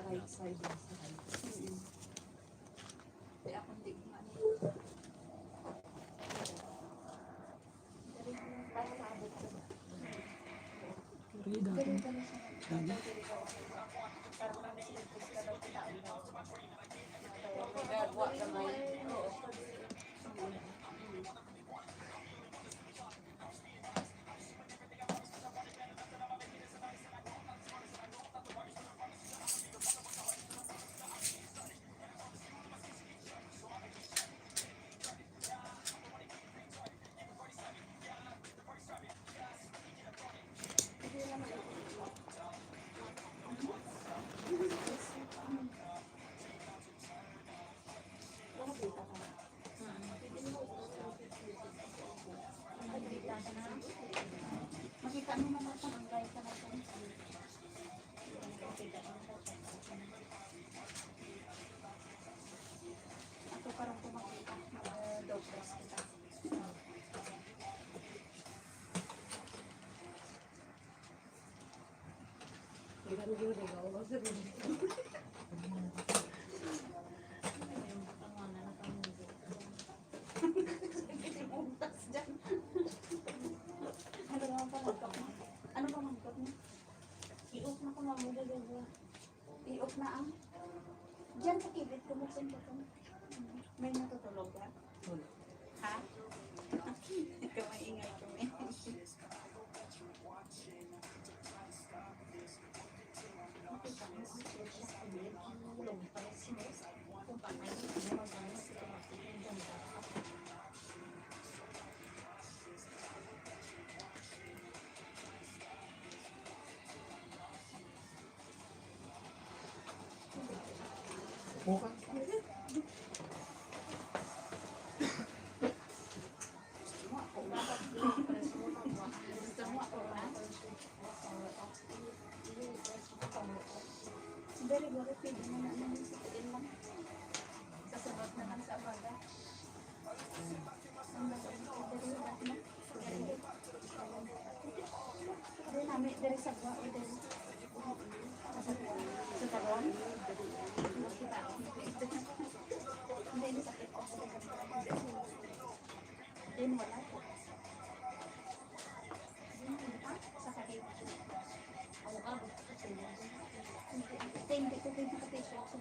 right side and side. Kaya akong di ko ano. Para maabot ko ba? Kaya dati. Dati. Gagawa ka may. Makita mo naman sa mga sa mga. Ako parang kumakita. Mag-dog-dress kita. Ilan yun eh. Ako sa rin. Ano naman pa nagkap mo? Ano ba nagkap mo? I-off na ko mamuda dito. I-off na ang. Diyan sa kibit ko mo ko. May natutulog ka? Wala. Ha? Ikaw may ingay kami. Bukan. Very good. Pwede mo na naman sa tiin lang. Sasabat naman sa abaga. Dari namin, dari sa buwan o dari sa taron. Nakita ako. Hindi, hindi sakit ako. Hindi, wala po. Sa sakit. Hindi ko pwede ka-t-shirt.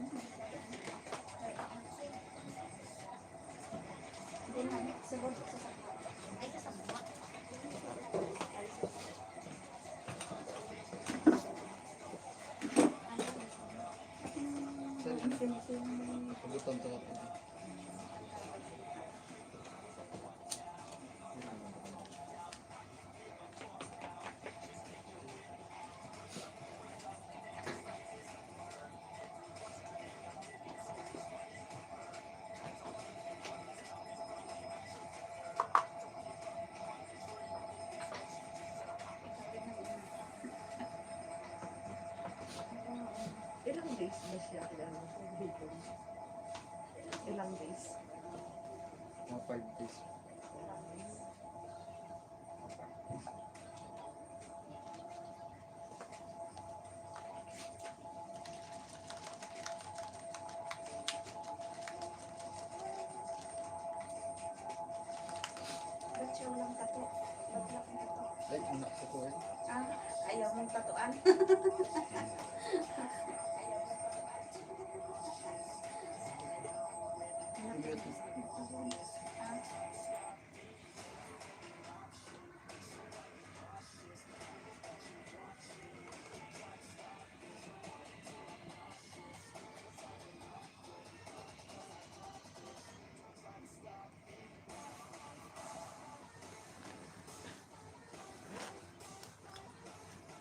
Hindi namin, sabod sa sakit. Ay, kasama. Pagutom to ako. Ilang days na siya kailangan dito? Ilang days? Mga 5 days. Ba't siya walang tato? Ba't wala kang tato? Ay, anak ko po eh. Ah, ayaw mong tatuan.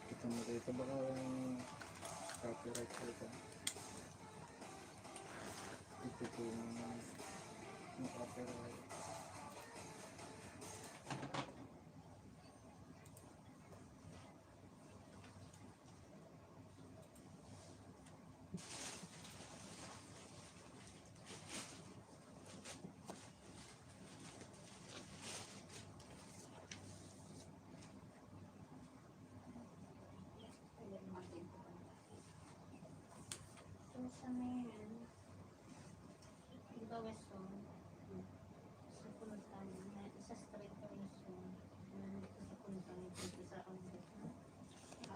Kita mo dito baka copyright ko ito. Ito po yung copyright. Quezon. Sa Punta sa street Quezon. Nandito sa Punta dito sa Audio.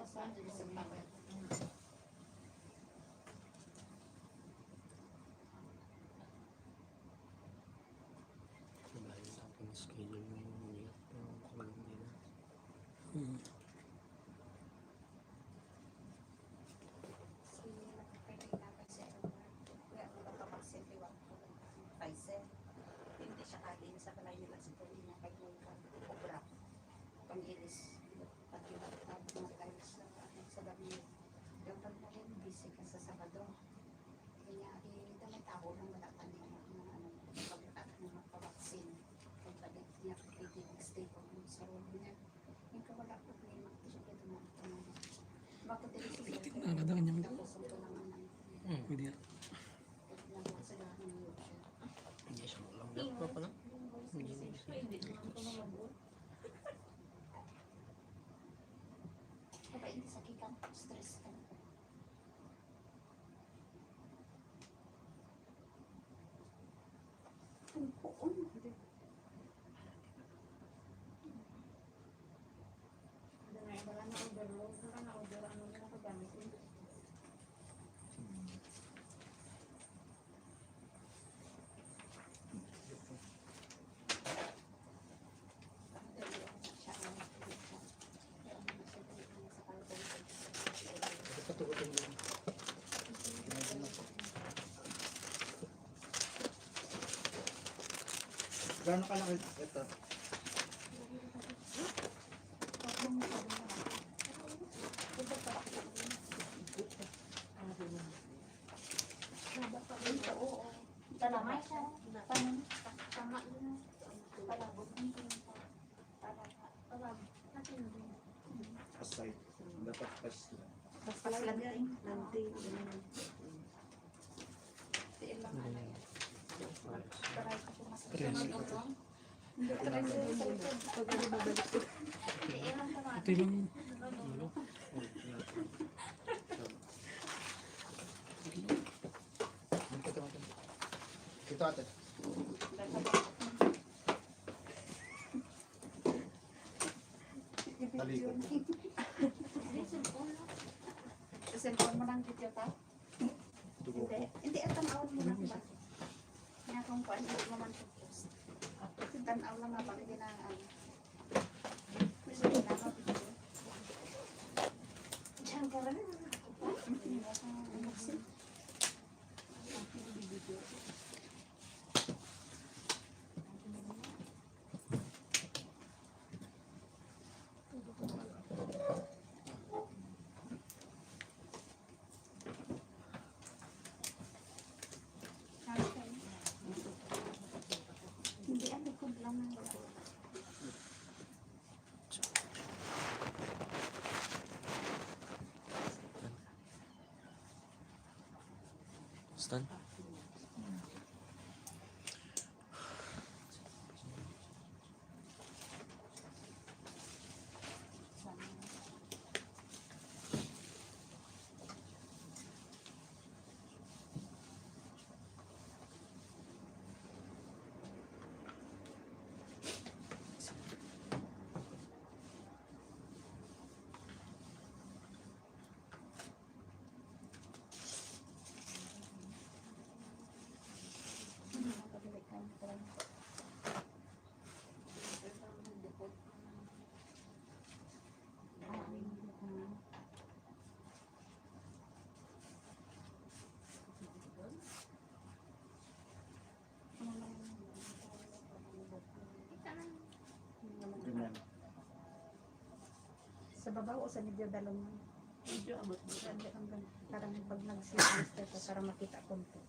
Saan din sa Tawet? Dahil sa aking schedule ng umiyak ng kulang nila. Hindi siya kalin sa kalay nila sa Pilipinas kay Mungkan. Obra. Pang-ilis. Pag-ilatag mga tayo sa gabi. Yung pag-alin, busy ka sa Sabado. Kaya ito may tao ng malatan niya pag-atak ng magpavaksin. Pag-alit niya, pwede mag-stay po sa room niya. Yung kawala po niya, magpasok ito na. Bakit ito siya? Nakakadaan niya. Tapos ito lang ang Pwede yan. Hindi siya malanggap pa pala. Hindi na siya. Diba hindi sakit ka, stress ka. Tungkoon. Wala na overload, wala na over, ano na nakagamit yun. Katukutin mo. Gano'n kalaki ito? Talamay siya. Tama yun. Palabot ng palabot. Aside. Dapat pas lang. Pas lang yan. Nanti. Tiil lang ano yan. Taray ko po mas Tres. Hindi ka rin sa likod. Tiil lang naman. Ito yung ito ate. Talikod. Cellphone mo lang video ta? Dugo ko. Hindi, tanaw mo lang ba? Kaya kung kuan, hindi mo man post. Tanaw lang nga, hindi na gusto ko na video. Diyan ka rin. Hindi mo sa unboxing. Video. Hindi, ang likod lang ng wala. Stan? Ganyan. Sa baba o sa medyo dalong Medyo abot mo. parang pag nag-sister ka para makita konti.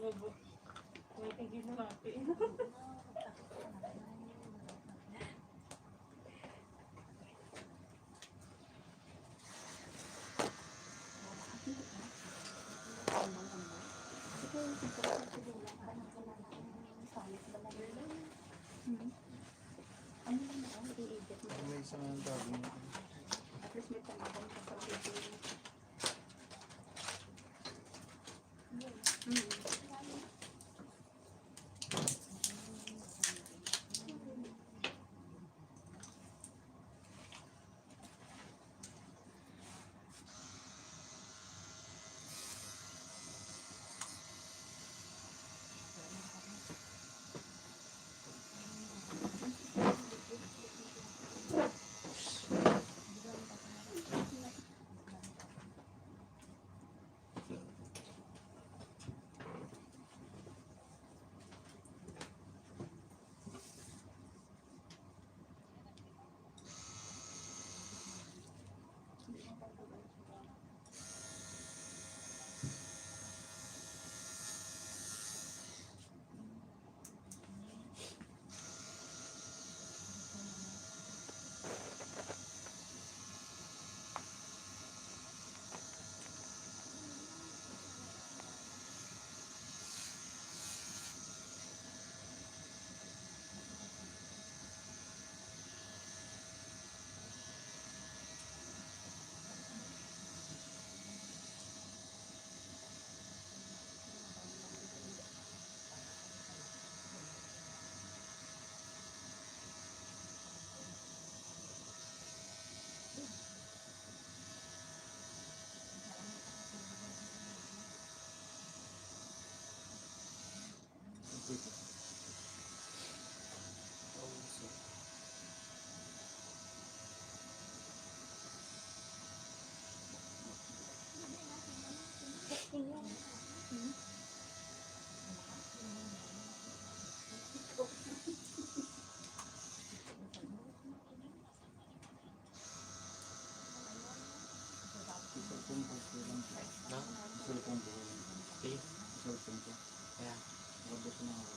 Bobo. May tigil na natin. Ano lang na ako, i-edit mo. May isang dami. At least may tanong ka sa video. Cellphone ko lang. Ha? Cellphone ko. Okay. Cellphone ko. Kaya, Labas na ako.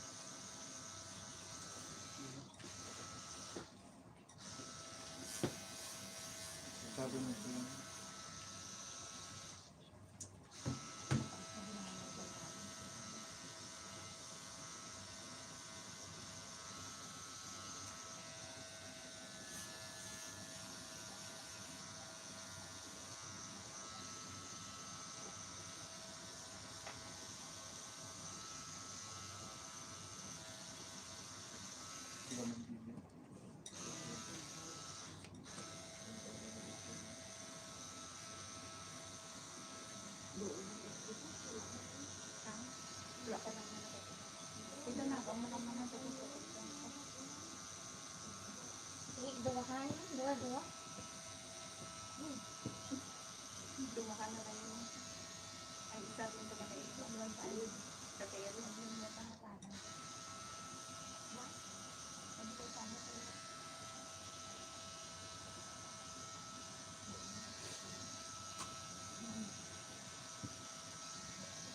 Sabi mo ko lang. Wala nang bibig. Wala ka lang na. Ito na, kung mo naman ang tututunan. Duwahan. Duwa. Dumakan na tayo. Ay, isa rin ito na ito. Ang lang tayo. Sa kaya rin yung natangatanan. Ano ba tayo tayo?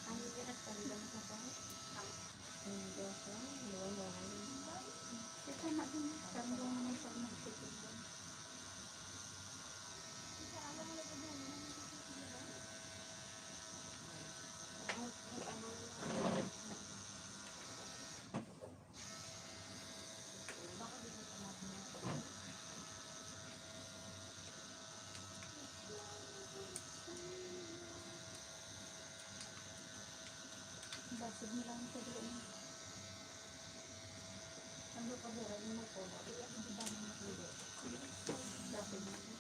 Ano yung nagtandang sa ba? Hindi ko. Duwahan. Ito na din. Tandong na sa magtutulong. Basig nila ang doon. Ano pa ba rin mo po? Hindi ba mo pwede? Basig nila.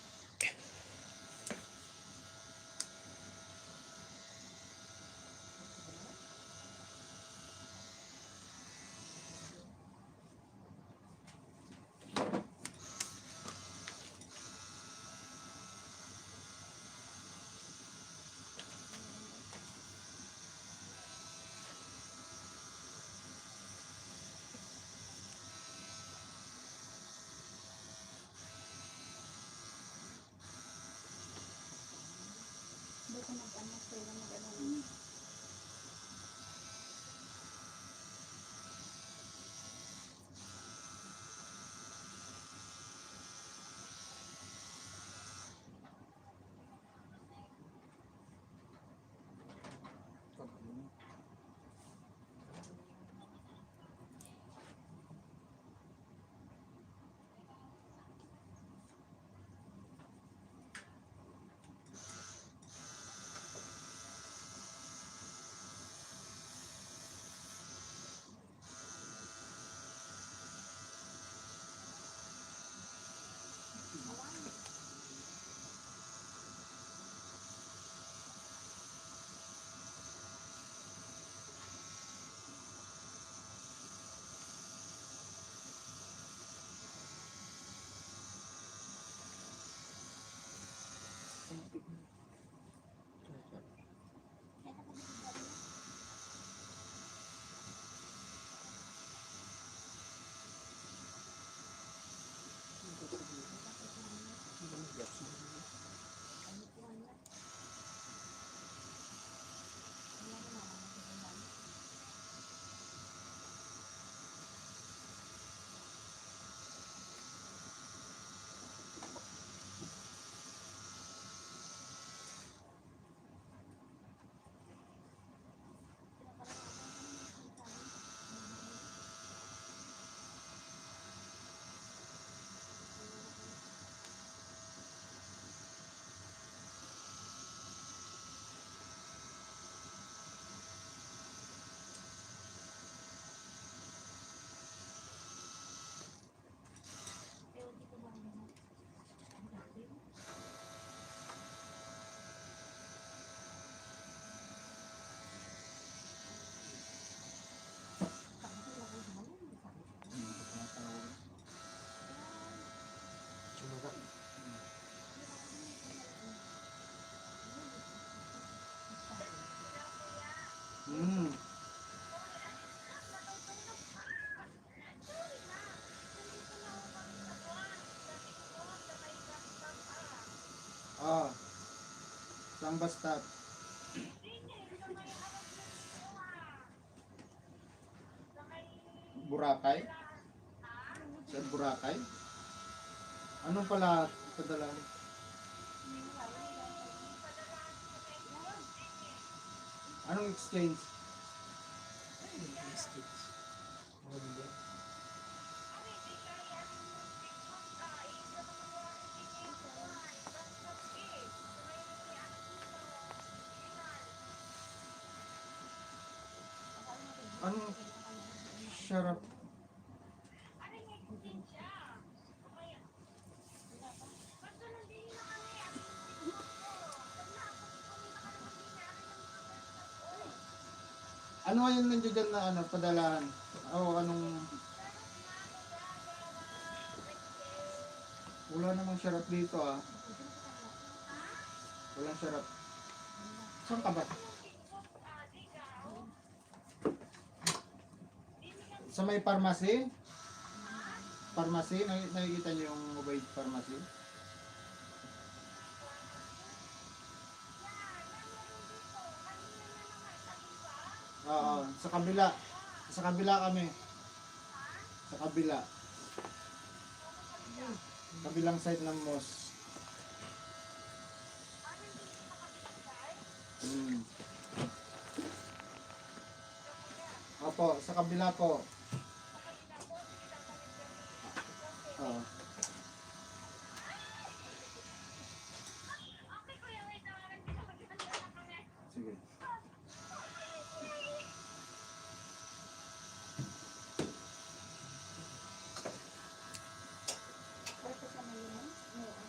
Hmm. Ah, saan bus stop? Boracay? Sa Boracay? Anong pala padala? Anong exchange? Biscuits. Maganda. Anong syarap? Ano yung nandiyan na ano, padalaan? O anong... Wala namang syarap dito ah. Walang syarap. Saan ka ba? Sa may pharmacy? Pharmacy? Nakikita niyo yung mobile pharmacy? Oo, sa kabila. Sa kabila kami. Sa kabila. Kabilang side ng mosque. Hmm. Opo, sa kabila po. Oo. Sige. Pwede sa mga yun? Oo.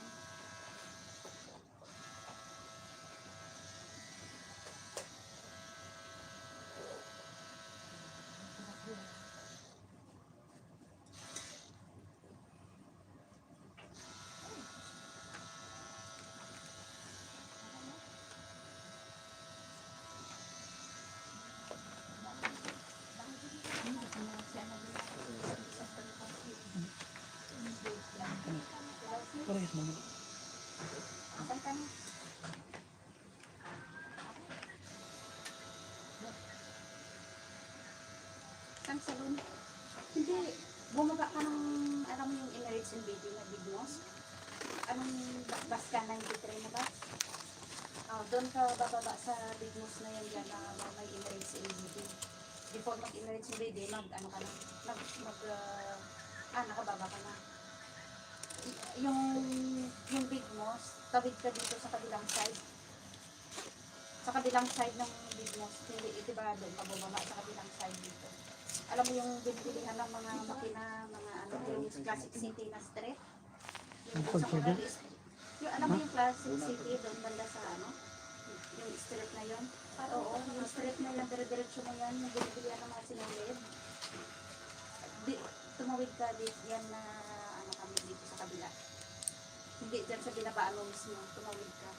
Parehas naman. Asan ka na? Saan salon? Hindi. Bumaba ka ng, alam mo yung Emirates and Baby na Big Mosque? Anong bus ka? 93 na bus? Doon ka bababa sa Big Mosque na yan dyan na may Emirates and Baby. Before mag-Emirates and Baby, ano ka na? Nakababa ka na. Yung Big Mosque, tawid ka dito sa kabilang side. Sa kabilang side ng Big Mosque, hindi, diba doon ka bumaba sa kabilang side dito. Alam mo yung binbilihan ng mga makina, mga ano, yung Classic City na street? Yung doon sa Corrales. Yung, alam mo yung Classic City doon banda sa ano? Yung street na yun? Oo, yung street na yun, dire-diretso mo yan, yung binbilihan ng mga sinulid. Tumawid ka dito, yan na ano kami dito sa kabila. Hindi dyan sa binabaan mo mismo, tumawid ka.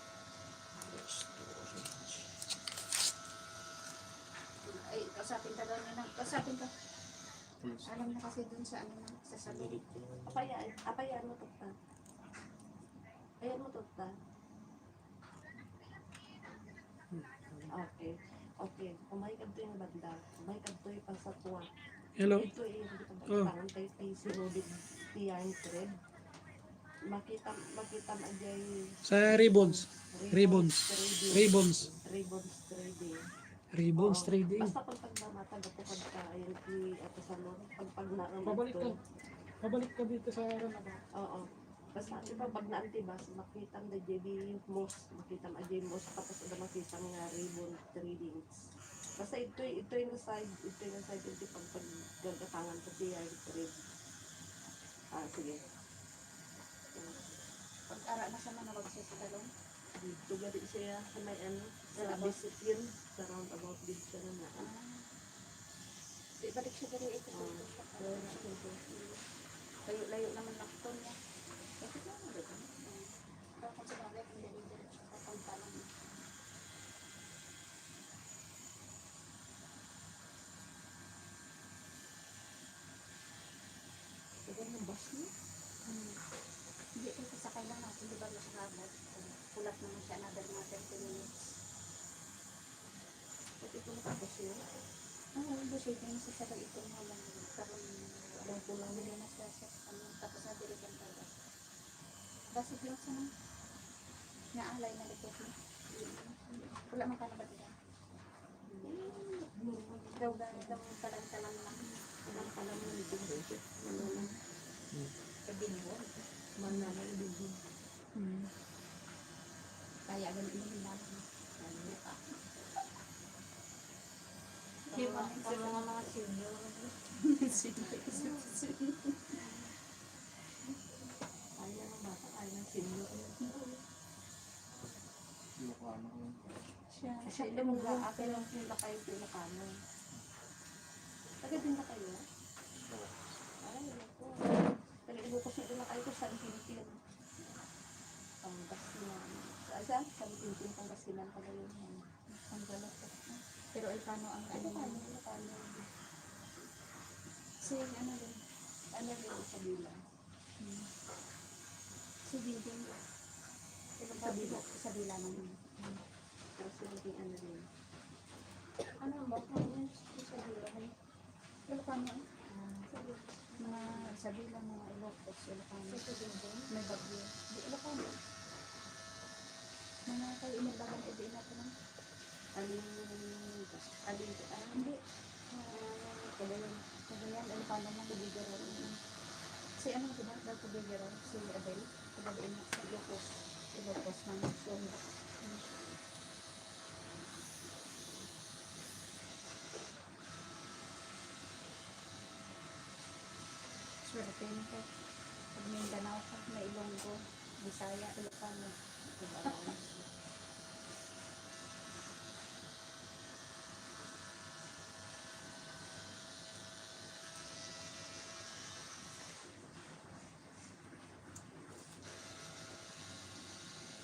Ay, kausapin ka daw niya. Kausapin ka. Alam na kasi dun sa ano na, sa salon. Apayaan mo tukta. Ayan mo tukta. Okay. Okay. Umay ka doon yung banda. Umay ka doon yung pansatwa. Hello. Ito yung Oh. parang kay sinulid tiyan thread. Makita magyay Sa ribbons. Ribbons. Ribbons. Ribbons trading. Ribbons Oo. trading. Basta pag pagmamata gapukad ka ayun ki ato sa loob pag naamad Pabalik ka. to. Pabalik ka dito sa Ranaba. Oo. Basta di ba pag naantibas makita na JB most makita na JB most tapos ada makita nga ribbon tradings. Basta ito yung side ito pag gagatangan sa siya yung trade. Sige. Pag-ara na sa manawag siya sa talong. Dito gari siya sa may ano, sa visit yun, sa roundabout dito siya na ibalik siya gari ito. Layo naman lakton niya. Bakit naman dito? Bakit sa bagay kung dito sa pagpalang. siya. Ang busy din sa sakal ito nga lang karon alam ko lang nila na sa tapos na diligan talaga. Basig lang sa nang naalay na dito. Wala man ka na ba dito? Daw talang-talang lang. Talang-talang na dito. Sabi mo, mananay dito. Kaya ganun yung hinalang. Mga senior. Ayaw ng bata, ayaw ng senior. Ilocano yun. Kasi alam mo ba, akin lang sila kayo Ilocano. Taga din na kayo? Ay, ako. Taga-ibukos na din na kayo ko sa Pintin. Pangasinan. Saan? Sa Pintin, Pangasinan pa ngayon. Ang galat. Pero Ilocano ang ano. Ilocano. Si ano din. Ano rin sa bilang? Si Biding. Sa bilang naman. Pero sila din ano rin. Ano ba? Ano sa bilang? Ilocano. Mga sa bilang mga Ilocos. Ilocano. May bagyo. Di Ilocano. Mga kayo inilaban e di natin lang. Hindi. Kagayan, Ilocano na Bigero. Si ano ba? Dato Bigero. Si Abel. Kagayan na sa Ilocos. Ilocos ng Sonda. Swerte nito. Pag Mindanao ka, may Ilonggo, Bisaya, Ilocano.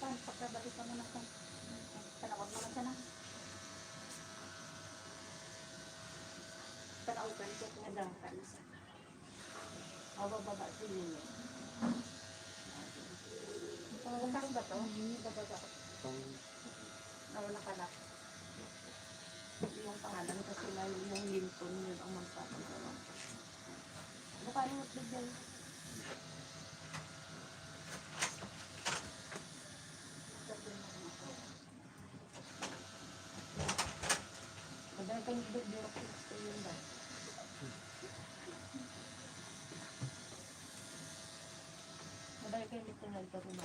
Pan, pagkabalik ka muna ka. Panawag mo na sana. Panaukan ko kung adangkan sa. Baba ito yun. Bukas ba to? Babaga. Nawala ka na. Yung pangalan kasi na yung Linton yun ang magpapagawa. Baka yung bigyan. Madami kang bureaucracy sa yun ba? Madami kang dito nagkaroon.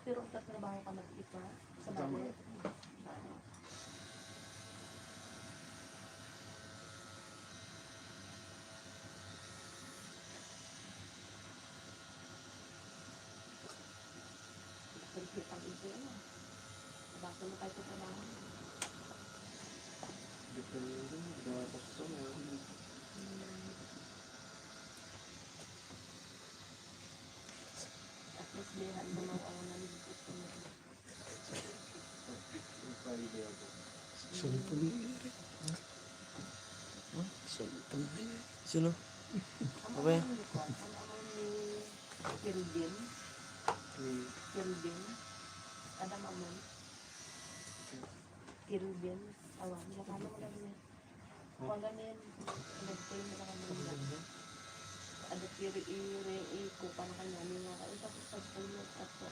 Pero tatrabaho ka mag-ipa sa bahay. Pagkipag ito ano. Bakit mo tayo trabaho? Depende yun. Dapat sa meron. At least dihan mo ng awanan dito. Yung Friday ako. Sulpon ni Eric. Sulpon ni Sino? Ano Okay. ang ni Kirubin? Kirubin? Adam Amon? Kirubin? Awan, nakano mo lang niya. Kung ganyan, nag-pay mo lang kami nila. Ada kiri-iri ko pa na kanya nila. Ay, tapos pag-pulot ako.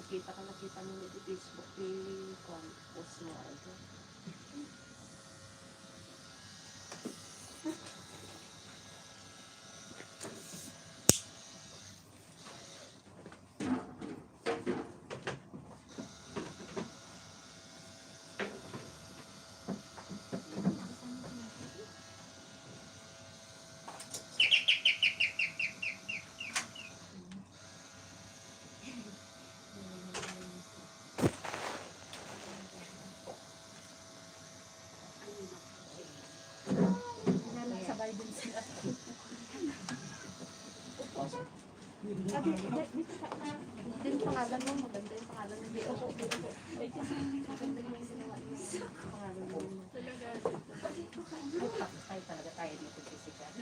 Nakita mo nito Facebook post mo ito. Sabay din sila. Din pangalan mo, maganda yung pangalan mo. Opo. Maganda yung ginawa niyo. Pangalan mo. Ay, talaga tayo dito physical.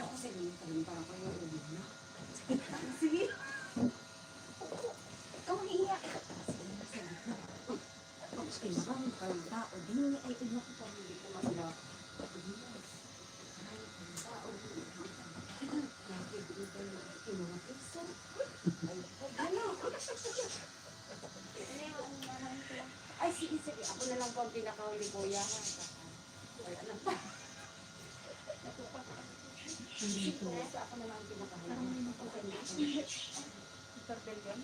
Sige. Ikaw ang iiyak. ang tao. Di ay ino ko pa hindi ko magla. Ay, sige, sige. Ako na lang po ang pinakahuli, kuya. Wala na pa. Hindi ko. Ako na lang ang pinakahuli. Pardon yan?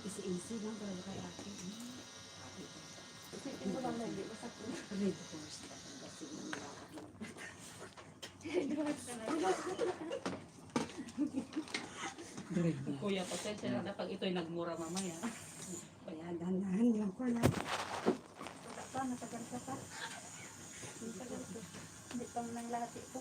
Isi-isi lang talaga kay ate. Isipin mo lang na hindi masakit. Red horse talaga si Mila. Kuya, pasensya na na pag ito'y nagmura mamaya. Kaya dahan-dahan lang ko na. Wala pa, matagal ka pa. Matagal ko. Hindi pa nang lahat ito.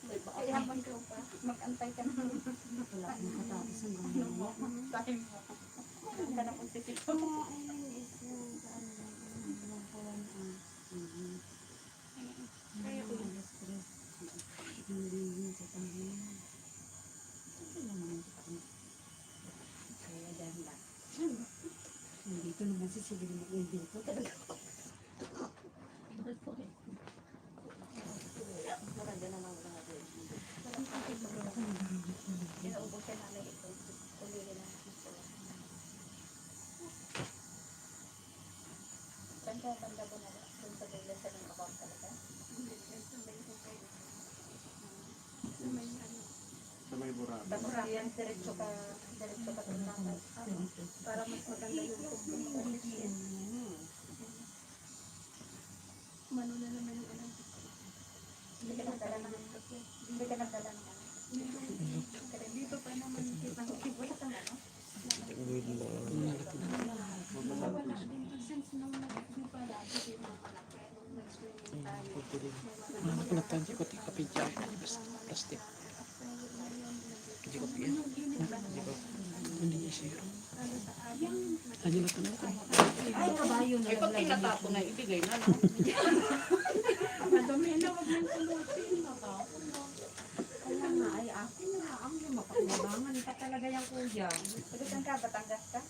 Ay, habang ka pa, mag-antay ka na. Wala akong nakatapos ang gano'n mo. Time mo. Wala ka na kung sisito. Kaya ko yung stress. Hindi yun sa tanggin. Ito naman ito. Kaya dahil lang. Nandito naman si Sigil mo yung dito. Maranda na lang lahat. Inaubos ka namin ito. Ulihin natin ito. Saan ka banda ko na? Doon sa dulo sa ng abang talaga? Sa may burado. Basta yan, diretso ka tumakas. Para mas maganda yung pagkakas. Mano na naman yung alam. Hindi ka nagdala ng ano. Hindi ka nagdala ng ano. Dito pa naman kita. Wala kang ano? Since nung nag-view pa dati, di mo pala. Nung nag-swimming tayo. Ano ko nagtan ko ti kapitya plastic. Hindi ko piyan. Hindi ko. Hindi niya siya. Ano na tanong ko? Ay, kabayo na Ay, pag tinatapo na, ibigay na lang. Madumi na, wag nang sulutin. Natapon na. Kaya nga, ay ako na ang mapakinabangan ka talaga yung kuya. Pagkatan ka, Batangas ka?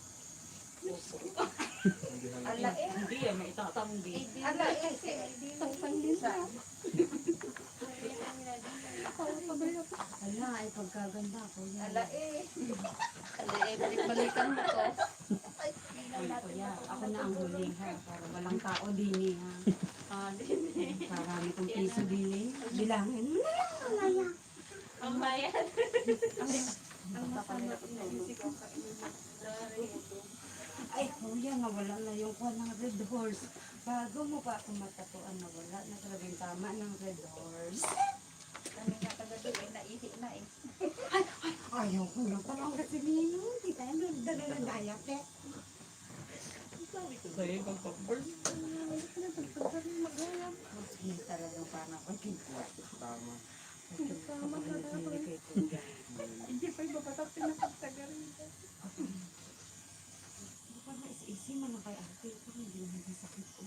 Ala eh. Hindi yan, may itatanggi. Ala eh. Tangtang din sa. Ala, ay pagkaganda ko yan. Ala eh. Balik-balikan mo to. Ay, kuya, ako na ang huli ha. Para walang tao din eh ha. Marami kong piso din eh. Bilangin mo na lang, malaya. Ang bayan. Ang masama ay, kuya, nawala na yung kuha ng red horse. Bago mo pa ako matatuan, nawala na talaga yung tama ng red horse. Ano nga taga doon eh, naihi na eh. Ayaw ko na parang kasi nino. Hindi tayo dala na dayak eh. Sabi ko sa'yo, pag-burn. Hindi talagang parang pagkikuha. Tama. Tama na dapat. Hindi pa ibabatak pinapagtaga rin. Parang is-isi mo na kay ate. Parang hindi naman yung sakit ko.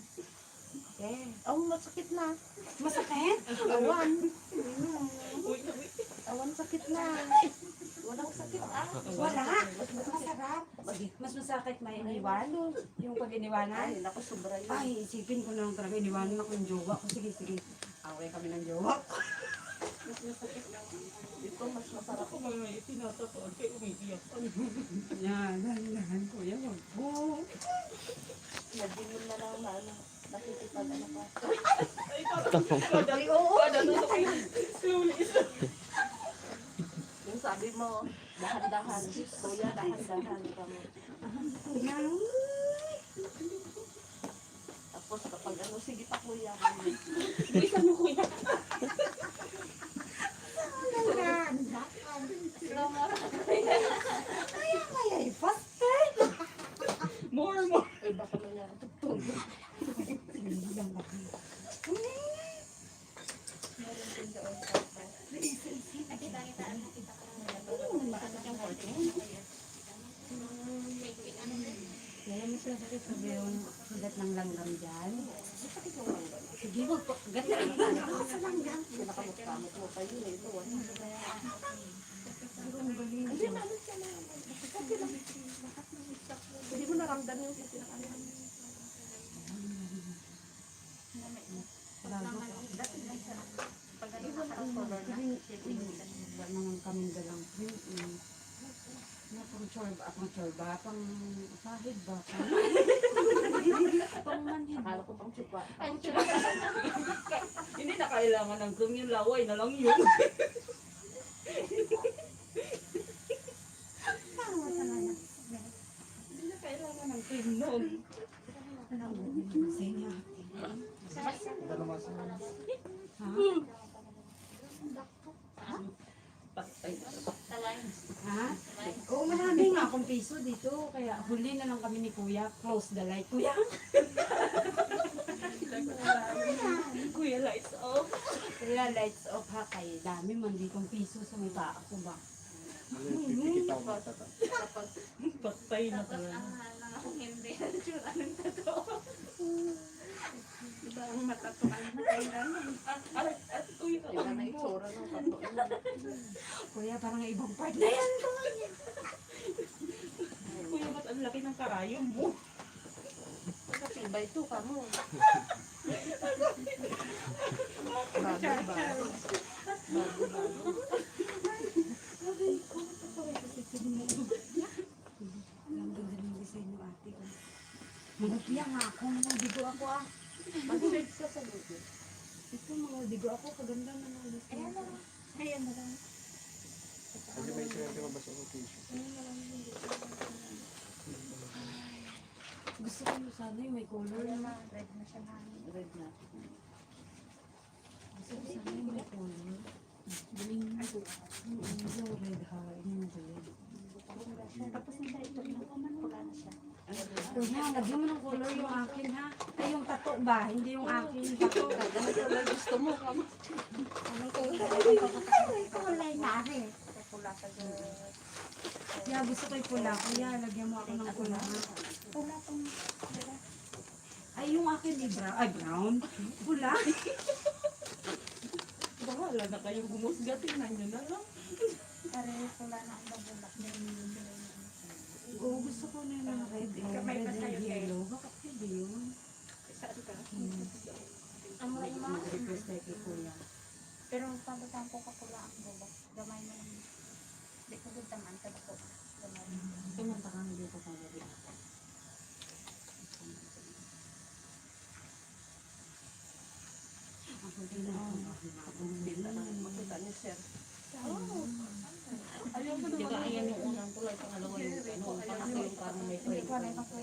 Eh. Oh, masakit na. Masakit? Awan. Uy, Awan sakit na. Walang sakit ah. Wala. Mas masarap. Sige, mas masakit may iniwan. Yung pag iniwanan. Ay, naku, sobra yun. Ay, isipin ko na lang talaga iniwanan ako yung jowa ko. Sige, sige. Away kami ng jowa ko. Mas masakit lang. Dito, mas masarap. ako mga itinatapoan kay umiiyak. Yan, dahan kuya. Wag mo. Nagdingin na lang na ano. Nakikipag ano pa. Ay, parang. Oo, Kada na kayo. Slowly. yung sabi mo, dahan-dahan. Kuya, dahan-dahan ka mo. Yan. Tapos kapag ano, sige pa kuya. Bilisan mo kuya. Ay, faster. More. Ay, baka na yan. Hindi lang baka. Hindi. Sabi yung sugat ng langgam dyan. Sakit yung langgam. Sige, wag po. Ganda rin ako sa langgam. Pinakamot-kamot mo pa yun eh. Ito, wala. Ang galing. Hindi, malit ka na. Okay lang. Hindi mo naramdam yung pinakalan. Bago ko. Pag ano ka ang color na. Wala naman kaming dalang print. Na pang chorba, pang sahid ba? Pang manhid. Akala ko pang chupa. Hindi na kailangan ng cream yung laway na lang yun. Hindi na kailangan ng cream nun. Dalawa sa Patay. Ha? Oo, marami nga akong piso dito. Kaya huli na lang kami ni Kuya. Close the light. Kuya! Kuya, lights off. Kuya, lights off ha. Kaya dami man ditong piso sa may paa ko ba? Pipikita ko bata ta. Patay na pala. Hindi. Anong totoo? Diba ang matatuan na kailan? Kuya, Iba na itsura ng tato. Kuya, parang ibang part na yan. Kuya, ba't ang laki ng karayom mo? Kasi iba ito ka mo. Bago. Ang ganda ng design ng ate ko. Managya nga ako. Mandigo ako ah. Mag-shades ka sa lubi. Ito, mandigo ako. Kaganda na ng design. Ayan na lang. Kasi may swerte mo ba sa location? Gusto ko yung sana yung may color na. Red na siya namin. Red na. Gusto ko sana yung may color. Galing na. Yung red heart. Yung red. Tapos nila ito. Wala na siya. Kuya, lagyan mo ng color yung akin ha. Ay, yung tato ba? Hindi yung akin. Tato. Ganun color gusto mo. Anong color? Ay, kulay na rin. Pula sa Kaya gusto ko yung pula. Kuya, lagyan mo ako ng pula ha. pula tong Ay, yung akin di brown. Ay, brown. Pula. Bahala na kayong gumusgatin na nyo na lang. pare pula na ang babulak. Oo, gusto ko na yung red. Red and yellow. Bakit pwede yun? Ang mga ima. Mag-request tayo kay Kuya. Pero pagkatang ko kapula ang bulak. Gamay mo. Di ko din taman ka ko. Gamay. Pumunta kami dito sa gabi. Ako din na. Makita ni sir. Ayaw ko Diba, naman. ayan yung unang tulay, pangalawa yung ano, pangatlo yung parang may Hindi ko frame. rin ako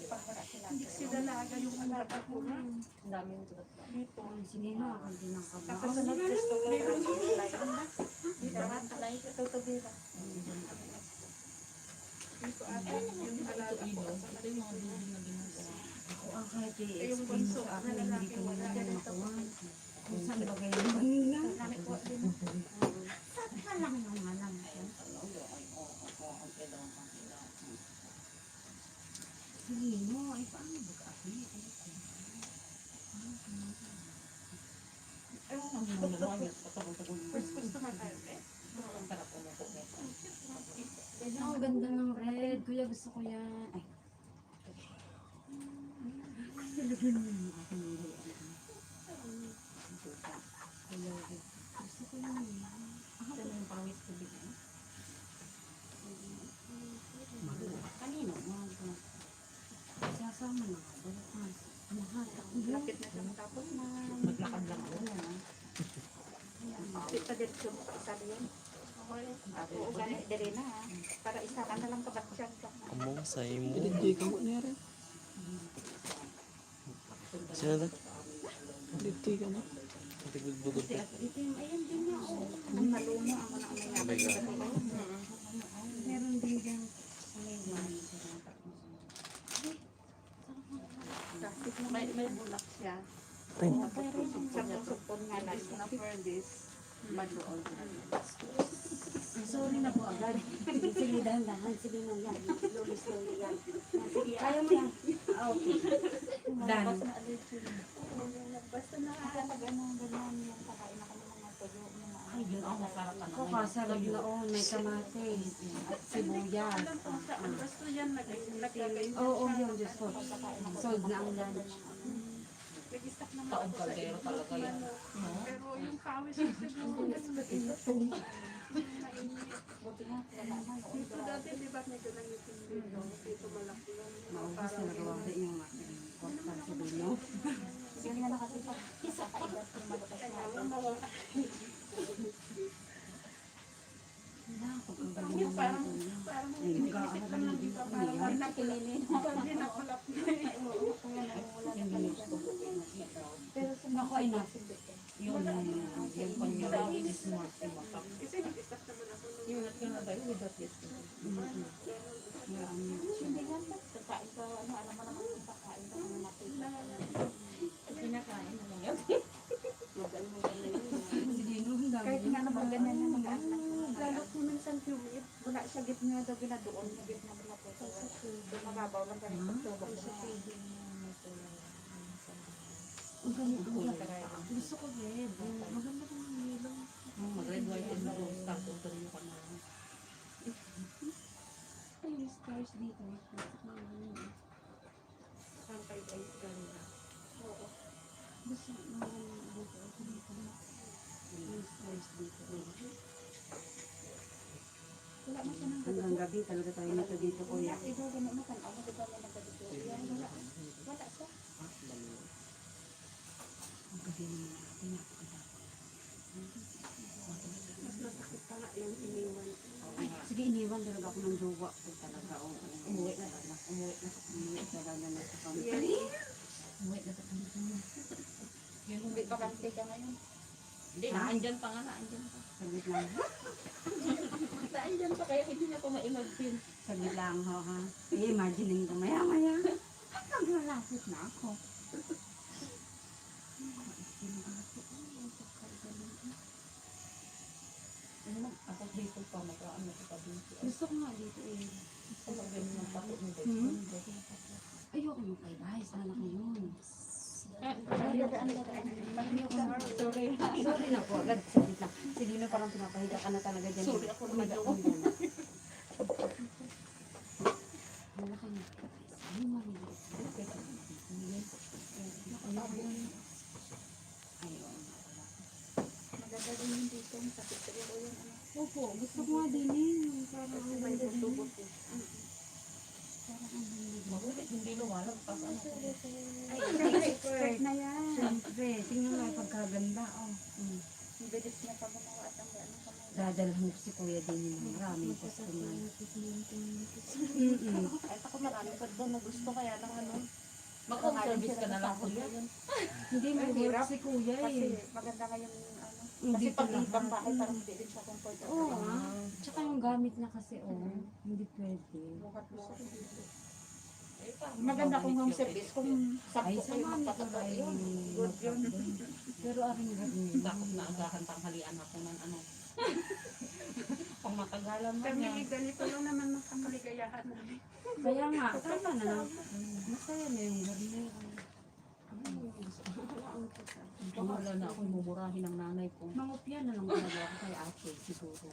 pagkara sila. Hindi sila na aga yung anak ko na. Ang daming tulad. Dito. Sige na, ako din ang Tapos kabaw. sa nag-testo ko yung tulay. Dito ang tulay. Tutubira. Dito ata yung Ito alaga ilo, ko. ito yung mga building na ginagawa. Ako ang kahit Yung i-explain bunso sa na akin, lalaki hindi ko wala na ganito. nakuha. Kung saan ba kayo manila? Kami ko din. Saan ka lang naman alam ko? Sige mo, ay paano ba ka? Ewan ang mga naman yung patapon-tapon. First customer tayo eh. Ang sarap po na po. Ang ganda ng red. Kuya, gusto ko yan. Ay. Talagang yung aking Kuya, gusto ko yan. Ito na yung pawis tubig. Kanino? Sasama na ka. Bukas. Mahatak. Lapit na siya matapos na. Maglakad lang ako. Kita din siya sabi yun. Oo, ganit din na. Para isa ka na lang kabatsyang ka. Among sa imo. Hindi ka mo na rin. Sino na? Hindi ka na. Bugod-bugod ka. Ito yung, ayan din nga. Ang maluma ang mga amay Meron din dyan. may bulak siya. Tay. Sa pusupon nga lang. Na for this. Mag-doon. Sorry na po agad. Sige, dahan-dahan. Sige na yan. Slowly yan. Sige, kaya mo yan. Okay. Done. Basta nakakapag ano, ganyan yung kakain na kami ng tuyo. Ay, yun ang masarap na Ako, kasarap noon. May kamatis at sibuyas. Basta yan, nag-lagay. Oo, yun. Diyos ko. Sold na ang lunch. Taong kaldero talaga yan. No? Pero yung kawis yung siguro. Buti nga, wala na. Dito dati, di ba medyo lang yung dito? Dito malaki lang. Maubos na nagawa ko yung portal sa dulo. Sige nga na kasi pag isa ka ibat yung malakas na. Yung parang parang nakilinin. parang ginakulap na Pero sa mga ay nasib. Yung kanya is smart. Imakap. kasi nag-stop naman ako nung Yung na tayo, without yes. Hindi nga ba? Kakain ka, ano, alam mo naman yung kakain ka ng nakita. Pinakain na lang yan. Kahit nga naman ganyan na mag-anak. Lalo kung minsan humid, wala sa gitna daw ginadoon, sa gitna wala po. Doon mababaw lang ganun pagtubog. Ang ganito mo gusto ko red. Maganda kong nilong. Mag-red, white, and blue. Start to rin yung kanina. Ay, yung stars dito. ang kay guys ganda. Oo. Gusto ko dito. Yung stars dito. Wala mo siya ng Hanggang gabi talaga tayo nito dito kuya. Ito, ganun mo kan. Ako diba may nagkadito. Yan, wala. Wala siya. Ang gabi naman natin napakadami. Mas masakit pa nga yung iniwan. Sige, iniwan talaga ako ng jowa ko talaga. Umuwi na sa Umuwi talaga na sa kami. Yan. Umuwi na sa kanina. Yun, Hindi pa kante ka ngayon. Hindi, naandyan pa nga, naandyan pa. Saglit lang. Naandyan pa, kaya hindi na ko ma-imagine. Saglit lang ho ha. I-imaginein ko maya-maya. Naglalapit na ako. Ano, ako dito pa, mag-ano ko pa dito. Gusto ko nga dito eh. Gusto ko ganyan ng tapo mo. Ayoko mo kay guys. Anak mo yun. Sorry. Sorry na po. Agad. Saglit lang. Sige na parang pinapahiga ka na talaga dyan. Sorry, ako naman ako. Wala ka na. Ay, maliit. Ayun. Maganda din yung dito. Sakit sa ilo yung ano. Opo, gusto ko nga din eh. Parang ang May ganda din. tutubot eh. Parang ang ganda. Magulit, hindi lumalagpas. Ano? Ay, expert na yan. Siyempre, tingnan mo yung pagkaganda. Oh. Ang bilis niya pa gumawa at ang ano kamay. Dadalhin ko si Kuya din ng maraming customer. Kahit ako marami pa doon na gusto kaya lang ano. Mag-home service ka na lang, kuya. Hindi mo Mahirap. si Kuya Kasi eh. maganda nga yung ano. Hindi Kasi pag talaga. ibang bahay parang hindi din siya comfortable. Oo nga. Tsaka yung gamit na kasi hindi pwede. Buhat-buhat. Eh, parang Maganda kung home mabalik service. Kung Ay, sakto sa kayo mami ko magpapatay ay yun. Good yun. Pero aking gabi. Takot na agahan tanghalian ako ng ano. Pang matagalan mo Kami niya. ganito lang naman ang kaligayahan namin. Kaya nga, tama na lang. Masaya na yung gabi na yun. Wala na ako mumurahin ng nanay ko. Mangopya na lang talaga ako kay ate, siguro.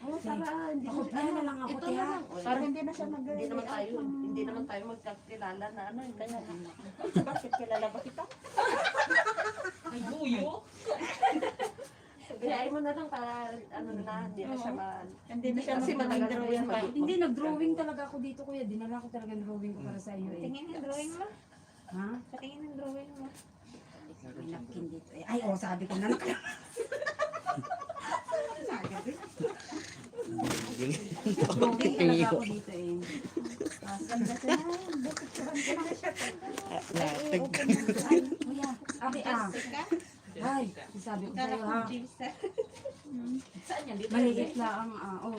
Oo, para hindi Mangopya na lang ako, ito tiya. na lang. Parang hindi na siya Hindi naman tayo magkakilala na ano. Kaya Bakit kilala ba kita? Ay, buyo! Kaya mo na lang para ano na, hindi na siya Hindi na siya Kasi matagal na yan pa. Hindi, nag-drawing talaga ako dito, kuya. Dinala ko talaga ang drawing ko para sa iyo eh. Tingin yung drawing mo. Ha? Patingin yung drawing mo. May napkin dito eh. Ay, sabi ko na Drawing talaga ako dito eh. Ganda siya. Bukit-kuran ko na siya. Ay, kuya. Abi Ay, sabi ko sa'yo ha. Saan yan? Dito Maliit lang oo.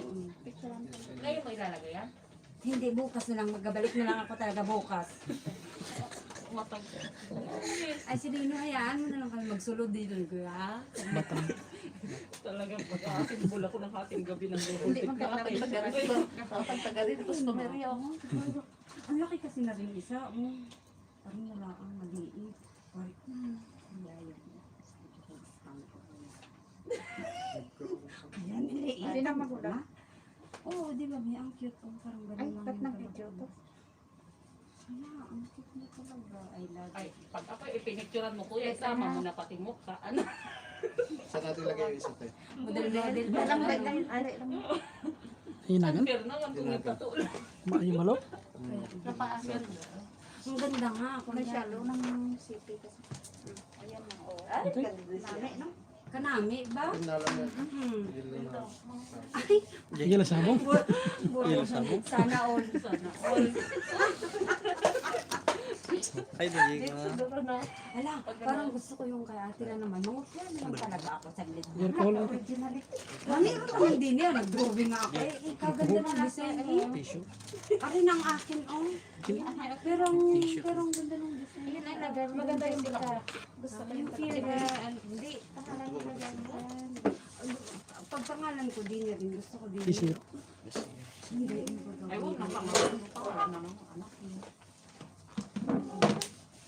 Ngayon mo ilalagay yan? Hindi, bukas na lang. Magabalik na lang ako talaga bukas. Matagal. Ay, si Lino, hayaan mo na lang kami magsulod dito, kuya. Batang. Talagang pag-aasimbol ako ng hating gabi ng Hindi lulubik na kayo. Pagtagalit, customary ako. Ang laki kasi na rin isa, parang wala kang maliit. Ayan, niliit. Hindi na magulang. Oo, di ba, may ang cute. Oh, parang Ay, ganun lang. ba't yung nag-video talaga. to? Wala, ang cute na talaga. I love Ay, it. pag ako ipinicturan mo kuya, isama mo na pati mukha. Ano? Saan natin lagay yung isa tayo? Model-model pa Walang lang. lagay. Ari lang. Hinagan? Pero naman kung nagkatuloy. Maayo malo? Napaasal na. Ang ganda nga. May kuya. shalo ng city kasi. Ayan na. Oh. Ay, Okay. ganda siya. Nami, no? Kanami ba? Tingnan lang yan. Mhm. Hindi na. Yan lang sabong. Yan lang sabong. Sana all. Sana all. Ay, dali Dito siguro na. Ala, parang gusto ko yung kay ate na naman. Mangutya na lang talaga ako saglit. Your call. Originally. Maniro naman din yan. Nag-drawing nga ako. Eh, kaganda ng design eh. Tissue. Akin ang akin, oh. Pero ang ganda ng design. Yun ay lagay. Maganda yung bika. Gusto ko yung Feel talaga. na, hindi. Pangalan ko na ganyan. Pag pangalan ko din rin. Gusto ko din. Tissue. Hindi. Ay, huwag na pangalan mo pa. Wala na mga anak niya.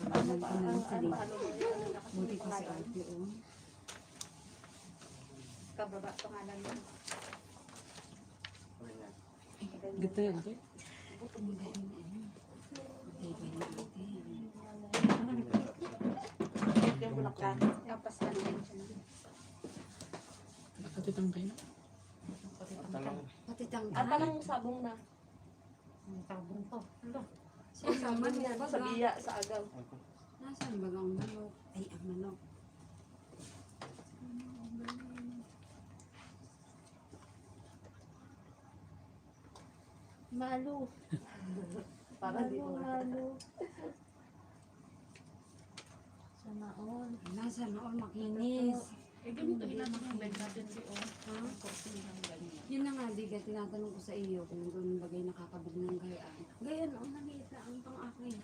Pangalan ko na lang sa din. Buti ko si ate, oh. Kababa pangalan mo. Gita yan, ate. Yung bulaklak. Tapos ano yun siya. Nakatitang kayo. Pati tang At anong sabong na? Ang sabong to. Ano? Siya yung manok. Sa biya, sa agaw. Nasaan ba ang manok? Ay, ang manok. Malo. Para di mo Malo. Sana all. Nasaan all makinis. Eh, ganito inatin yung bed natin si O. Ha? Kasi ng ganyan. Yun na nga, Diga, tinatanong ko sa iyo kung ganun bagay nakakabig ng gayaan. Gayaan, oh, naliit na ang pang-akin.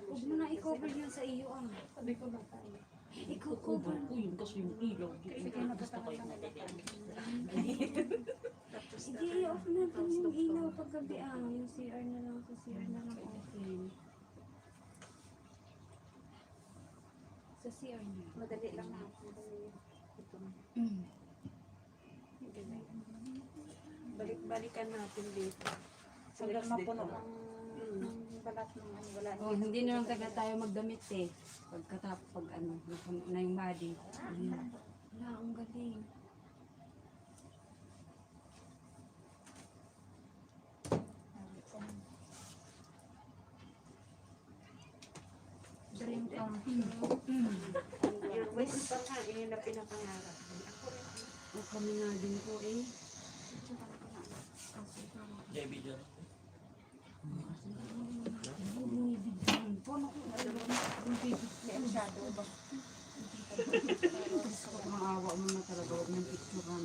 Huwag mo na i-cover yun sa iyo, ah. Sabi ko na tayo. I-cover. Ko yun kasi yung ilaw. Gusto ko yung madali. Hindi, i-off natin yung ilaw paggabi, ah. Yung CR na lang, sa CR na lang, okay. Sa CR na lang. Madali lang na. Madali. Ito. Balik-balikan natin dito. Hanggang mapuno ng balat ng ano. Wala Oh, hindi na lang taga tayo magdamit eh. Pagkatapos, pag ano, napuno na yung body. Ayan. Wala, ang galing. Dream come. Your wish pa nga, yun na pinapangarap. O kami nga din po eh. Bumibigyan po. Naku, May shadow ba? maawa mo na talaga. Huwag mong picturean.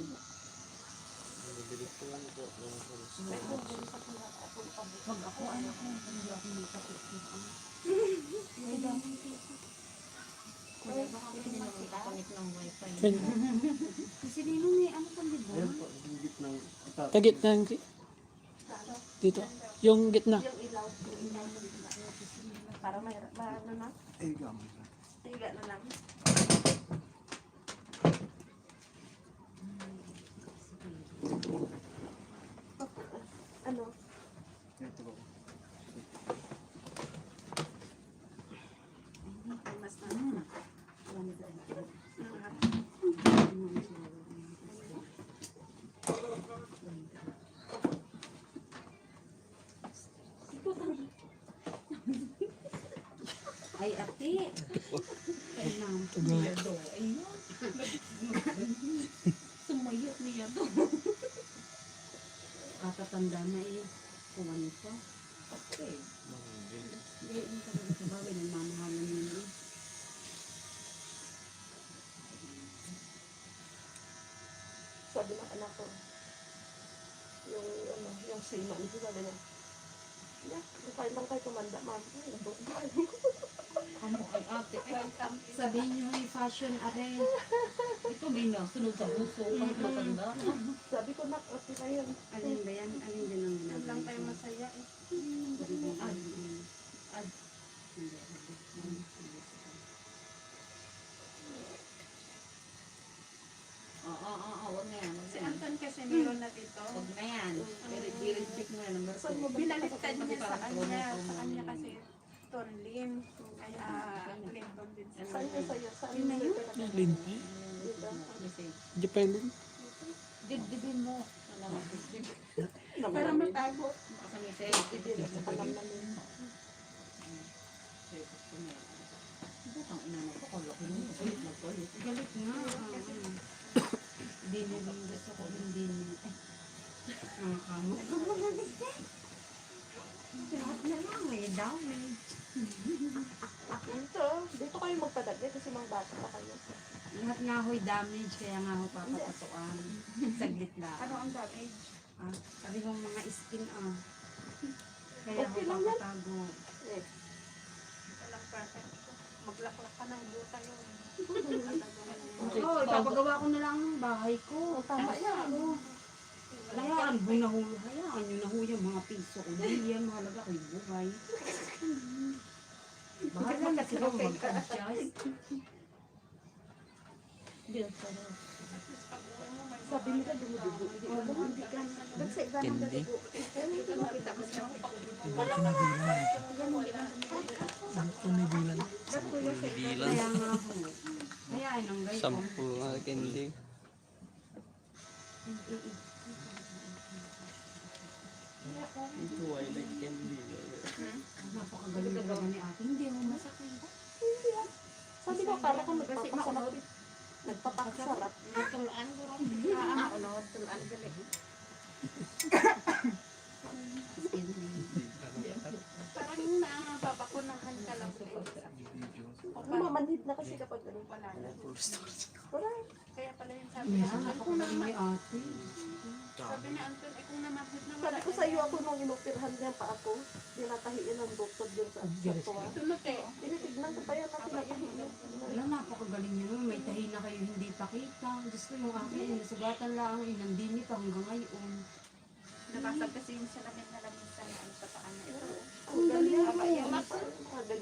Pag ako, ano ko, hindi ako may kapicturean. Kuya, baka pwede na makakonect ng wifi. Kasi Lino, may ano pang diba? Ayan po, yung gitnang ito. Kagitna. Dito. Yung gitna. Yung ilaw. Para may ano na. Ay, gamay. Tiga na lang. Ano? Ito po. Mas na. Ay, ate. Ay, ma'am. Miedo. Ayun. Sumayot niya to. Katatanda na eh. Kung ano pa. Okay. Hindi, yung talaga sa bagay, nagmamahalan yun eh. Sabi ng anak ko. Yung ano, yung seaman. Sabi niya, Yeah, kahit lang kayo tumanda, ma'am. Ay, nabukbay. Amo ay ate. Ay, Sabihin nyo yung fashion are. ito bina, sunod sa puso. Kahit matanda. Sabi ko na, okay na yun. Alin ba yan? Alin din ang Huwag lang tayo ginagawa? masaya eh. Wag na yan. Si Anton kasi meron na dito. Wag na yan. I-reject mo yan. Number Saan mo ba? Binaliktad niya sa kanya. Sa kanya kasi Tonlin. Ay, Lindon din sa Saan niya sa'yo? Saan Yun na niya yun. sa'yo? Lin pa. Dito. Japan. Dibdibin mo. para matago. Makasamisay. Alam namin. Butang ina mo. Pakalaki mo. Ulit magpalit. Galit nga. Hindi nyo yung gusto ko. Hindi nyo. Ang kamot. Lahat na lang eh. Dami. Dito kayo magpadagay kasi mga bata pa kayo. Lahat nga ho'y damage. Kaya nga ho papapatuan. Saglit lang. Ano ang damage? Ah, sabi kong mga skin Kaya Okay ho lang yan. papatago. Eh, Walang perfect. Maglaklak ka ng buta yun. Oo, ipapagawa ko na lang ng bahay ko. tama yan. Hayaan mo na ho. Hayaan nyo na ho yung mga piso ko. Dahil yan mahalaga ko'y buhay. Bahala na sila mag-adjust. Sabi nila dumudugo. Hindi ka. Ba't sa iba ng Hindi. dugo? Ito makita mo siya. Sampu na bilan. Bilan. Kaya nga ho. Hayaan ang guys. Sampu nga kendi. Ito ay like candy. Napakagaling talaga ni ate. Hindi ho masakit. Sabi ko, kala ko nagpapasarap. Nagpapakasarap. Tulaan ko rin. Tulaan galing. Parang nababakunahan ka lang. Mamanhid na kasi kapag ganun. Wala na. Wala. Kaya pala yung sabi Kaya niya. napakagaling ni ate. Sabi ni Anton, eh kung namahid na Sabi ko sa iyo ako nung inoperahan niya pa ako, dinatahiin ng doktor dun sa tuwa. Tulot eh. Tinitignan ko pa yan na tinatahiin. Wala, napakagaling niya nun. May tahi na kayo hindi pakita. Diyos ko yung akin, nasugatan lang. Inandini pa hanggang ngayon. Nabasag kasi yung salamin na lamisa na ano sa paan na ito. Ang galing mo.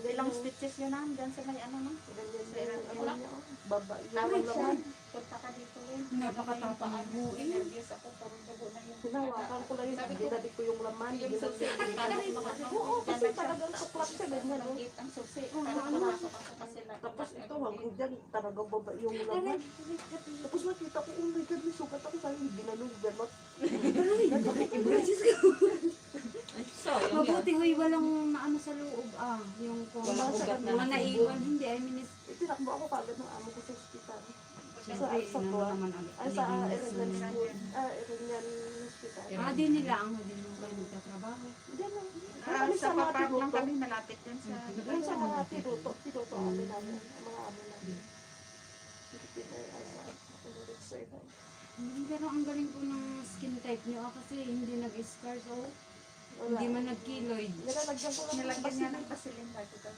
Ilang stitches yun na dyan sa may ano no? Baba. Tawag Yung siya. Punta ka dito rin. Napakatapang ng buhay. Nervous ako, parang dugo na yung hinawakan ko lang yung dinadik ko yung laman. yung susi. Oo, kasi talagang suklap siya ganyan. no? Langit ang susi. Parang pumasok ako kasi Tapos ito hanggang dyan, talagang baba yung laman. Tapos nakita ko, oh my God, may sugat ako sa'yo. Hindi na nung ganot. Mabuti hoy, walang naano sa loob yung kung Walang ugat na mga naiwan, hindi, I mean, Tinakbo ako kagad ng amo ko sa ospital. siyempre, Sa inano tuwa. naman Ay, sa ang Erenyan School. Erenyan Hospital. din nila ang din mo kayo nagtatrabaho. Diyan lang. Sa mga papark lang tinuto. kami malapit yan sa Doon sa mga tinuto kami namin. Ang mga amo namin. Pero ang galing po ng skin type niyo kasi hindi nag-scar so Wala. hindi man nag-keloid. Nilalagyan ko lang. nilagyan niya ng pasilin bago daw.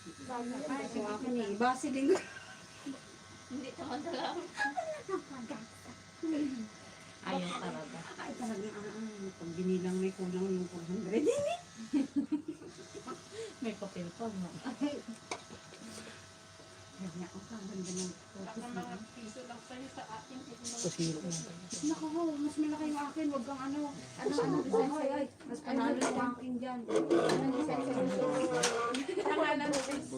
Ay, kung akin eh, Vaseline ko. Hindi naman talaga. Ayaw talaga. Ay, talagang pag binilang may kulang yung 400. May papel pa mo. Kaya ako, ang ganda ng Baka focus mga na. piso lang sa'yo sa akin. Pasiro na. Naku, mas malaki yung akin. Huwag kang ano. Ay, mas panalo yung akin dyan. Pangalan mo is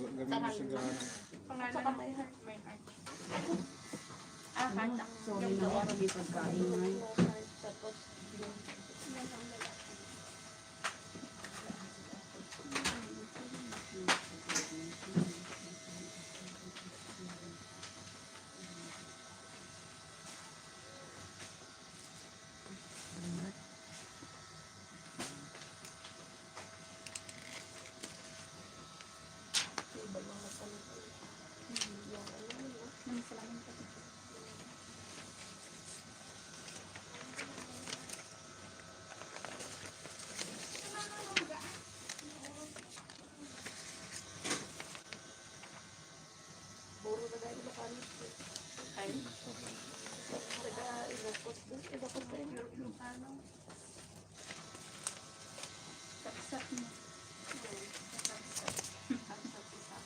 pangalan Saka mo may heart. may heart. Heart ang Sorry na ako, may pagkain nga. Tapos, iba yung nagtanong. Yung ano, May salamin pa. Ay. Taga Ilocos din. Ilocos din. Yung ano, saksak mo. Saksak. Saksak isa.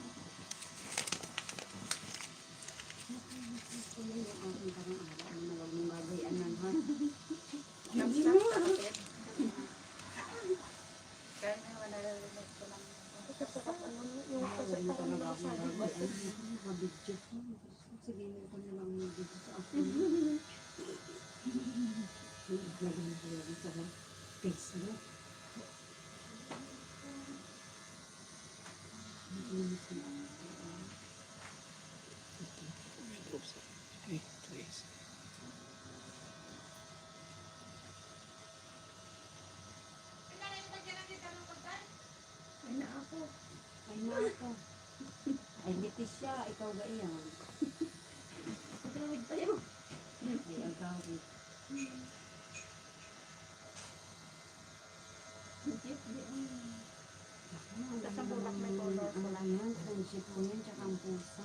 Ito yung aking parang araw na wag mong gagayan ng ha. Saksak sa kapit. Kaya nga wala nalulog ko lang. Yung Huwag mo talaga akong gagayan. Mabidyo. Sige, ko na lang yung video sa akin. Lagyan ko lang sa Facebook. Oops. Hey, please. Ay na ako. Ay, na ako. Ay, Leticia, ikaw ga iyan. Pagkawid tayo. Ay, agawit. Nasa bulak may color. Wala yan, friendship ko yan, tsaka ang pusa.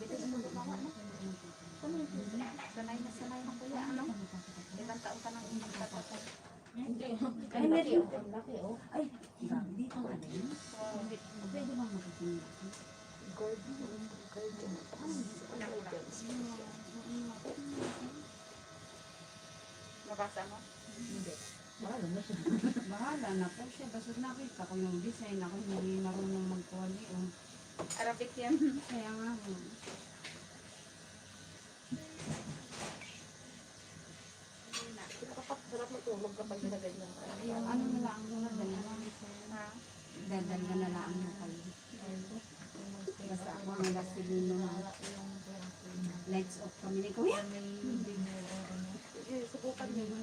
Bilis mo gumawa na. Sanay na sanay na kuya. Ano? Ilang taon ka nang hindi ka pa. Hindi. Ay, hindi. Ang laki, oh. Ay, grabe kang ano yun? Pwede ba makatingin ako? Gold. Gold. Nabasa mo? Hindi. Mahal na siya. Bahala na po siya. Basta nakita ko yung design ako, hindi marunong magkuwali. Arabic yan. Kaya nga po. Sarap matulog kapag ginaganyan ka. Yung ano na lang, dadala. Ha? Dadala na lang mo kayo. Basta ako ang lasilino na lights off kami ni Kuya. Sige, subukan niyo.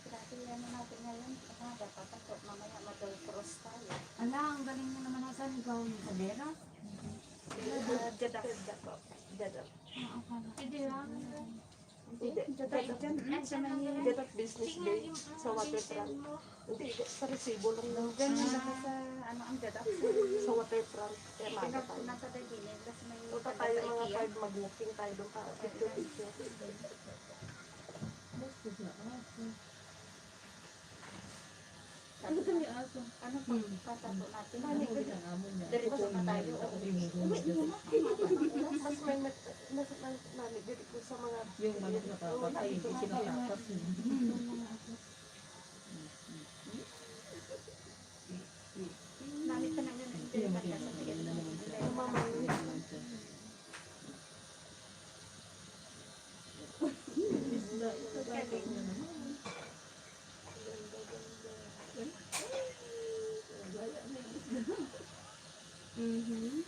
Dati yan na natin ngayon. Dapat ako mamaya mag-cross tayo. Ala, ang galing mo naman saan ikaw yung kadera. Jadak. Jadak. Hindi lang. Hindi. Jadak dyan. Sa Manila. Jadak business day sa waterfront. Hindi, sa resibo lang lang. Ganyan lang sa ano ang jadak. Sa waterfront. Kaya maaga tayo. Nasa Daginin. Tapos may Punta tayo mga 5, mag-walking tayo doon pa. Picture. Ano ito yung aso? Ano pa? Tatato natin. Diretso na tayo. Mas may nami dito sa mga Yung manok na papatay, hindi sinatapat. Namit ka na yun. Hindi Yung naman ka sa tigil. Mhm.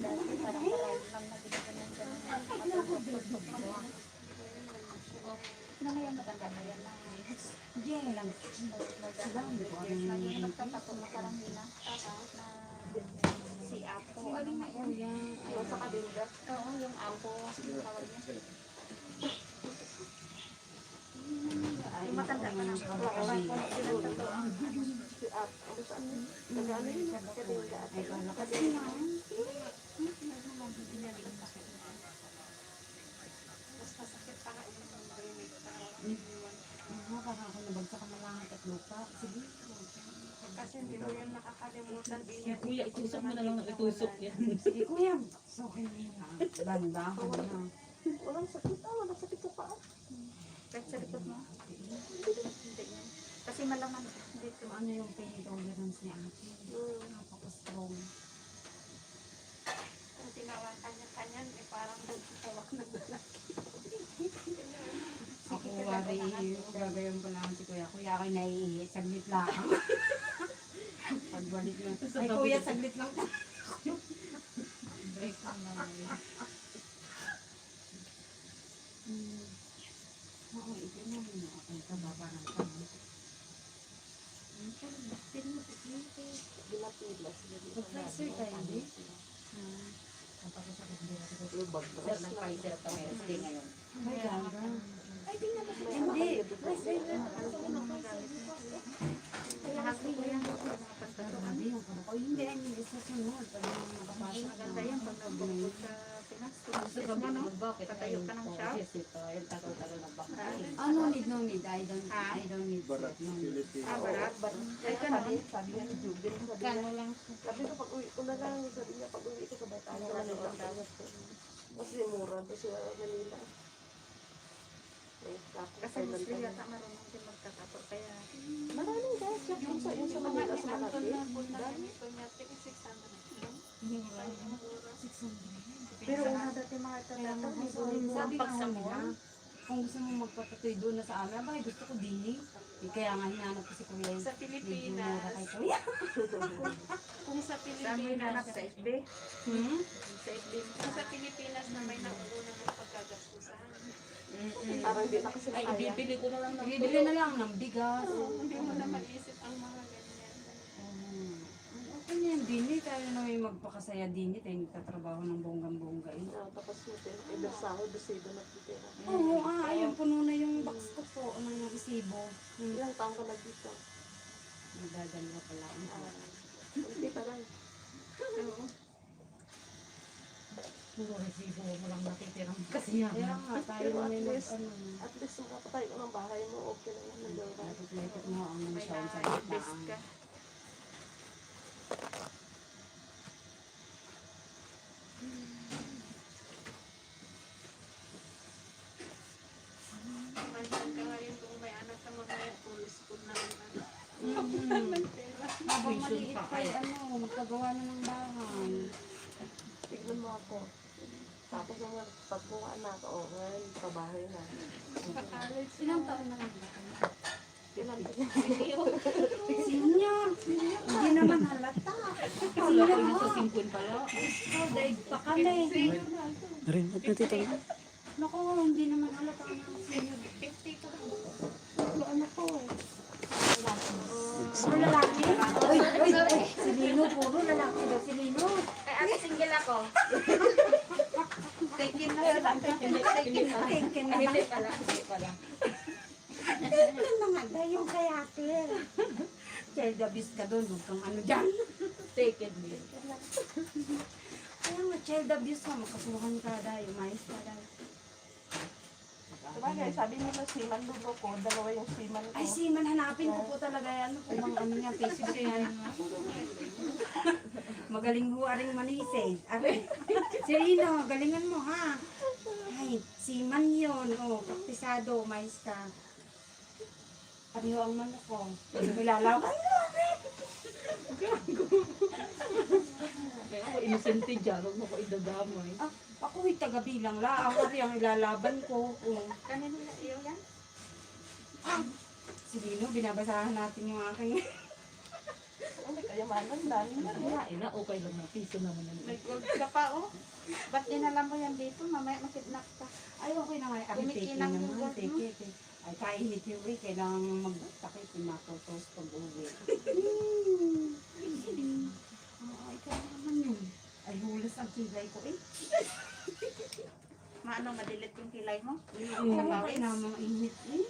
Dati parang marami lang nagiging na ngayon matanda na yan na. Diyan lang. Nagtatato na parang nila. Na si Apo. Ano nga yan? Yung sa kabinda. Oo, yung Apo. Tawag niya. Yung matanda ka na. Si Ap. Ano saan yun? Nag-ano yun? Kabinda. Ay, kala kasi nga. Mas masakit pa nga yung Parang ako nabagsak na langit at lupa. Sige. kasi hindi mo yun nakakalimutan din Kaya kuya, itusok mo na lang ng itusok yan. Sige, kuya. So, okay na yun. Banda ko na. Walang sakit. Walang sakit sa paa. kahit sa likod mo. Hindi yan. Kasi malaman dito. Ano yung pain tolerance ni ate? Napaka-strong. Kung tinawag kanya-kanya, parang nagtawag na Ako gagayon pa lang si kuya. Kuya, ako'y naiihi. Saglit lang. Pagbalik lang. Ay, kuya, saglit lang. Break na naman. Oo, ito na mo. Ang kababa ng kami. Ginapilas. Mag-flexer tayo, di? Sir, ng Pfizer at MSD ngayon. May ganda. Hindi. Lahat ko yan. Grabe yung kababa. O hindi, I mean, isa sunod. Pag nakapasok na. Maganda yan pag nabukod sa Pinas. Gusto ka ba no? bakit? Patayo ka ng shop. Yes, ito. Yung tagal-tagal ng vaccine. Ah, no need, no need. I don't need. Barat, No need. Philippines. Barat. Ay, sabi niya ni Jubin, sabi niya, Kano lang. sabi ko pag uwi ko na lang, sabi niya pag uwi ko sabay tayo na lang. Kasi mura doon sa Manila. Eh, tapos Kasi Muslim yata marunong din magkakapo. Kaya maraming guys, yung sa Manila sa Malaki. pero una dati mga tatata, may Sabi pag nga sa nila, kung gusto mo magpapatuloy doon na sa amin, abay gusto ko din eh. Kaya nga hinanap ko si Kuya. Sa Medyo mura kay Kuya. Kung sa sa amin hanap sa FB. Hmm? Sa FB. Sa Pilipinas na may nakukunan ng pagkagastusan. Parang hindi na kasi Ay, kaya. ibibili ko na lang ng Bibili na lang ng bigas. Hindi mo na mag-isip ang mga ganyan. Okay na yan din eh. Tayo na may magpakasaya din eh. Tayo nagtatrabaho ng bonggang-bongga eh. Tapos natin, ibersaho, besido na titira. Oo, ayun, puno na yung box ko po ng resibo. Ilang taong ka na dito? Nagdadala pala. Hindi pa lang. puro resibo mo lang natitirang kasiyahan. Kaya nga, tayo Pero na at may least- ano. At least makapatay ko ng bahay mo, okay lang yan. Nandun. Nakikita mo ang May sound sa na-invest gitna. ka. Mandan ka ngayon kung may anak ka mga pulis ko na naman. Habang maliit pa ano, magpagawa na ng bahay. Tignan mo ako. Tapos yung pagkuha anak, oh, ngayon, trabahay na. Ilang taon na lang ba kayo? Ilan pa Senior! Hindi naman halata. Wala ko na sa 50 pala. Oh, daig pa kami. Rin, at natito. Naku, hindi naman halata ang senior. 50 ko lang. Ano anak ko eh. Puro lalaki? Uy, uy, uy, si Lino, puro lalaki daw si Lino. Ay, ate, single ako. Taken na sila. Taken na. Hindi pala, hindi pala. Taken na nga daw yung kay ate. Child abuse ka doon, huwag kang ano dyan. Take it, babe. Kaya nga, child abuse ka, makasuhan ka daw, umayos ka daw. Sabagay, sabi nila siman lulo ko, dalawa yung siman ko. Ay, Siman, hanapin ko po talaga yan. Kung mga ano niya, Facebook yan. Magaling ho, aring manisig. Aring, si Rino, galingan mo ha. Ay, Siman yun. O, praktisado, mais ka. Ano ang manok ko? Ilalaw ka. Kaya ako inosente dyan, huwag mo ko idadamay. Ako'y taga-bilang la. Ako rin ang ilalaban ko. O, Kanino na iyo yan? si Rino, binabasahan natin yung aking... Ano, kayamanan lang. Kaya ina, okay lang na. Piso naman na. May gold ka pa, oh. Ba't dinala mo yan dito? Mamaya makidnap ka. Ay, okay na nga. Ay, take Kumikinang yung naman. gold mo. Take. Ay, kainit yung uwi. Kailangan magtakit yung matotos pag uwi. Ay, kaya naman yun. Ay, hulas ang kilay ko eh. Maano, madilit yung kilay mo? Oo, kaya naman init eh.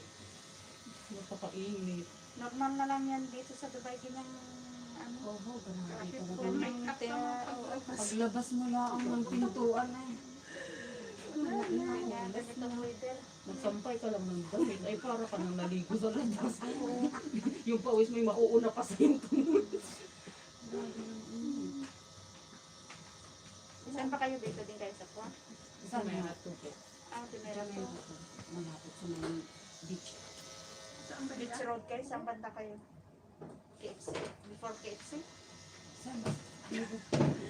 Napakainit. Normal na lang yan dito sa Dubai. Ganyang, ano, Oo, grabe kung talaga. make up ka mo paglabas. Paglabas mo lang ng pintuan eh. Yan, ganito weather. Magsampay ka lang ng damit. Ay, para ka nang naligo sa labas. Yung pawis may mauuna pa sa hinto. Saan ba kayo dito din kayo sa Kwan? Saan May na? natuto. Ah, Timera Diyan to. na malapit sa may beach. Beach Road kayo? Saan banda kayo? KFC? Before KFC? Saan ba?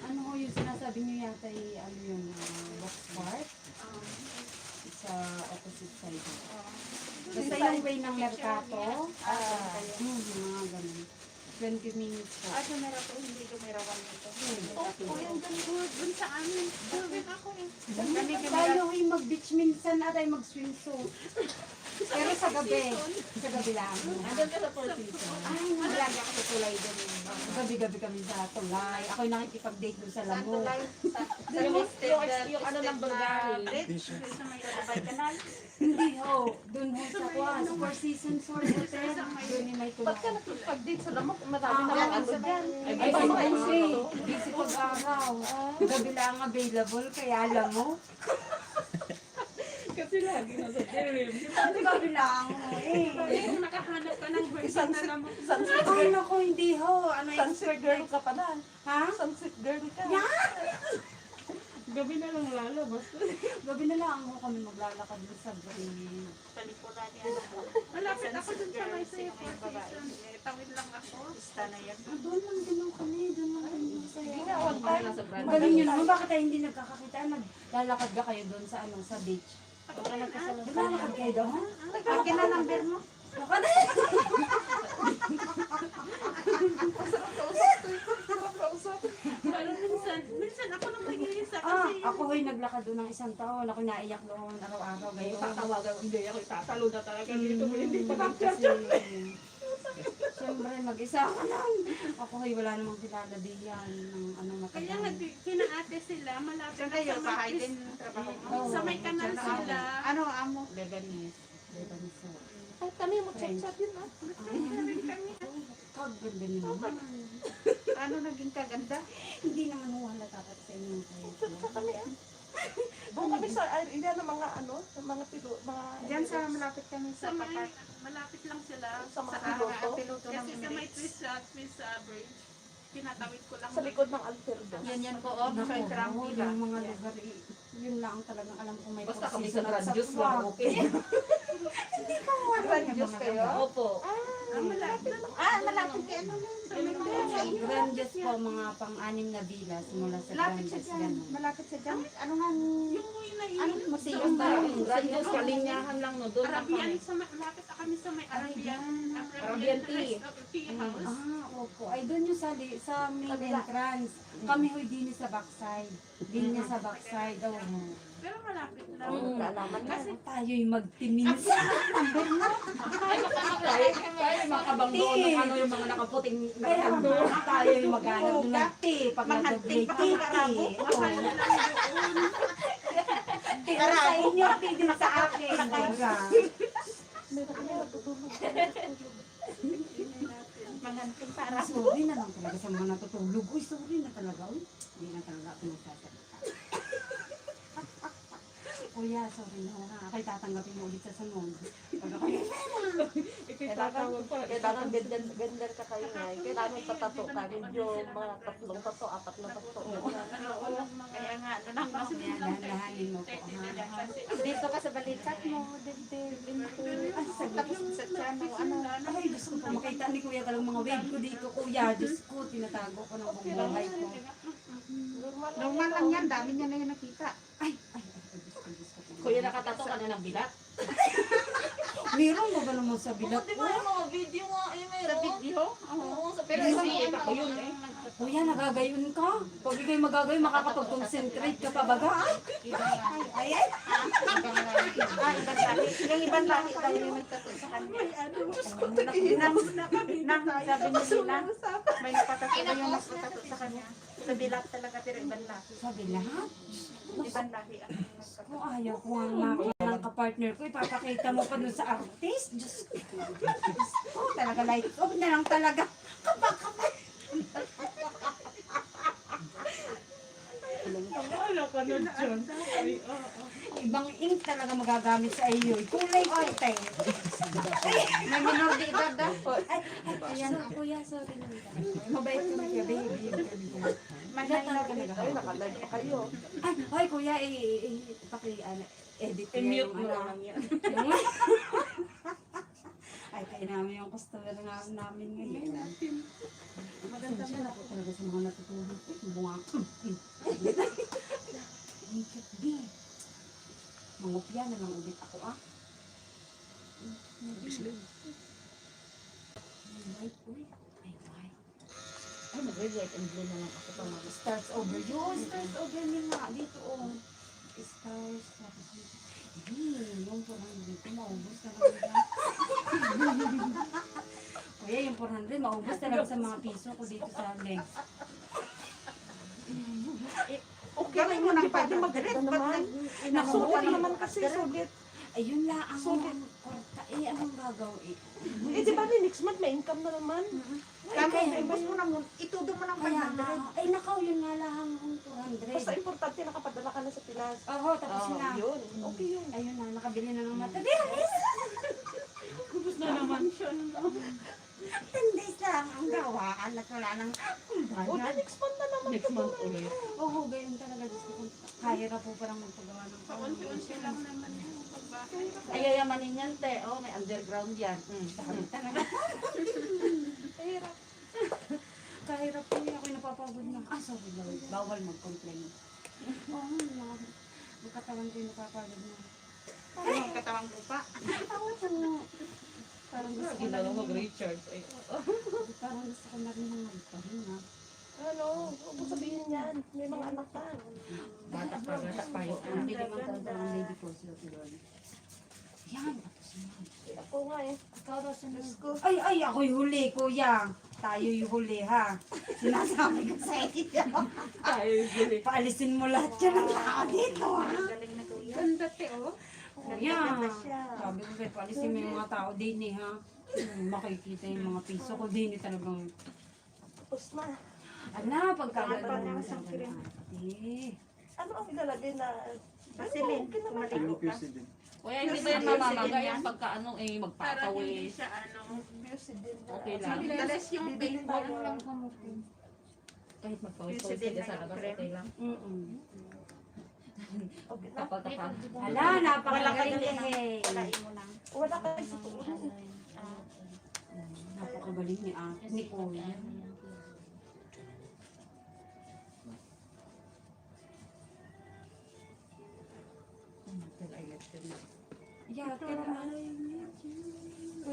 Ano ho yung sinasabi niyo yata ano yun, box park? Sa opposite side. Basta yung way ng Mercato. Kayo. Mga ganun. 20 minutes po. Ah, tumira po, hindi tumirawan nito. Opo, yan dun sa amin. Doon ako eh. Kami Tayo ay mag-beach minsan at ay mag-swimsuit. Pero sa gabi lang. Andun ka sa Four Seasons. Ay, lagi ako sa tulay doon. Gabi-gabi kami sa tulay. Ako'y nakikipag-date doon sa Lamok. Yung ano ng Bulgari. sa may Rabay Canal. Hindi ho, doon ho sa Kwan, sa Four Seasons Hotel. Doon yung may Ba't ka tulay. nakipag-date sa lamok? Marami Ah, na lang ano dyan. Ay, kasi busy pag-araw. Gabi lang available, kaya alam mo. Kasi lagi nasa gym. Gabi lang. Kung nakahanap ka ng version na naman. Ano ko hindi ho, ano Sunset girl ka pa na. Ha? Sunset girl ka. Gabi na lang lalabas. Gabi na lang ho kami maglalakad doon sa green. Palikuran niya na po. Malapit ako dun sa may Sino safe yung babae? Tawid lang ako. Basta na yan. Doon lang din ho kami, doon lang kami masaya. Ginawag tayo sa brand. Ang galing yun naman, bakit tayo hindi nagkakakita? Naglalakad ba kayo doon sa ano, sa beach? Naglalakad kayo doon? Akin na number mo. Pero minsan ako nang nag-iisa Ah, kasi ako ho'y naglakad doon ng isang taon. Ako naiyak doon araw-araw. Gayon. Tatawagan, hindi ako itatalo na talaga dito mo hindi pa Kasi, siyempre, mag-isa ka lang. Ako ho'y wala namang kilala diyan ng ano kaya matagal. kinaate sila malapit Siyempre sa yung bahay din trabaho mo. sa may kanal Diyan sila. Ano amo? Lebanese. Lebanese. Ay, kami mag-chat yun ah. Kaganda niyo naman. Ano naging kaganda? Hindi naman ho halata ka sa inyong kayo. Doon kami sa, hindi na mga ano, mga pilo, mga... Diyan sa malapit kami Sa sa may papat. malapit lang sila Sa mga sa piloto? Piloto ng kasi sa may Emirates. twist bridge. Tinatawid ko lang. Sa likod ng Alfredo. Yan po, oh, sa Naku, Tramila. yung mga lugar, yun lang talagang alam ko may Basta kami season sa at Grand Juice Sapa. lang, okay. Grand Juice kayo? Opo. Malapit lang. Malapit kay ano nun? Sa may mga Grandes po, mga pang-anim na vilas mula sa Malapit sa Grandes. dyan. Ganun. Malapit sa dyan. Ano nga? Yung na Ano? yun. Museum ba? Grand Juice, kalinyahan lang no, doon lang Arabian, kami. sa malapit na kami sa may Arabian. Arabian tea. Tea house. Ah, opo. Ay, doon yung sa main entrance. Kami ho'y din sa backside. Din niya sa backside. Oh. Pero malapit lang. Kaalaman na. Kasi tayo'y magtiminsa. Tayo makabang doon ng ano yung mga nakaputing Kaya tayo'y maghanap ng tea. Pag nag-break tea. Mahal na lang doon. Tea sa inyo, tea din sa akin. Diba? Manganting para. Sorry na lang talaga sa mga natutulog. Uy, sorry na talaga. Uy, hindi na talaga ako nagsasalita. Kuya, sorry na ha. Ako'y tatanggapin mo ulit sa sunod. Pag ako yung Kailangan ganda ka kayo nga. Kailangan patato ka. Medyo mga tatlong tato, apat na tato. Kaya nga, ano lang ako yan. dahan-dahanin mo po ha. Dito ka sa balikat mo. Dito. Ay, Tapos sa channel. Ano? Ay, Diyos ko po, makita ni Kuya talagang mga wave ko dito. Kuya, Diyos ko, tinatago ko ng buong buhay ko. Normal lang yan. Dami niya na yung nakita. Ay, Diyos ko, Diyos ko. Kuya, nakatato ka na ng bilat? Meron mo ba naman sa bilat Di ko? ba yung mga video nga, eh, Sa meron? video? Oo, sa Pero pero hindi isa ako yun eh. Kuya, nagagayon ka. Pag ikaw'y magagayon, makakapag-concentrate ka pa baga. Ay, ay. Ibang lahi. Ibang lahi. Yung ibang lahi tayo yung nagtato sa kanya. Nang sabi niya nila, may napatato na yung nagtato sa kanya. Sa bilat talaga, pero ibang lahi. Sabi lahat. Ibang lahi ang nagtato. Kung ayaw ko ang makita ng kapartner ko, ipapakita mo pa dun sa artist. Diyos ko. Diyos ko, talaga light off na lang talaga. Wala ka na dyan. Ibang ink talaga magagamit sa iyo. Kulay puti. May minor de edad daw. Ayan ako, kuya. Sorry na. Mabait ko na kaya, baby. Manay Ay, nakalive pa kayo. Ay, kuya, edit ko yan I-mute yung mo ano. lang yan. Ay, kaya namin yung customer nga namin ngayon. Maganda siya ako talaga sa mga natutulog ko. Bunga ko. Ang cute din. Mangupya na lang ulit ako ah. Ay, white. Uy, ay, white. Ay, nag-red and blue na lang ako pa mga. Stars over you. Oh, stars over me nga. Dito, oh. Stars. Tapos, yung 400 dito, maubos na lang yan. Kuya, yung 400, maubos na lang sa mga piso ko dito sa legs. Okay mo na pwede mag-red. Nasulit naman kasi sulit. Ayun lang ang korta. Anong gagawin? Di ba next month may income na naman? Kaya, Ibus mo na mo, itudo mo ng kaya 500. nga. Ay, nakaw, yun nga lang ang 400. Basta importante nakapadala ka na sa Pinas. Oo, tapos na. Yun. Okay yun. Ayun na, nakabili na ng materialis. Kubos na naman siya. 10 days lang ang gawa. Anak wala nang O, next month na naman. Next month ulit. Oo, ganyan talaga. Gusto ko. Kaya na po parang magpagawa ng Paunti-unti lang naman yung pagbahay. Ay, yayamanin yan, te. Oh, may underground yan. Sabi talaga. Hirap. Kahirap po yung ako'y napapagod na. Sorry Lord. Bawal mag-complain. Oo, ang katawan ko yung napapagod na. Ang katawang lupa. Parang gusto ko na Ginagawa rin. mag-recharge. Ay, Parang gusto ko na rin ng magpahinga. Ano, huwag mo sabihin yan. May mga anak ka. bata pa, bata pa yun. Hindi naman talaga ang lady ko sila si Lord. Yan, tapos yan. Ako nga eh. Ikaw daw sunod. Ay, ako'y huli, kuya. Tayo'y huli, ha? Sinasabi ko sa iyo. Tayo yun eh. Paalisin mo lahat yan ng tao dito, ha? Galing na kuya. Ganda, te, oh. Kuya. Ganda siya. Sabi ko kayo, paalisin mo yung mga tao din, eh, ha? Makikita yung mga piso ko din, eh, talagang. Tapos na. Ala, pagkagano Parang naman isang sa kirim. ate. Ano ang ilalagay na? Vaseline. Okay naman. Lucusidin. Kuya, hindi ba yan mamamaga yung pagka-ano eh, Para hindi magpapawis? siya ano. Music din. Okay lang. Madalas yung Parang paper. lang kamutin. Kahit magpawis-pawis ka dyan sa labas, okay lang. Okay na. Kapag kapag. Ala, napakagaling eh. Palain mo na. Wala ka sa tuon. Napakagaling ni ate, ni kuya. Yeah, pero malay niya. 20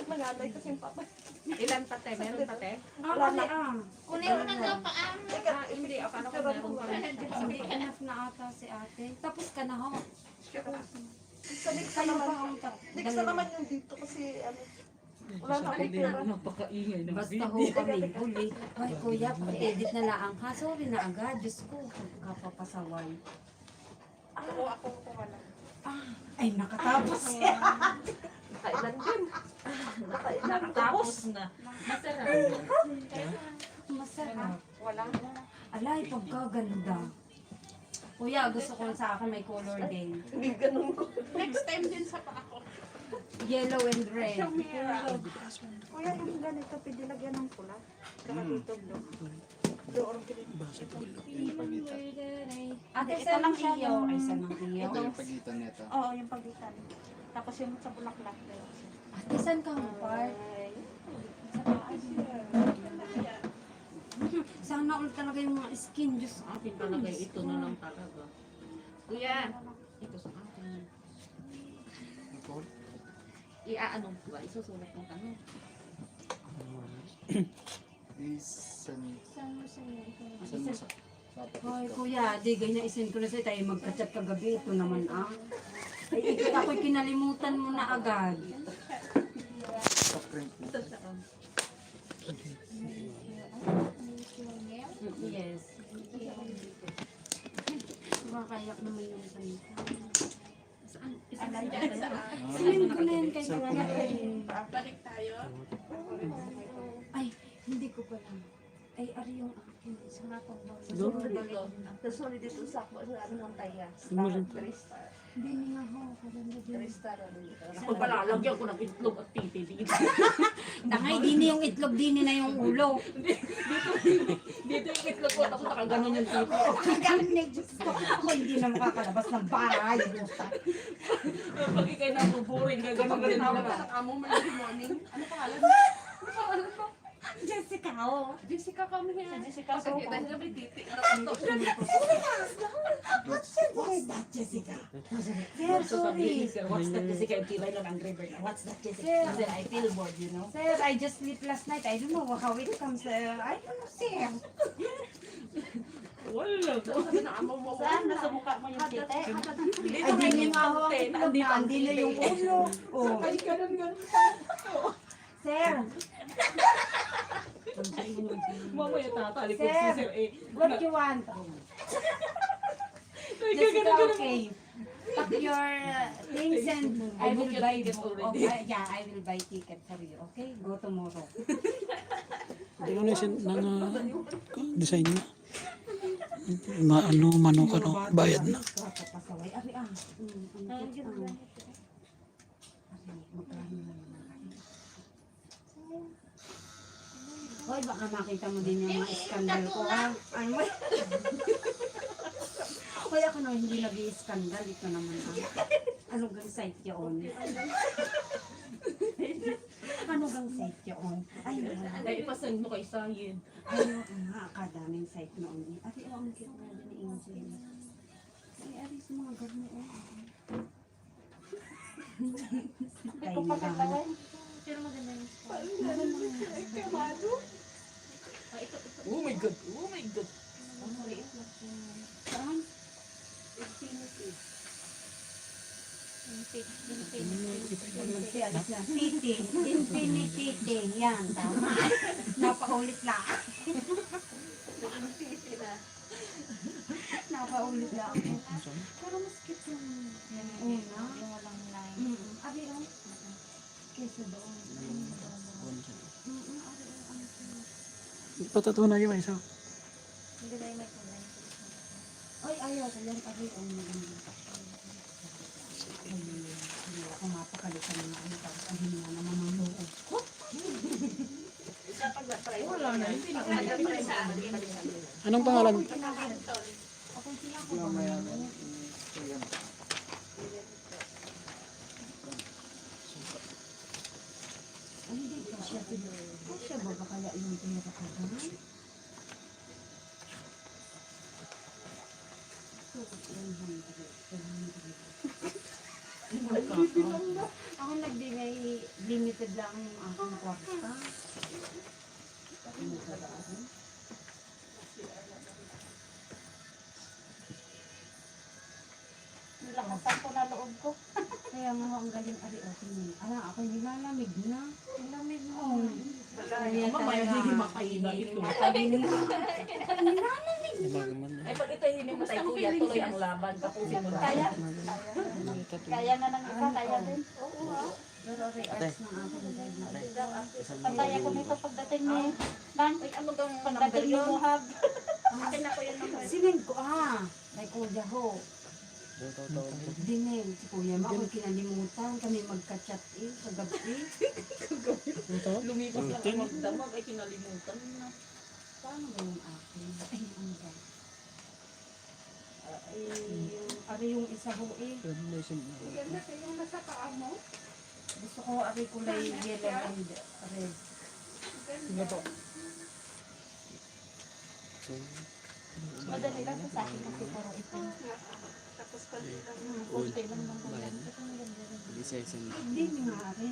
Nangalay kasi yung papa. Ilan pate? Meron pate? Wala na. Kunin mo na daw paam. Hindi. Akala ko meron pa rin. Hindi enough na ata si ate. Tapos ka na ho. Sa next Kayo naman. pa ang Next na naman yung dito kasi ano. Wala na akong pera. Napakaingay ng Basta video. ho kami huli. Ay kuya, pag-edit na lang. Ha, sorry na agad. Diyos ko, kapapasaway. Ako wala. Ay, nakatapos siya. Nakailan din. Nakatapos na. Masarap. Masarap. Wala. Alay, pagkaganda. Kuya, gusto ko sa akin may color din. Hindi ganun ko. Next time din sa pa ako. Yellow and red. Kuya, yung ganito, pwede lagyan ng pula. Saka dito blue. Doon pinag. Yung pagitan. Ate, Ito saan lang lang siya, iyo? no? Ay, saan lang iyo? Ito yung pagitan nito. Oo, yung pagitan. Tapos yung sa bulaklak. Ate, saan ka mo part? Sana ulit talaga yung mga skin. Diyos ko. Akin talaga, ito na lang talaga. Kuya, ito sa akin. Nicole? Iaano ba? Isusulat mo ka no? Isan mo sa dapat. Hoy, kuya, di ganyan isin ko na sa'yo. Tayo magkachat kagabi. Ito naman ah. Ay, ikot ako'y kinalimutan mo na agad. Sa print mo. Yes. Makakayak naman yung salita. Saan? Sinend ko na yan kay Sa kuya. Balik tayo. Ay, hindi ko pa lang. Ay, ari yung akin. Sa nga pang Kasunod dito sa ako. Ano ng taya? 3-star. Hindi nga ho. Kaganda din. 3-star. Ako palalagyan ko ng itlog at titi dito. Dangay, dini yung itlog, dini na yung ulo. Dito yung itlog ko, tapos nakaganon yung titi. Kagaling, Diyos ko. Ako hindi na makakalabas ng bahay. Pag ikay nabuburing, gaganon ka rin ako. Amo, Monday morning. Ano pangalan? Jessica. oh. Jessica kami Si yan. Jessica Kasi Soho. kita niya may titi. What's that, Jessica? Sir, So sabi ni sorry. Sir, what's that Jessica? Yung tibay ng Angry Bird. What's that Jessica? Sir. Kasi I feel bored, you know? Sir, I just sleep last night. I don't know how it comes. I don't know, sir. Wala. Sabi na amo mo. Saan? Nasa mukha mo yung tite? Ay, di niyo nga ho ang itlog na. Hindi na yung ulo. Oh. Ay, ganun. Sir, Mamaya tatali ko Sir. si Sir eh. what you want? Jessica, okay. Pack your things and I will booked your buy ticket book. already. Okay, yeah, I will buy ticket for you. Okay, go tomorrow. Hindi ko na ng design niya. Manok, bayad na. Papasaway. Ari ah. Ari, magkano na naman. Hoy, baka makita mo din yung mga skandal ko ha. Ay, may... Hoy, ako na hindi nag-i-skandal. Ito naman ah. Ano gang site yun? Ano gang site yun? Ay, wala. Ay, ipasend mo kay Sayin. Ano nga, kadaming site noon eh. Ari, ang cute na din ni Angel. Ay, ari sa mga garni eh. Hindi ko pa katawan. Pero maganda yung Oh my God. Oh my God. Saan? Titi. Infinity. Yan, tama. Napaulit lang. Napaulit lang. Pero mas cute yung una. walang line. Abi, oh. Kesa doon. Patato na yung isa. Hindi na yung may kulay. Ay, ayaw ko yan. Abi, ang maganda. Ay, ako mapakalitan na ano. Tapos ang hininga naman ng loob ko. Wala na. Hindi na kaya sa akin. Anong pangalan? Ako sila ko ba? Mamaya na. Ay, hindi ka siya. Kasya ba ba kaya yung pera ka doon? Ako nagbigay limited lang yung aking kwarta. Nilakasan ko na loob ko. Kaya nga ho, ang galing ari o tingin. Ala, ako nilalamig na. Nilamig na. Oh. Mamaya hindi makaila ito. Ay, pag ito hindi mo tayo kuya, tuloy ang laban. Tapusin mo na. Kaya. Kaya na ng isa, kaya din. Oo ha. Pero ari arts ng aking guide. Patay ako nito pagdating ni Nan. Ay, ano bang Pagdating ni Muhab. Akin na ko yan naman. Sinend ko kay Kuya ho. Dineng, si Kuya mo, ako kinalimutan. Kami magka-chat sa gabi. Lumipas lang ang magdamag, ay kinalimutan na. Paano ba yung akin? Ay, ano ba? Ay, ari yung isa ho eh. Ganda kayo nasa paa mo. Gusto ko ari kulay yellow and red. Madali lang sa akin kasi puro ito. Tapos kanina. Kunti lang ng kulay. Hindi nga ari.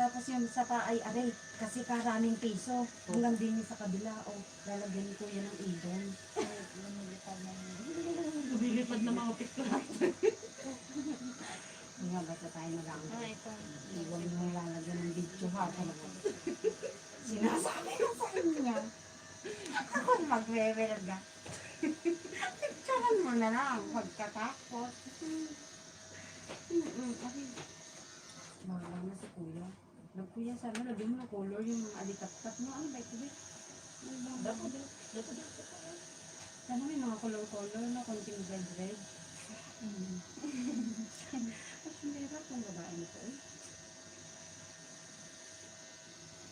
Tapos yung sa pa ay ari. Kasi karaming piso. Hanggang din sa kabila. O, lalagyan ko yan ng ibon. Lumilipad na mga picture. Hindi nga basta tayo na lang. Ito. Huwag mo lalagyan ng video ha. Sinasabi ko sa kanya. Ako magre-welga. Picturean mo na lang pagkatapos. Bahala na si Kuya. Kuya, sana lagyan mo na color yung mga alitap-tap mo. Ano ba ito? Sana may mga color-color na konting red-red. Mas mahirap ang babae nito eh.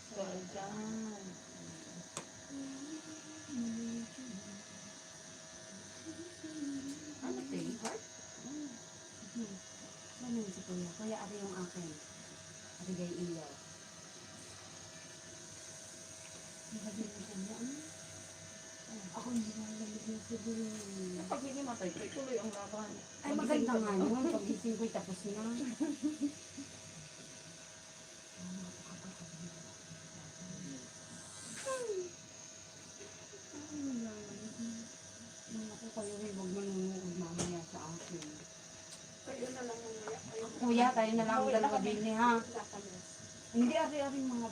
So, dyan. Ano tayo? Heart? Ano yun si Kuya? Kuya, ari yung akin. Ari gay ilaw. Ako, hindi na lamig na siguro. Pag hindi matay, tuloy ang laban. Ay, maganda nga yun. Pag-ising ko'y tapos na. Ako kayo rin, huwag manunood mamaya sa akin. Kayo na lang mamaya. Kuya, tayo na lang ang dalawa din eh, ha? Hindi, ari-ari mga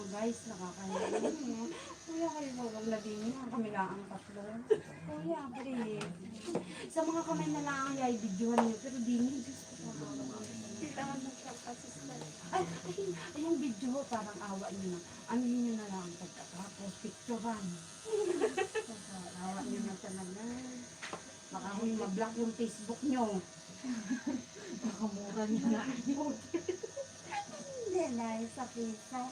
guys, nakakahiya. Kuya, kayo huwag na din ha? Kami lang ang tatlo. Kuya, pare. Sa mga kamay na lang ay videohan niyo, pero di niyo. Diyos ko, Kailangan mo siya assistant. ay, yung video, parang awa niyo na. Ano niyo na lang pagkatapos, picturean. Awa niyo na talaga. Baka kung ma-block yung Facebook niyo. Nakamura niya na. Hindi na, sa pisa.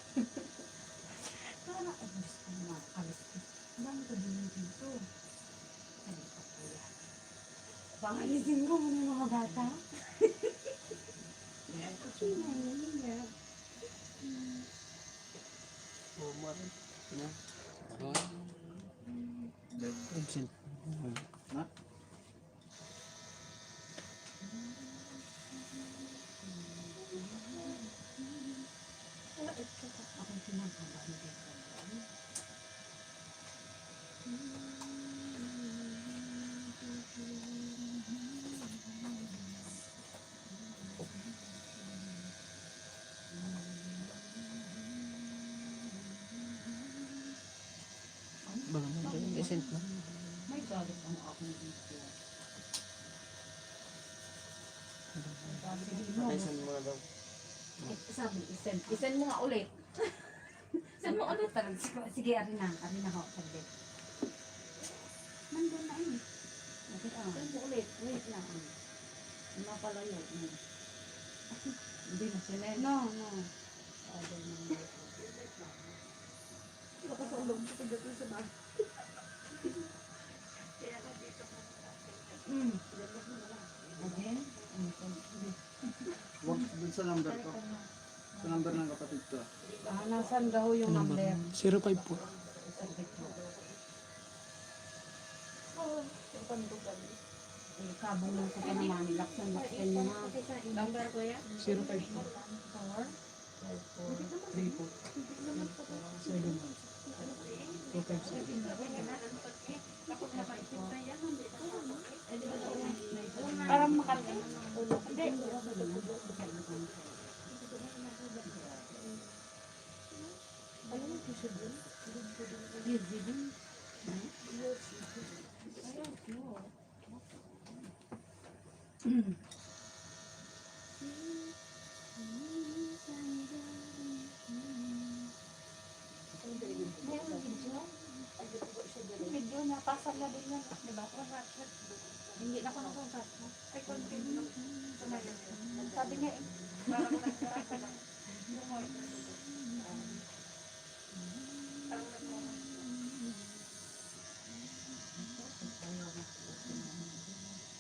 Parang, ay, gusto ko na, alis ko. Dami ko din dito. Ay, kuya. Pangalisin ko muna yung mga bata. Kasi nahihiya. Absent. Ako pinagkabahan dito. Baka may decent na. May galit ang aking video. Pakaisan mo na daw. Sabi, isend mo nga ulit. Send mo ulit. Sige, arin na ho. Saglit. Nandun na yun. Okay, Send mo ulit. Wait lang. Ano pala yun? Hindi na sinend. No. Nakasulong sa pagdating sa bahay. Again? Huwag dun sa number ko. Sa number ng kapatid ko. Nasaan daw yung number? 05 po. Saglit ho. Pandugan. Kabong lang sa panamani. Laksan niyo na. Number ko yan? 05 po. 3 po. 7 months. 257. Parang makalim. Hindi. Video niya, pasal na din yan. Diba? Hindi na ako nakukas. Ay, continue. Sabi niya eh. Parang nagsarap ka lang.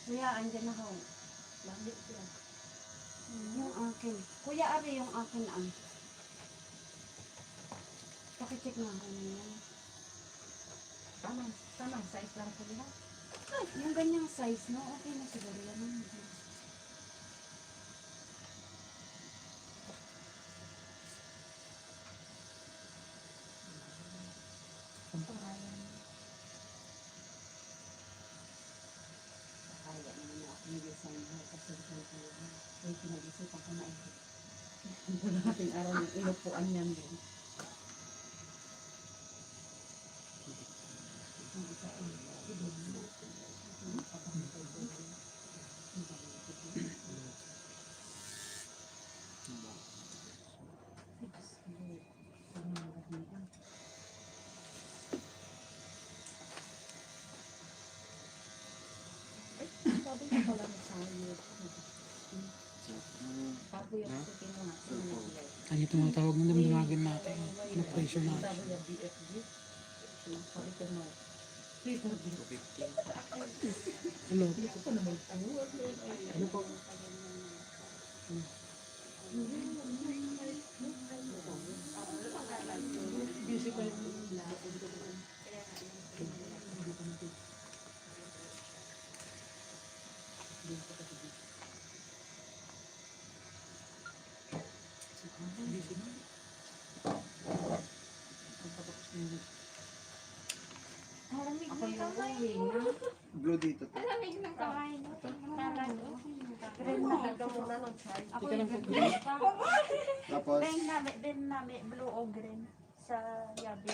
Kuya, andyan na ho. Yung akin. Kuya, ari yung akin ang. Pakicheck na ako niya. Tamang size lang ko lahat. Yung ganyang size, no? Okay na siguro yan. Kaya naman na ako nag-design mo kasi ay pinag-isipan ko na ito. Ang natin araw ng inupuan niyan din. Sabi ko pala na sa'yo. Bago yung sikin mo nga. Ano yung tumatawag ng damdamagan natin? Ano pressure natin? Sabi niya BFG. Sabi ko mo. Twitter din. Hello? Hindi ko pa naman tawag. Ano po? Busy pa yung Halamig Ako ng yung kamay uwi mo. na. Blue dito. Halamig ng kamay mo. Green na hanggang muna nun, Sai. Ako yung green pa. Tapos, Din namin, blue o green sa yabi.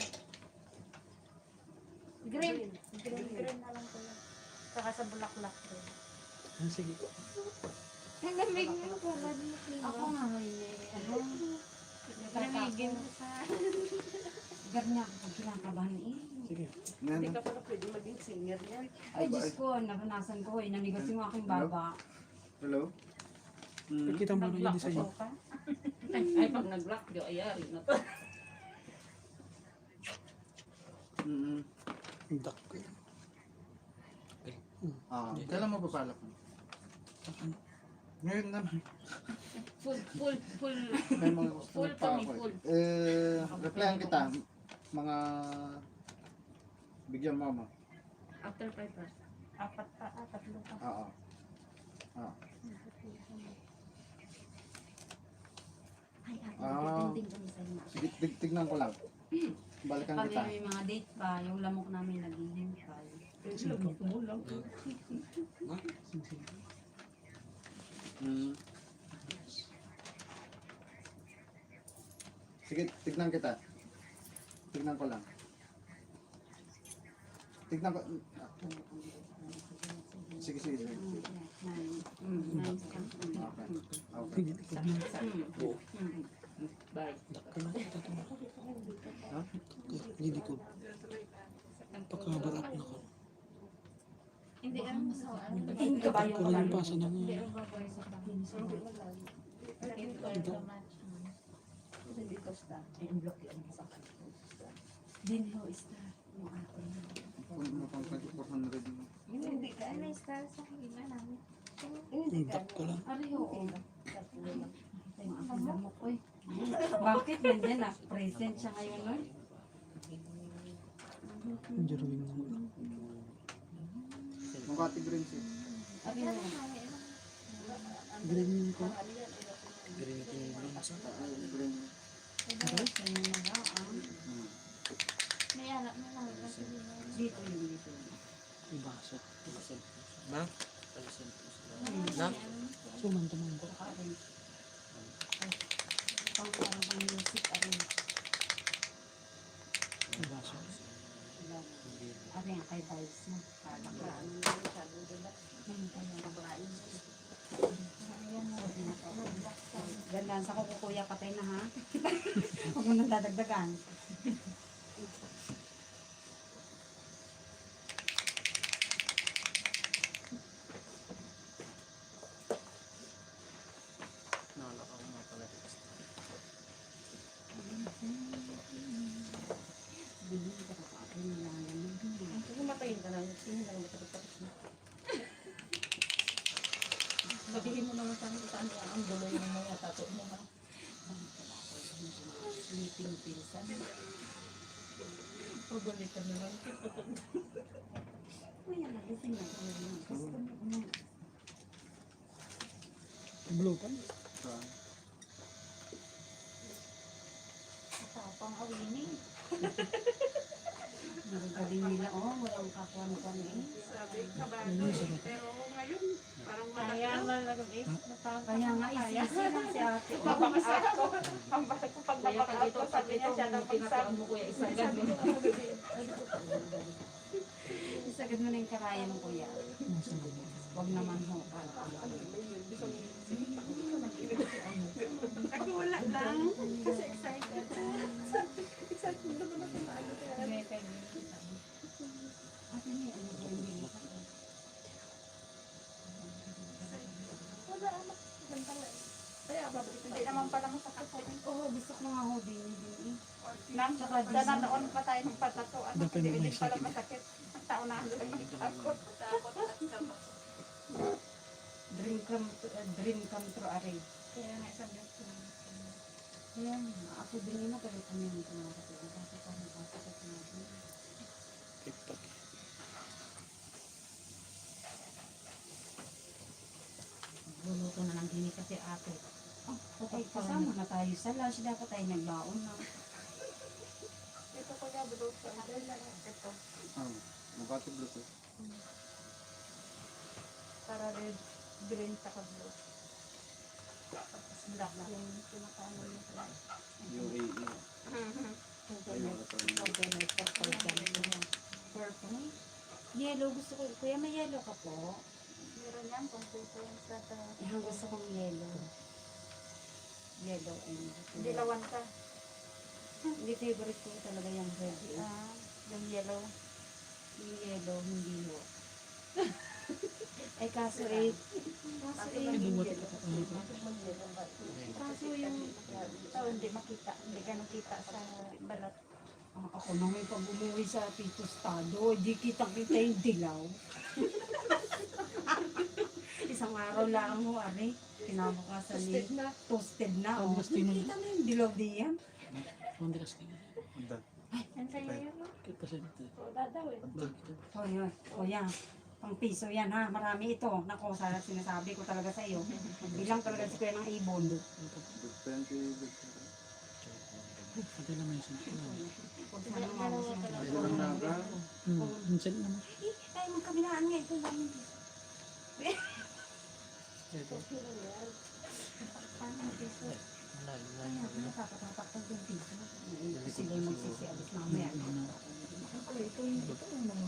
Green. Green na lang ko yan. Saka sa bulaklak din. Ah, sige. Halamig ng kamay mo. Ako nga may ano. Lamigin mo sa... Ganyan ako pag kinakabahan eh. Sige. Hindi yan. ka pala pwede maging singer yan. Ay, Diyos ko, naranasan ko eh. Nanigas yung aking baba. Hello? Kita mo na yung design. ka? Ay, pag nag-block, di ayari na to. Duck. Kailan mo papalak mo? Ngayon naman. Full. May mga gusto Full pa kami, ako. full. Replyan kita. Mga bigyan mo mo. After 5 hours. Tatlo pa. Oo. Ay, ate, Ah. ding kami sa inyo. Sige, tignan ko lang. Balikan Pag kita. may mga date pa, yung lamok namin naghihintay. Sige, tignan kita. Tignan ko lang. Tignan ko. Sige. Nine. Okay. Bye. Duck ka lang. Hindi ko. Pagkabarap na ko. Hindi ang masawaan. Hindi ka ba yung Ko lang yung pasa na Hindi nga. ang baboy sa bakin. Hindi ko yung match. Hindi ko sta. Din ho is the yung ating. Kung mo pang 400 mo. Hindi ka. Ano yung style sa hina namin? Hindi ka. Duck ka lang. Ari ho. Yung aking lamok ko eh. Bakit nandiyan na? Present siya ngayon nun? Ang drawing na mo. Ang kati green siya. Ari ho. Green ko. Green. Kanya na daw ang May anak na lang. dito yung dito. Yung baso. Na? Suman-tuman ko. Pang parang pang music ari. Yung baso. Ari ang kay vibes mo. Gandaan sa kukuya patay na ha. Huwag mo nang dadagdagan. Bili ka pa ako ng langan. Kung matayin ka na, hindi lang matapos na. Sabihin mo naman sa akin saan ang dulo yung mga tato mo ha. Sleeping pills. Pagalitan na lang. Kuya, nagising na. Gusto mo. Blue pa. Tapang awini. Galing nila, oh, walang kakuan-kuan eh. Pero ngayon, parang Kaya nga lang eh. Kaya nga, isisi lang si ate. Oh. Pabakasat ko. Ang bakit ko pag Kaya pag ito, sabi niya siya daw tinatawag mo kuya isang gano'n. Isagad mo na yung karayan mo, kuya. Huwag naman ho. Wala lang. Kasi excited. Excited naman ako na ano kaya. Ate, may ano ba yung hindi ka? Wala anak. Ganda nga eh. Kaya hindi naman pala masakit po. Oo, gusto ko nga ho din. Nang noon pa tayo ng patato. Ano, Dapat may hindi pala sakit. masakit. Ang tao na lang takot. Dream come true, are. Kaya nga isang gato. Kaya ako din yun, pero kami nito mga kapatid. Kasi kami pasok natin. TikTok. Luluto na lang din kasi ate. Ay, kasama na tayo sa lunch. Dapat tayo nagbaon na. Ito ko niya, bro. Ito. Mabati Bluetooth. Para red, green, saka blue. Tapos black yung pinakaano niya pala. UAE. Purple. Yellow. Gusto ko. Kuya, may yellow ka po? Meron yan, kompleto yung sa Yung gusto kong yellow. Yellow and dilawan ka. Hindi favorite ko talaga yung red. Yung yellow. Yung yellow, hindi mo. Ay kaso yung hindi makita. Hindi ka nakita sa balat. ako nang may pag umuwi sa Tito Estado, di kitang-kita yung dilaw. Isang araw lang mo, ari. Kinabukasan ni toasted na. Ang gusto yun. Kita mo yung dilaw diyan. Hindi kasi Yan sa'yo yun. kasi O, dadawin. Hoy, hoy. O yan. Pang piso yan ha. Marami ito. Nako, sana sinasabi ko talaga sa iyo. Bilang talaga si Kuya ng ibon. Pati naman yung sinabi. Kung sana mga Ayun na ba? Minsan naman. Ay, magkabilaan nga ito. Ito. Paano piso? Malayo. Ay, nakatatakot yung piso. Sila yung magsisiabot mamaya. Ito yung mga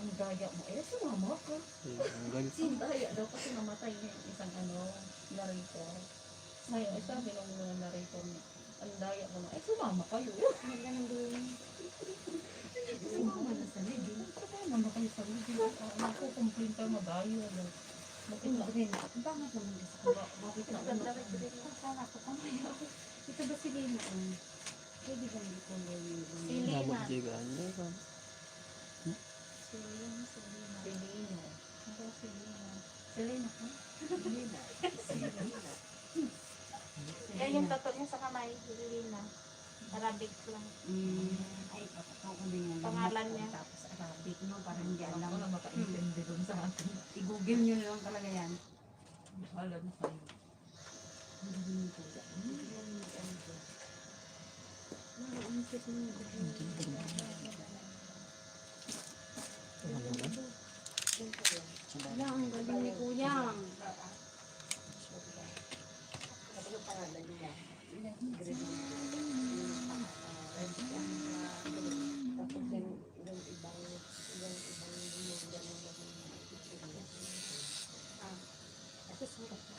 ang daya mo. Eh, sumama ka. Ang galit. Daya daw kasi namatay yung isang narrator. Ngayon, ay sabi ng mga narrator niya, ang daya mo na, eh, sumama kayo. Sumama na sa ligin. Sumama na kayo sa ligin. Nakukomplain tayo madayo. Bakit na? Bakit naman kasi? Bakit na? Sana ko kamay ako. Ito ba si Lina? Pwede ba hindi ko yung Nabot jigaan. Pilino. Ano Pilino? Selena ka? Yan yung tato niya sa kamay. Lina. Arabic lang. Ay, ako din yan. Pangalan niya. Tapos Arabic, no? Parang hindi alam. Ako na makaintindi dun sa atin. I-google nyo na lang talaga yan. Alam na kayo. Wala, ang galing ni Kuya.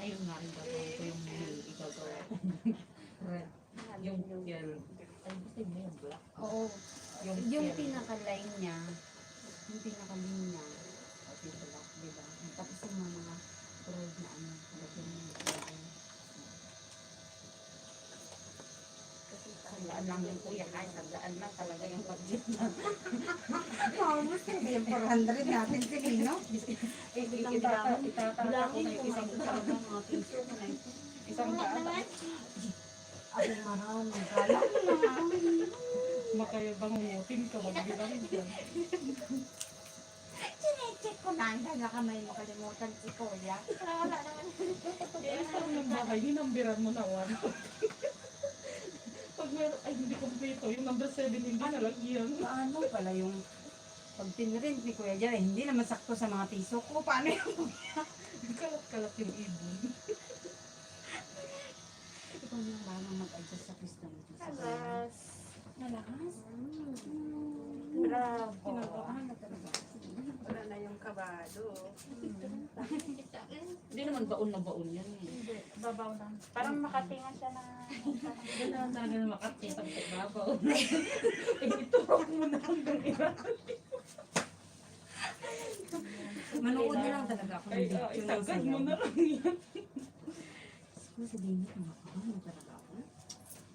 Ayun nga rin daw ko yung igagawa. Red. Yung yellow. Ay, gusto mo yung black. Oo. Yung yellow. pinaka-line niya, yung pinaka-line niya, okay, black, di ba? Tapos yung mga red na ano, lagyan mo yung red. Sandaan lang yung kuya. Kahit sandaan lang talaga yung budget na. Almost yung 400 natin si Lino. Itatala ko na yung isang talaga mga piso ko na ito. isang daan. Ako maraming kala ko na. Makayabangutin ka, magbilang dyan. Chinecheck ko na, hindi na kamay makalimutan si Kuya. Wala naman. Eh, parang yung bahay, hinambiran mo na one. Pag meron, ay hindi kompleto, yung number 7 hindi nalagyan. Paano pala yung pag pinrint ni Kuya Jare, hindi naman sakto sa mga piso ko. Paano yung Kalat-kalat yung ibon. ikaw yung marunong mag-adjust sa pisto mo? Alas. Malakas? Bravo. Kinagabahan na talaga. Wala na yung kabado. Hindi naman baon na baon yan eh. Hindi, babaw lang. Parang makatinga siya na. Hindi naman talaga na makatitang sa babaw. Eh, iturok mo na hanggang ilan. Manood na lang talaga ako ng Ay, video ng isagad sayaw. mo na lang yan. Siguro sabihin niyo, kumakaano talaga ako.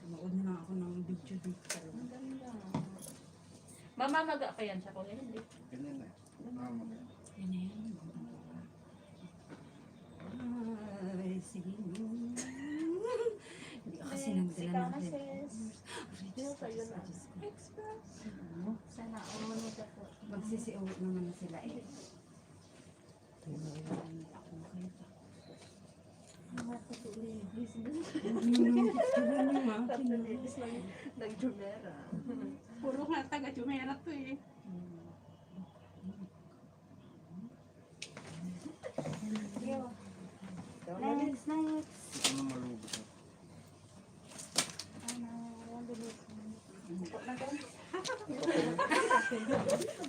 Manood na lang ako ng video dito talaga. Ang ganda. Mamamaga pa yan siya kung hindi. Ganyan na. Yan na yan. Ay, sige. Hindi ka kasi nagdala ng sis. Diyos ko, Sa'yo na. Diyos ko. Express. Ano? Sana all na po. Magsisiuwi naman sila eh. Tingnan mo. Ako kayo. Nag-jumera. Puro nga taga-Jumera to eh. Next, next. Ano malubos na?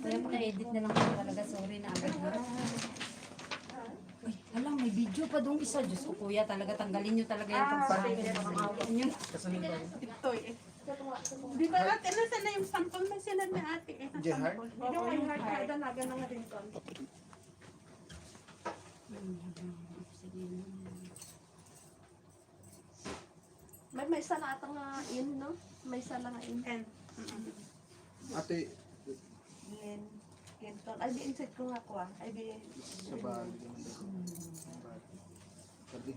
Kaya paka-edit na lang ako talaga. Sorry na agad na. Ay, alam, may video pa doon isa. Diyos ko, kuya, talaga tanggalin nyo talaga yung pagsasabi nyo. Ito eh. Di ba ate, nasa na yung sample na sila ni ate eh? Jehard? Oo, yung hard dalaga na nga rin to. May isa na atang in, no? May isa lang in. And, Ate, Len. Kenton. Ay, di inside ko nga ko ah. Ay, di. sa bagay. Sabi.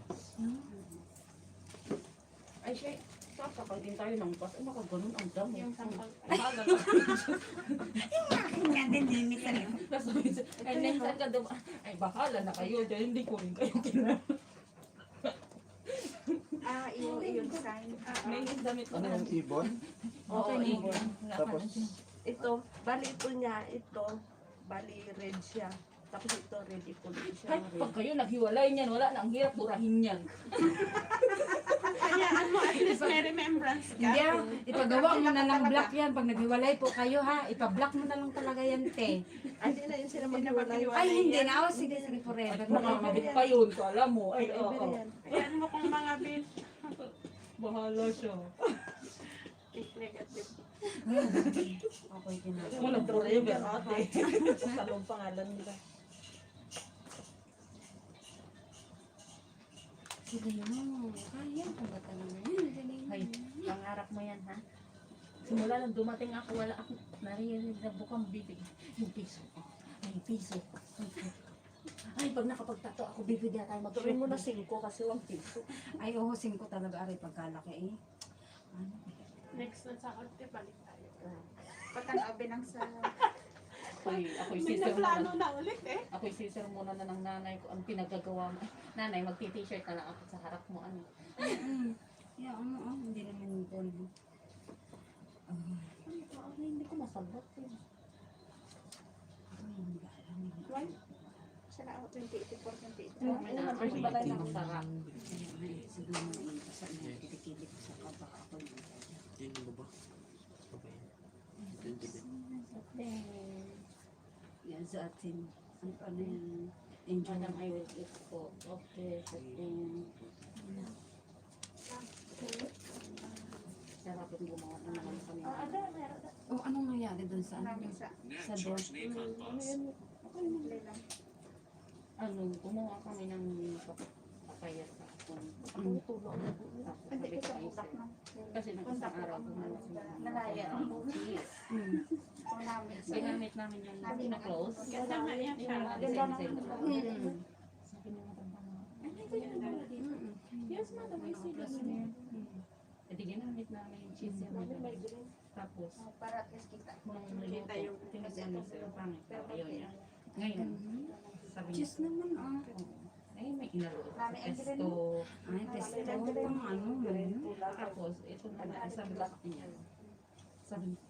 Ay, siya, sasakal din tayo ng bus. Ay, nakaganon ang dami. yung sample. Nga din, limit na lang. Ay, next time ka daw, ay, bahala na kayo. Dahil hindi ko rin kayo kilala. Yung sign. May damit ko Ano na. yung ibon? Oo, ibon. Tapos, Ito, bali ito niya. Ito, bali red siya. Tapos ito, red ito siya. Ay, pag kayo naghiwalay niyan, wala na. Ang hirap burahin niyan. Kaya ano, at least may remembrance ka. Hindi ah, ipagawa mo na lang block yan. Pag naghiwalay po kayo ha, ipablock mo na lang talaga yan, te. Ay, di na yun sila Hindi na maghiwalay. maghiwalay. Ay, hindi na. Oh, sige, sige, forever. Nakakabit pa yun. Kala mo. Ay, Ay, oo. yan. Ayan mo kung mga bitch. Bahala siya. Negative. Okay, kinagawa. Walang forever, ate. Talong pangalan nila. Sige mo. Kaya ko ba talaga yan? Galing. Ay, pangarap mo yan, ha? Simula nang dumating ako, wala ako narinig na bukang bibig. Yung piso ko. Ay, piso ko. Ay, pag nakapagtato ako, bibigyan tayo mag Gawin mo na 5 kasi 1 piso. Ay, uhusing ko talaga aray pagkalaki eh. Ano? Next na sa arte, balik tayo. Patanabi ng sa... Ako'y May sister naplano muna. na ulit eh. Ako'y sister muna na ng nanay ko. Ang pinagagawa mo. Ay, nanay, magti-t-shirt na lang ako sa harap mo. Ano? Yeah, ano, hindi naman yung polvo. Ay, hindi ko masagot. Eh. Ay, hindi ba alam yun. Why? Sana 2084, 2084. May na-first ba tayo nakasara? Ay, siguro na yun. Kasi kilikili ko sa kaba ako. Yan yung baba. Baba yan. Yan sa atin. Ano yan? Enjoy Madam, I will eat po. Okay. Sarap yung gumawa na naman kami. Ada, meron. Oh, anong nangyari doon sa ano? Namin sa... Sa door? Ano, gumawa kami ng papaya sa akong. Ako tulo ako. Tapos Hindi sabi ko ko sa ay utak sir. na. Kasi nung isang araw gumawa sila ng Nalaya. cheese. Kung namin sa... Ginamit namin yung na-close. Ganda nga yan siya. Design-design. Mm. Sabi niya madam, ay, hindi ko yung yes, madam, I see that. Hindi ginamit namin yung cheese yan. madam. Tapos, Para at least kita. nung niluto, tinigyan ni sir, pangit. Ayaw niya. Ngayon, sabi niya, Cheese naman ah. ay, may inalo. Mami, Pesto. Ay, pesto. Pang ano. Tapos, ito naman, sabi ko sa kanya, sabi niya,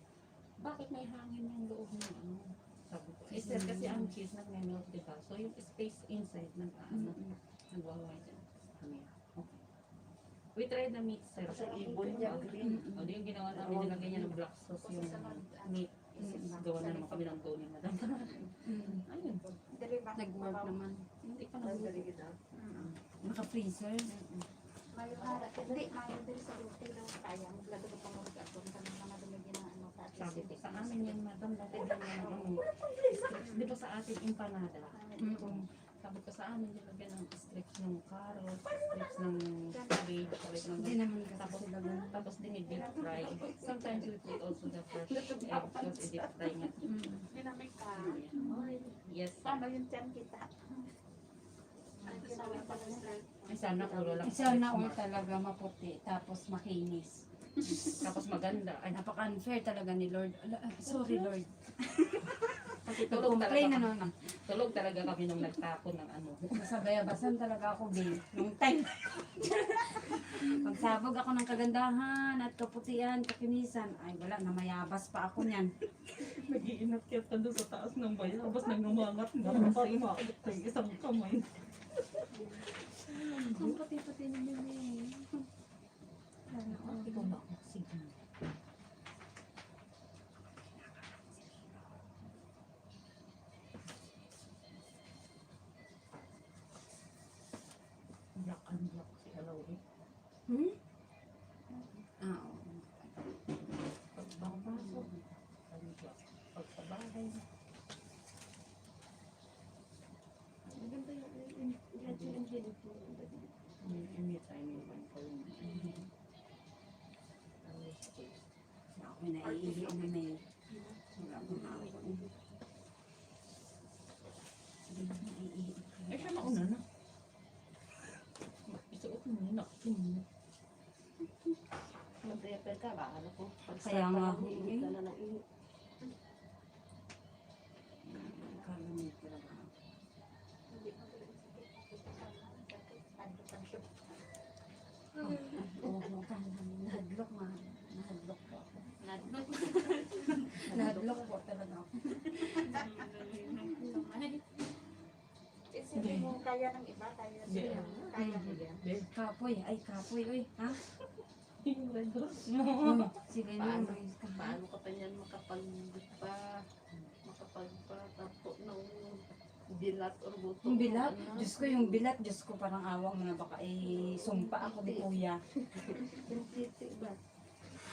bakit may hangin yung loob ng ano? Sabi ko, eh sir, kasi ang cheese nag-melt, diba? So, yung space inside, nagwaway dyan. Kami, okay. We tried the meat, sir. Kasi ibon niya, green. O, di yung ginawa namin, nilagay niya ng black sauce yung meat. Gawa na naman kami ng dough ni madam. Ayun, Dili ba? Nag-work naman. hindi pa nag-work. Naka-freezer. Mayo harap. Dili, mayo dili sa luti daw kaya. Maglado ko pang mga atong kami na madumigyan ng ano. Sabi ko, sa amin yan, madam, dahil ganyan ang strips. Di ba sa ating empanada? Sabi ko sa amin, nilagyan ng strips ng carrot, strips ng cabbage, strips ng... Hindi naman kasi Tapos, sila ganun. tapos din i-deep fry. Sometimes we put also the fresh egg because i-deep fry nga. Ginamit ka. Yes. Paano yung tiyan kita? Ang ginawin pa ng Ay, sana ulo lang. Isa na all talaga maputi, tapos makinis. Tapos maganda. Ay, Napaka-unfair talaga ni Lord. Ala, sorry Lord. Kasi tulog Nag-complain talaga, na nun. tulog talaga kami nung nagtapon ng ano. Sa bayabasan talaga ako, babe. Nung time. Pagsabog ako ng kagandahan at kaputian, kakinisan, ay wala, namayabas pa ako niyan. Nag-iinat ka doon sa taas ng bayabas, nangumangat na tayo makakit ng isang kamay. Ang pati-pati naman eh. Ikaw na ako, sige. Black and black si Alawi. Hmm? Ah, oo. Pagpapasok, and black. Pag sa bahay, Maganda yung engine po. anytime you want ko yun. Ako naiili na may. Wala akong ako. Ay, siya nauna na. Isuot mo yun, nakin mo. Mag-repair ka ba? Ano po? Kaya nga, Hindi ka na naihi. Kala mo talaga. Oo, nahadlok nga. Nahadlok po ako. Nahadlok po talaga ako. Isipin mo, kaya ng iba, kaya siya. Kaya nila. Kapoy, ay kapoy, oy. Ha? Yung red rose mo. Uy, sige na, Paano? may ka. Paano ka pa niyan makapagpatapo ng bilat or buto? Yung bilat, Ano? Diyos ko yung bilat, Diyos ko parang awang mo na baka sumpa ako ni kuya. Yung titi ba?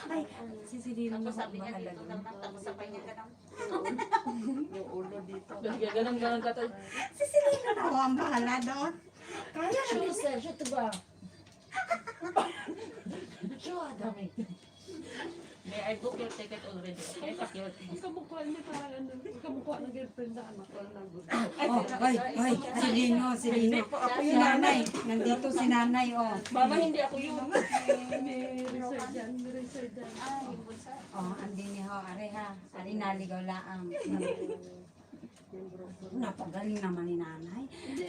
Ay, sisilino mo Tapos sa sabi niya dito mahalaga. naman, tapos sabay niya ganang. Yung ulo dito. Ganang-ganang ka tayo. Sisilino na ako ang bahala doon. Kaya Sure, sir. Sure, to ba? Sure, dami. May I book your ticket already. Okay, pack your ticket. Kamukha niya parang ano, kamukha ng girlfriend na anak ko na good. Oh, ay, silino. Si nanay, nandito si nanay, oh. Mama, hindi ako yun. May resort dyan, may resort dyan. Ah, yung bunsa. Oh, andi ni ho, are ha. Ari naligaw laang. Yung broker. Napagaling naman ni nanay.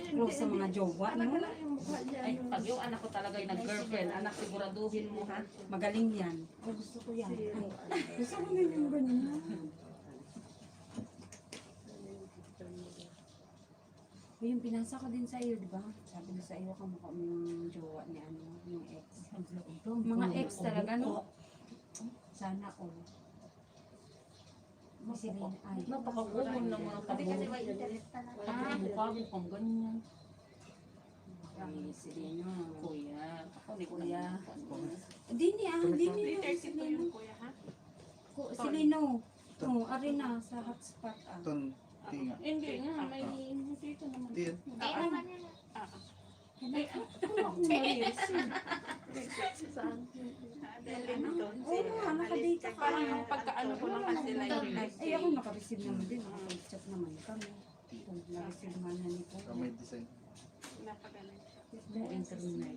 Close sa mga jowa, no? Wala yung mukha niya. Ay, pag yung anak ko talaga ay nag-girlfriend, anak, siguraduhin mo, ha? Magaling yan. Oh, gusto ko yan. Ay, gusto ko din yung ganyan. Uy, yung pinasa ko din sa iyo, di ba? Sabi ko sa iyo, kamukha mo yung jowa ni ano, yung ex. Mga ex talaga, no? Sana all. Si Lynn, ay. Napaka-common lang mga Hindi kasi tabo. may interest na lang. Tapos mukha mo kang ganyan. Ay, si Lino. Kuya. Ako, di ko Kuya. na. Dini Dini. Si Lino. kuya, ha? Si Lino. Oh, ari na sa hotspot ah. Tunti nga. Hindi nga, may hindi ko naman. Hindi yan. Hindi naman yan. Saan? Oo, nakadate ka. Parang yung pagkaano ko lang kasi like Ay, ako nakareceive naman din. Nakapag-chat naman kami. Na-receive man na ni po. May design. napagaling. Yung internet.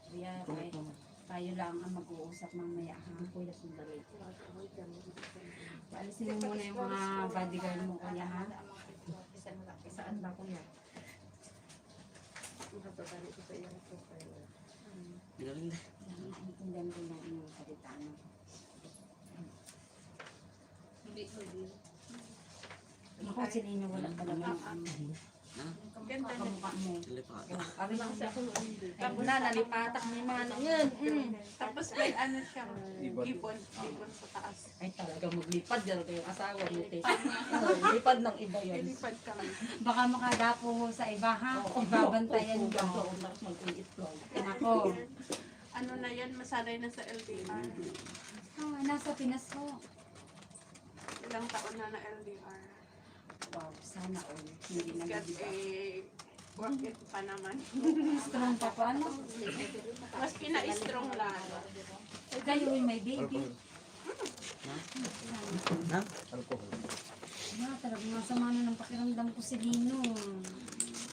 Kaya, Connect naman. tayo lang ang mag-uusap mamaya ha. Kuya, sundali. Paalisin mo muna yung mga bodyguard mo kuya ha. Saan ba kuya? Nakatagari ko sa iyong profile. Intindihan ko lang yung salita no. Hindi ko din. Ako si Lino wala talaga ang Ganda na. kamukha mo. Ari lang kasi ako noon din. Tapos na, nalipatak ni Manang yun. Tapos may ano siya, Ibon. ibon sa taas. Ay, talaga maglipad yan kayo asawa mo. Lipad ng iba yan. Ilipad kami. Baka makadapo ho sa iba ha. Ibabantayan ko. Tapos mag-iitlog. Nako. Ano na yan, masanay na sa LDR. Ah, nasa Pinas ho. Ilang taon na na LDR. Wow, sana all. Hindi na God, nagbiba. work it pa naman. Strong pa pa ano? Mas pina-strong lang. Kayo may baby. Alcohol. Alcohol. Yeah, talagang masama na ng pakiramdam ko si Lino.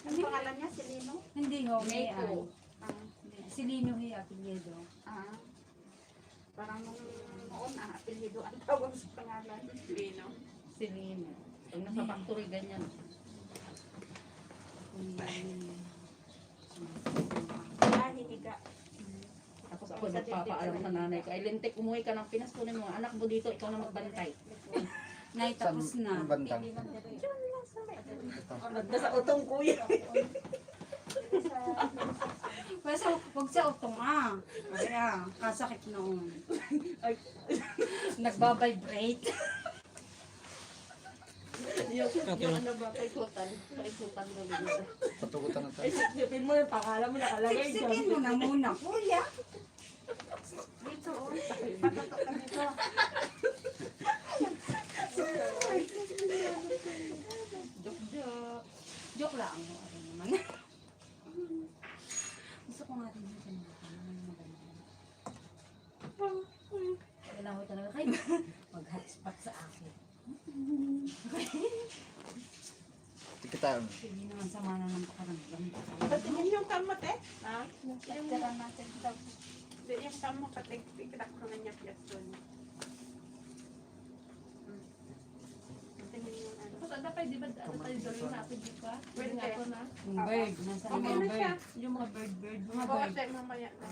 Ano pangalan niya, si Lino? Hindi ho, may ay. Ah, Si Lino ay apelyido. parang nung noon, apelido ang tawag sa pangalan. Lino. Selena. Pag nasa factory, ganyan. Hihiga. Tapos ako nagpapaalam sa nanay ko, ay lintik, umuwi ka ng Pinas, kunin mo, anak mo dito, ikaw na magbantay. Nay, tapos na. Ang bandang. Nasa utong kuya. Pwesa, huwag sa utong Kaya, kasakit noon. Nagbabibrate. Yung ano ba, kay Sultan gawin. Patugutan na Ay, tayo. sipin mo yung pangalan mo nakalagay dyan. Siksikin mo na muna, kuya. Dito, patutok ka nito. Joke lang. Ano naman. Gusto ko nga rin yung kailangan ko talaga kayo mag-hotspot sa akin. Tikitaan. Hindi naman sama na ng pakaramdam. Patingin yung kamot eh. Ha? Tira natin ito. Hindi yung kamot katig. Pikirak ko na niya piyasto niya. Tingin yung ano. Tapos ano pa, di ba, ano tayo gawin natin, di ba? Pwede. Nga ako na. Yung bird, nasa Okay mga na siya. bird. Yung mga bird. Mga bird. Okay, mamaya na.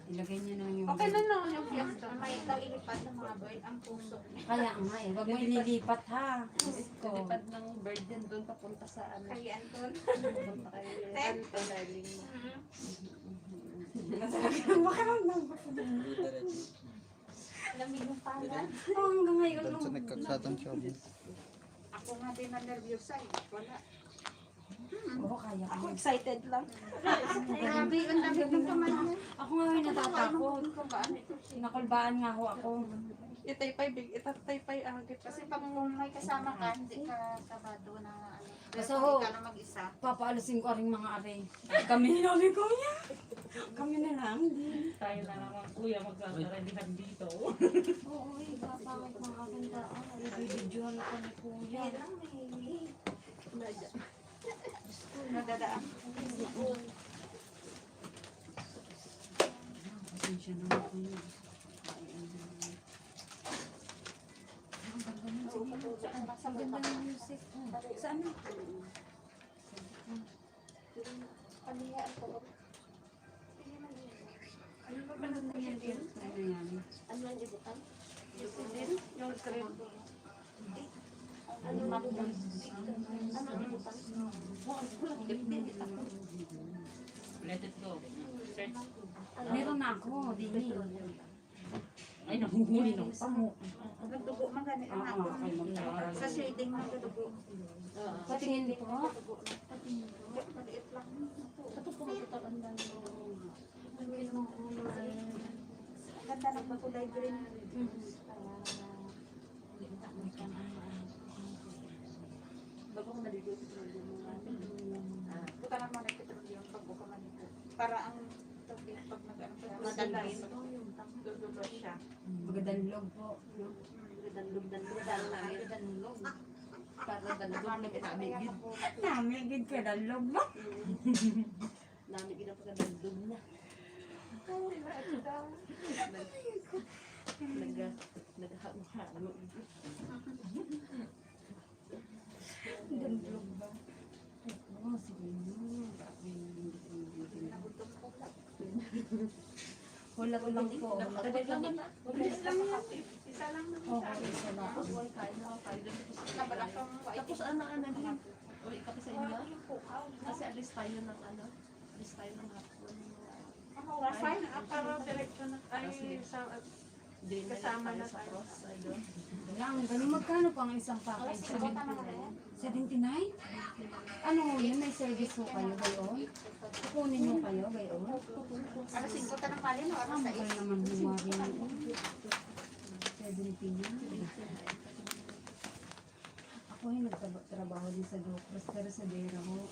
Ilagay niyo na yung Okay bird. na no, yung fiesta. May ikaw ilipat ng mga bird ang puso. Kaya nga eh, wag mo inilipat ha. Ko. Lipad ng bird yan doon papunta sa ano. Kay Anton. Papunta kay Ted. Anton, darling mo. Makaramdam ko. Lamig yung pala. Oh, hanggang ngayon Doon no. sa nagkaksatan siya. Ako nga din na nervyosa eh. Wala. Oo, kaya ko. Ako excited lang. Grabe, ang dami kong pamanahan. Ako nga yung natatakot. Kung ba ano ito? Nakulbaan nga ako. Itaypay agit. Kasi pag may kasama ka, hindi ka kabado na ano. Basta Pero ho. hindi ka na mag-isa. Papaalisin ko rin mga are. Kami namin kuya. Kami na lang. Tayo na naman, kuya, magkakaredihan dito. Oo, papakit mga kanta. Bibidyohan ko ni kuya. Hindi lang may nadadaan. Pasensya na ako kuya. Ang ganda ng music. Saan na? Panihaan ko. Ano ba ba nangyari yan? Ano yan? Ano ang ibutan? Yung screen. Ano ang ibutan? Ano ang ibutan? Let it go. Search. Meron na ako, Dini. Ay, nahuhuli ng pamo. Nagdugo man ganit ang ako. Okay, magkakaroon. Sa shading man nagdugo. Patingin ko. Maliit lang. Ang ganda ng kulay green. Bago ko maligo sa Buka naman ng petroleum pag buka manito. Para ang tubig pag madalagin. Dudugo siya. Magandang po. Danlog. para dalagod na kinamigid. Namigid ka dalog mo. Namigid ang pagkadaldog na. Naghalo. Dalog ba? Oo, sige mo. Wala ko lang po. Nakatid lang na. Isa lang naman. Okay, isa lang. Tapos wala kain na ako kain. Nabalakang Tapos ano din. Uwi kami sa inyo. Kasi alis tayo ng ano. Alis tayo ng hapon. Fine, para diretso na tayo sa Din na Kasama tayo na sa tayo. cross. Ayun. Lang, ganun magkano pa ang isang package? 79? Ano yun? May service mo kayo gayon? Kukunin mo kayo gayon? Ano, 5 tanong pali, no? Ano Ang sa mahal naman humari yun. 70 na. Ako yung nagtrabaho din sa Docros, pero sa Dera ho.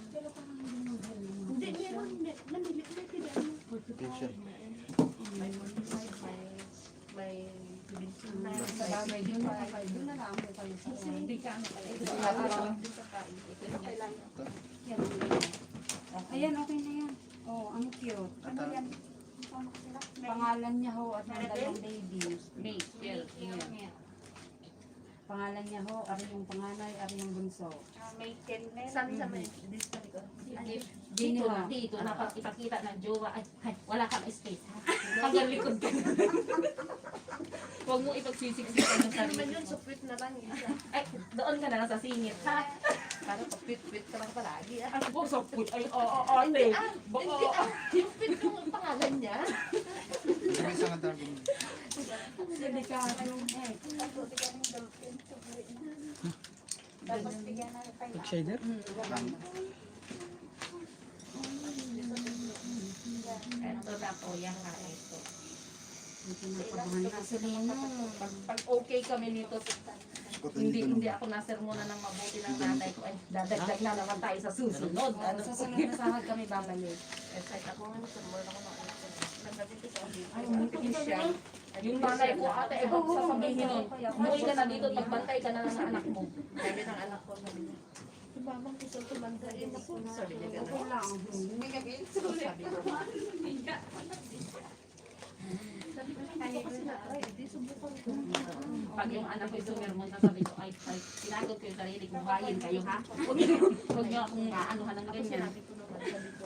Pero parang hindi mahal naman. Hindi, meron. Namili ko na tidak. Teacher. May monocyte, may dimension na. Sa bagay, yun doon na lang po kayo sa Hindi ka ano kayo. Hindi ka kain. Ito yung Yan. Ayan, okay na yan. Oh, ang cute. Ano yan? Pangalan niya ho at ang dalawang baby. May, Kiel, Kiel. Pangalan niya ho, ari yung panganay, ari yung bunso. May Kelmer. Sabi sa may, this sa likod. Dito na, dito na, ipakita ng jowa, ay, wala kang space, ha? Hanggang likod ka. Huwag mo ipagsisiksikan ng Ano sarili naman yun, mo. supwit na lang isa. Ay, doon ka na lang sa singit, ha? Para papit-pit ka lang palagi. Ay, po, so put. Ay, oo, Hindi, ate. hindi, yung pit yung pangalan niya. Sabi sa kanta Delikado. Ako, bigyan ng dolphin. Tubuin na. Tapos bigyan na ng pineapple. Shader? Ito na po, yan nga ito. Pinapagahan ka si Lino. Pag okay kami nito, hindi ako nasermonan ng mabuti ng nanay ko. Ay, dadagdag na naman tayo sa susunod. Ano Sa po? sunod na sahod kami babalik. Excited ako nga, summer ako na ano. Nagdating ko sa Ay, umuwi siya. Yung nanay ko, ate, eh, baka sasabihin nun, umuwi ka na dito, pagbantay ka na lang ng anak mo. sabi ng anak ko, sabi niya, si mamang gusto tumanda rin ako. Sabi niya Okay gano'n. lang. Sabi ko, sabi ko, hindi ko kasi na-try. Hindi, subukan ko. Pag yung anak ko sumirmon na sabi ko, ay, tinagot ko yung sarili ko, bayin kayo, ha? Huwag niyo akong maanuhan ng Ako ganyan. sinabi ko naman, sabi ko,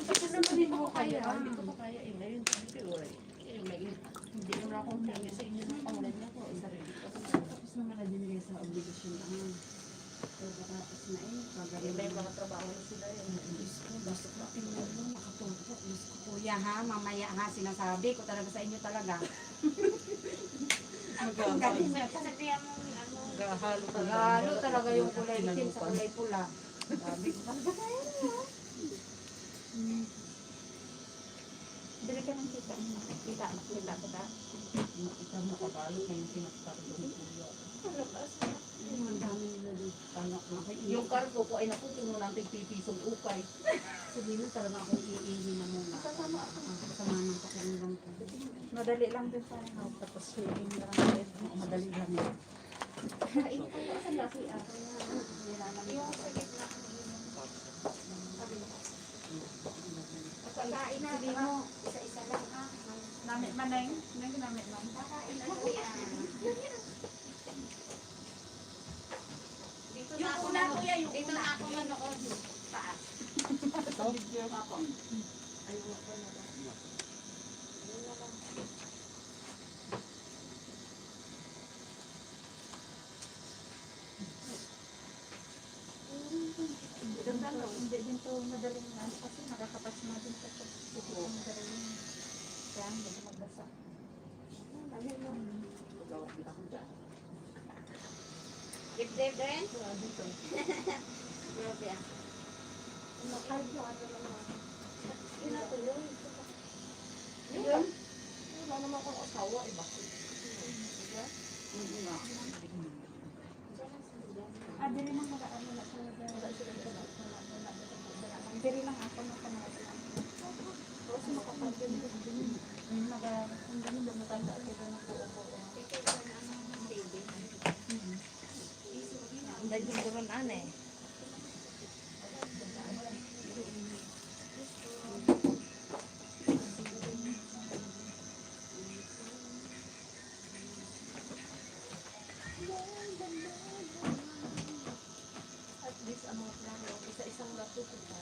kasi naman hindi ko kaya. Hindi ko pa kaya. Eh, ngayon, sabi ko, hindi ko na akong hingi sa inyo ng pangulan niya ko. Sarili ko. Tapos naman na dinigay sa obligasyon naman. So, tapos na eh. Pagaling May mga trabaho na sila yun. Gusto ko tingnan mo, makatulog. Gusto ko kuya ha, mamaya ha, sinasabi ko talaga sa inyo talaga. Ang galing mo, kasabihan mo, ano, Gahalo lalo talaga yung kulay itim sa kulay pula. Sabi ko, talaga tayo ha. Dili ka ng kita. Kita ko ta. Ikaw mo kabalo na yung pinagkargo ng kuya. Ang dami nila dito. Anak na ako. Yung kargo ko ay napupuno ng tigpipisong ukay. Sabihin talaga ako iiwi na muna. Kasama ako. Kasama ng pakiramdam ko. Madali lang din sa akin. Tapos swimming lang ako. Madali lang yun. Kain ko sa laki ako. Yung sa gitna. Pagkain na. Sabi mo, isa-isa lang ha. Namit maneng. Nang ginamit man. Kakain na kuya. Yung una kuya, yung Dito na ako manood. Taas. ganda no. Hindi din to madaling na kasi nakakapas na din sa pagkakita ng galing. Kaya hindi ko magbasa. Dip-dip din. Grabe ah. Kahit yung ano naman. Inatuloy. Yun. Wala naman akong asawa. Eh, bakit? Dili lang mag-ano na talaga. Dili lang ako na panood lang. Kasi makapagod din. Ang dami na matanda kita na po. Dahil yung buron ane. At least ang mga plano, isa-isang lato ko pa.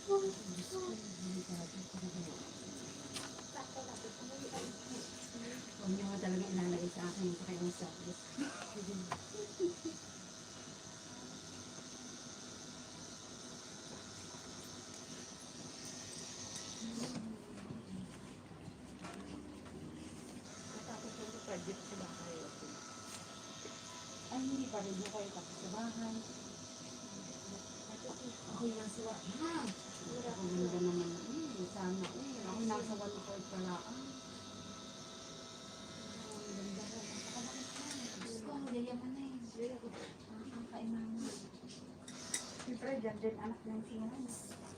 Huwag niyo nga talaga ilalagay sa akin yung pakiusap. Tapos yung project sila kayo. Ay, hindi pa rin kayo tapos sa bahay. Ako yung nasa ha? Ang ganda naman. Sana. Ako nasa 1/4 pala. Ang ganda ko. Gusto ko, yayaman na eh. Ang kainan mo. Siyempre, dyan din anak ng singan.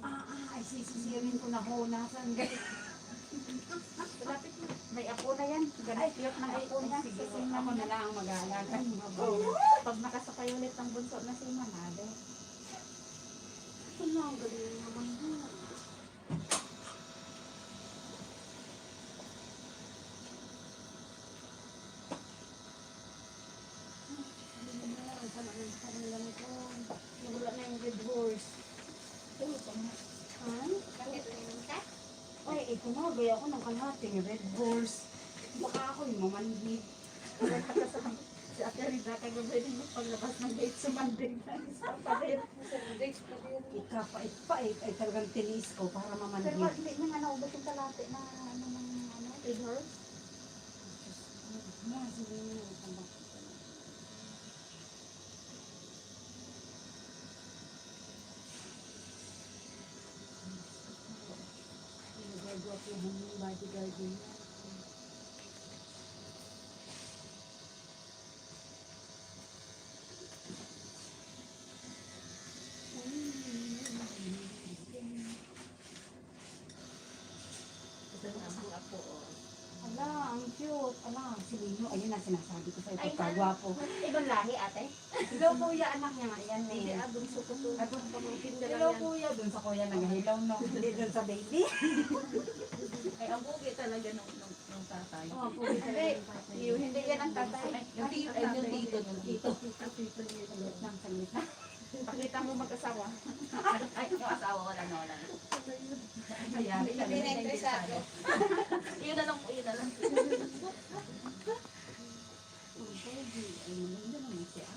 Ay, sisisirin ko na ho. Nasaan galing? Malapit na. May apo na yan. Ganit cute ng apo niya. Sa Ako singan na lang ang mag-aalaga. Pag nakasakay ulit ng bunso na si Manade. Wala, ang galing naman ho. Parang ganito. Nawala na yung red horse. Ha? Ay, ito nga. Gaya ko ng kalahating red horse. Baka ako yung mamanhid. Si Ate Rida, kaya pwede mo paglabas ng gate sa Monday na isa pa rin. Ikapait-pait ay talagang tinis ko para Pero mamanhid. hindi na nga naubos yung kalate na ano ng ano, red horse. Sige na yung tambak. Nagagawa po yung bodyguard niya. Ito na ang apo. Ala, ang cute. Ala, si Lino. Ayun na sinasabi ko sa'yo. Ay, Pagkagwapo. Ibang lahi ate. Hello, kuya. Anak niya nga yan Hindi, eh. bunso ko to. Pamangkin ka lang Hello, yan. kuya. Dun sa kuya nag-hello, no? Hindi dun sa baby. Ay, ang bugi talaga nung tatay. Oo, kuya talaga yung tatay. Hindi yan ang tatay. Yung tito, ay, yung tito, yung tito. Salit lang, salit lang. Pakita mo mag-asawa. Ay, yung asawa ko lang, wala. Mayari ka Hindi na. na interesado. Yun na lang po, yun na lang. Oh, baby. Ay, maganda naman siya.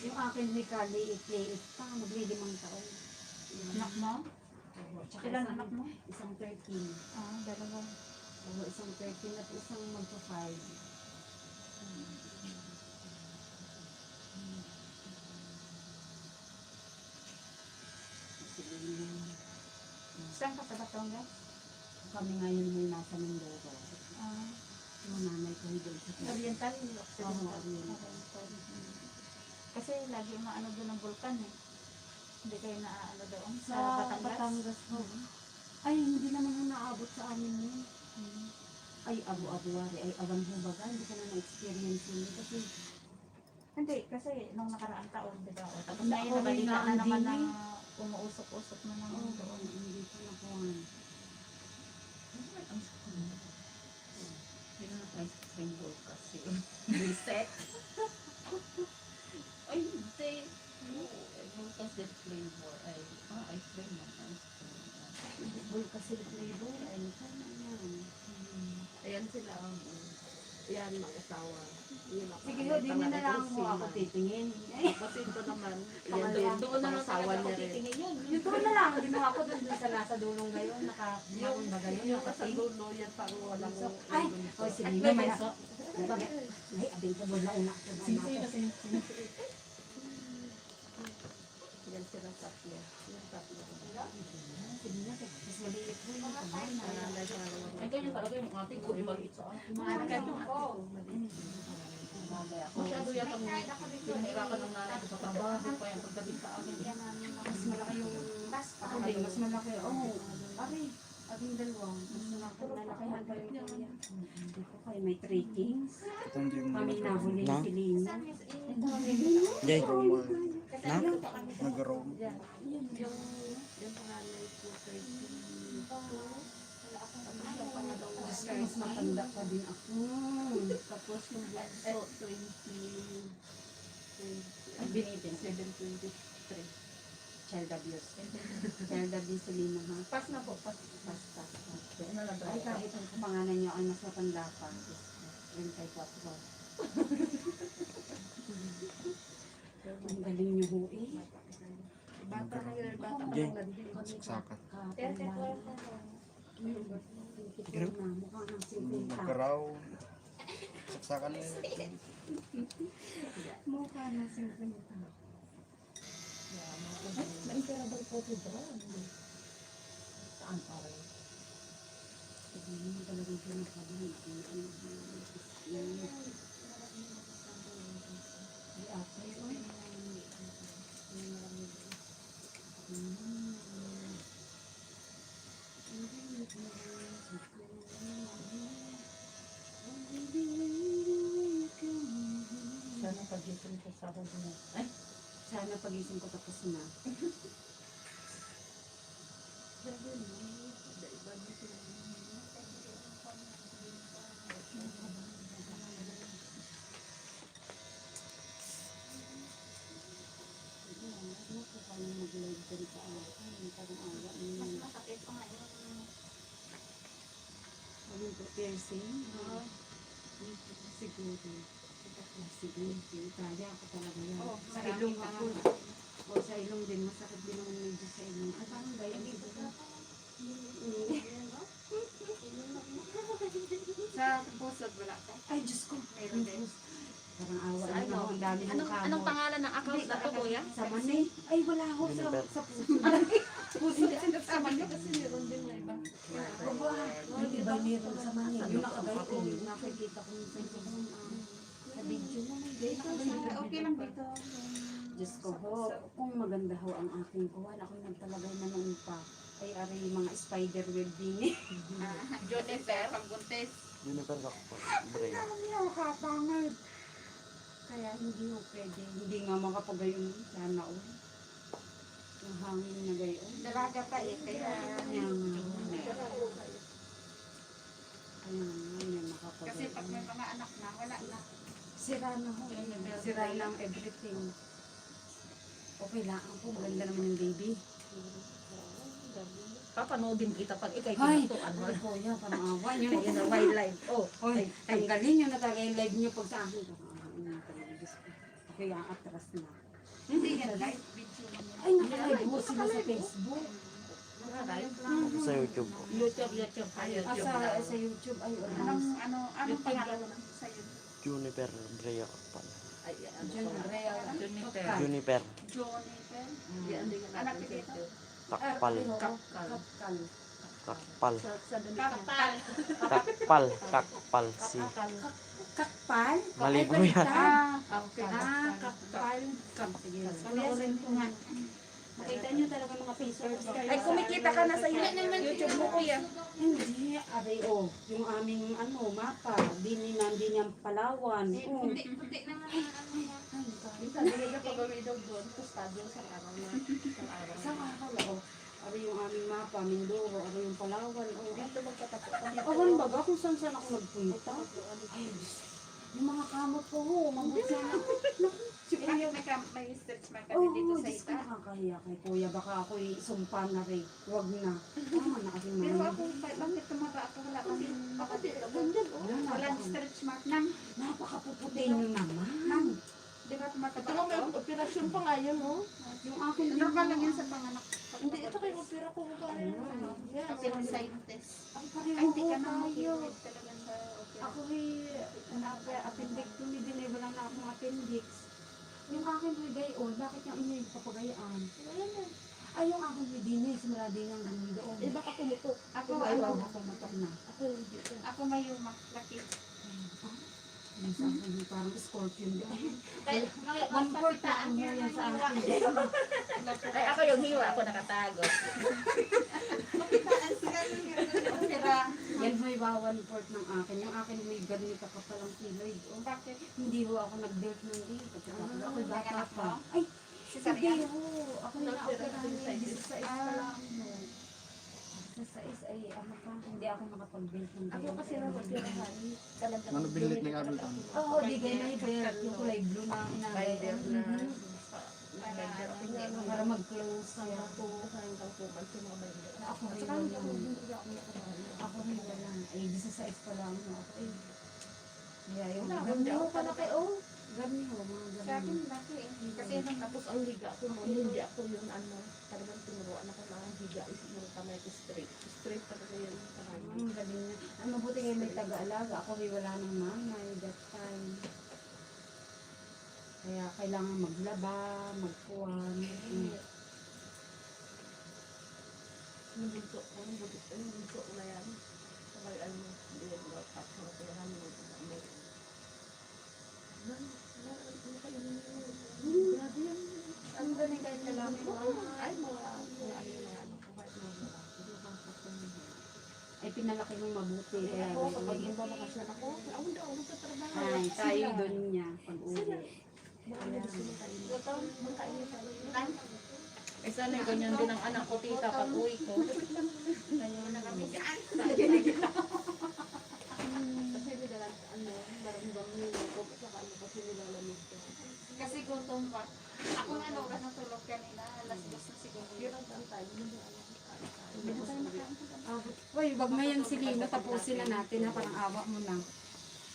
Yung akin ni Kali, liit pa. Maglilimang taon. Anak mo? Oo, tsaka Ilan isang- anak mo? Isang 13. Dalawa. Oo, isang 13 at isang magpa-5. Saan ka sa Batangas? Kami ngayon may nasa Mindoro. Ah, Yung nanay ko doon sa Oriental. Oo, Oriental. Kasi lagi maano doon ang vulkan eh. Hindi kayo naaano doon sa Sa Batangas? Batangas po. Ay, hindi naman na naabot sa amin yun. Ay, abu-abuari. Ay, awan mo baga. Hindi ka na na-experience yun. Kasi, Hindi, kasi nung nakaraang taon, di ba? O, tapos Ako, ngayon may nabalita na naman na naandin umuusok-usok na naman oo, doon. hindi ko nakuhan. Yun na ice cream bowl kasi. Reset. Ay, hindi. Bukas the flavor ay, ice cream lang. Ice cream. Bull kasi flavor. Ay, sana yan. Ayan sila. Yan, mag-asawa. Yun ako. Sige ho, di mo na lang mo ako titingin. Ay, Kasi ito naman, Pangalan. yan doon na lang Asawa asawa niya rin. titingin yun. Ito na lang. Hindi mo ako doon sa nasa dulong ngayon. Nakakumaon ba gayon? Yung sa dulo, yan pang walang Ay, o sige. Ay, May may may Ay, abing ko na una. Yan sila tatlo. Yung tatlo. Sige na, mas maliit mo yung kamay na. Ay, ganyan talaga yung ating ko. Ibagit sa akin. Masyado yata mo. Pinahirapan ng nanay ko sa trabaho. Kaya pagdating sa akin. Mas malaki yung ako din, mas malaki. Oo, abing dalawang. Mas malaki pa yung kuya. Hindi ko kayo may 3 kings. Kami nahuli Na? si Lina. Jay. Na? Nag-roam. Yung panganay ko kay Mas mas matanda pa din ako. Tapos yung bunso, 20. Ay, binitin. 723. Child abuse. Child abuse si Lina ha. Pas na po, pas. Basta. Ano lang Ay, kahit ang pangalan niyo ay mas matanda pa. 24. Ang galing niyo ho eh. Bata na yun, bata pa Jay. lang nandito. Saksakan. Pero na, mukha ng 50. Nag-raw. Saksakan na yun. Mukha ng 50. Na-imperable po ito doon. Saan pa rin? Hindi mo talagang pinakabi. Ay, ate. Sana pag-isip ko sa ako din. Ay, Sana pagising ko tapos na. nursing. Siguro. Sige, kaya ako talaga yan. Sa ilong ako. O sa ilong din, masakit din naman medyo sa ilong. Ay, parang gaya dito. Sa pusod wala ka. Ay, Diyos ko. Meron din. Parang awa Sa na ano? ako. Ang dami ng kamot. Anong pangalan ng account na to, kuya? Sa Manay. Ay, wala ako sa puso. Pusod sinasama niyo kasi meron din na iba. Yung iba meron sa Manay. Yung nakagaito. Nakikita ko sa sa video mo. Okay lang dito. Diyos ko ho, kung maganda ho ang aking kuwan, ako nagtalagay na noon pa. Ay, aray yung mga spider web din eh. Juniper, pagbuntis. Juniper ako po. Brea. Alam niyo, kapangad. Kaya hindi ho pwede. Hindi nga makapagayon. Sana o. Ang hangin na gayon. Dalaga pa eh, kaya Ayan nga. Ayan nga, yan kasi pag may makapagayon. mga anak na, wala na. Sira na ho. Sira na ang everything. Okay lang po. Maganda naman yung baby. Papanoodin kita pag ikay Ay, kinatuan mo. ano po yan, pang-awa nyo. Ayun na, wildlife. Oh, Hoy, tanggalin nyo na talaga yung live nyo pag sa akin. Kaya atras na. Hindi yan live video mo. Ay, nakalive mo sila sa Facebook. Sa YouTube po. YouTube. Sa YouTube, ay, Anong pangalan sa iyo? Juniper Brea Kakpal. Ay, ano Diyan, pa? real. Juniper. Juniper Juniper. Yan din ang Anak natin ko dito. dito. Kakpal. Kapkal. Kapkal. Kakpal. Sa Kapal. Kakpal. Kakpal. Si Kakpal? Maligo Ay, yan. baliktad. Kakpal. Sige. Panoorin ko nga. Makita nyo talaga mga Facebookers. Ay, kumikita ka na sa YouTube mo, kuya. Hindi, aray yung aming mapa, din niyang Palawan. Oh. Puti naman ang niya. Sabi nila pag-away daw doon, kustadyo sa araw na. Sa araw, aray yung aming mapa, Mindoro, aray yung Palawan. Dito magkatapo. Awan baga kung saan ako nagpunta. Ay, yung mga kamot ko ho, mabuti na. May stretch mark ka Oo, dito sa Diyos ko, ita. nakakahiya kay kuya. Baka ako'y sumpa na rin. Huwag na. Tama na aking Pero mga. ako, bakit tumaba ako? Wala kang walang Wala, stretch mark nang. napakapuputi nyo naman. Di ba tumataba Ito nga may ako? operasyon pa nga yan, oh. Yung akin din. Normal lang yan sa panganak. Hindi, ito kayo opera ko ba? Yan. Appendicitis. Ay, Ay, pareho hindi ka na tayo. makinig talaga sa opera. Ako'y appendectomy din eh. Wala na akong appendix. Yung akin may gayon, bakit yung inyo yung papagayaan? Ay, yung akin may dinis, mula din ang ganun doon. Eh, baka pumutok. Ako, Ay, ako matok na. Ako hindi ko. ako mayuma. Laki. Yung sa akin, yung parang scorpion din. Kaya, One-fourth na ang yan sa akin. Ay, ako yung hiwa. Ako nakatago. opera. Yan may one-fourth ng akin. Yung akin may ganito ka palang kiloid. Oh, Bakit? hindi ho ako nag-build ng dito. Ako bata Nanganak pa. mo? Ay, Cesarean? hindi ho. Ako na operahan ng 16 pa lang. Sa is ay ano pa, hindi ako nakapag-build ng Ako dito. kasi nag-operahan. Ano binili ni Abel Tan? Oo, di kayo na yung kulay blue na Rider na. Para mag-close ang ako. Sayang kang puman sa mga bayo. Ako rin wala. Ako rin wala. Ay, 16 pa lang ako. Ay, kaya yung Hindi ako pala kayo. gani ho, mga Sa gani. akin, laki. Kasi nung Tapos ang higa ko mo, hindi ako yun ano, talagang tinuruan ako na ang higa is yung kamay ko straight. Straight talaga yun. Ang galing niya. Ang mabuti ngayon may taga-alaga. Ako may wala ng nanay that time. Kaya kailangan maglaba, magkuhan. Yung bunso, ang bunso na yan. Sabay ano, hindi yan daw, at mga kailangan mo. Grabe yan. ang galing kahit kailangan mo. Ay, mga ano, kahit mga Ay, pinalaki mong mabuti. Kaya ako, kapag yung babakasyon ako, ako daw, magtatrabaho. ay, tayo doon niya pag-uwi. Eh, sana ganyan din ang anak ko, tita, pag uwi ko. Ganyan na kami. Kasi nila, ano, maramdam nila ko, saka ano kasi nilalamig ko. Kasi gutom pa. Ako nga nung natulog kanina, alas 2 na siguro. Yun ang time, hindi alam. Uy, Pag ngayon si Lino, tapusin na natin ha, parang awa mo na.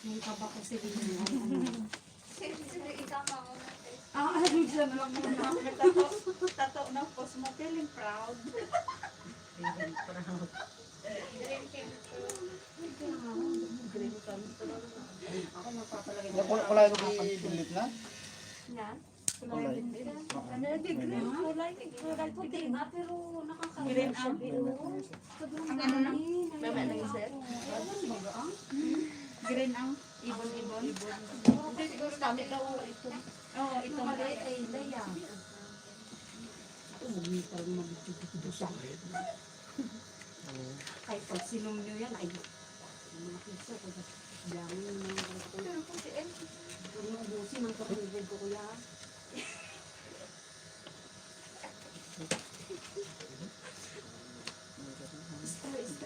May kaba ko si Lino. Ay, ano. Sige, isama ko na. Ano siya na lang muna. Tato ng post mo, feeling proud. Feeling proud. Ako magpapalagay. Wala yung i-delete na? Yan. Kulay. Ano, green. Kulay puti nga, pero nakakailan siya. Ang ano na? Mama nang set. Green ang ibon-ibon. Hindi, siguro namin daw ito. Oo, ito maliit ay daya. Umital mag-dito sa akin. Kahit pag sinom nyo yan, ay mga piso ko. Dami yung mga ko. Pero puti eh. Huwag mo ubusin ang kapatid ko kuya. Star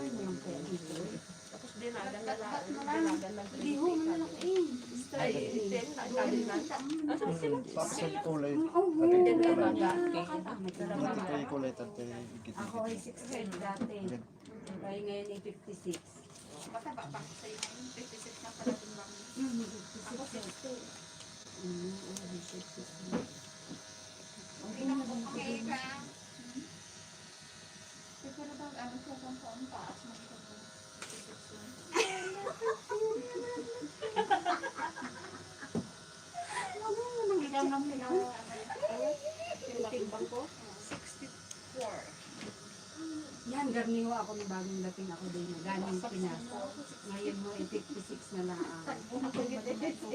mo lang kaya dito. Tapos dinagan na lang. Dinagan na Hindi ho, malaki. Ay, itin. Nagsabi na. Asa sila? Tapos yung kulay. Oo, Hindi na meron talaga. na. Nakatamad na naman. Ito yung kulay tatay. Ako ay 6 dati. Ay ngayon ay 56. Mataba pa sa iyo. 56 na pala itong bang. 56. Oo, 56. Okay na po. Okay ka. Pero bang ano ko kung saan taas mo ito po. 56 lang. Ilang lang nila. Yung timbang ko. 64. Yan, garniho ako ng bagong dating ako din. Galing Pinas. Ngayon mo ay 56 na lang ako. Ang timbang ko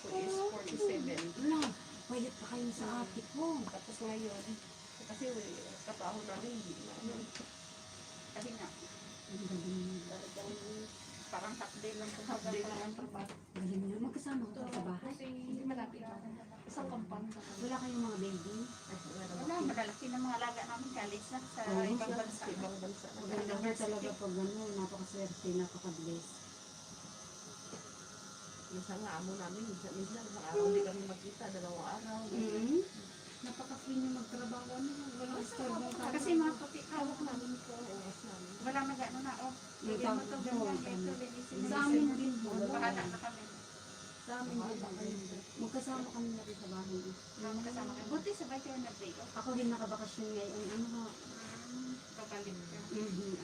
is 47. Wala, payat pa kayo sa ate ko. Tapos ngayon, kasi kapaho namin, hindi na. Kasi nga, Ang galing. Talagang parang half day lang po. half-day lang ang trabaho. Galing nyo. Magkasama ko sa bahay. Kasi hindi malapit na. Isang kampang. Wala kayong mga baby. Wala, malalaki ng mga alaga namin college na sa Oo, ibang bansa. Sa ibang bansa. Maganda ka talaga pag gano'n. Napakaswerte, napaka-bless. Minsan nga amo namin, minsan isang araw hindi kami magkita, 2 araw. Napaka-free nyo magtrabaho. Walang istorbo ka. Kasi mga kapit hawak namin ko. Oras namin. Wala na gano'n na, oh. May Bigyan mo tawag to, ko, ganyan, tama. ito, linisin mo. Sa amin din po. Bahala na kami. Sa amin din. Magkasama kami na rin sa bahay. Mga kasama kayo. Buti sabay kayo nag-day off. Ako din nakabakasyon ngayon. Ano ha? Kapalit ka. At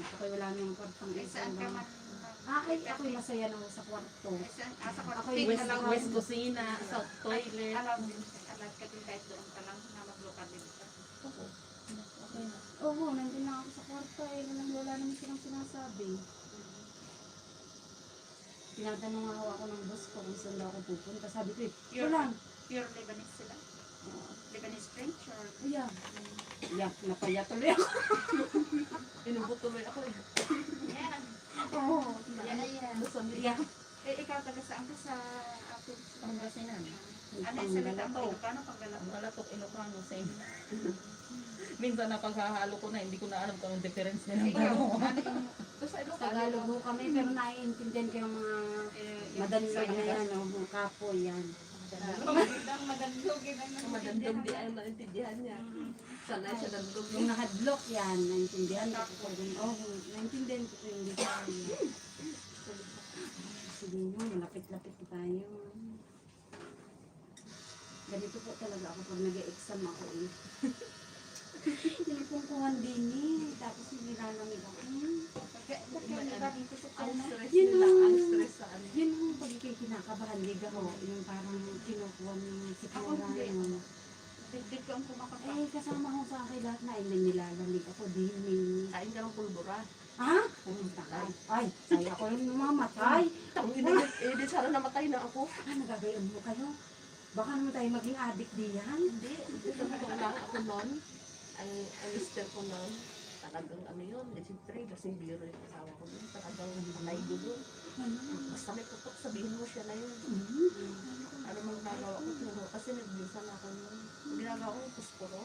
ako'y wala nang kwartang Eh, saan ka man? Ay, ako'y masaya na sa kwarto. Eh, saan? Sa Ako kwarto. yung West, Alam- West Kusina, South Toilet. Alam din. Alam ka din kahit doon ka lang na mag-local din ka. Oo, nandun na ako sa kwarto eh. Wala naman silang sinasabi. Tinatanong ako ng boss ko kung saan daw ako pupunta. Sabi ko eh, wala. Pure Lebanese sila. Lebanese French or? Yeah. Yak, napaya tuloy ako. Inubot tuloy ako eh. Yan. Oo. Yan na yan. Luzon, Yak. Eh, ikaw taga saan ka sa atin? Pangasinan. Ano yung salita mo? Ilocano Pangalato? Ang Galatok, Ilocano, same. Minsan na paghahalo ko na, hindi ko na alam kung anong difference nila. Ikaw, ano yung Sa Ilocano, Tagalog ho kami pero naiintindihan ko yung mga madandog na yan, mga kapoy yan. Magandang madandogin ang Ang madandog di ay naintindihan niya. Sanay siya dandog. Yung nakadlock yan, naintindihan ko po. Oo, naintindihan ko po yung design. Sige mo, malapit-lapit na tayo. Ganito po talaga ako pag nag-exam ako eh. Pinipungkuhan din eh, tapos nilalamig ako. Ang stress Yun nila, ang- ang stress sa ano. Yun yung pagiging kinakabahan, liga ko, yung parang kinukuha ng sikura yun. Dito ang kumakapa. Eh, kasama ko sa akin lahat na, hindi nilalamig ako din. Kain ka ng pulbura. Ha? Pumunta ka. Ay, ako yung namamatay. Eh, di sana namatay na ako. Ah, nagagayon mo kayo. Baka naman tayo maging addict diyan. Hindi, ito lang ako noon. Ang mister ko noon, talagang ano yun, siyempre, kasing biro yung asawa ko noon, talagang panay gulo. Basta may putok, sabihin mo siya na yun. Ano mang nagawa ko, tinuro, kasi nagbisan ako noon. Ginagawa ko, pusporo.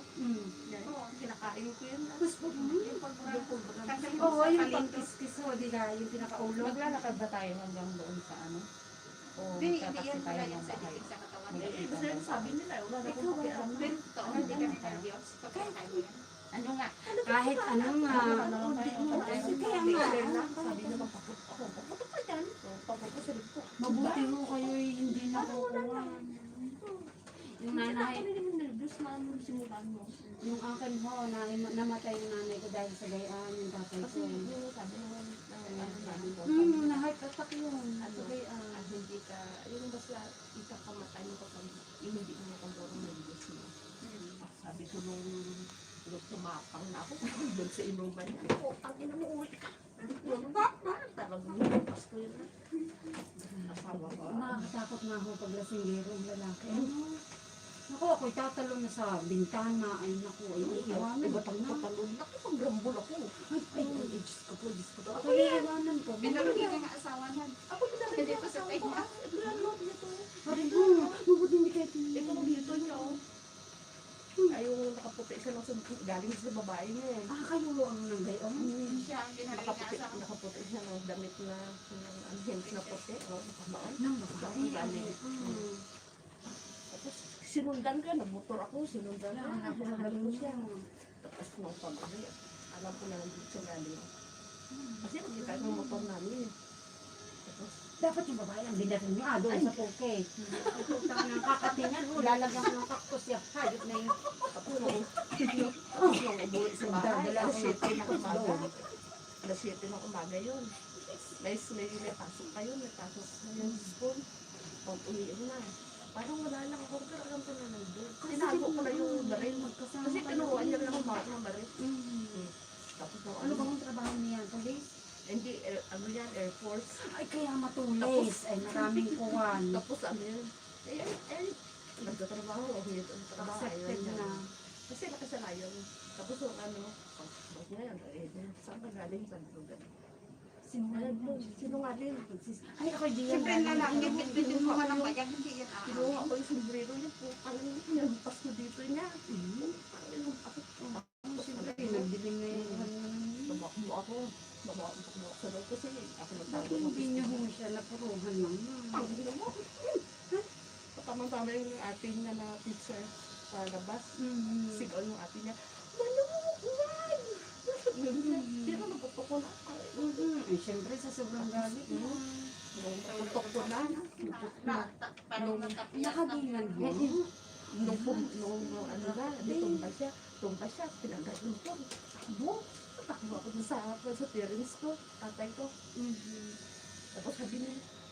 Yan, kinakain ko yun. Pusporo? Yung pulbura. Oo, yung pang-kiskis ho, di ka, yung pinakaulo. Maglalakad ba tayo hanggang doon sa ano? O Hindi magtataksi yan tayo pala ng yan sa bahay? dikit sa katawan. Basta yun sabi nila, wala na Ikaw akong ba? pakialam. 20 taon hindi ka nag-cardios. Pagkakain mo yan. Ano nga? Kahit ano nga. Kaya nga. Sabi niya magpaputok ako. Paputok ka dyan. Paputok ko sa likod. Mabuti mo kayo hindi nakukuha. Yung nanay, Nervous na ano simulan mo. yung akin ho, namatay yung nanay ko dahil sa gayaan yung tatay Kasi ko. yung sabi naman sabi ko. Na-heart attack yun. Ano, Sa gayaan. hindi ka, yung basta ikakamatay mo kapag hindi mo kontrol ng nervous mo. Sabi ko nung tumapang na ako, doon sa inuman niya, ang ina mo, uwi ka. Talagang nilapas ko yun. Asawa ko. Nakakatakot na ako pag lasinggero yung lalaki. Naku, ako'y tatalon na sa bintana. Ay, naku, ay iiwanan. Iba pang patalon. Naku, pang grambol ako. Ay, Diyos ko po, Diyos ko po. Ako iiwanan ko. Binarugi ka nga asawa niyan. Ako pinakita Hindi ko pa sa sa tayo ko. niya. Landlord niya to. Pare ko, mabuti hindi kayo Ito ang dito niya, oh. Ay, yung nakaputi siya lang sa, galing sa babae niya eh. Ah, kayo ang nanggayon? Siya ang binarugi Nakaputi, asawa. nakaputi siya ng damit na, ang hindi na puti, oh, nakamaan. Nang babae. Galing. Tapos, sinundan ka, nagmotor ako, sinundan ka, sinundan ko siya. Tapos, nung pag-uwi, alam ko na nandito siya galing. Kasi nakita ko yung motor namin eh. Tapos, Dapat yung babae ang binarin niyo. Ah, doon sa poke. Puta ng kakatingan. Lalagyan ko ng kaktus yan. Hayop na yun. tapos nung umuwi sa bahay, Dala alas ako 7 ng ng umaga. doon. Alas 7 ng umaga yun. May pasok kayo, may pasok kayo sa school. Pag uwiin na. Parang wala lang ako, pero alam ko na nandun. Tinago ko na yung baril. Kasi tinuruan niya lang ako ng baril. Tapos nung Ano bang trabaho niya? Police? Hindi, ano yan, Air Force. Ay, kaya matulis. Ay, maraming kuwan. Tapos ano yun, nagtatrabaho, dito ang trabaho. Accepted ayun, na. Kasi nakasanayan. Tapos yung ano, pag ngayon, saan ka galing? Sabi ko galing. Sinungaling. Ay, ako di yan. Siyempre nga lang, ngit-ngit mo ka ng bayag, hindi yan ah. Kinuha ko yung sombrero niya po. Ang nilagpas ko dito niya. Siyempre, nagdilim na yun. Tumakbo ako. Tumakbo sa loob kasi ako Bakit nagtago. hindi niyo ho siya napuruhan lang? Ang ginawa mo. Tamang-tama yung ate niya na teacher sa labas. Sigaw yung ate niya. Maluwag! Pero naputok ko na. Eh, siyempre, sa sobrang galit mo. Naputok ko na. Parang natapos. Nakagingan ho. Nung ano na, tumba siya, pinagay yung phone. Takbo! Takbo ako dun sa parents ko, tatay ko. Tapos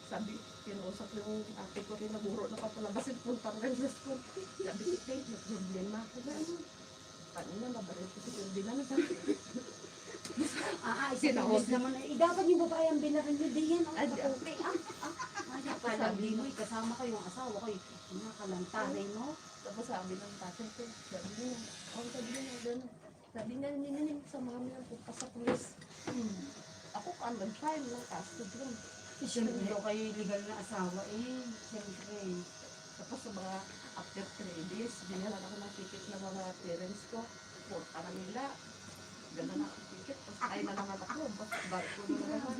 sabi, kinusap yung ate ko rin, naguro na kapalabas yung punta rin sa school. Sabi ko, Kate, nag-problema ako na. Paano na, nabaril ko si Ferdinand. Sinahos naman. Dapat yung babae ang binarin niyo. Di yan. Ay, Ay, palagi mo. Kasama ko yung asawa ko. Nakalantarin mo. Tapos sabi ng tatay ko, sabi niya, gano'n. Sabi niya, nininig sa mami ang pupa sa pulis. Ako ka, nag-file ng kaso doon. Siyempre, kayo legal na asawa eh. Siyempre. Tapos sa mga after 3 days, dinala ako ng ticket ng mga parents ko. Porta na nila. Gano'n ako ticket. Tapos ay na lang ako. Barko na naman.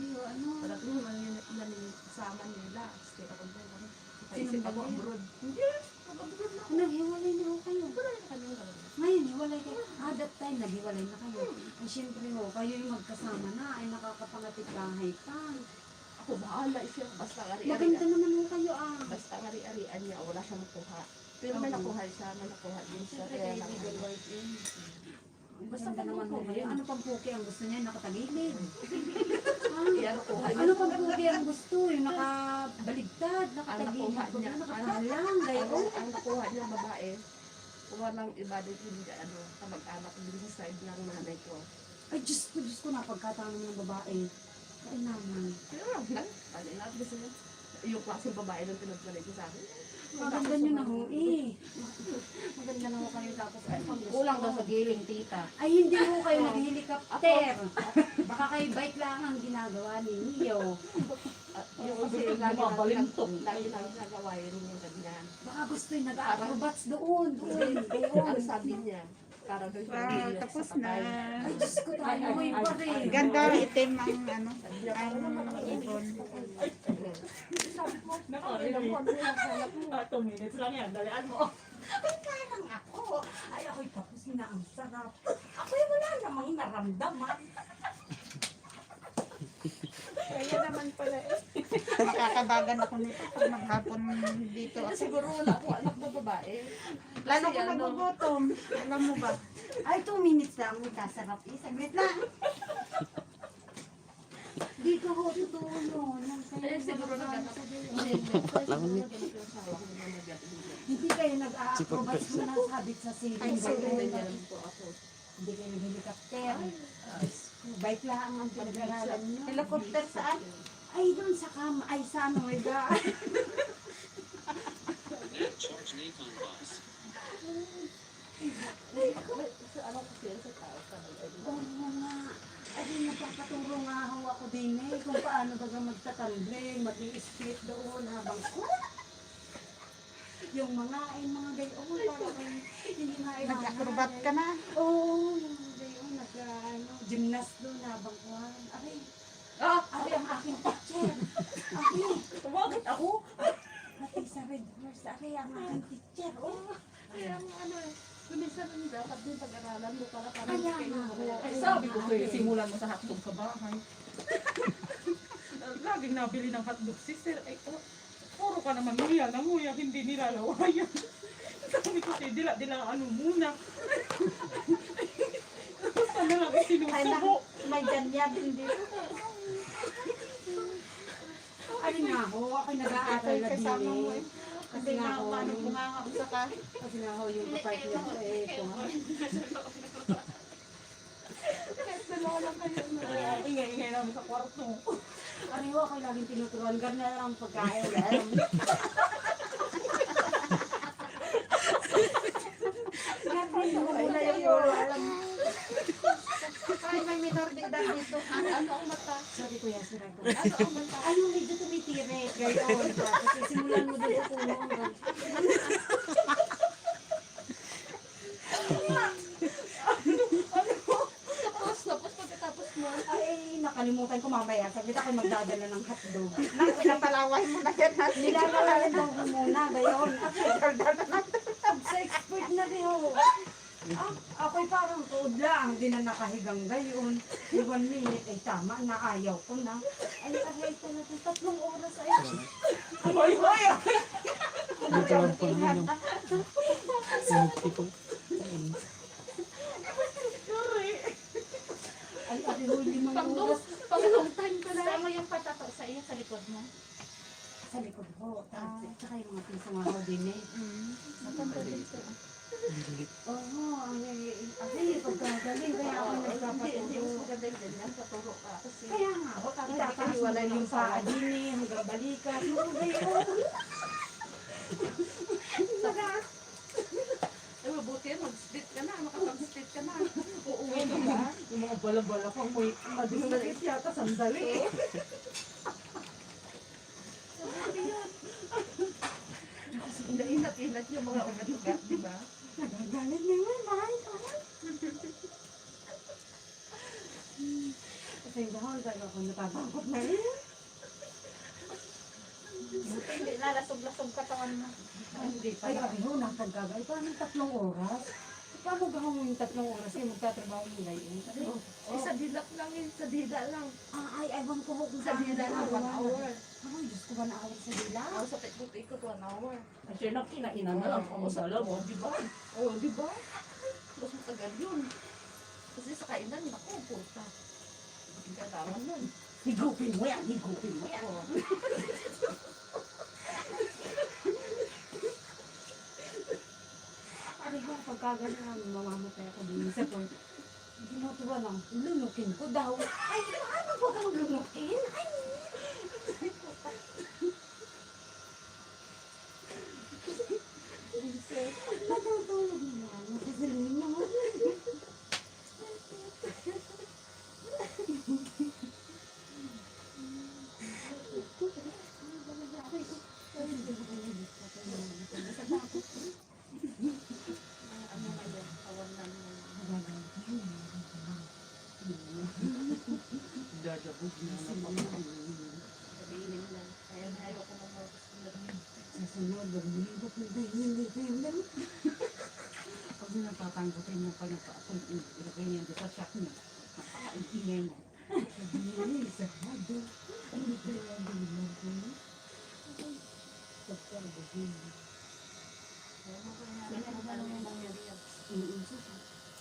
Parang naman yung kasama nila. Stay ako doon. Kaisip ako abroad. Hindi. Abroad na ako. Naghiwalay na ho kayo. Wala na kami ng Ngayon, hiwalay kayo. That time, naghiwalay na kayo. Ay, siyempre ho, kayo yung magkasama na. Ay, nakakapangatid bahay pa. Ako bahala siya. Basta Maganda ari-arian. naman ho kayo ah. Basta ari-arian niya. Wala siyang makuha. Pero may nakuha siya. May nakuha din siya. Kaya lang. Basta naman ho kayo. Ano pang puki ang gusto niya? Nakatagilid. Kaya nakuha niya. Ano pang puki ang gusto? Yung nakabaligtad, nakatagilid. Ang nakuha niya. Nakatahalang. Gayo. Ang nakuha niya babae. Kuha ng iba din hindi kamag-anak din sa side ng nanay ko. Ay, Diyos ko, napagkataon ng babae. Ay naman. Pero lang, palinat gusto niya. Yung klaseng babae nung pinagpalay ko sa akin. Maganda nyo na ho eh. Maganda na ho kayo tapos. Ay, Kulang daw sa giling, tita. Ay, hindi ho kayo nag-helicopter. Baka kayo bike lang ang ginagawa ninyo. Yung kasi lagi lang nagawa yun yung ganyan. Baka gusto yung nag-acrobats doon. Ang sabi niya, para doon Wow, tapos na. Ay, Diyos ko tayo mo pa rin. Ganda, itim ang ano. Sabi niya, para naman ako ibon. Sabi ko, alam mo, ano yung hanap mo? 2 minutes lang yan, dalian mo. Ay, ako'y tapos na ang sarap. Ako namang naramdaman. Kaya naman pala eh. Nakakabagan ako nito pag maghapon dito. Ito siguro wala akong anak na babae. Lalo Kasi ko ano, nagugutom. Alam mo ba? Ay, 2 minutes lang. Magkasarap. Saglit lang. Dito ho, totoo no. Eh, siguro nag-anak. Hindi kayo nag-a-acrobat ko na sabit sa ceiling. Ay, sorry. Hindi kayo nag-helicopter. Bike lang ang pinag-aralan nyo. Helicopter saan? Ay, doon sa kama. Ay, sa ano, may ga. Ano kasi sa tao ka Oo nga. Ay, nagpapaturo nga ho ako din eh. Kung paano baga magtatandling, mag-i-split doon habang yung mga gayon para kay hindi Nag-acrobat ka na. Oo, yung mga gayon gymnast doon habang kuhan. Aray, ari ang aking teacher. Ari, Bakit ako? pati sa Red Horse, ari ang aking teacher. Oh, Kaya nga ano eh. Kuminsan ang dapat din pag-aralan mo para Kaya nga. Ay, sabi ko kayo, simulan mo sa hotdog sa bahay. Laging nabili ng hotdog si sir. Ay, puro ka naman nguya na nguya, hindi nilalawayan. Sabi ko kayo, dila ano muna. Basta na lang Ay, isinusubo. may ganyan din dito. Ari nga ho, ako nag-aaral na Kasama mo din eh. eh. Kasi Kasi nga ho, paano kumakausap ka? kasi nga ho yung apartment ko eh. kuhan. Dalawa lang kayo. Ingay-ingay namin sa kwarto. Ari ho, ako laging tinuturuan. Ganun na lang ang pagkain. Alam. Wala yung puro alam. Ay, may minor de edad dito. Ano ang mata? Sorry kuya, sira ko. Ano ang mata? Ay, yung medyo tumitirik. Gayon. Kasi simulan mo doon ukulong. Tapos pagkatapos mo, Ay, nakalimutan ko mamaya. Saglit ako magdadala ng hotdog. Pinapalaway mo na yan. Nilalawala daw ko muna. Gayon. Sa expert na rin ho. Ako'y parang tuod lang. Hindi na nakahigang gayon. 1 minute ay tama. Naayaw ko na. Ay, aray ko na. 3 oras ay. Hoy, hoy! Hindi ka lang po naman yung tipo. Ay, aray ho, 5 oras. pang-long time ka na. Sama yung patato sa iyo sa likod mo. Sa likod ho. Tsaka yung mga piso nga ho din eh. Oo, ay, pagkagaling. Kaya ako Hindi mas nagpapaturo. maganda yung ganyan, paturo ka. Kasi, Kaya nga, ho, itataas mo Iwalay na yung yung paa din eh, hanggang balikat. Yung gayon. eh, mabuti yan, mag-split ka na, makapag-split ka na. Uuwi ka Diba? ba? Yung mga bala-bala pang may madisakit yata sandali. Inat-inat yung mga ugat-ugat, di ba? Nagagalit na yun, mahal ka. Kasi dahon, tayo ako natabangkot na rin. Hindi lalasog-lasog katawan mo. Hindi Ay, pala. kami ho, napagkagay. Paano 3 oras? Paano gawin mo yung 3 oras? Yung magtatrabaho mo ngayon. Eh, sa dilak lang yun, sa dida lang. Ay, ewan ko ho kung Sa saan dida lang, 1 hour. Ay, Diyos ko, 1 hour sa dila. Ako sa tikot-ikot, 1 hour. Kasi nakinaina na lang ako sa labo, di ba? Oo, di ba? Mas matagal yun. Kasi sa kainan, naku, puta. Ang kailangan nun. Higupin mo yan, higupin mo yan. Oo. Ay, ho, pagkagaling, mamamatay ako din sa point. Tinutuwa lang, lunukin ko daw. Ay, paano ko daw lunukin? Ay, natutulog naman. Nakasaluhin naman. Ano na yun, kawan na yun. Dadabog na naman. Sabihin lang. Kaya ayoko na mo. Sa sunod, maglilibot ng dahilan. Pag tatanggutin mo pa nagpa-appointment. Ilagay niya doon sa shop niya. Napaka-ingay mo.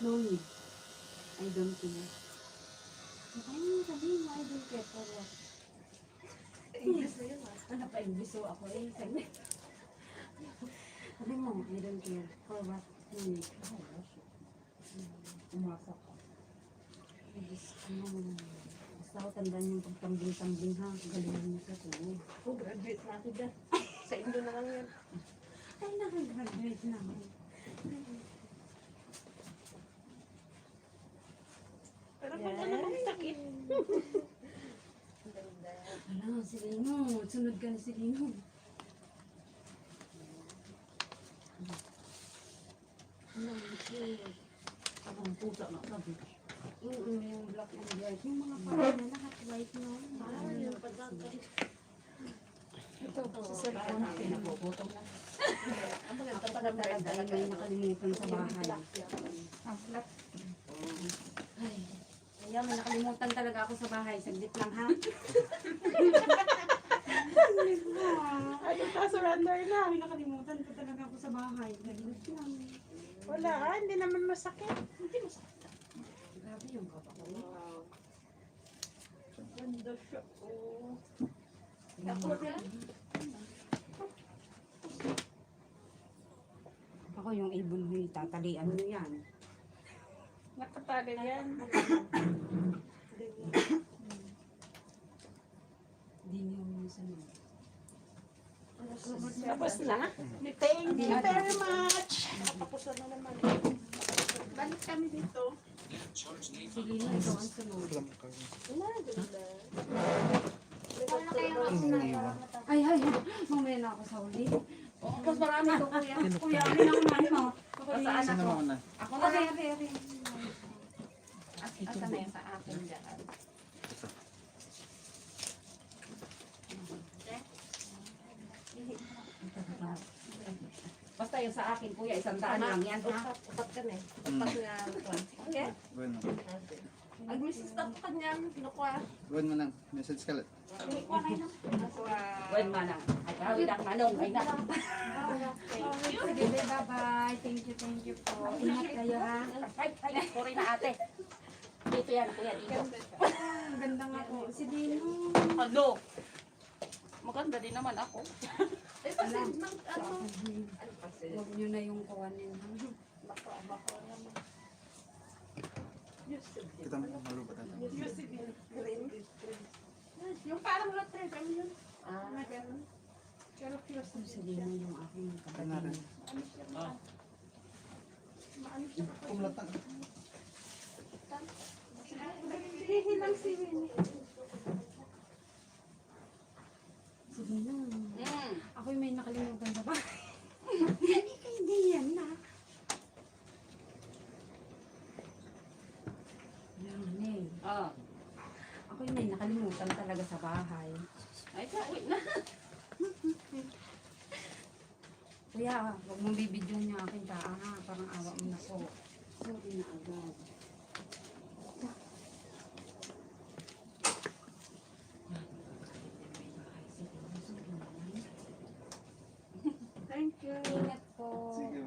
No need. I don't care. Ay, sabihin mo, I don't care for what. English na yun ah. Ano pa, English so ako eh. Sabi mo, I don't care for what. No need. Umasa ka. Basta ako tandaan yung pagtambling-tambling ha. Galingan mo sa tuloy. Oh, graduate na ako dyan. Sa Indo na lang yan. Ay, nakagraduate na ako. Pero pag ano bang sakit? Ala, si Lino. Sunod ka na si Lino. Ang pusa na sabi. Yung black and white. Yung mga parang na lahat white no. Yung pagkakay. Ito, sa cellphone natin, napuputong na. Ang maganda Ako pa pa ng brand talaga ay may nakalimutan sa bahay. Ang black. Ay, kaya may nakalimutan talaga ako sa bahay. Saglit lang ha. Ano ka, surrender na. May nakalimutan ko talaga ako sa bahay. Saglit lang. Wala hindi naman masakit. Grabe yung kaba ko. Ganda siya. Oh. Ako yung ibon huy, tatalian mo yan. Nakatagal yan. Hindi niyo minsan yun. Tapos na. Thank you very much. Tapos na naman. Balik kami dito. Sige na, ito ang sunod. Ay, ay, mamaya na ako sa uli. Mas marami ko, kuya. Kuya, ano na unahin mo? Saan Sino ako? mauna? Ako Ako na na, rin. ari. Asa na yan sa akin dyan. Basta yung sa akin, kuya, 100 lang yan, ha? Upat ka na eh. Upat nga. Okay? Bueno. Ang misis na ko kanyang kinukuha. Gawin mo lang. Message ka lang. Buwan man na. Ay, kawid ang manong. Ay, na. Sige, bye-bye. Thank you po. Ingat kayo, ha? Ay, sorry na ate. Dito yan, kuya, dito. Ang ganda nga po. Si Dino. Ano? Maganda din naman ako. Eh, kasi nang ano. Ano kasi? Huwag nyo na yung kuwanin. Bako naman. Kita mo malubat natin. Yung parang lotre, kami yun. Ah, Pero close na Si Dino yung aking Ano na rin? kapatid. Maano siya. Kumlatan. Hihilang si Winnie. Si Dino. Ako yung may nakalimutan sa bahay. Hindi yan na. Yan eh. Ah. Ako yung may nakalimutan talaga sa bahay. Ay, kawid na. Kuya, huwag mong bibidyon yung aking taa ha. Parang awa mo na po. Sorry na agad. Thank you. Ingat po. Sige.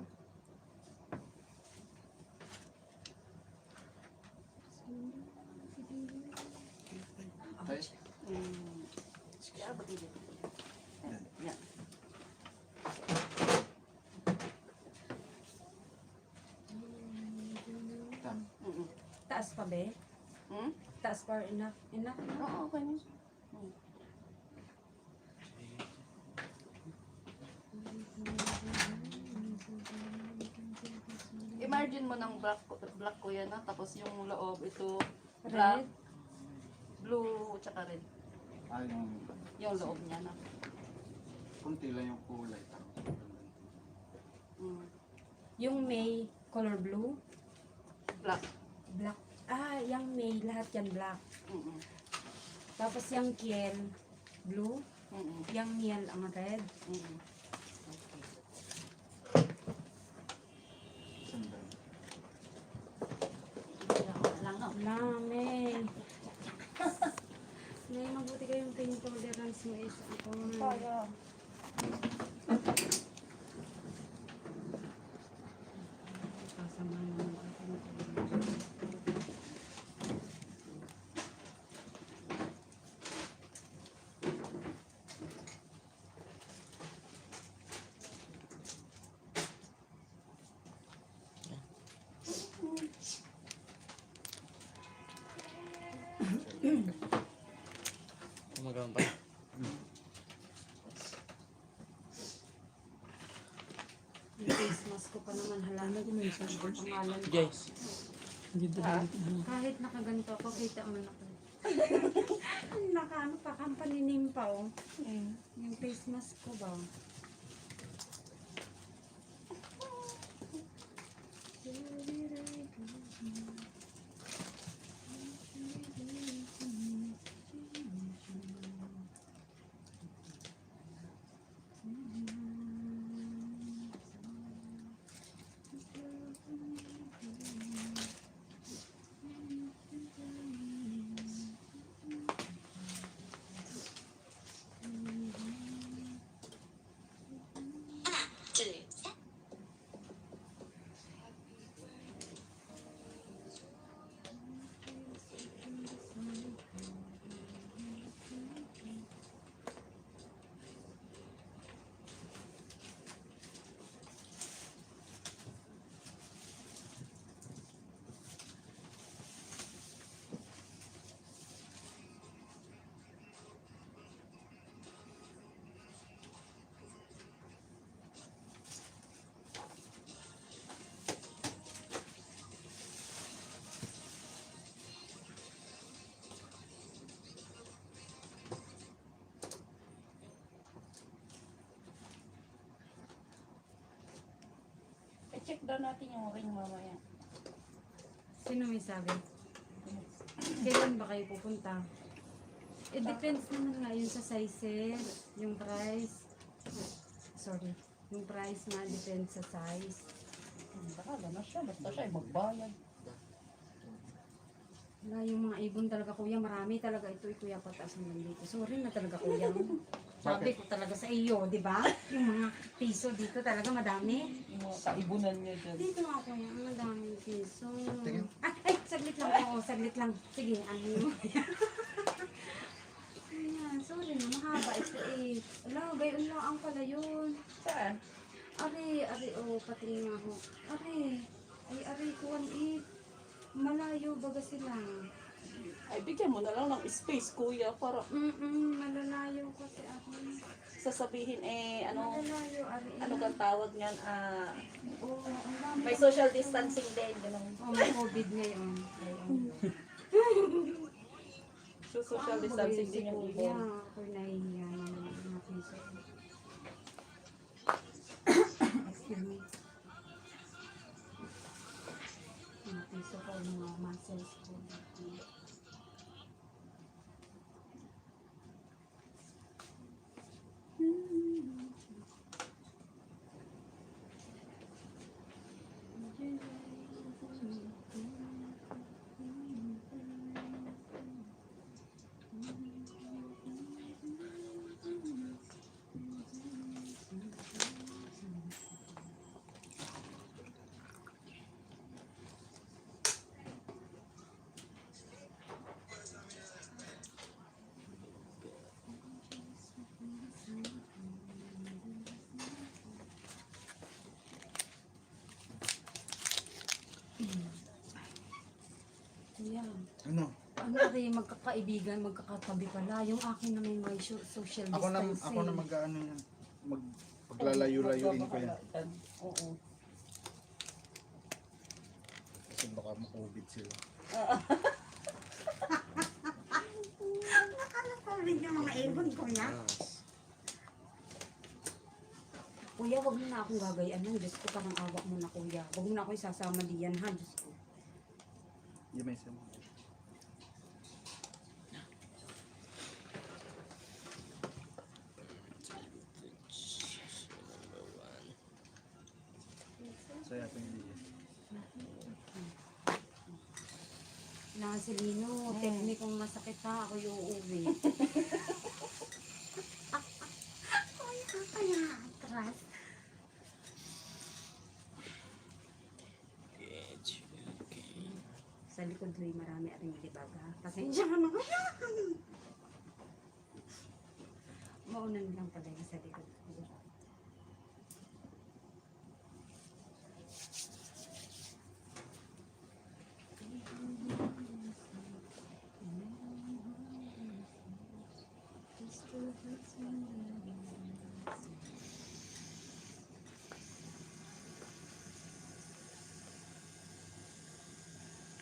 Tayo. Yan. Tam. Taas pa be? Hmm? Taas pa enough? Enough? Oo, okay na. Imagine mo ng black ko yan, ha? Tapos yung loob, ito, black, Red? blue, tsaka red. Ah, Yung loob niya na. kunti lang yung kulay. Mm. Yung May color blue? Black. Black. Ah, yung May, lahat yan black. Mm-mm. Tapos yung Kiel, blue. Mm-mm. Yung Niel, ang red. Mm-mm. Sandal. ako. Kaya. Kasama naman ako. Gumagawa pa. Yung face mask ko pa naman halala ko may pangalan ko. Guys. Dito na. Kahit nakaganto ako, kita man ako. Nakaano pa, company name pa oh. Yung face mask ko ba? I-check daw natin yung ring mamaya. Sino may sabi? Kailan ba kayo pupunta? It depends naman nga yun sa sizes, yung price. Sorry. Yung price nga depends sa size. Bahala na siya. Basta siya ay magbayad. Wala yung mga ibon talaga kuya, marami talaga ito kuya pataas naman dito. Sorry na talaga kuya. Sabi ko talaga sa iyo, di ba? Yung mga piso dito talaga madami. Yung mga kaibunan niya dyan. Dito nga kuya, madami piso. Tingin. Ay, saglit lang. Oo, saglit lang. Sige, ano mo. Ayan, sorry na, mahaba ito eh. Ala, gayon lang ang pala yun. Saan? Ari, pati nga ho. Ari, kuwan eh. Malayo baga sila. Ay, bigyan mo na lang ng space, kuya, para Malalayo kasi ako. sasabihin, Malalayo, Ari. ano kang tawag niyan, Oo, ang dami. may social distancing din, gano'n. Oh, may COVID ngayon. So, social distancing din yung kuya. ibon. Ako nahihiya ng mga piso. Excuse me. Mga piso ko, mga muscles ko. Kuya, Ano? ano kasi magkakaibigan, magkakatabi pala. Yung akin na may social distancing. Ako na mag-ano yan. Paglalayo-layuin ko yan. Oo. Kasi baka ma-COVID sila. Nakakapawid yung mga ibon, kuya. Kuya, wag mo na akong gagayan. Diyos ko, parang awak mo na, kuya. Wag mo na ako isasama diyan, ha? Diyos ko. Yung may sama. Saya ko hindi yan. Nakasilino, tell me kung masakit ha, ako yung uuwi. bukas. Okay. Sa likod rin marami at hindi baga. Pasensya ka na. Maunan lang pala yung sa likod.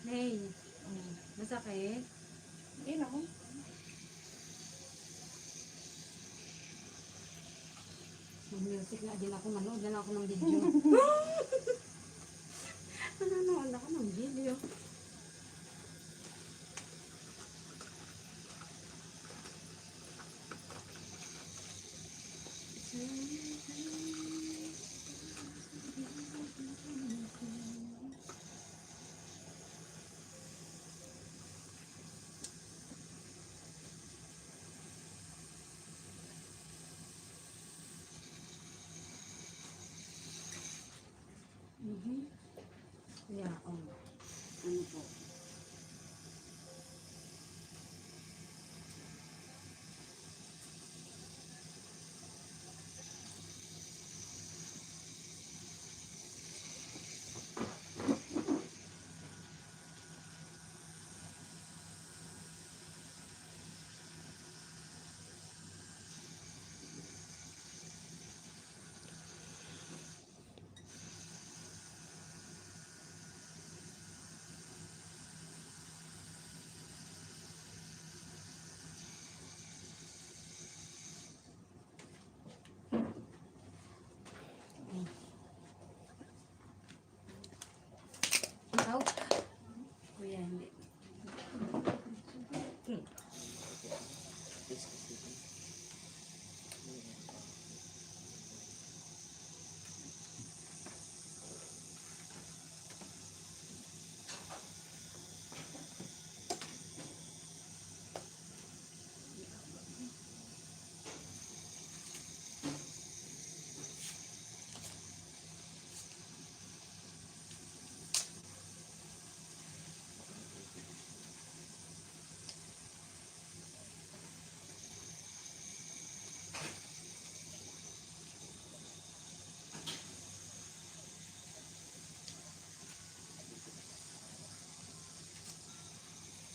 Hey, masakit? Hindi na ako. Mag-music na din ako, manood na lang ako ng video. Nanonood ako ng video. Yeah, ano po? Out. Kuya, hindi.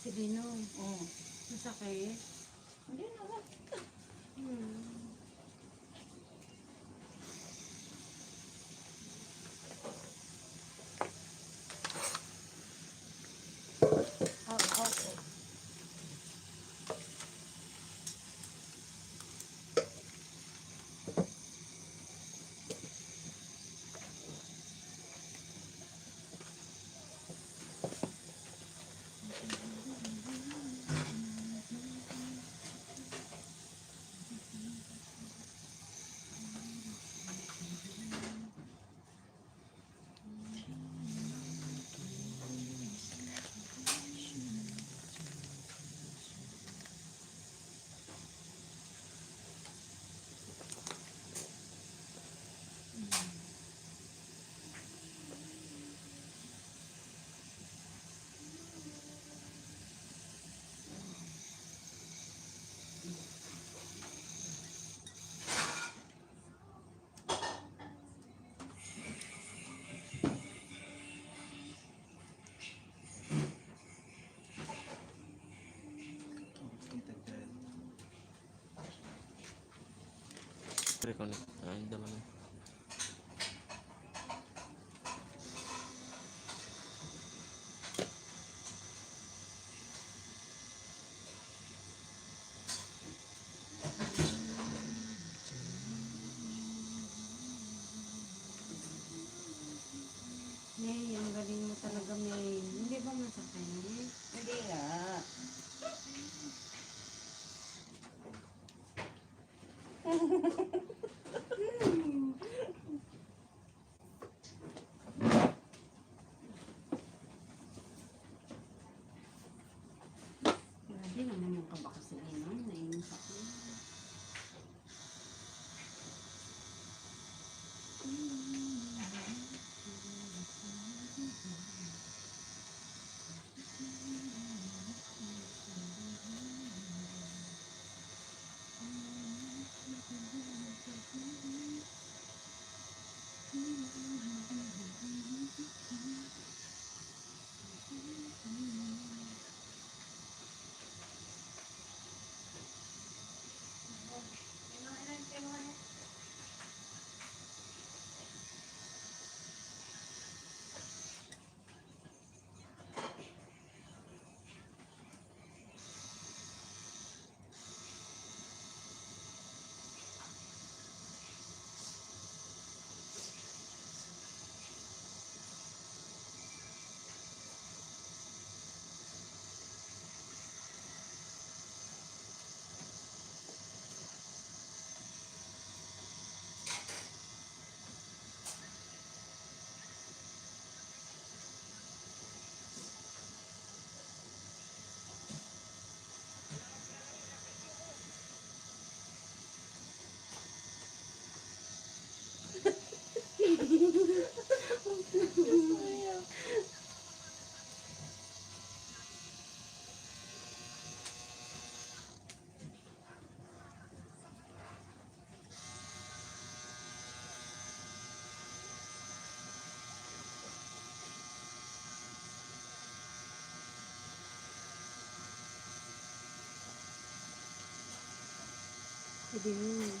Si Dino. Oo. Masakit. Hindi na ako. Reconnect. Ang dama na. May, ang galing mo talaga, May. Hindi ba masakit? Hindi nga. Grabe naman yung kaba ko sa Dino. Nainis ako. Pwede yun.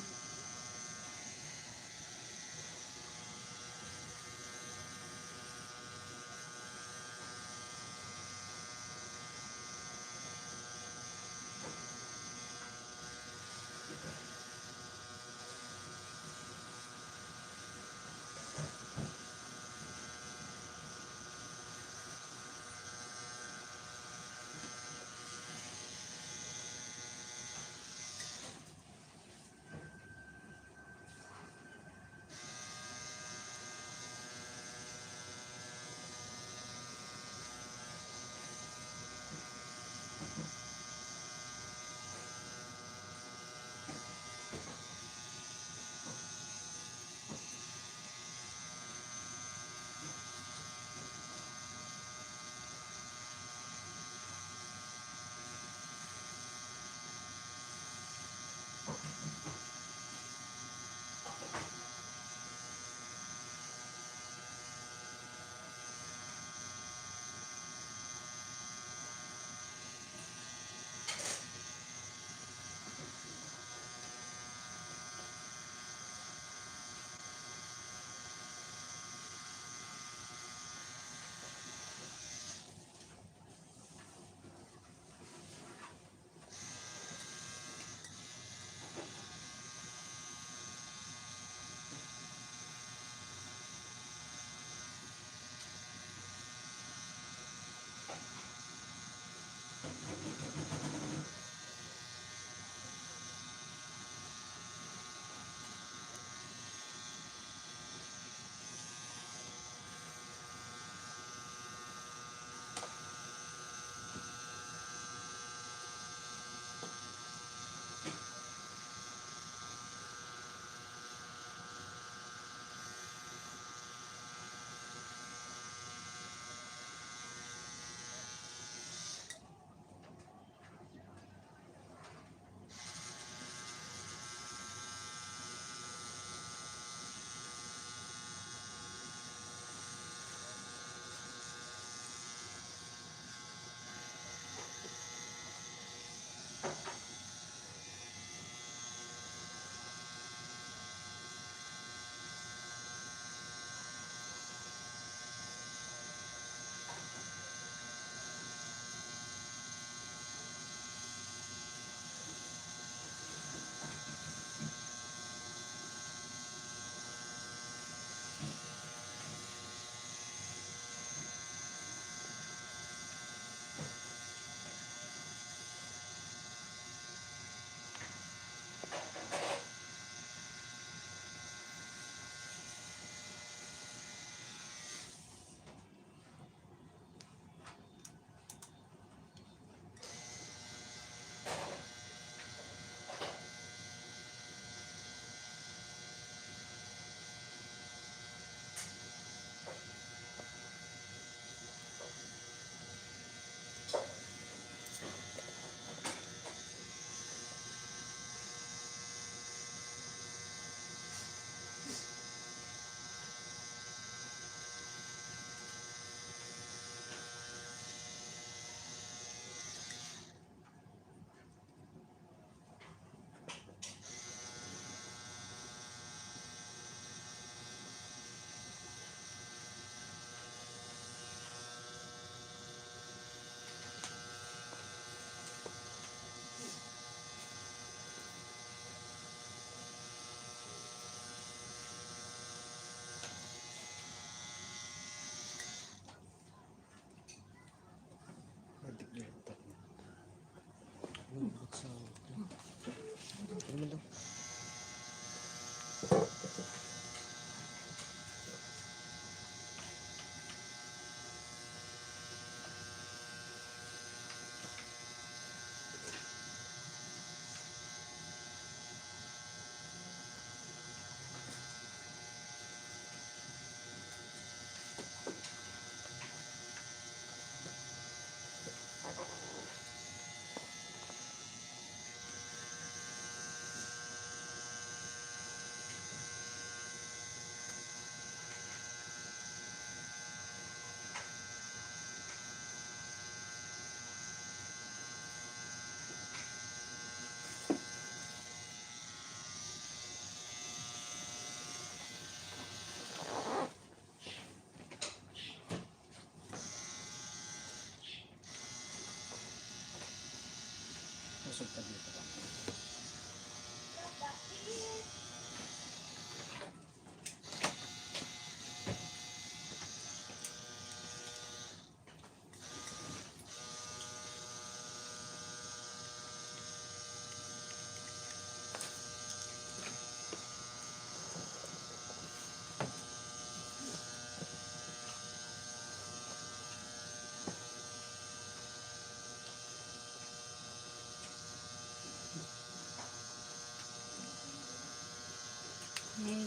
Hey,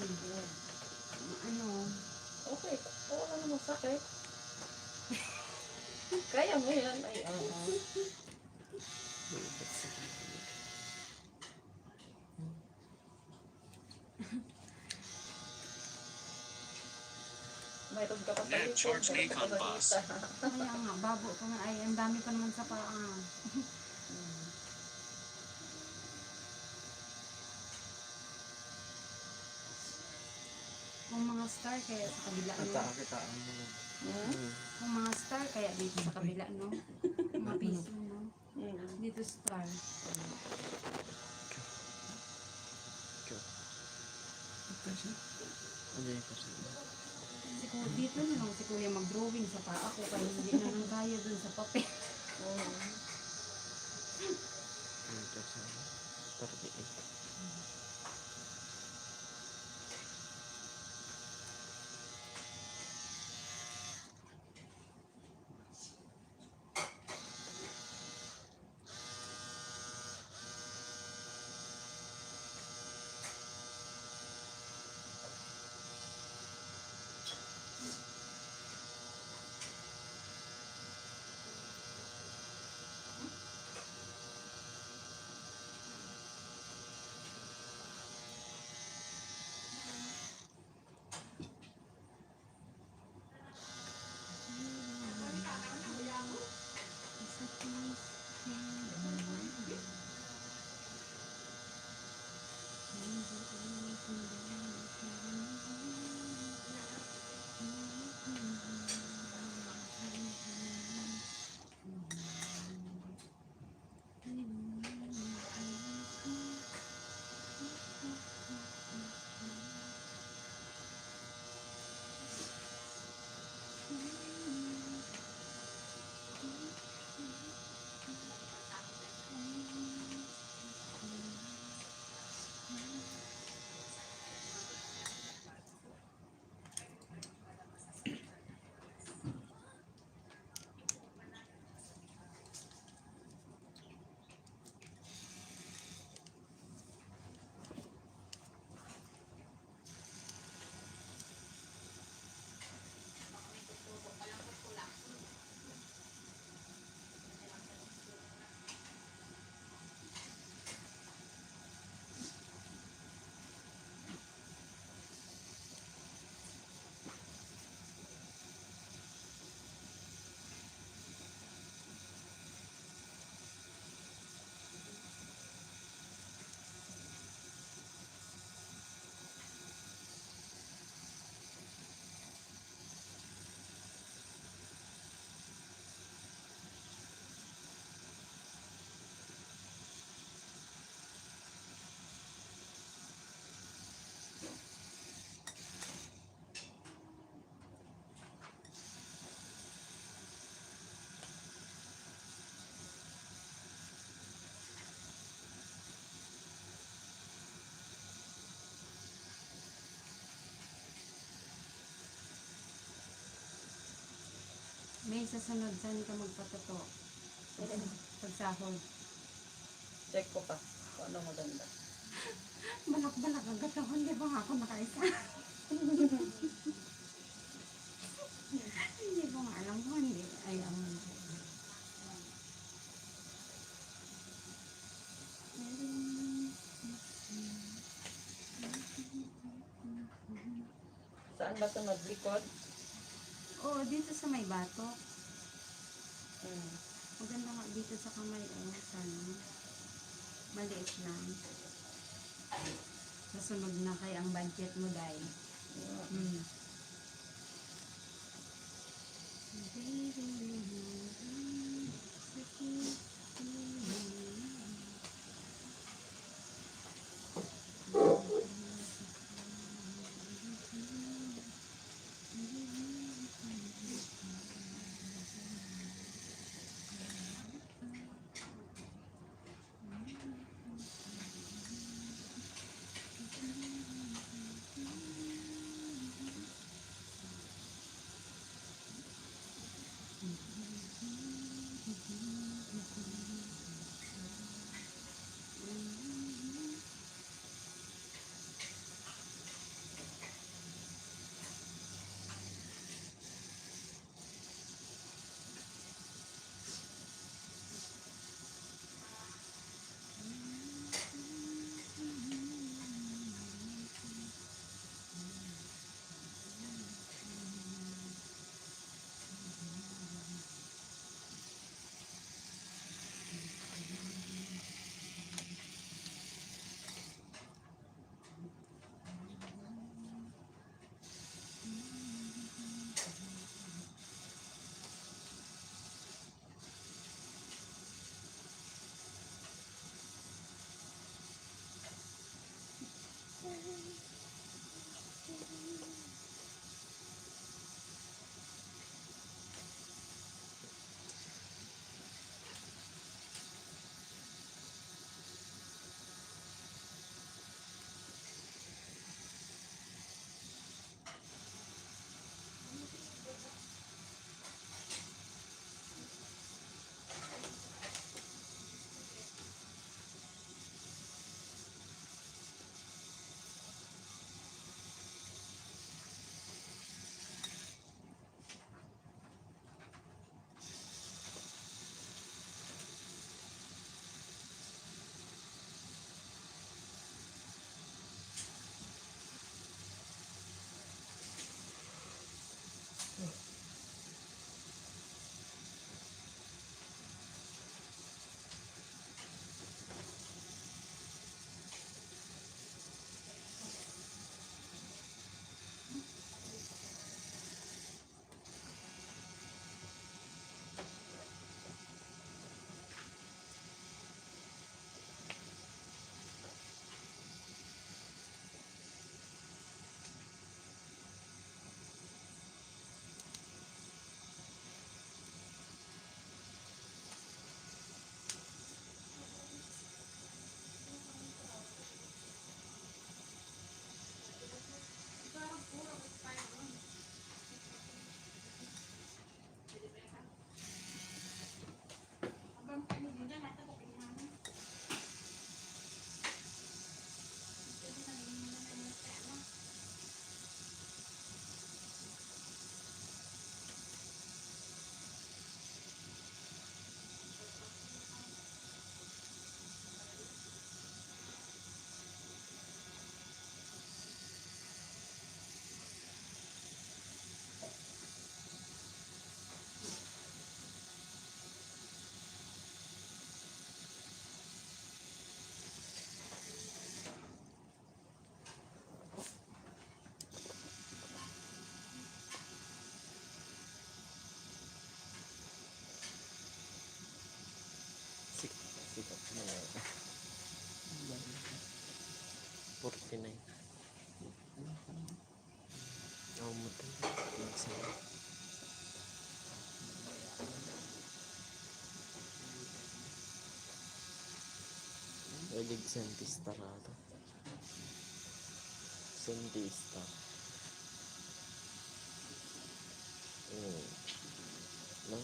ano, Okay, wala namang sakit. Kaya mo yan. Ay, oo. Mayroon ka pa sa Net likod. charge mayroon ka pa Nikon sa Boss. kita. kaya nga, babo pa nga, ay, ang dami pa naman sa paa. Kung mga star, kaya sa kabila, no? Hmm? Kung mga star, kaya dito sa kabila, no? Mga piso, no? Hmm. Dito star. Dito na lang si Kuya mag-drawing sa paa ko, kaya hindi na nang kaya dun sa papel. Hmm. May sasunod, saan ka magpatato? Pagsahod. Check ko pa kung ano maganda. Balak-balak ang katawan, di ba nga ako nakaisa? Hindi ko nga alam kung hindi. Ay, ang... Saan ba sunod? Likod? Oo, dito sa may batok. Hmm. Maganda nga dito sa kamay, sana. Maliit lang. Sasunod na kay ang budget mo, Day. Hmm. 39. Ako mo ito. Walig sentista na ito. Sentista. No?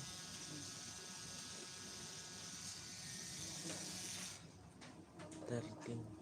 Thirteen.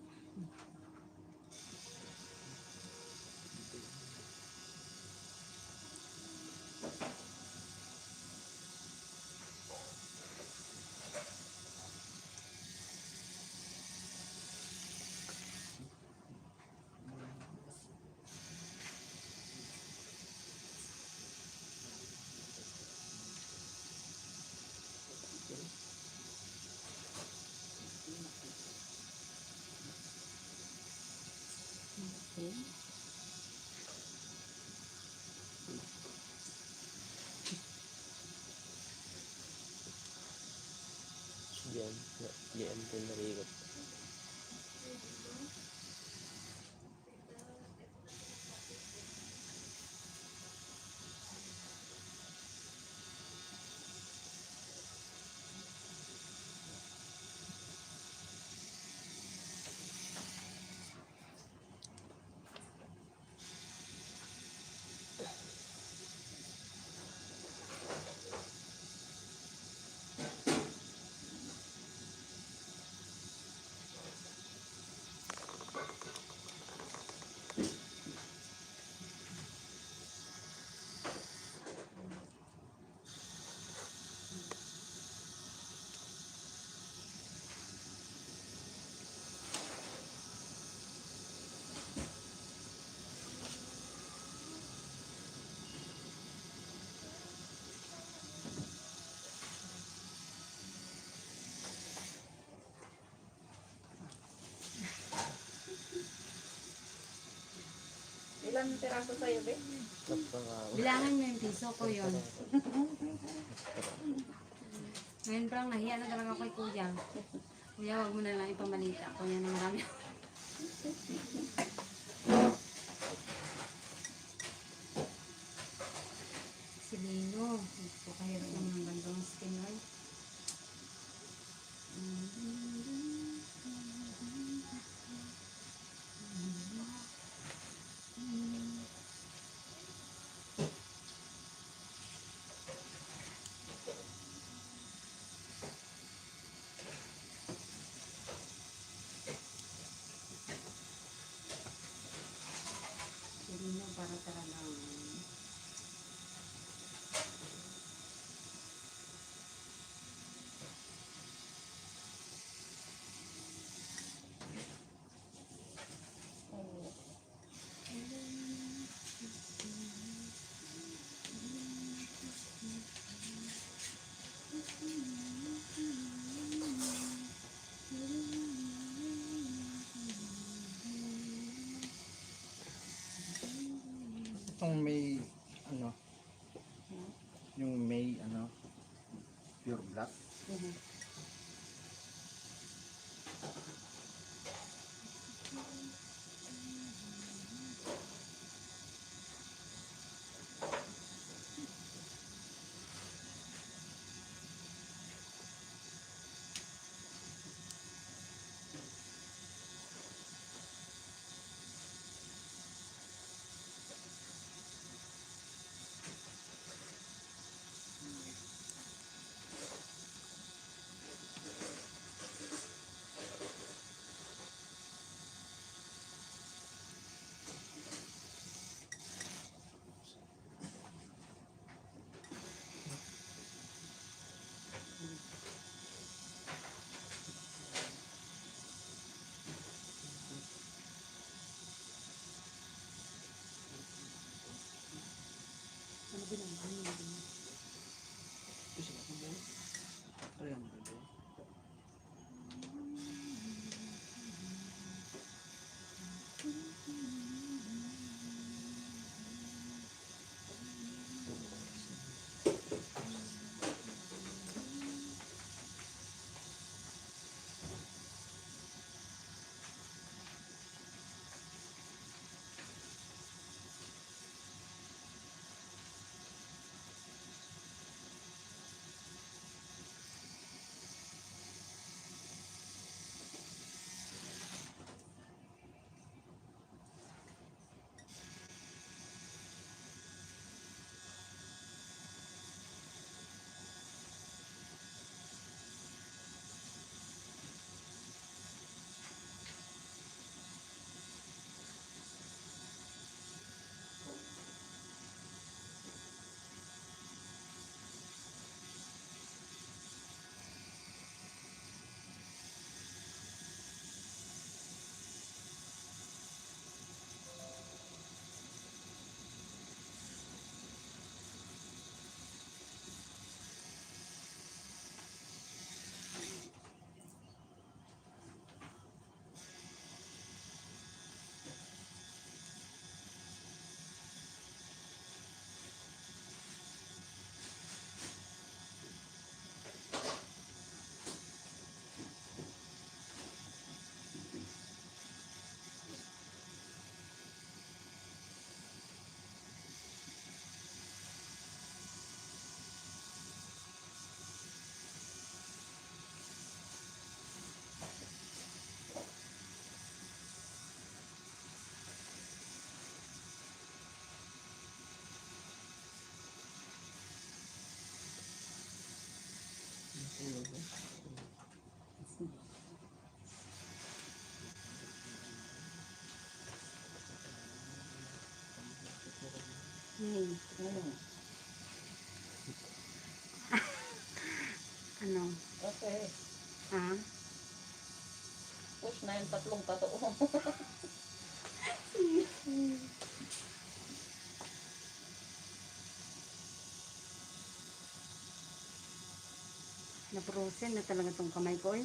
Diyan. Diyan din narikot. Ilang piraso sa'yo, be? Bilangan mo yung piso ko yun. Ngayon parang nahiya na talaga ako kay kuya. Kuya, wag mo na lang ipamalita. Kuya na marami. Si Lino. Gusto kahirap ng bandong skin oil. Si Lino para talagang Itong may, ano, yung may, ano, pure black. Hmm. Ano? Okay. Ha? Push na yung tatlong tato. Naprosen na talaga tong kamay ko eh.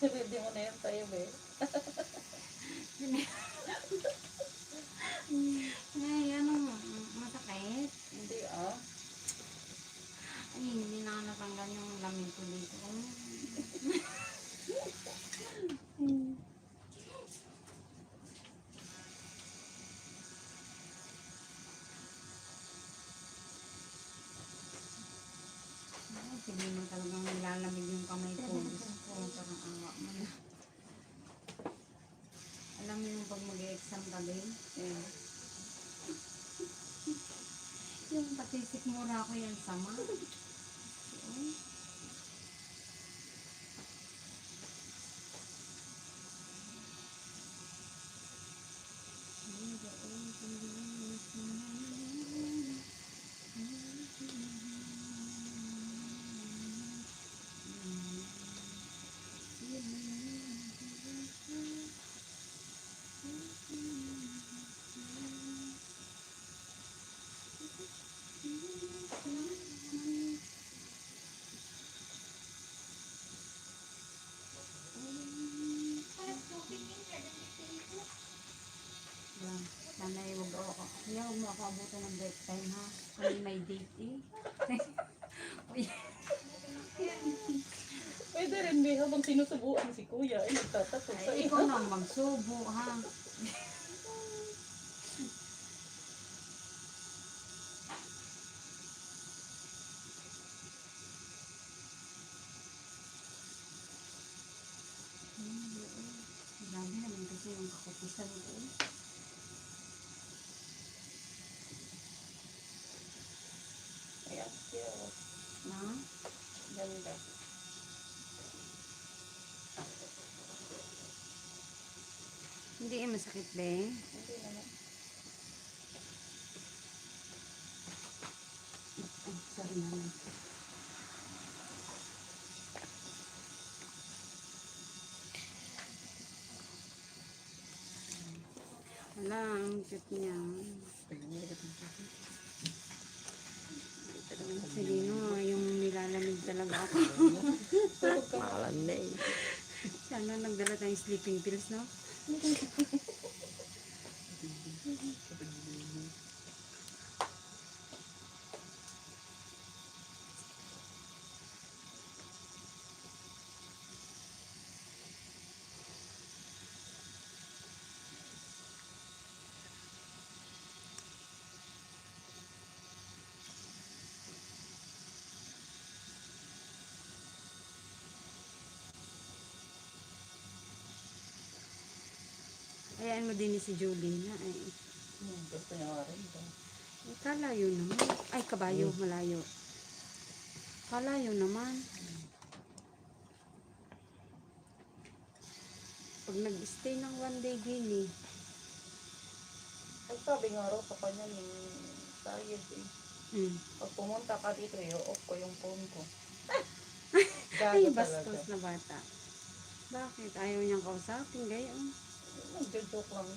Ready mo na yan tayo, be. Ay, ano, masakit. Hindi, ah. Hindi mo talagang nilalamig yung kamay ko. Diyos ko, parang awa mo na. Alam mo yung pag mag-exam ka din? Eh, Yung patisik mura ko yan sama. Sana'y huwag mo ako abutan ng break time ha. Kami may date eh. pwede rin, may habang sinusubuan si kuya, ay nagtatato sa Ay, iyo. ikaw nang magsubo ha. Grabe naman kasi yung kakupisan ko. Ay, ang cute. Na? Ganda. Hindi masakit ba eh. Hindi naman. Ay, sorry naman. Wala, ang cute niya. Si Lino, yung nilalamig talaga ako. Makalan na eh. Sana nagdala tayong sleeping pills, no? Hayaan mo din si Julie na ay. Gusto niya nga rin. Kalayo naman. Ay, kabayo, malayo. Kalayo naman. Pag nag-stay ng one day gini, Ay, sabi nga raw sa kanya ni Sayed eh. Pag pumunta ka dito, i-off ko yung phone ko. ay, Gago bastos talaga. na bata. Bakit? Ayaw niyang kausapin, gayon. Nag-joke lang.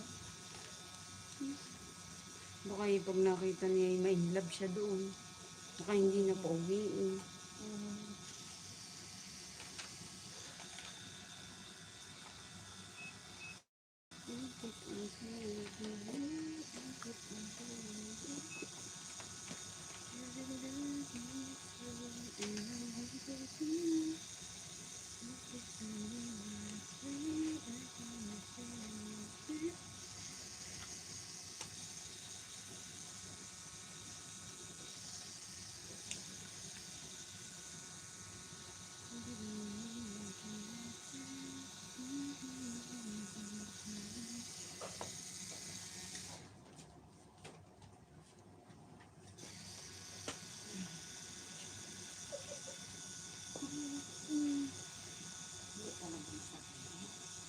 Baka pag nakita niya, may love siya doon. Baka hindi na pa uwiin.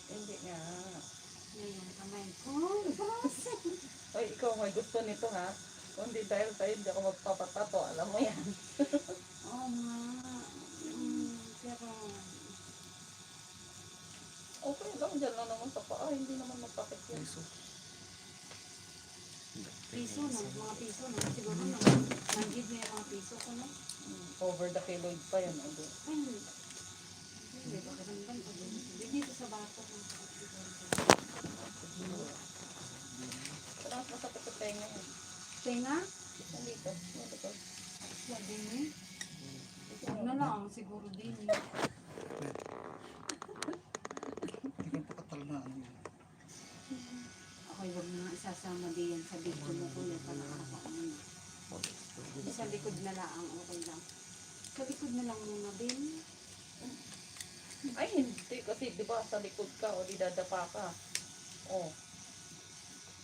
Hindi nga. Ngayon, kamay ko. Ay, ikaw may gusto nito ha. Kundi dahil sa'yo, hindi ako magpapatato. Alam mo yan. Oo nga. Pero, Okay lang, dyan lang naman sa paa. Hindi naman magpakit yan. piso na, mga piso na. Siguro na, nandid na yung mga piso ko na. Over the keloid pa yan. Ano? Ay, hindi ba karanggan ko din. Dito sa bato. Parang masakit sa tenga yan. Tenga? Nandito. Nandito. Wala din eh. Huwag na lang, siguro din eh. Hindi ka pakatal na ano yun. Okay, huwag mo nga isasama din yan sa video mo ko yan para nakakaano. Sa likod na lang, okay lang. Sa likod na lang muna, Ben. Ay, hindi. Kasi, di ba, sa likod ka o di dadapa ka. Oh.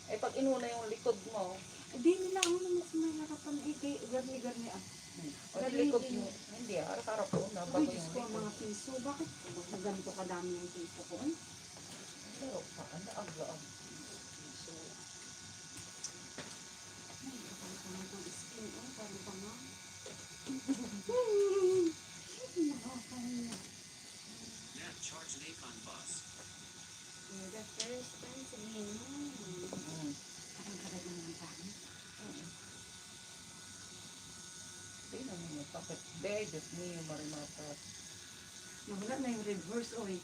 Eh, pag inuna yung likod mo, Hindi nila ako na mas may harapan. Kay garni-garni ah. o di likod mo, hindi, harap-harap ko na bago Uy, Diyos yung ko, ang likod. mga piso. Bakit ganito kadami yung piso ko? Ay, Pero, ang laag-laag. piso. Ay, nakakalaman ng skin. Oh, parang tama. Nakakahiya. You're the first time sa Parang karag naman sa akin. Tingnan mo, bakit? Be, Diyos niyo, marimatas. Nawala na yung reverse, oy.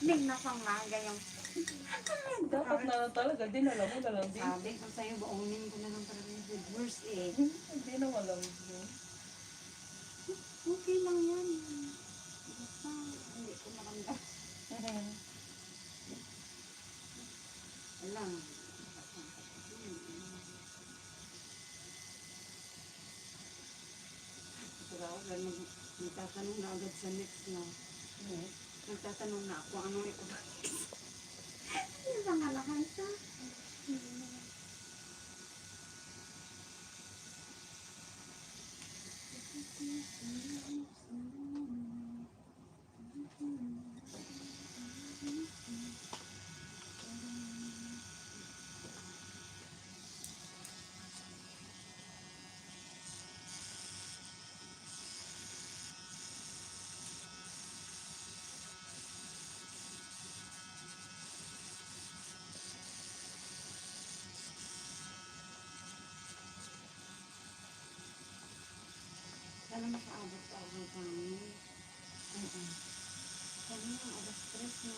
Ning nakangaga yung Dapat na lang talaga, dinala mo na lang din. sabi ko sa'yo, baunin ko na lang talaga yung reverse eh. Hindi na walang yun. Okay lang yan. Basta, hindi ko maramdam. Alam. Pagkakaw, nagtatanong na agad sa next na. Nagtatanong na ako, anong ipabagis. Ano ba nga lakan siya? Sana makaabot pa ako ng kami. Sana ang alas 3, no?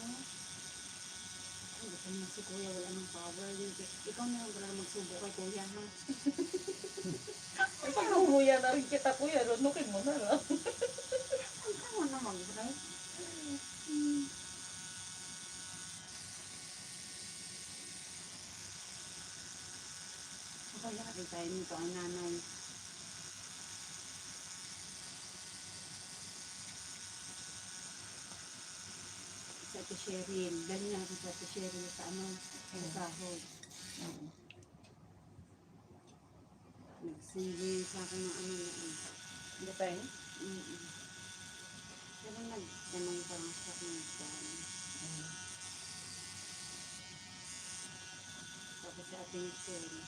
Ay, baka naman si Kuya wala ng power. Ikaw na lang wala magsubo kay Kuya, ha? Ay, pag umuya na rin kita, kuya, runukin mo na lang. Ang tama na mag-drive. Kaya kasi tayo nito ang nanay. Sa Ate Sheryl. Dali na ako sa Ate Sheryl sa ano, sa sahod. Nagsingi sa akin ng ano yun. Hindi pa yun? Pero nagtanong pa lang sa akin. Tapos sa Ate Michelle.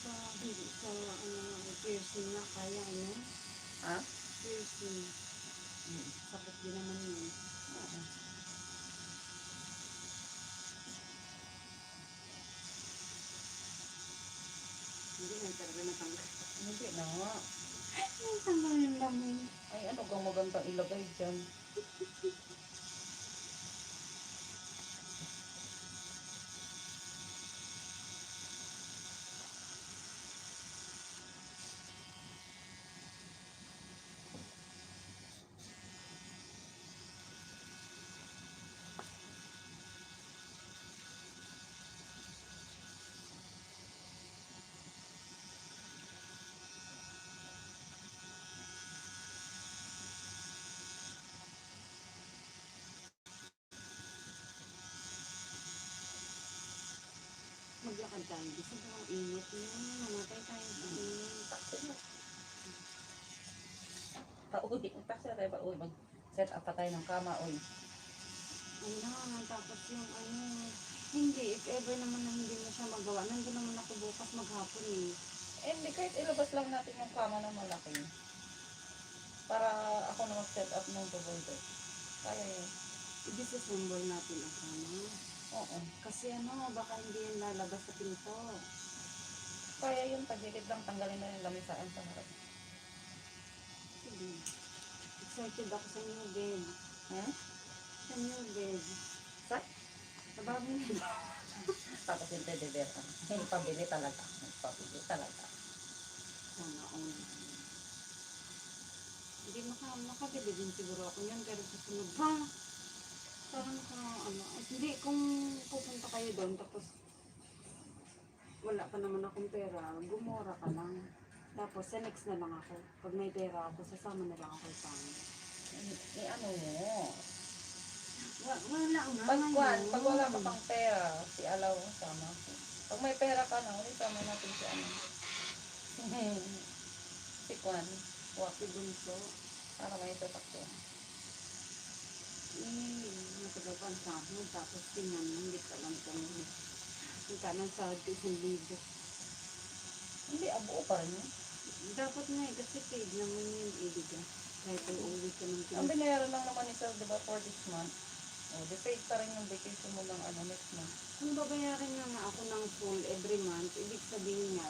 Sa piercing na kaya, ano? Ha? Piercing. Sakit din naman yun. Hindi na talaga natanggal. Hindi na nga. Natanggal yung lamin. Ay, ano kang magandang ilagay dyan? Maglakad tayo. Gusto ko ang init na. Namatay tayo sa init. Pauwi, ang taksi na tayo ba? Uy, mag-set up pa tayo ng kama, uy. Ano, tapos yung ano. Hindi, if ever naman na hindi mo siya magawa. Nandun naman ako bukas maghapon eh. Eh, hindi, kahit ilabas lang natin yung kama na malaki. Para ako na mag-set up ng provider. Kaya yun. I-disassemble natin ang kama. Oo. Kasi ano, baka hindi yan lalabas sa pinto. Kaya yun, tagilid lang, tanggalin na yung lamisaan sa harap. Sige. excited ako sa new bed. Ha? Sa new bed. Sa? Sa bagong bed. Tapos yung teddy bear. Hindi pabili talaga. Hindi pabili talaga. Sana all. Hindi makabili din siguro ako yan, pero sa sunod ha. Parang hindi kung pupunta kayo doon tapos wala pa naman akong pera, gumora ka lang. Tapos sa next na lang ako. Pag may pera ako, sasama na lang ako sa Ano mo? Wala nga Pag wala ka pang pera, si Alaw sama. Pag may pera ka na, ulit sama natin si ano. Si Kwan. Si Bunso. Para may sasakyan. Matagal pa ang sahod, tapos tingnan, hindi pa lang kami. Yung kanan sahod ko 1,000. Hindi, abuo pa rin yun. Dapat nga kasi paid naman yung ibig kahit ang uwi ka ng Ang binayaran lang naman ni Sir, di ba, for this month? O, di paid pa rin yung vacation mo lang next month. Kung babayaran nga ako ng full every month, ibig sabihin nga,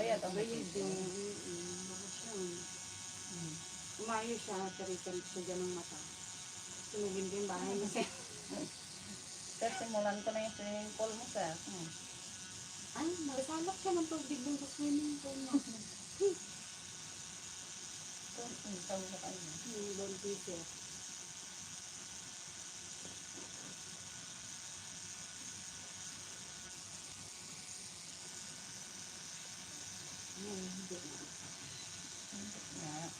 Bayad ang bayad vacation. yung bakasyon. Umayo siya, taritan siya dyan ng mata. Sunugin ko yung bahay niya. Sir, simulan ko na yung swimming pool mo, Sir. Ay, masalak ka ng tubig dun sa swimming pool mo. Sabi mo kayo. Yung doon teacher. Hindi na. Yeah.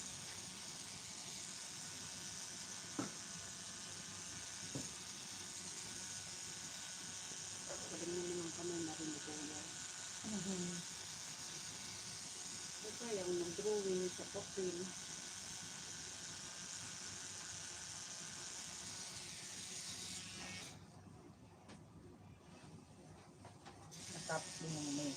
Sabi mo naman kamay na rin ito yan. Kaya ang nag-drawing sa papel. Natapos din yung may.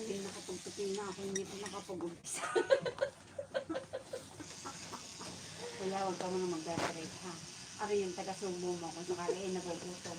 Hindi nakapagpapil na ako, hindi pa nakapag-umpisa. Kaya huwag ka muna mag-decorate ha. Ari yung taga-subo mo kung sakali ay nagugutom.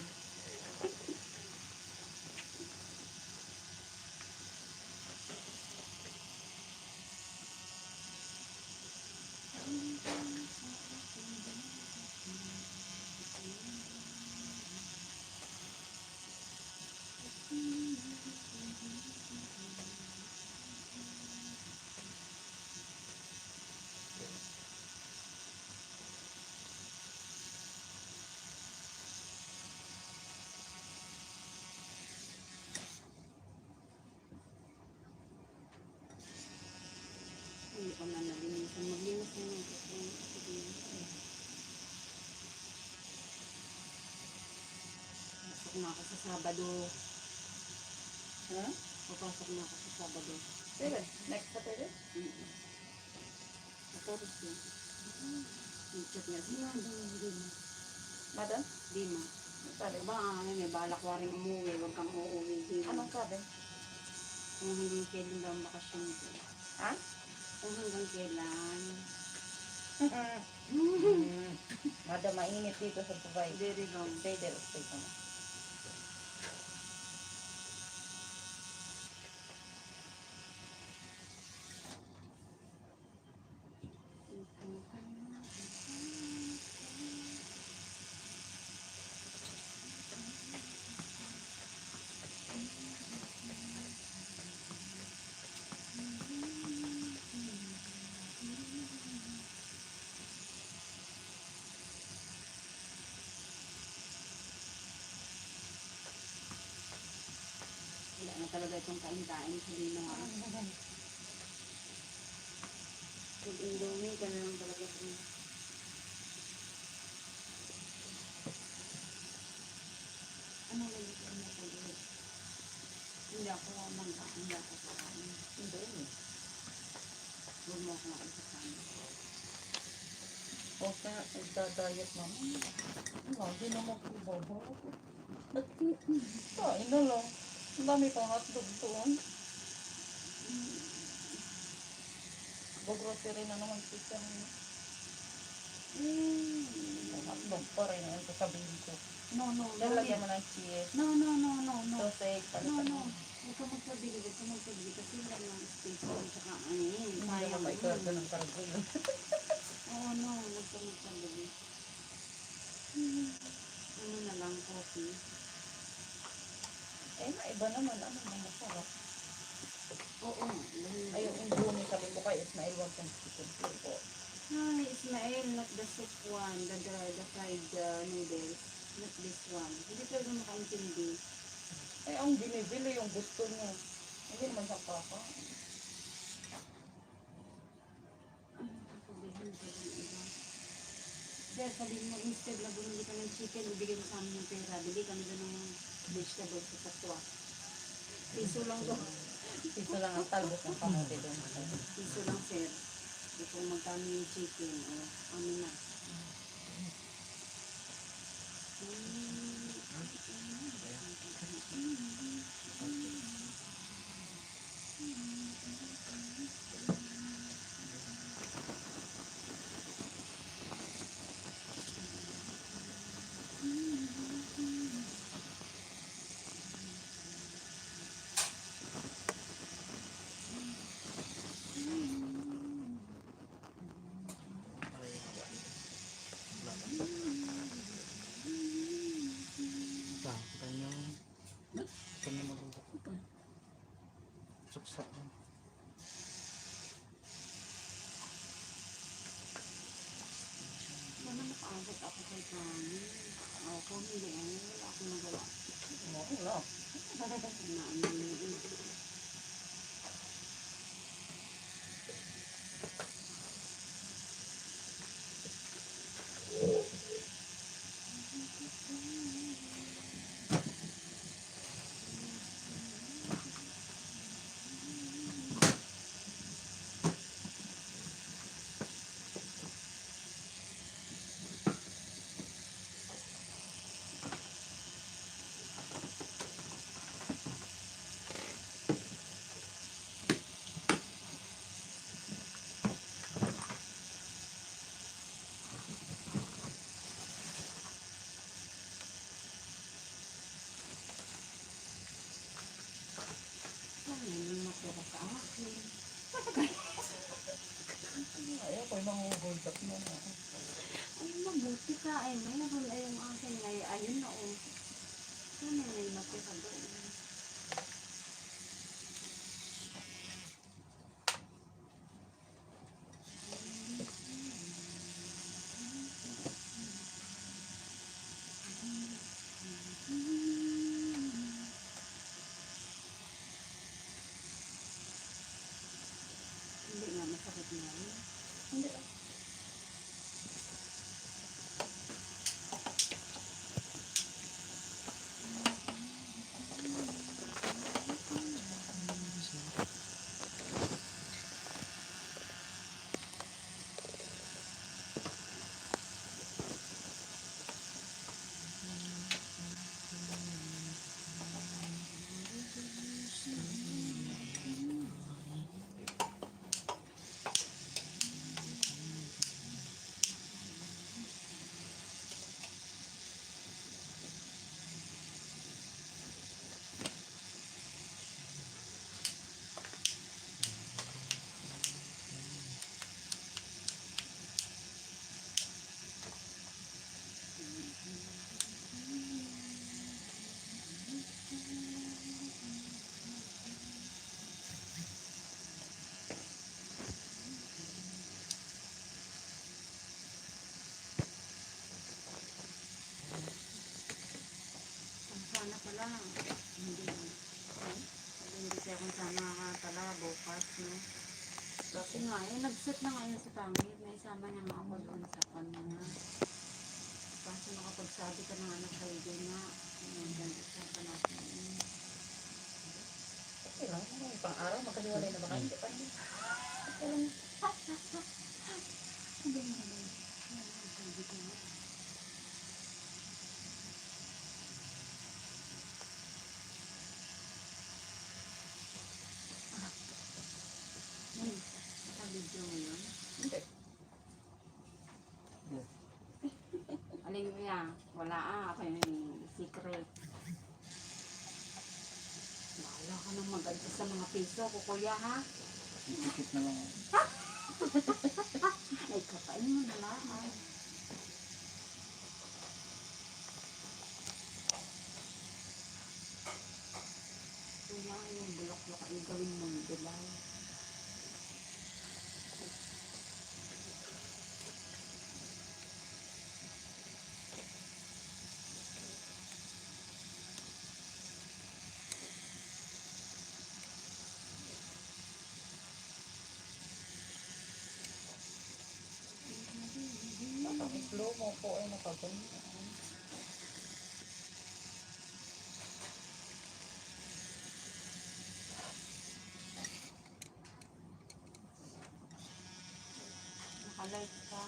Hindi ko na nalinisan. Maglinis na yung kasi. Pasok na ako sa Sabado. Ha? Papasok na ako sa Sabado. Pwede. Next pa pwede? Tapos yun. I-chat niya. Sino ang Dima? Madam? Dima. Sabi. Ba, may balak waring umuwi. Huwag kang uuwi. Dima. Anong sabi? Kung hindi kailan daw ang bakasyon ko. Ha? Kung hanggang kailan. Mada mainit dito sa Dubai. Very long. Stay there, stay ka. Wala na talaga itong kain-kain sa Lino. Kung Indomie, ka na lang talaga ito. Ano lang ito na pag-ulit? Hindi ako mangga, hindi ako kakain. Hindi. Huwag mo ako makasasama. O kaya nagda-diet naman. Lagi na magkubabaw. Kain na lang. Ang dami pang hotdog doon. Grocery na naman siya. Hotdog pa rin. Ang sasabihin ko. No, no, Lalagyan mo ng cheese. no, no, no, no, no. Sausage. No, no. Huwag ka magpabili, huwag ka magpabili. Kasi wala lang space ko. Tsaka ano yun, Hindi sayang naman maikarga ng kargo yun. Oo, no, huwag ka magpabili. Ano na lang, coffee. Eh, maiba naman. Ano na masarap. Oo, Ay, yung Indomie sabi ko kay Ismael, wag kang chicken po. Hi, Ismael, not the soup one, the fried noodles. Not this one. Hindi talaga makaintindi. Eh, ang binibili yung gusto niya. Hindi naman siya kaka. Sir, sabihin mo, instead na bumili ka ng chicken, bibigyan mo sa amin yung pera. Bili kami doon ng vegetables sa Satwa. Piso lang doon. Ito lang ang talbos ng kamote doon. Piso lang, sir. Hindi kung magkano yung chicken. O, ano na. Kanya magugok. Suksak. Sana makaabot ako kay Kami. Ako, hindi. Wala akong magawa. Oo, no. Ano yun. Ano yung matira sa akin? Ayaw ko yung mga hold up mo na. Ay, mabuti ka. Ay, mayroon ay yung akin. Ay, ayun na o. Ano na yung matira doon? Hindi nga masakit na yun. Hindi. kung saan nakakatala bukas, no? Kasi nga, nag-set na ngayon sa pangit, na isama niya nga ako doon sa kanya na. Kaso nakapagsabi ka na nga na Friday na, nandang ka natin. Okay lang, pang araw, magkaliwalay na ba kayo? Hindi pa rin. Nakabidyo mo yun. Hindi. Aling niya, wala ako yung secret. Bahala ka nang mag-adjust sa mga piso ko, kuya, ha? Ikikit na lang. Ay, kapain mo na lang, ha? Wala yung bulok-bulok ay gawin mong dilaw. Ang slow mo po ay nakaganda. Nakalight ka.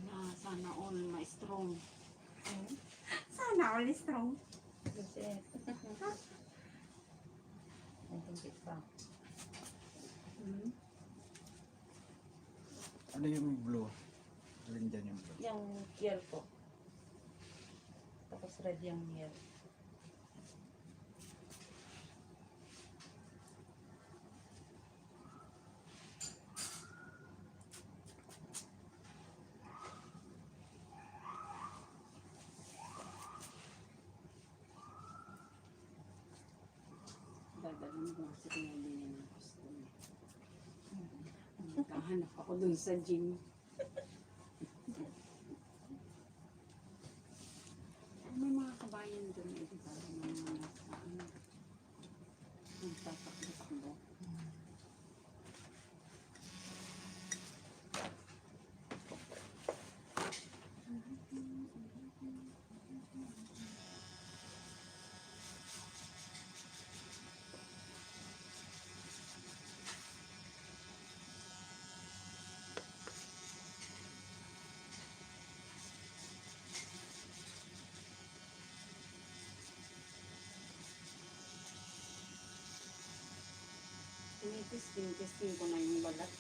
Na, sana all ma-strong. Sana all strong. Kasi, nagtingkit pa. Ano yung blue? Alin dyan yung blue? Yung gear po. Tapos red yung gear. Dadalhin ko kasi tinali niya ng customer. Nagkahanap ako dun sa gym. May mga kabayan dun eh, di ba? May mga nasa ano. Nagtatakbo-takbo. Testing ko na yung balat.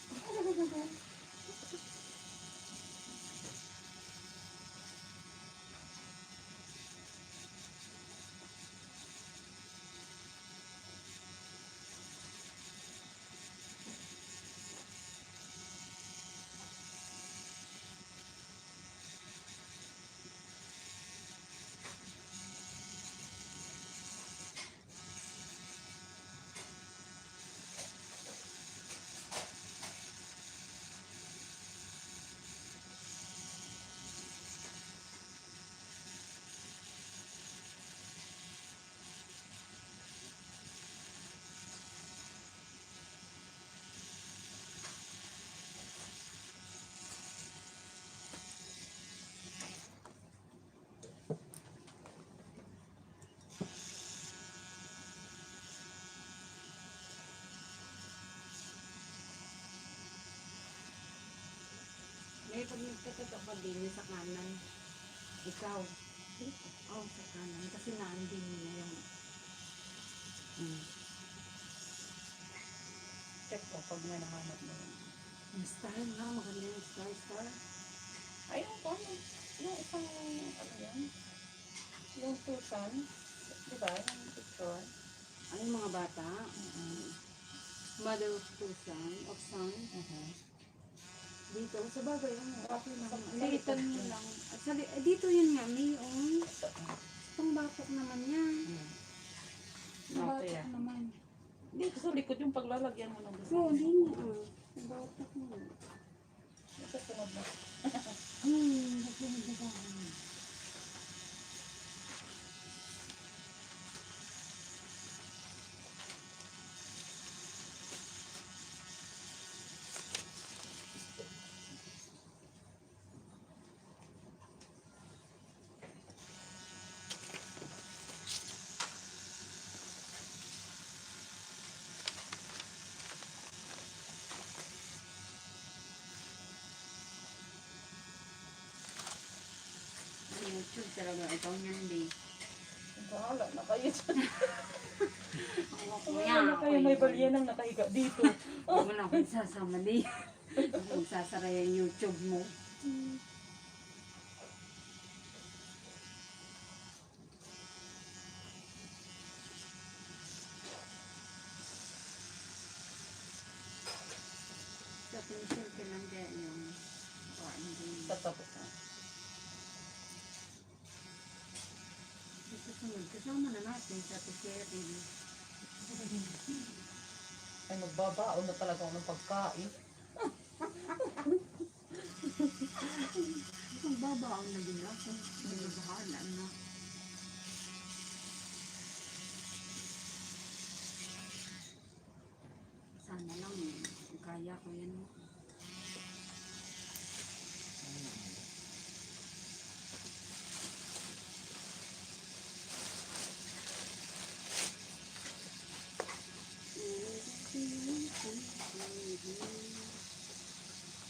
May pag nagkakita pa din sa kanan. Ikaw. Oh, sa kanan. Kasi naandin mo na yung... Check ko pag may nahanap mo. Yung star na. Maganda yung star. Ayun po, yung isang, ano yan? Yung two sons. Diba? Yung picture. Ay, yung mga bata. Mother of two son. Dito. Sa bagay, ano? Okay lang. Litan mo lang. Dito yun nga, may pangbatok naman yan. Okay, Batok naman. Dito sa likod yung paglalagyan mo ng gusto. Oo, hindi nga. Batok naman. Sa sunod na. Batok. YouTube talaga, ikaw niyan, di. Bahala na kayo dyan. Kuya, Bahala na kayo, may balyan ang nakahiga dito. Huwag mo na akong sasama, di. Magsasara yung YouTube mo. Sa pencil ka lang dyan yung Tatapos na. susunod. Kasama na natin sa sharing. Ay, magbabaon na talaga ako ng pagkain. Magbabaon na din ako. Hindi bahala na. Sana lang kaya ko yan.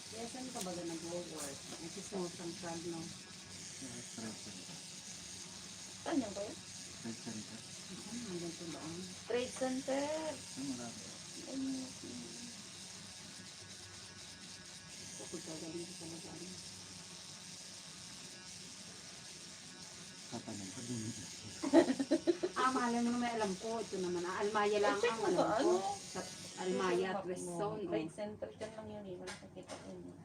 Kaya saan ka ba nag-work? Ito small central, no? Saan yan ba yun? Hanggang to doon. Trade Center. Ako gagaling sa talaga. Malay mo na may alam ko. Ito naman, Almaya lang Check ang mo alam sa ko. ano? Sa Almaya at West Zone. Trade Center. Diyan lang yun eh. Wala nakita ko yun.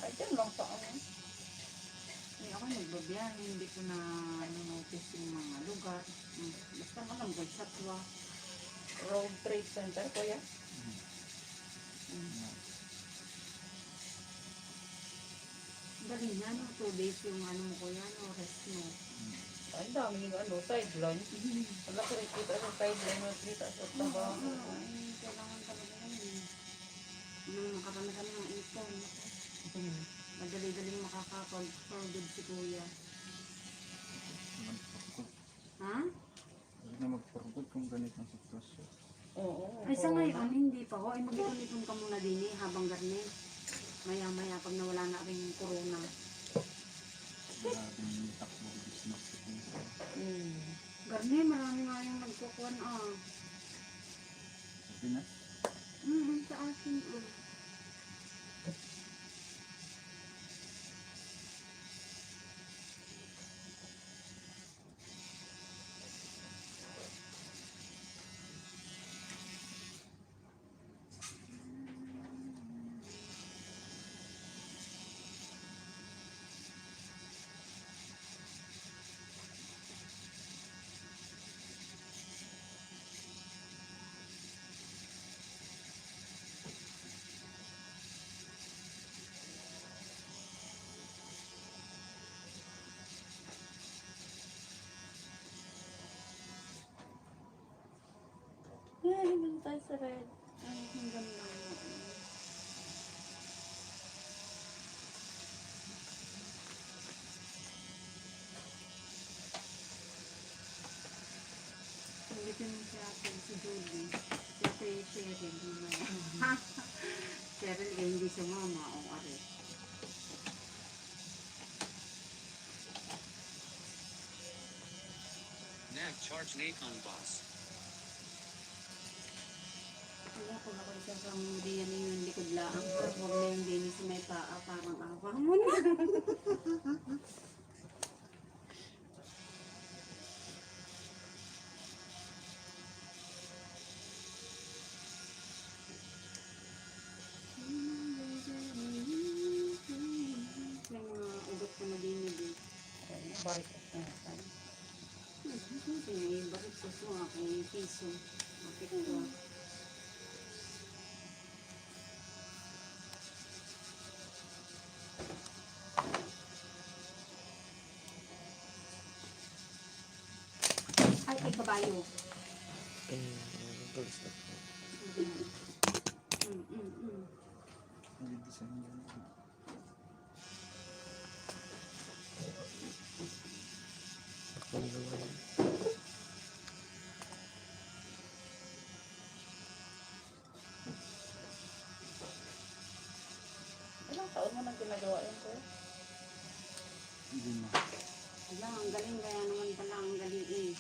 Ay, dyan lang sa ano. Ako nagbabiyahe, hindi ko na notice yung mga lugar. Basta alam ko, Satwa. Road Trade Center, kuya. Galing na, no? 2 days yung ano mo ko yan, o rest mo. Ay, daming ano, sideline. Wala ko rin kita sa sideline. Wala kita sa trabaho. Ay, kailangan talaga yan. Nung nakarami kami ng ipon. Madali-daling makakapag-forward si kuya. Ha? Na magpurgot kung ganitong sitwasyon. Oo. Ay, sa ngayon, hindi pa ho. Ay, mag-ipon-ipon ka muna din eh, habang garne. Maya-maya, pag nawala na rin yung corona. Maraming takbo business. Garne, marami nga yung nagkukuhan, Sa Pinas, Sa akin, Ay, hindi tayo sa red. Ay, hanggang na. Ulitin mo si ate, si Julie. Si ate Cheryl. Cheryl, eh, hindi sumama. O, are. Nav charge Nacon boss. Kaya kung ako isa sa mga diyan yung likod lang. Huwag na yung dinis may paa. Parang awa mo na. Balik ko na yata. Hindi, bakit gusto nga kay piso? Bakit ko? Ay, kay kabayo. Tulis na. Hindi design yan. Takpan naman. Ilang taon mo nang ginagawa yun ko? Hindi na. Wala, ang galing kaya naman pala, ang galing eh.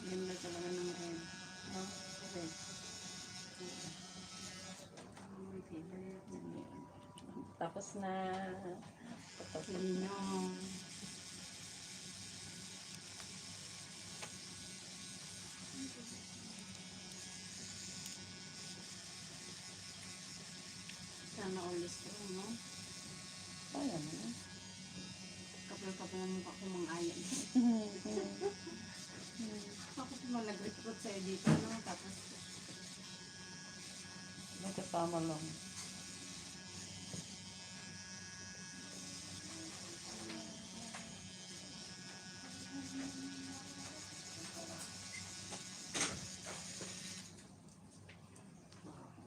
Ganda talaga ng red. Oh, okay. Ang favorite. Tapos na. Sino? Sana all this through, no? Ayan na. Kapal-kapal ang mukha ko mga ayan. Bakit mo nag-recruit sa'yo dito, no? Tapos, Magkasama lang.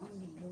ang libro.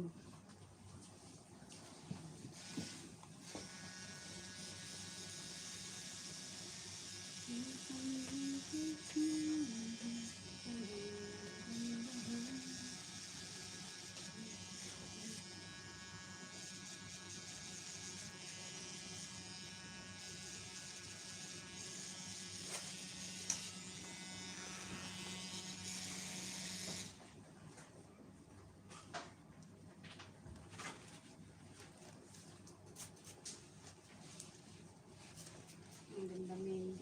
Ang ganda, Mel.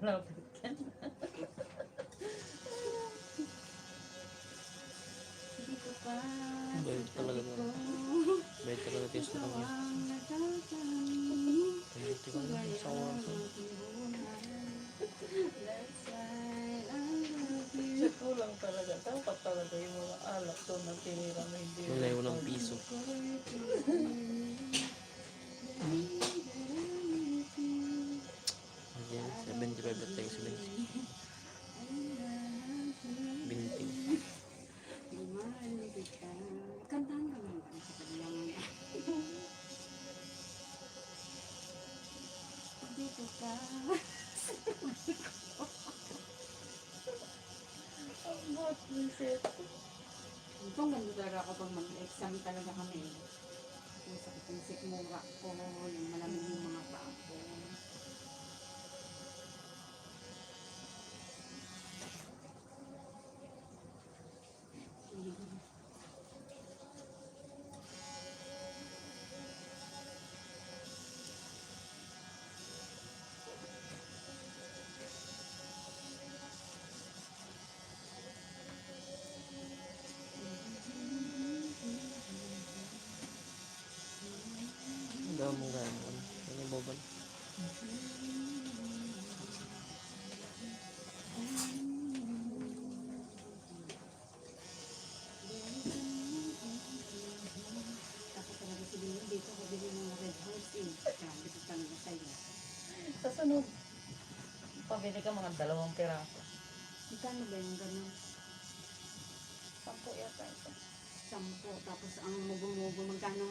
malapit ka na. Dito ka. Bayad talaga doon. Bayad talaga tayo sa kanya. Pwede ko na sa oras. Sa kulang talaga. Dapat talaga yung mga alak doon na tinira na hindi. Wala yung walang piso. Ayan, 75 na tayo 70. Binting. Kantahan ka naman sa kanilang dito ka. Ito ganda talaga ako pag mag-exam talaga kami. Yung sakit yung sikmura ko, yung malamig yung mga paa ko. Ang gawin mong gano'n. Ano yung bobal? Tapos talaga si Dino, dito ko bili ng red horse eh. Grabe ko talaga sa'yo. Sa sunod, pabili ka mga 2 piraso. Magkano ba yung gano'n? 10 yata ito. 10. Tapos ang mugo-mugo magkano?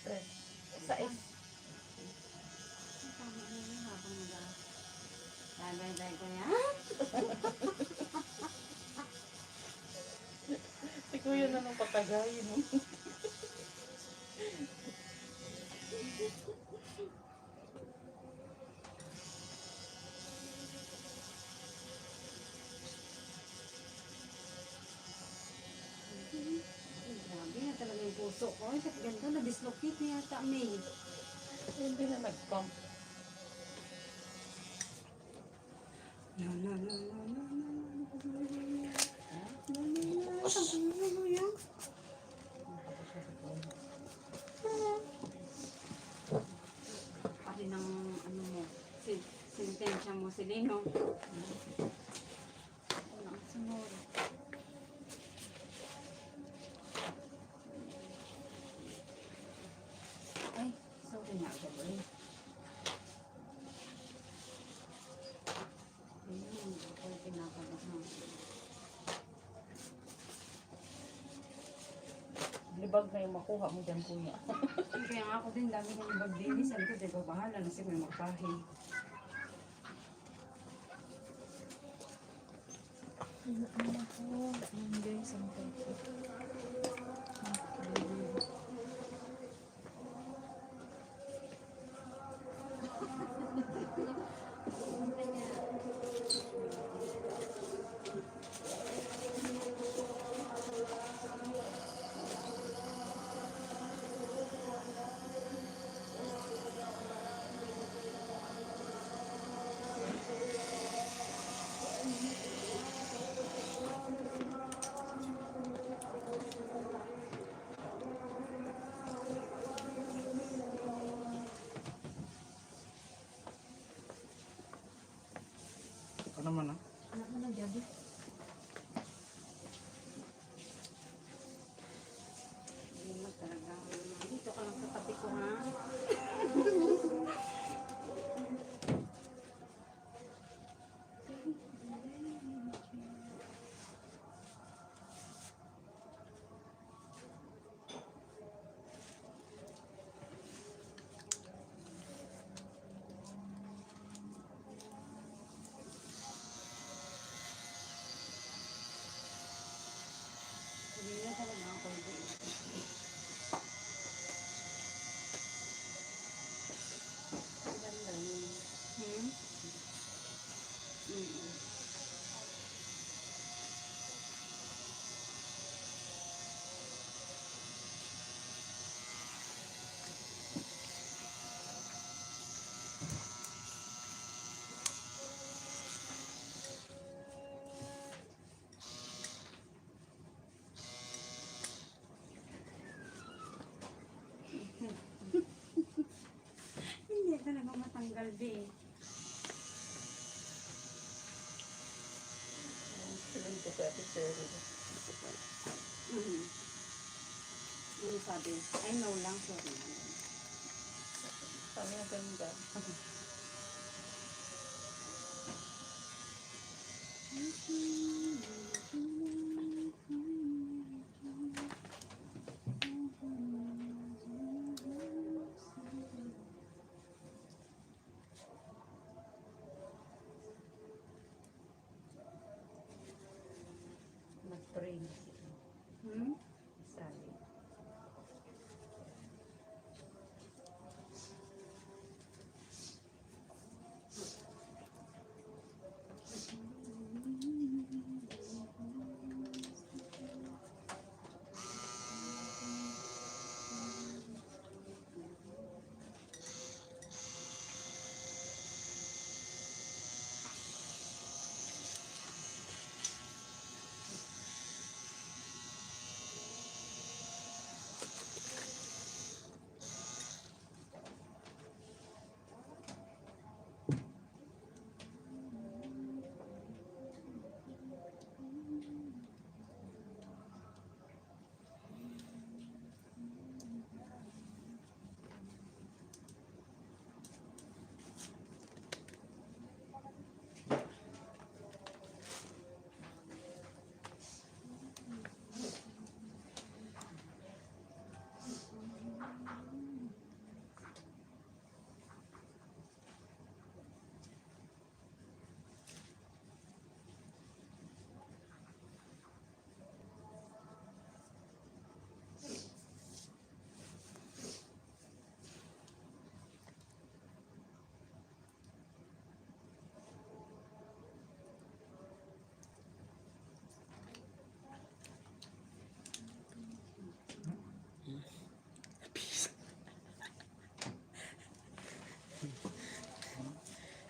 3. Sa Tama na yun habang mag- Bye-bye ko yan. Si Kuya na nang patagayin mo. Grabe na talaga yung puso ko. Ay, ganda na dislocate na yata, May. Hindi na nag-pump. La la la la la la. Pari ng ano mo, sentensya mo si Lino. Walang sunod. Ay, sorry na ako ba eh. Ayun, ako pinapagahan. Libag na yung makuha mo dyan, Kuya. Kaya nga ako din, dami ko yung maglinis. Sabi ko, di ba bahala na si Kuya magpahin. Ano naman ah? Anak mo na, Gabi. Hindi mo talaga. Dito ka lang sa tabi ko, ha? Galbi. Sabihin ko kay Ate Cheryl. Mhm. Ano sabi? I know lang, sorry. Sabi ang ganda. Nag-pray na sila. Hmm? Sabi.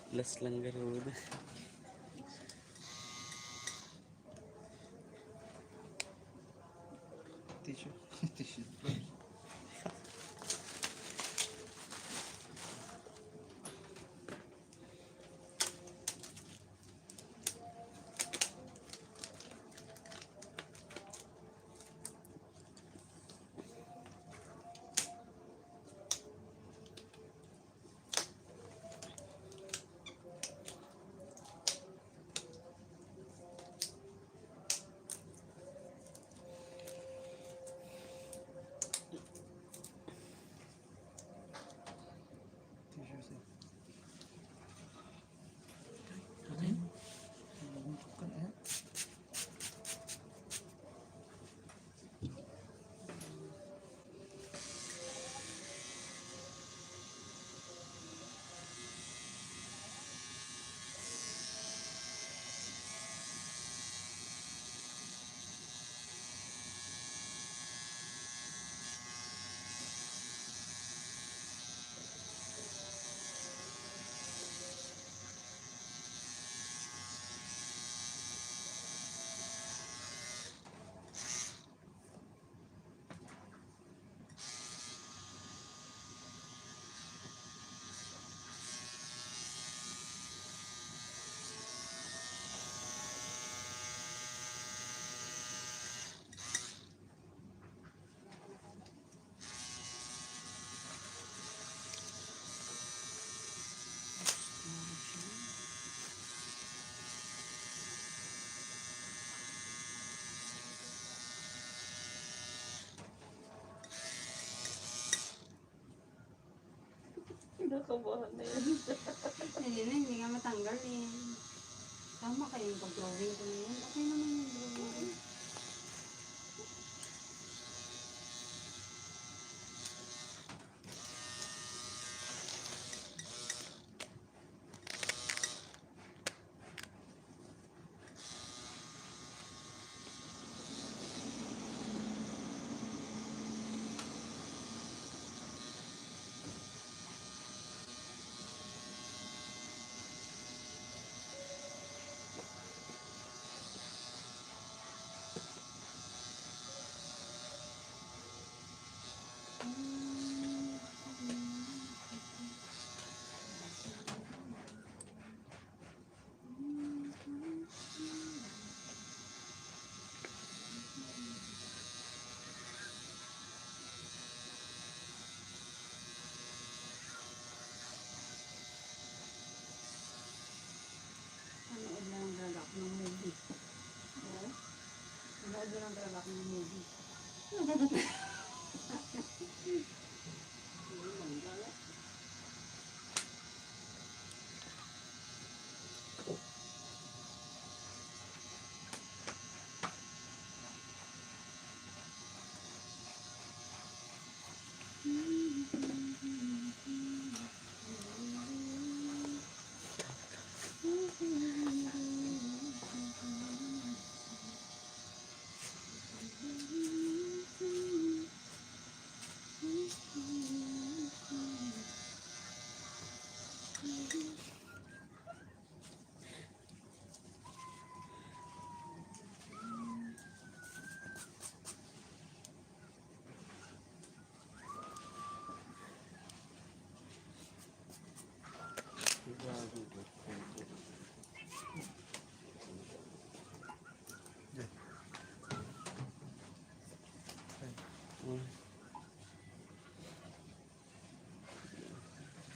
Last lang garuda. Tissue. Tissue. Tissue sir. Bukan ya? Kinakabahan na yan. Hindi na, hindi nga matanggal eh. Tama kayo yung pag-drawing ko na yun. Okay naman yung drawing.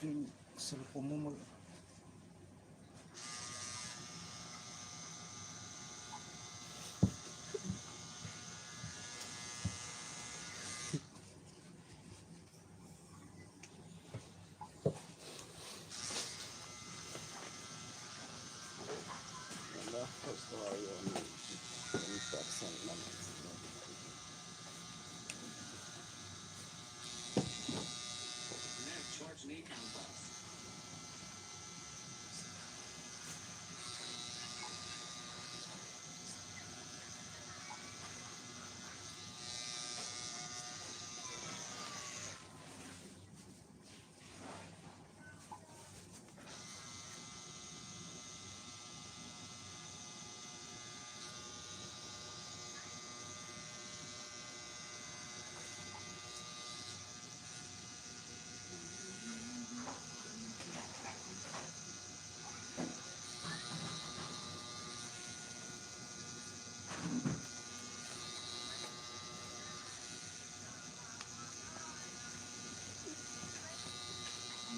Yung cellphone mo mag... Wala, gusto ko yun. 10% lang. Nav charge Nikon bus.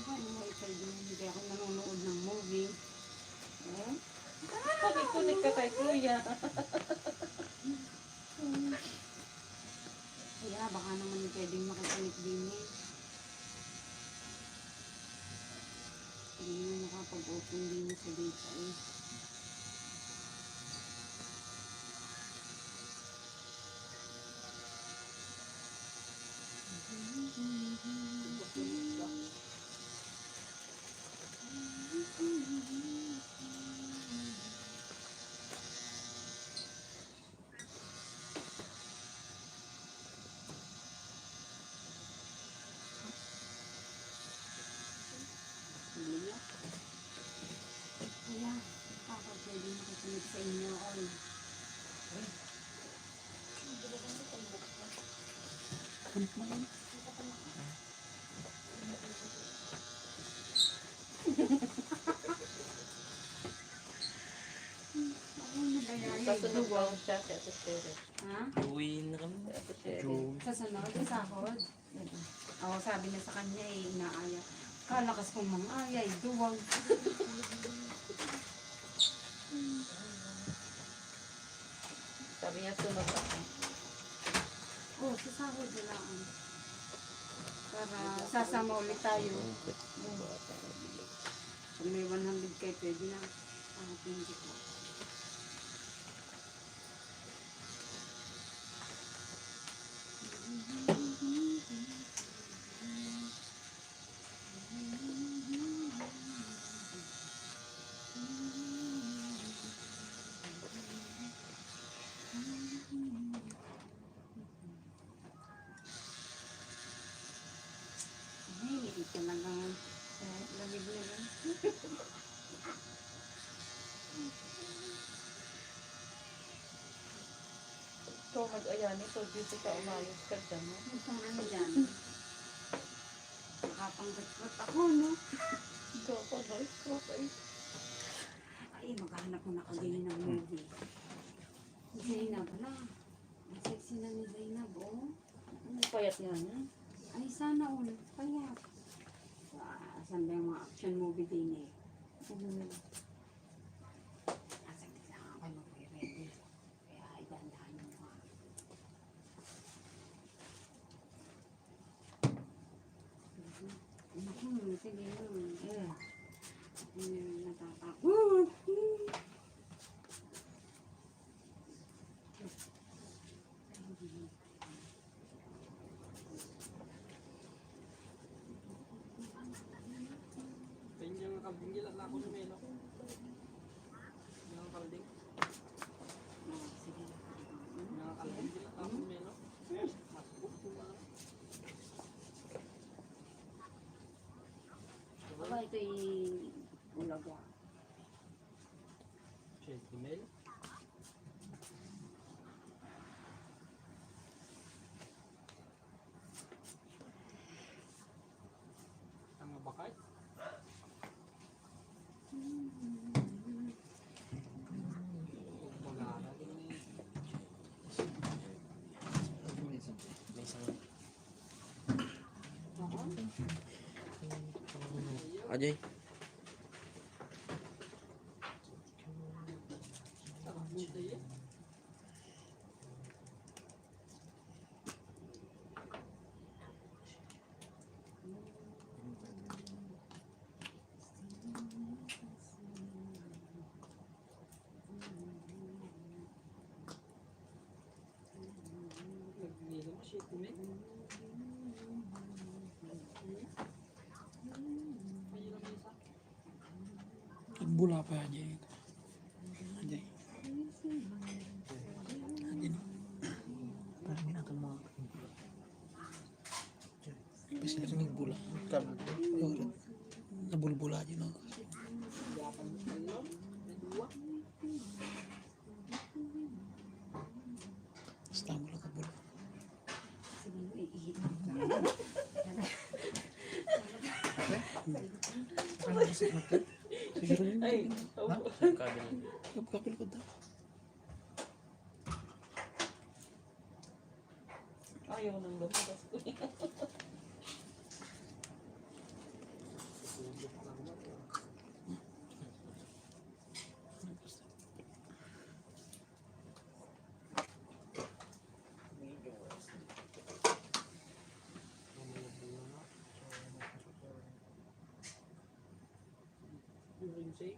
Ano mo ikaw din, hindi ako nanonood ng movie. Eh? Kunik ka kay kuya. Kaya baka naman pwedeng makikinig din eh. Hindi mo makapag-open din sa data eh. Hindi. Kaya, ako pwedeng makikinig sa inyo all. Ako na ba yan? Kasunod ba siya si Ate Sherry? Ha? Uwi na kami. Si Ate Sherry. Joe. Sa sunod, sa sahod. Ako sabi na sa kanya eh, inaaya. Kalakas kong mang-aya eh, duwag. Sabi niya sunod ako. Oh, sa sahod na lang. Para sasama ulit tayo. Kung may 100 kayo, pwede na. Ah, 20 ko. Ay, talagang lamig na lang. Ikaw mag-ayan ito, dito ka umayos ka dyan. No? Itong ano dyan. Nakapanggat-gat ako, no? Ikaw pa guys, okay. Ay, maghahanap mo na kagani ng movie. Zainab na. Ang sexy na ni Zainab, oh. Ang payat nga niya. Ay, sana all. Kaya. Saan ba yung mga action movie din eh? Nasa lang ako mag-ready. Kaya idandahan mo mga. Sige. Natatakot. Dila na ako sa melo. Mga kalding. Oh, sige. Mga kalding dila na ako sa melo. Masbuk ko na. Aba, ito'y ulaga. Siya, email. Ang mabakay. Magana din ni. May isang Ajay. Sarap nito eh. Nagnilo mo siya kumin. Mahirap isa. Nagbula pa Ajay. Ajay. Ajay no. Parang ginagawa mo. Kasi nagbula. Nabulbula Ajay no. Yapan mo kayo. Naduwa. Basta mo lang kabula. Sige, iihit. Sige rin. Ay, Kabin. Kapil ko daw. ayaw nang lumabas ko. Say.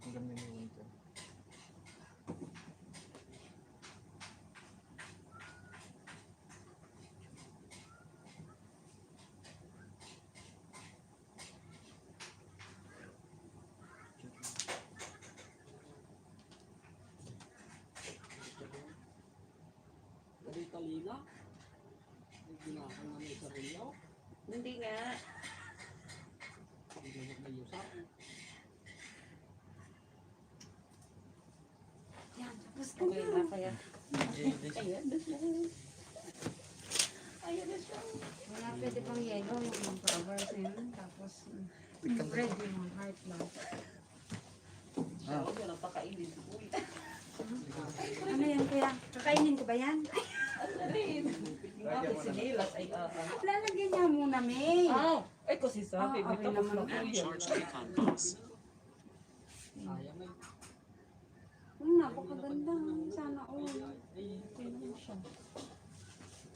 Hanggang minuto. Dari talina. Ginakan na may sarili. Hindi nga. Hindi na mag-ayusan. Yan, tapos ka Okay na. na kaya. Ajay. Ayan na siya. Ayan na siya. Wala pwede pang yelo yung mga flowers na yun. Tapos, bread yung heart lang. Siya, huwag mo nang pakainin ko. Uy. Ano yan kuya? Kakainin ko ba yan? Rin. Yung aking sinilas ay Lalagyan niya muna, May. Ay, kasi sabi, Ah, may okay tapos naman. lang po yan. Charge recon box. Sayang eh. Napakaganda. Sana all. Tingnan siya.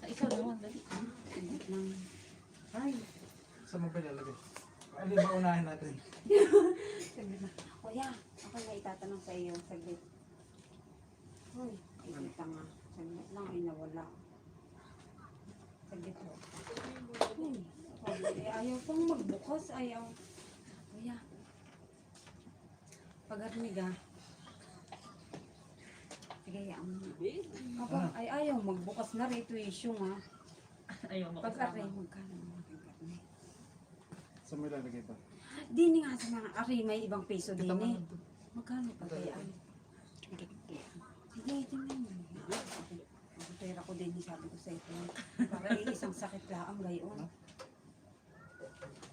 Ay, ikaw naman, dali. Hindi lang. Ay, Saan mo ba ilalagay? Ano ba unahin natin? Saglit na. Kuya, ako na itatanong sa iyo. Saglit. Hoy, ikita nga. Saglit lang ay nawala. Saglit ho. ay. Ay, ayaw pang magbukas. Ayaw. Kuya. Pag-arnig ah. Sige, yan mo. Ako, ay ayaw magbukas na rito issue nga. Ayaw Pag-array, makasama. magkano mga pag-array? Saan mo ilalagay ba? Dini nga sa mga array, may ibang peso din eh. Magkano pa kaya? Sige, tingnan mo. Ang pera ko din sa sabi ko sa ito. Para isang sakit lang gayon.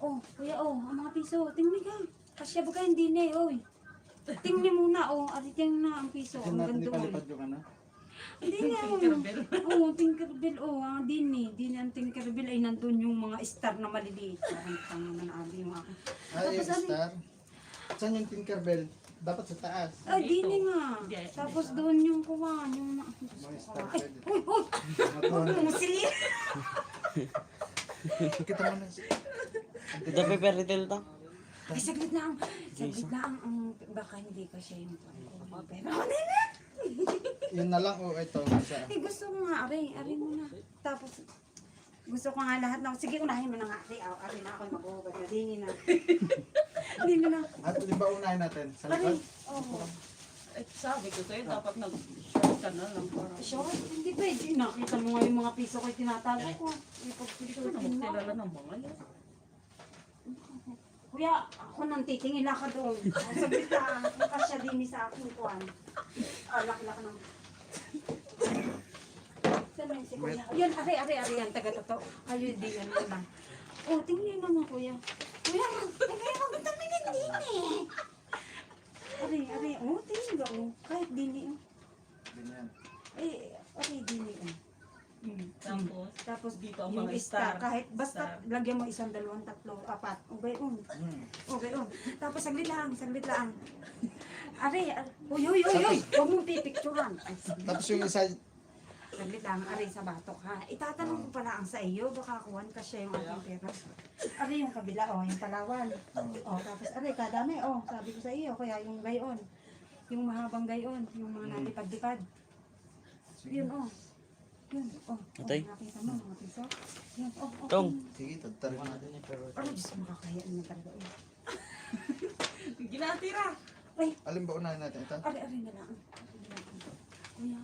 Oh, kuya, oh, ang mga piso. Tingnan ka. Kasya ba kayo hindi na eh, oy. Tingnan muna, oh. Tingnan na ang piso. Kasi Ang natin ganda, oh. ipalipad yung ano. Hindi na, oh. Oo, Tinkerbell, oh. Dini ang Tinkerbell ay nandun yung mga star na maliliit. Parang naman abi yung ako. Ay, Tapos ano? star. Saan yung Tinkerbell? Dapat sa taas. Ay, dini nga. Hindi, Tapos doon yung kuha, yung... Mga star Ay, pwede. uy, uy! Matuhan. Huwag mong silip! Kita mo na. Dapat fairy tale to. Ay, saglit lang. Saglit lang. Baka hindi ka siya yung pangko. Pero ano na? Yun na lang o ito. Isa. Eh, gusto ko nga. Aray mo na. Tapos, gusto ko nga lahat na. Sige, unahin mo na nga. Aray na ako mag-uubad na. Dini na. Dini na. At di ba unahin natin? Sa Aray. likod? Oh. Eh, sabi ko sa'yo, dapat nag-short ka na lang para. Short? Hindi pwede. Nakita mo nga yung mga piso ko tinatago ko. Ito na Ipag-shortin mo. magtilala ng mga yan. Kuya, ako nang titingin ka doon. Saglit lang. Kasya din sa akin kuwan. Laki-laki ng... Saan na yun si kuya? Yan, ari yan. Taga-toto. Kayo di yan na. Oh, tingnan naman kuya. Kuya, tingnan mo. Ba't namin yan din eh? Ari. Oh, tingnan ka oh. Kahit dini oh. Ganyan. Ari dini oh. Tapos, Tapos dito ang yung mga star. star. Kahit basta Star. lagyan mo 1, 2, 3, 4. Okay on. Okay on. Tapos saglit lang. Ari. Uy. Huwag mong pipicturan. Ay, Tapos yung isa, saglit lang. Ari sa batok ha. Itatanong ko pala ang sa iyo. Baka kuhan ka siya yung ating pera. Ari yung kabila oh. Yung palawan. Oh, tapos ari kadami oh. Sabi ko sa iyo. Kaya yung gayon. Yung mahabang gayon. Yung mga nalipad-lipad. Yun oh. Yun oh. Atay. Nakita mo mga piso. Yun oh. Tong. sige, tatarin natin. Ano Diyos makakaya na talaga eh. Ginatira. Alin ba unahin natin? Ito? Ari na lang. Kuya,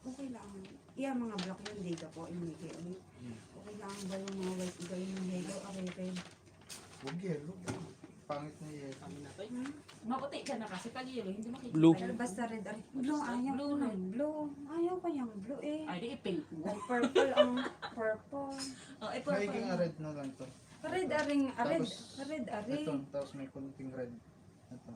okay lang. Iya mga block yun dito po. Inigay. Okay lang ba yung mga white gawin ng yellow? Ari. Huwag yelo. Pangit na yelo. Maputi ka na kasi pag yelo, hindi makikita. Blue. Pero basta red. Ari. Blue, ayaw ko ng blue. Ayaw ko yung blue eh. Ay, di i-paint mo. Ay, purple ang purple. Oh, eh, Maiging red na lang to. Red aring. Tapos, Red ari. Ito, tapos may kunting red. Ito.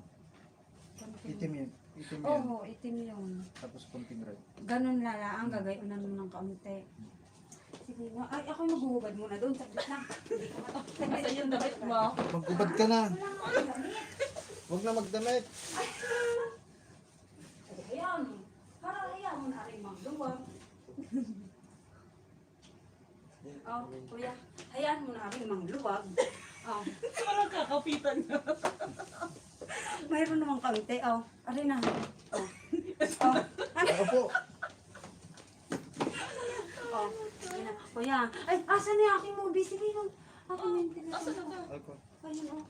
Itim yan. Itim yan. Oo, itim yun. Tapos kunting red. Ganun lala ang gagayunan mo ng kaunti. Sige nga. Ay, ako yung maghuhubad muna doon. Saglit lang. Kasi yung damit mo. Mag-ubad ka na. Huwag na magdamit. Ayan. Para hayaan mo na rin magluwag. Oh, kuya. Hayaan mo na rin magluwag. Oh. Parang kakapitan na. Mayroon namang kaunti. Oh, aray na. Oh. Oh. Opo. Oh. Sige na. Kuya. Ay, asan na yung aking movie? Sige lang. Akin yung Asa telepono. na ba? Alko. Ayun, oh.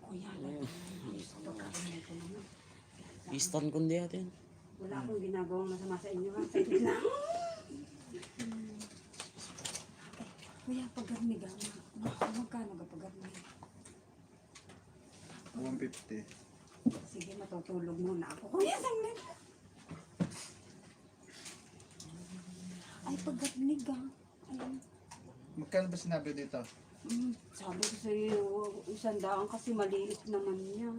Kuya, ayos ko kakainin ko naman. Istan kundi atin. Wala akong ginagawang masama sa inyo. Ha? Sige lang. Kuya, pag-garnig ah. Magkano ka pag-garnig? 150. Sige, matutulog muna ako. Kuya, saglit. Ay, pag-garnig ah. Ayun. Magkano ba sinabi dito? Sabi ko sa iyo, 100 kasi maliit naman niya.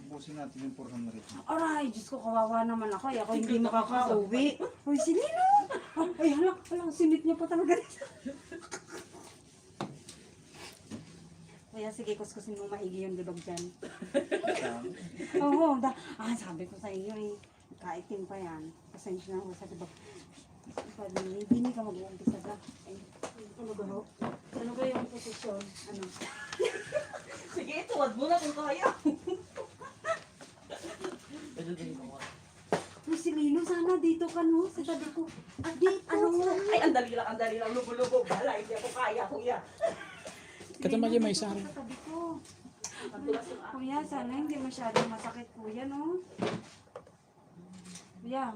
Ubusin natin yung 400. Aray, Diyos ko, kawawa naman ako. Ako hindi makaka-uwi. Uy, sinino? Ay, halang, sinit niya pa talaga. Kaya sige, kuskusin mo maigi yung libag dyan. Oo, sabi ko sa iyo eh. Kaitim pa yan. Pasensya na ako sa libag. Hindi ka mag-uumpisa ka. Ay, ano ba ho? Ano ba yung posisyon? Ano? Sige, tuwad mo na kung kaya. Uy, si Lino, sana dito ka no? Sa tabi ko. Dito. Ay, ang dali lang. Lubo-lubo. Bala, hindi ako kaya, kuya. Katamali may isa rin. Sa tabi ko. Kuya, sana hindi masyadong masakit kuya, no? Kuya,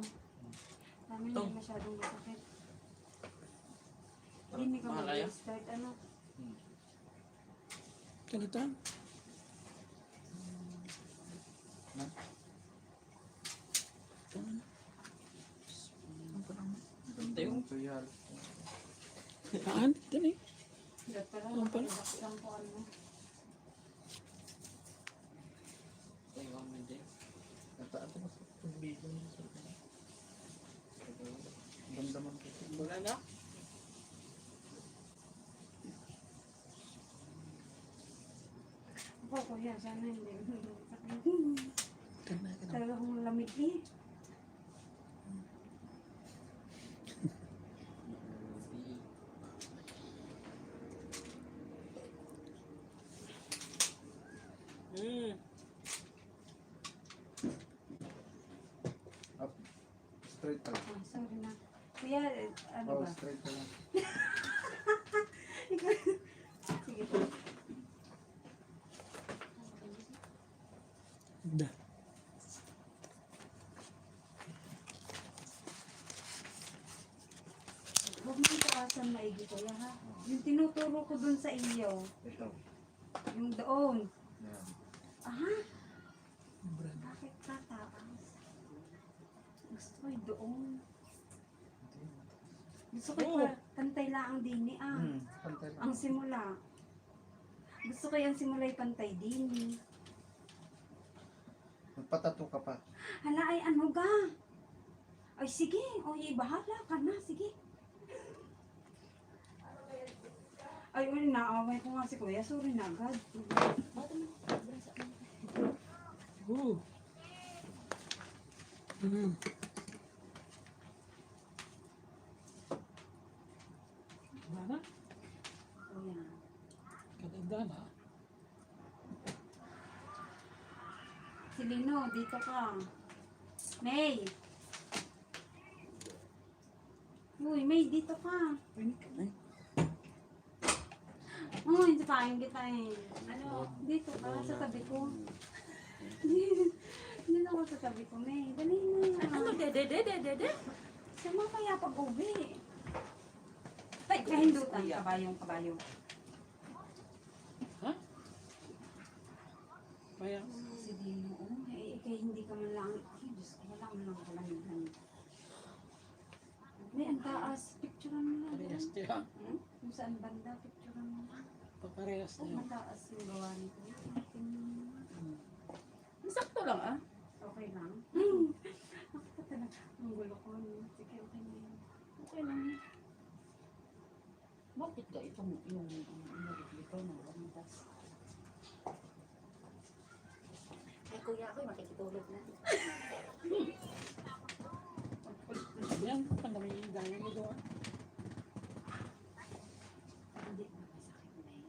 sana hindi masyadong masakit. Hindi ka mag-start, ano? Ganito. Ito yan. Saan? Dali. Dapat pala, Ano pala? nakakasang ko ano. Nataan ko mas video niya sa akin. Damdaman ko. Wala na? Ako, kuya, sana hindi. Tignan ka na. Talagang lamig eh. Hmm. Up. Straight ka lang. Ah, sorry na. Kuya, ano Oh, ba? straight ka lang. Sige po. Da. Huwag mo itawasan maigi kuya ha. Yung tinuturo ko dun sa iyo. Ito. Yung doon. Yan. Aha. Bakit tataas? Gusto ko yung doon. Gusto ko yung pantay lang ang dini ah. Pantay lang. Ang simula. Gusto ko yung simula yung pantay dini. Magpatato ka pa. Hala ay ano ga? Ay sige, o bahala ka na, sige. Ay, uli naaway ko nga si kuya, sorry na agad. Oh. Hmm. Wala na? Kuya. Kaganda na. Si Lino, dito ka. May. Uy, May, dito ka. Oh, hindi pa kita eh. Ano? Dito ka, sa tabi ko. Hindi na ako sa tabi ko, May. Dali na. Ano, dede? Sama kaya pag-uwi. Ay, kahindutan. Kabayong. Kaya, Si Dino, kaya hindi ka man lang. Ay, Diyos ko, wala man lang kalamihan. May, ang taas. Picturean mo lang. parehas niya. Kung saan banda, picturean mo lang. Paparehas Oh, niya. mataas yung gawa nito. Sakto lang ah. Okay lang. Ako talaga. Ang gulo ko. Sige, okay na yun. Okay lang. Bakit ka itong yung dito na walang Ay, kuya ako, makikitulog na. Yan, pandami yung dahil mo doon. Hindi ko masakit na yun.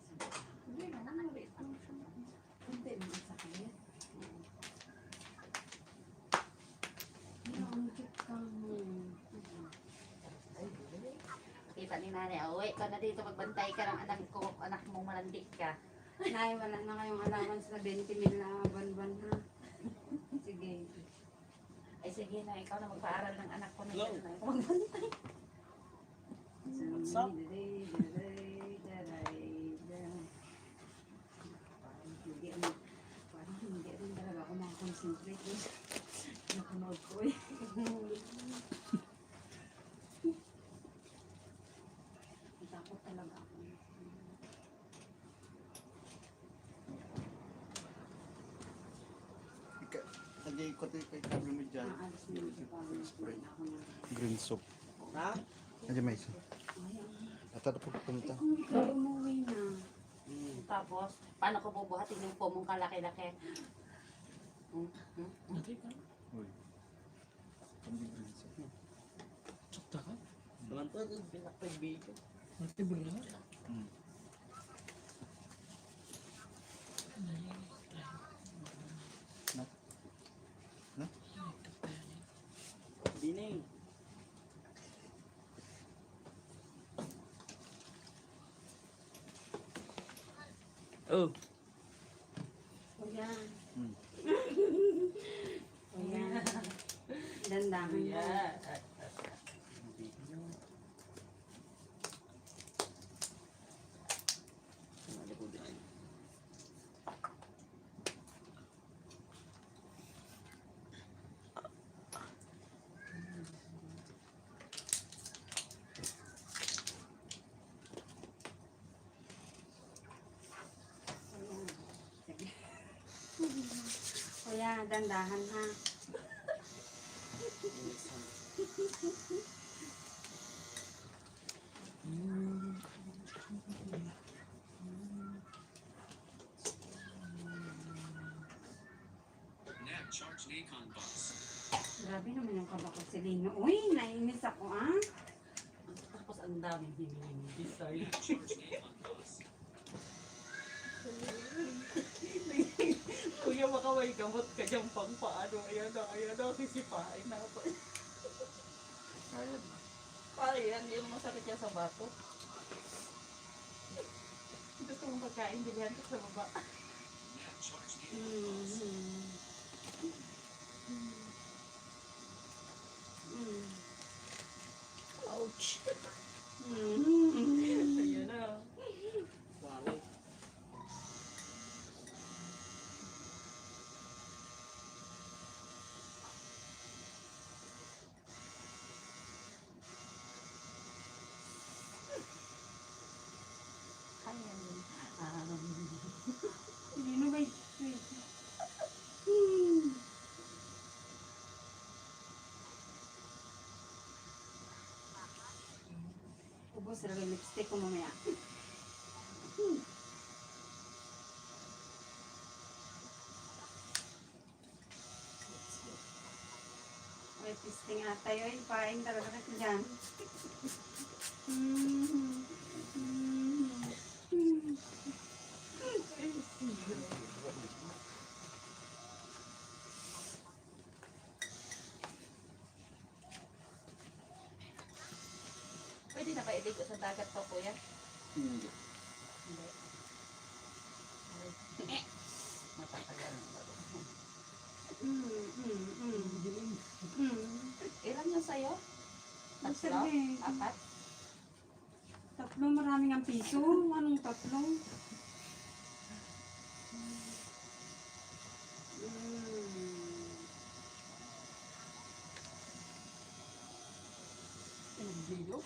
Hindi na, nangalit. Ano siya? Hindi mo masakit. Ang cute ka mo. Kita ni nanay, uwi ka na dito, magbantay ka ng anak ko, anak mong malandik ka. Nay, wala na kayong allowance na 20 mil na ban-ban ha. Sige. Ay sige na, ikaw na magpaaral ng anak ko na Hello. yan. Ako magbantay. What's up? Parang hindi rin talaga ako makakonsentrate eh. Nakunood ko eh. Takot talaga ako. Hindi ikot kay kami mo dyan. Naalis na yung Spray. ako na. Green soap. Ha? Nandiyan may isa. At ano po pupunta? Kung ikaw umuwi na. Tapos, paano ko bubuhatin yung pomong kalaki-laki? Natay ka. Uy. Hindi green soap. Tsukta ka. Naman to, pinakpag-video. Natay bula. Bining. Oh. Kuya. Hmm. Kuya. Dandahan na. kuya. Dandahan ha. Nav charge Nacon bus. Grabe naman yung kabakot si Lino. Uy, nainis ako ah. Tapos ang daming hinihingi. Sorry. Nav charge Nacon bus. Kuya, baka may gamot ka dyan pang paano. Ayan na, sisipain na ako. Pare, yan, yung masakit yan sa bato. Gusto mong pagkain, bilihan ko sa baba. Nav charge Nacon bus. Ouch! Mm. Ayan na. Wow. Lino, wait. Wait. Ubos talaga yung lipstick ko mamaya. Ay, pisting ata yun. Paing talaga ka dyan. Pwede na ba iligo sa dagat to, kuya? Hindi. Hindi. Matatagal. Ilan yung sa'yo? Tatlo? Sabi, Apat? tatlo maraming ang piso. Anong tatlo? Pinagbilo?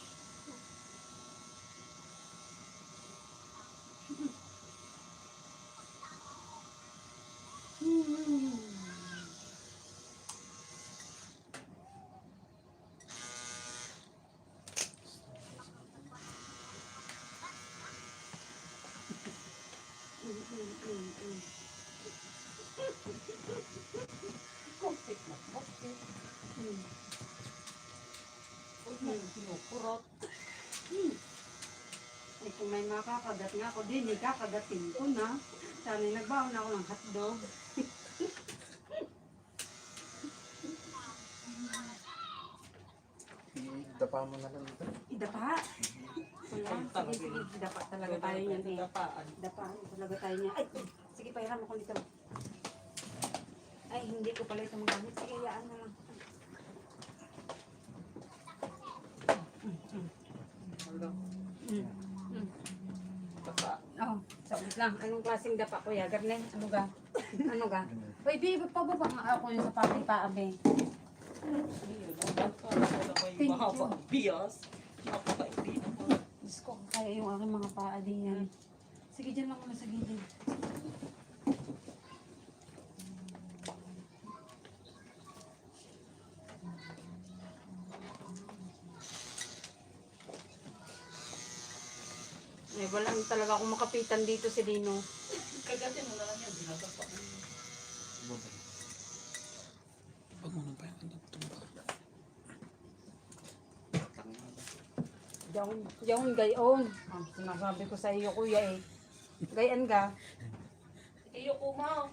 Kopit na kopit. Huwag mo pinupurot. Eh, kung may makakagat nga ako din, ikakagatin ko na. Sana nagbaon ako ng hotdog. Idapa mo na lang ito. Idapa. Kuya, sige, sige. Idapa talaga tayo niyan eh. Dapaan. Idapa talaga tayo niyan. Ay, sige, pahiram ako dito. Ay, hindi ko pala ito magamit. Sige, yaan na lang. Dapa. Oh, sabit lang. Anong klaseng dapa, kuya? Garne? Ano ga? Ano ga? Uy, di, pababa nga ako yung sa pati pa, abe. Thank you. Bios. Napakaibig mo. Diyos ko, kaya yung aking mga paa din yan. Sige, dyan lang muna sa gilid. Eh, walang talaga akong makapitan dito si Dino. Kagatin mo na lang yan. Dinadapa. Pag mo nang payan ka tumba. Yaon, gayon. Oh, sinasabi ko sa iyo, kuya eh. Gayan ka. Iyo ko mo.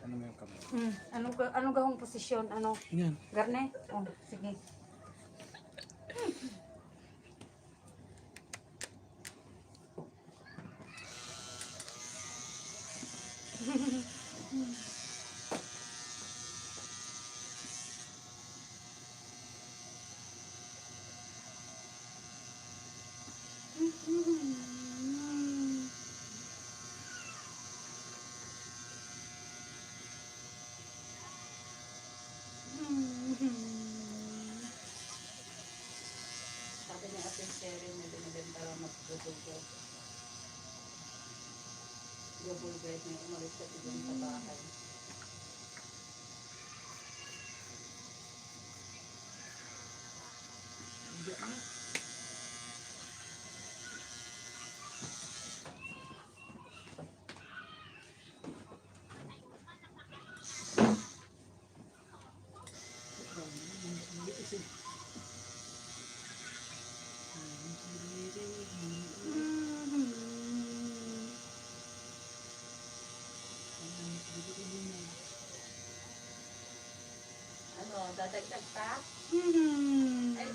Ano mo yung kamay? Anong gahong posisyon? Ano? Yan. Garne? Oh, sige. Sabi ni Ate Sherry na binibenta lang magdudugo. double bed na umalis ka doon sa bahay. Ano, dadagdag pa? Ay,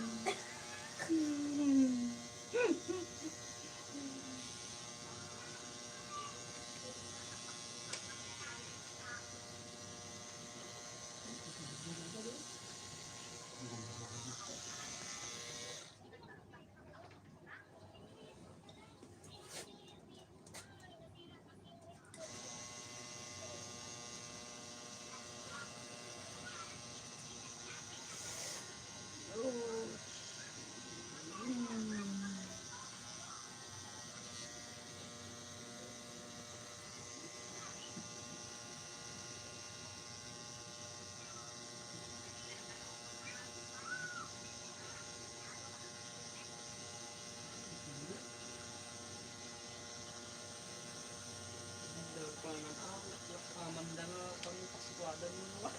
Kamanda nga pang pasikwadan mo naman.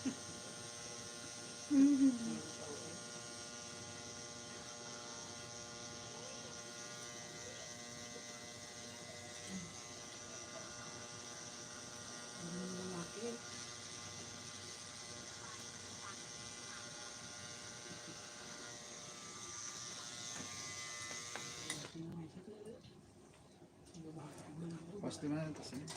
Pasti mana tas ini.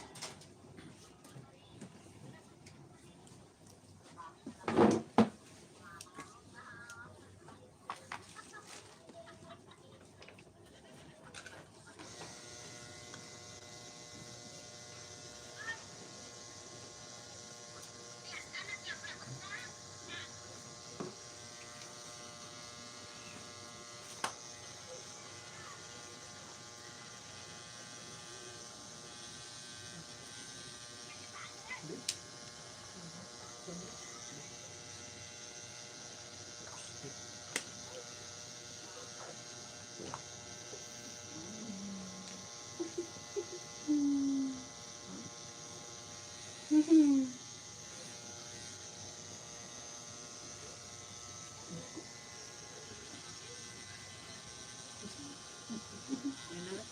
Yun na.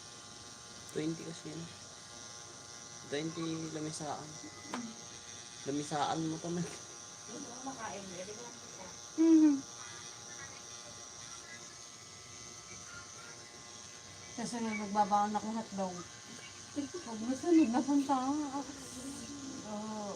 20 kasi yun. 20 lamisaan. Lamisaan mo pa man. hindi mo makain. Hindi mo makain. Kasi nung nagbabaon ako hotdog. Pag masunod na punta. Oh,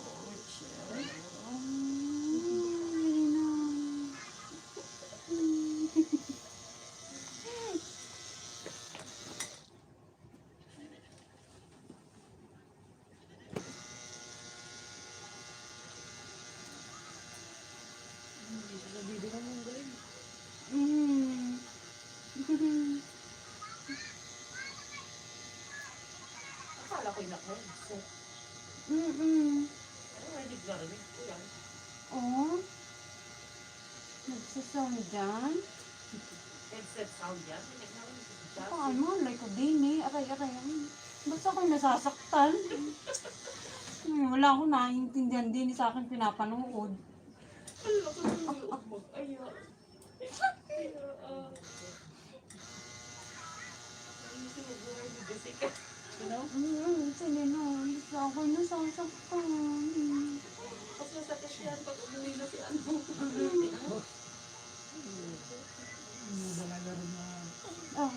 Akala ko'y naka-headset. Pero hindi narinig ko yan. Oh, nagsasound dyan. Headset sound yan. Hindi narinig ko siya. Paano? Like ko din eh. Aray. Basta ako'y nasasaktan. Wala akong naiintindihan din sa akin pinapanood. Ala ko nalulog mag-aya. Ang sinubuhay ni Jessica. Sige na. Basta ako'y nasasaktan. Mas masakit yan pag umuwi na si ano. Ah,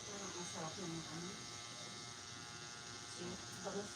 Parang ang sarap ng ano. Tapos,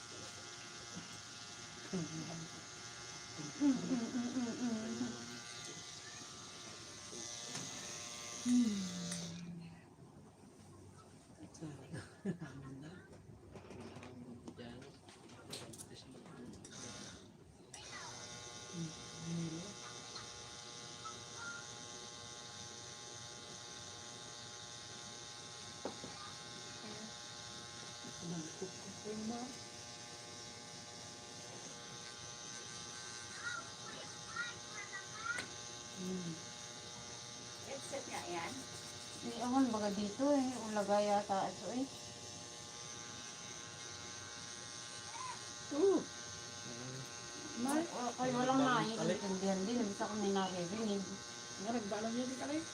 Iyawan baga dito eh. Ulaga yata ito eh. Kaya walang naiintindihan din. Bisa kami naririnig. Nga, nagbalang niya di ka rin.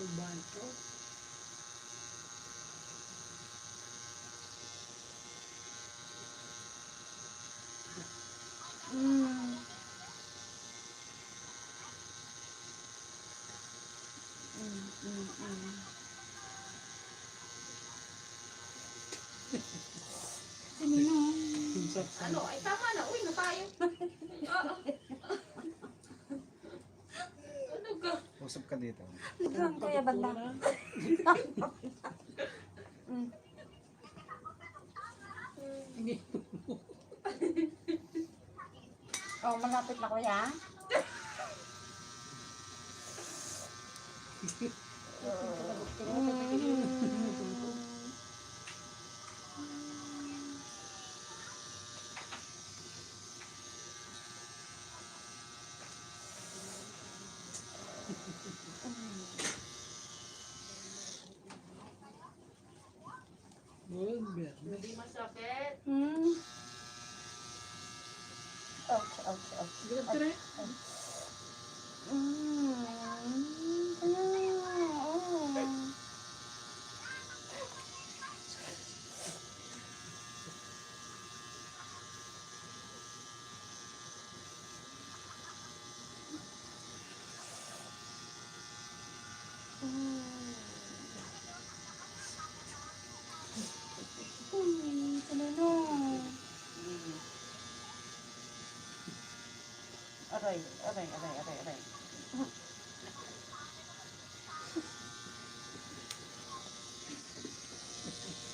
Banto. Mm. Sino? Ano, ay tama na. Uy, na tayo. Ano ka? Usap ka dito. Saan kaya banda? Oh, malapit na kuya. Hindi masakit. Ouch, ouch, ouch. Bigat ka rin. Aray, aray, aray, aray, aray.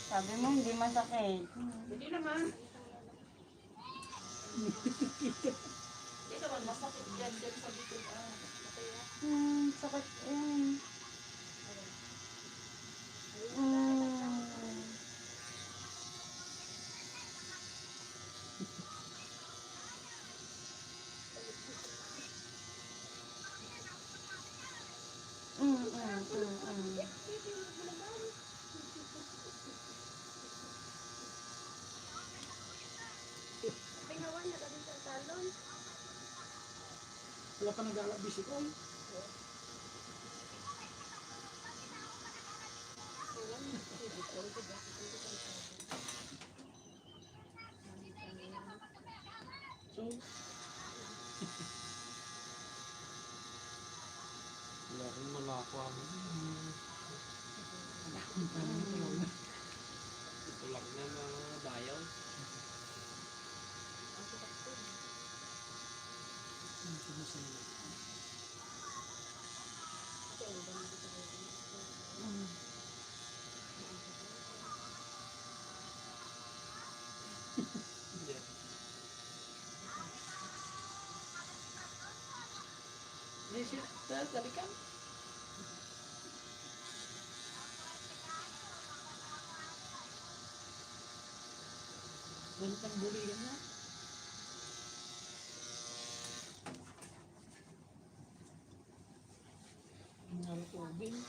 Sabi mo hindi masakit. Hindi naman. Hindi naman masakit yan dyan sa likod. Sakit. Wala pa nag-alabis ito. So, Wala rin malako ako. Tulak na mga bayaw. Lisip, tadi kan. Bentang buli kan ya. Mengalir tubing.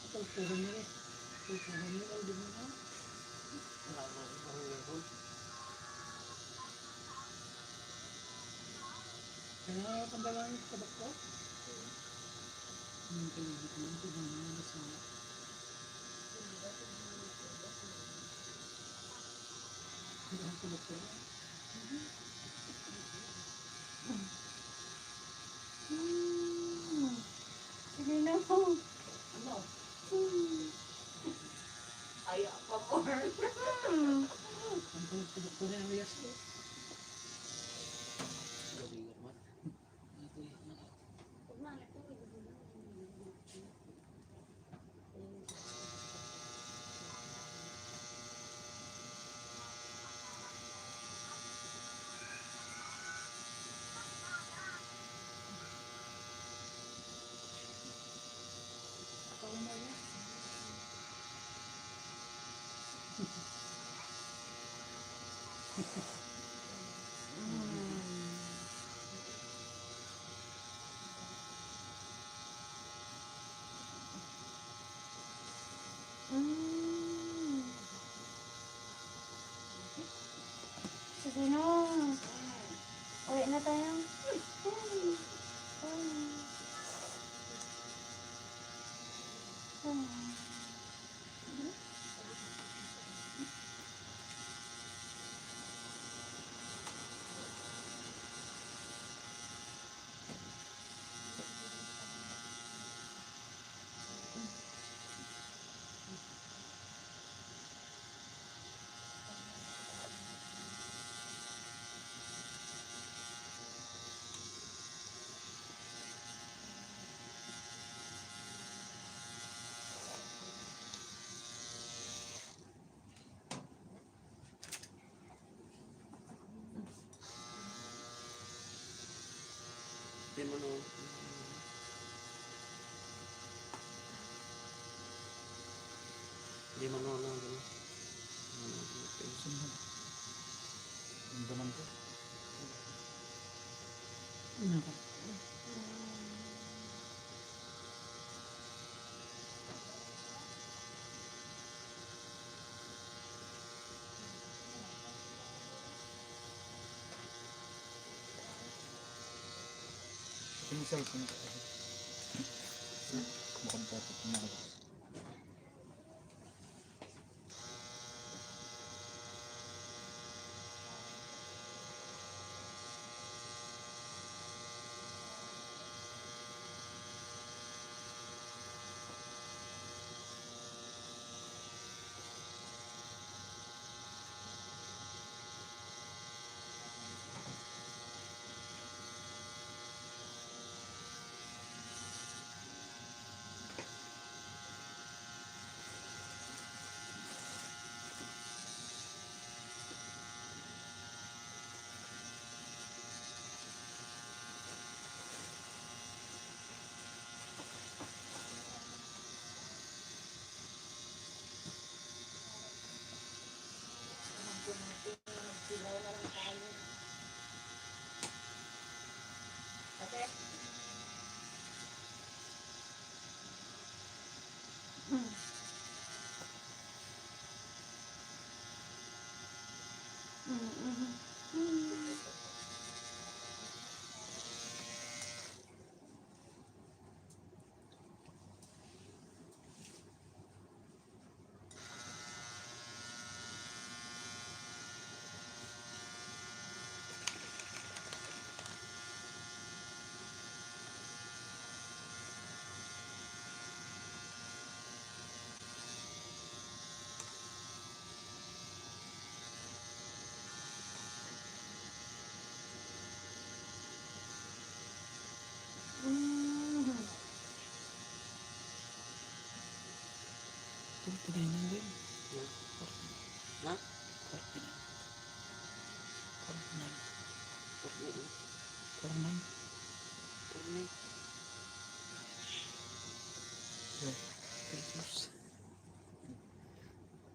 Ito turun niya. Turun niya kalau di mana? Wala na ang meron. Kaya pandalang tabak ko. Yung paligid mo ito ba naman sa ang tabak ko. Sige na. Ano? Ay, pa more. Ang tabak ko na ang lias ko. Gabigat mat. Sino? Uwi na tayo. Hindi mo no. Hindi mo no. Ang daman ko. Nako. Sinisal ko. Mukhang dapat na. Tuloy na din. Na? 49. 49. Turni. 49. Turni. Pesos.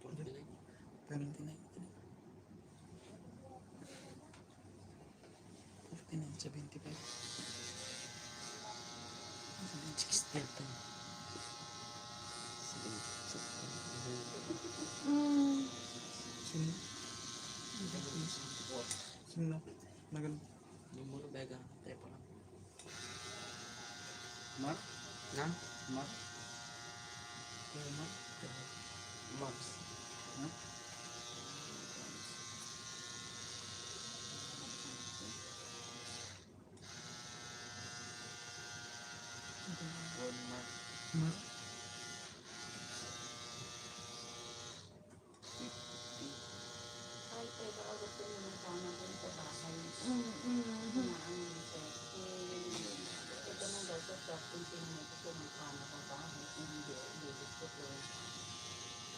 49. 49. 49, 75. 60 yata. Sino? Sino? Nagan. Yung muro bega. Tayo pa lang. Mark? Na? Mark? Mars. Ha? Mark. Ay, pero gusto nyo ng sana dun sa bahay. Kumaano nito. Ito nang daw sa shop, kung sino mo gusto ng sana sa bahay. Kung hindi, gusto ko.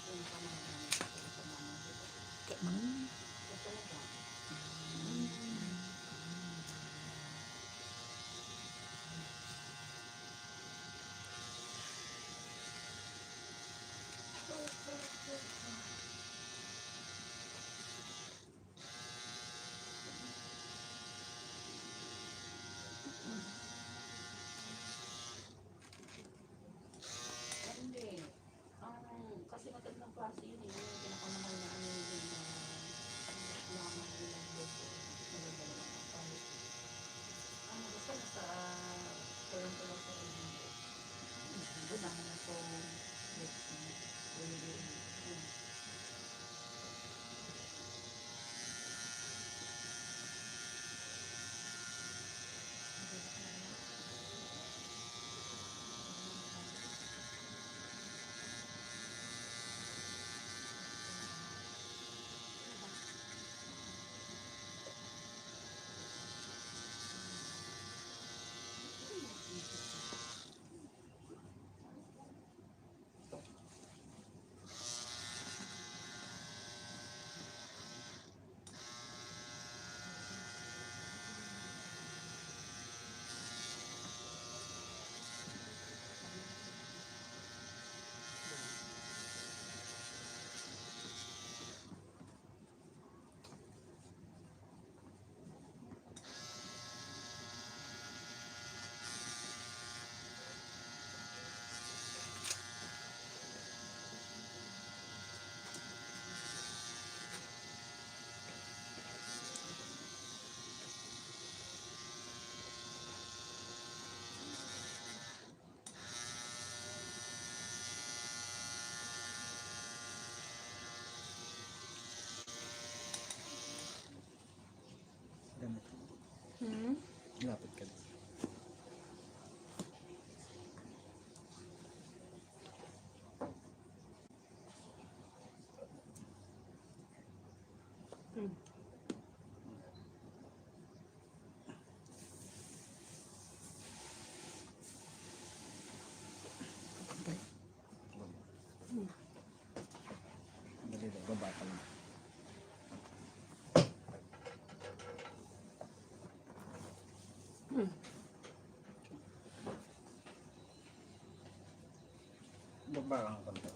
Yung pamamahan ko sa mama ko. Ito na ba? Lapit ka din. Dali lang, baba ka lang. Baba ka lang konti.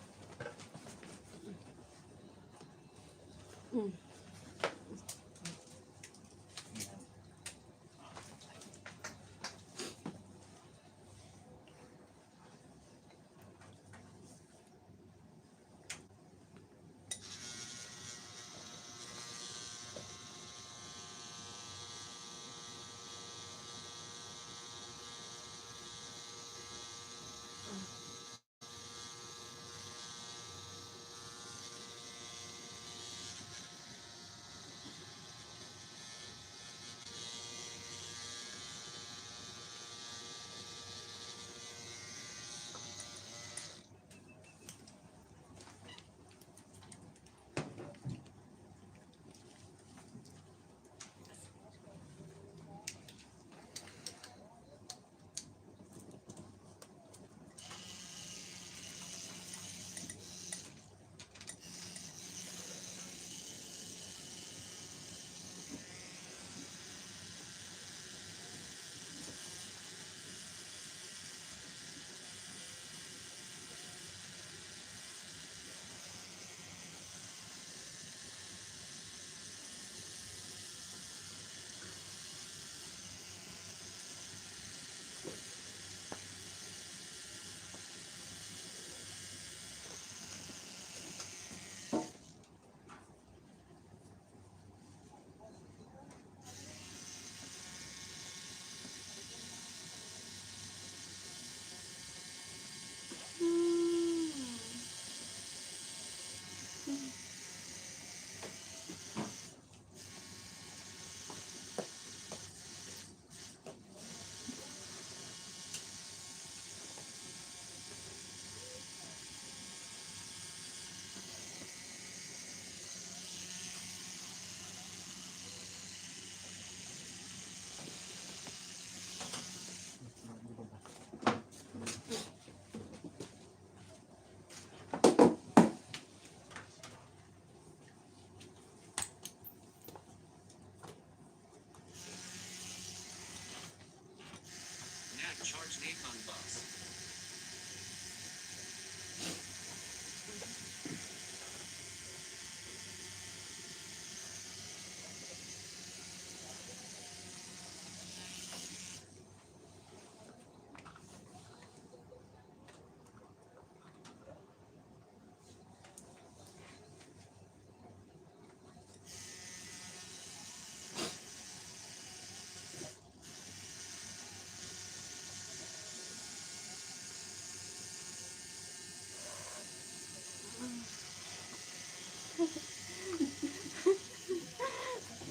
Nat charged Akon bus.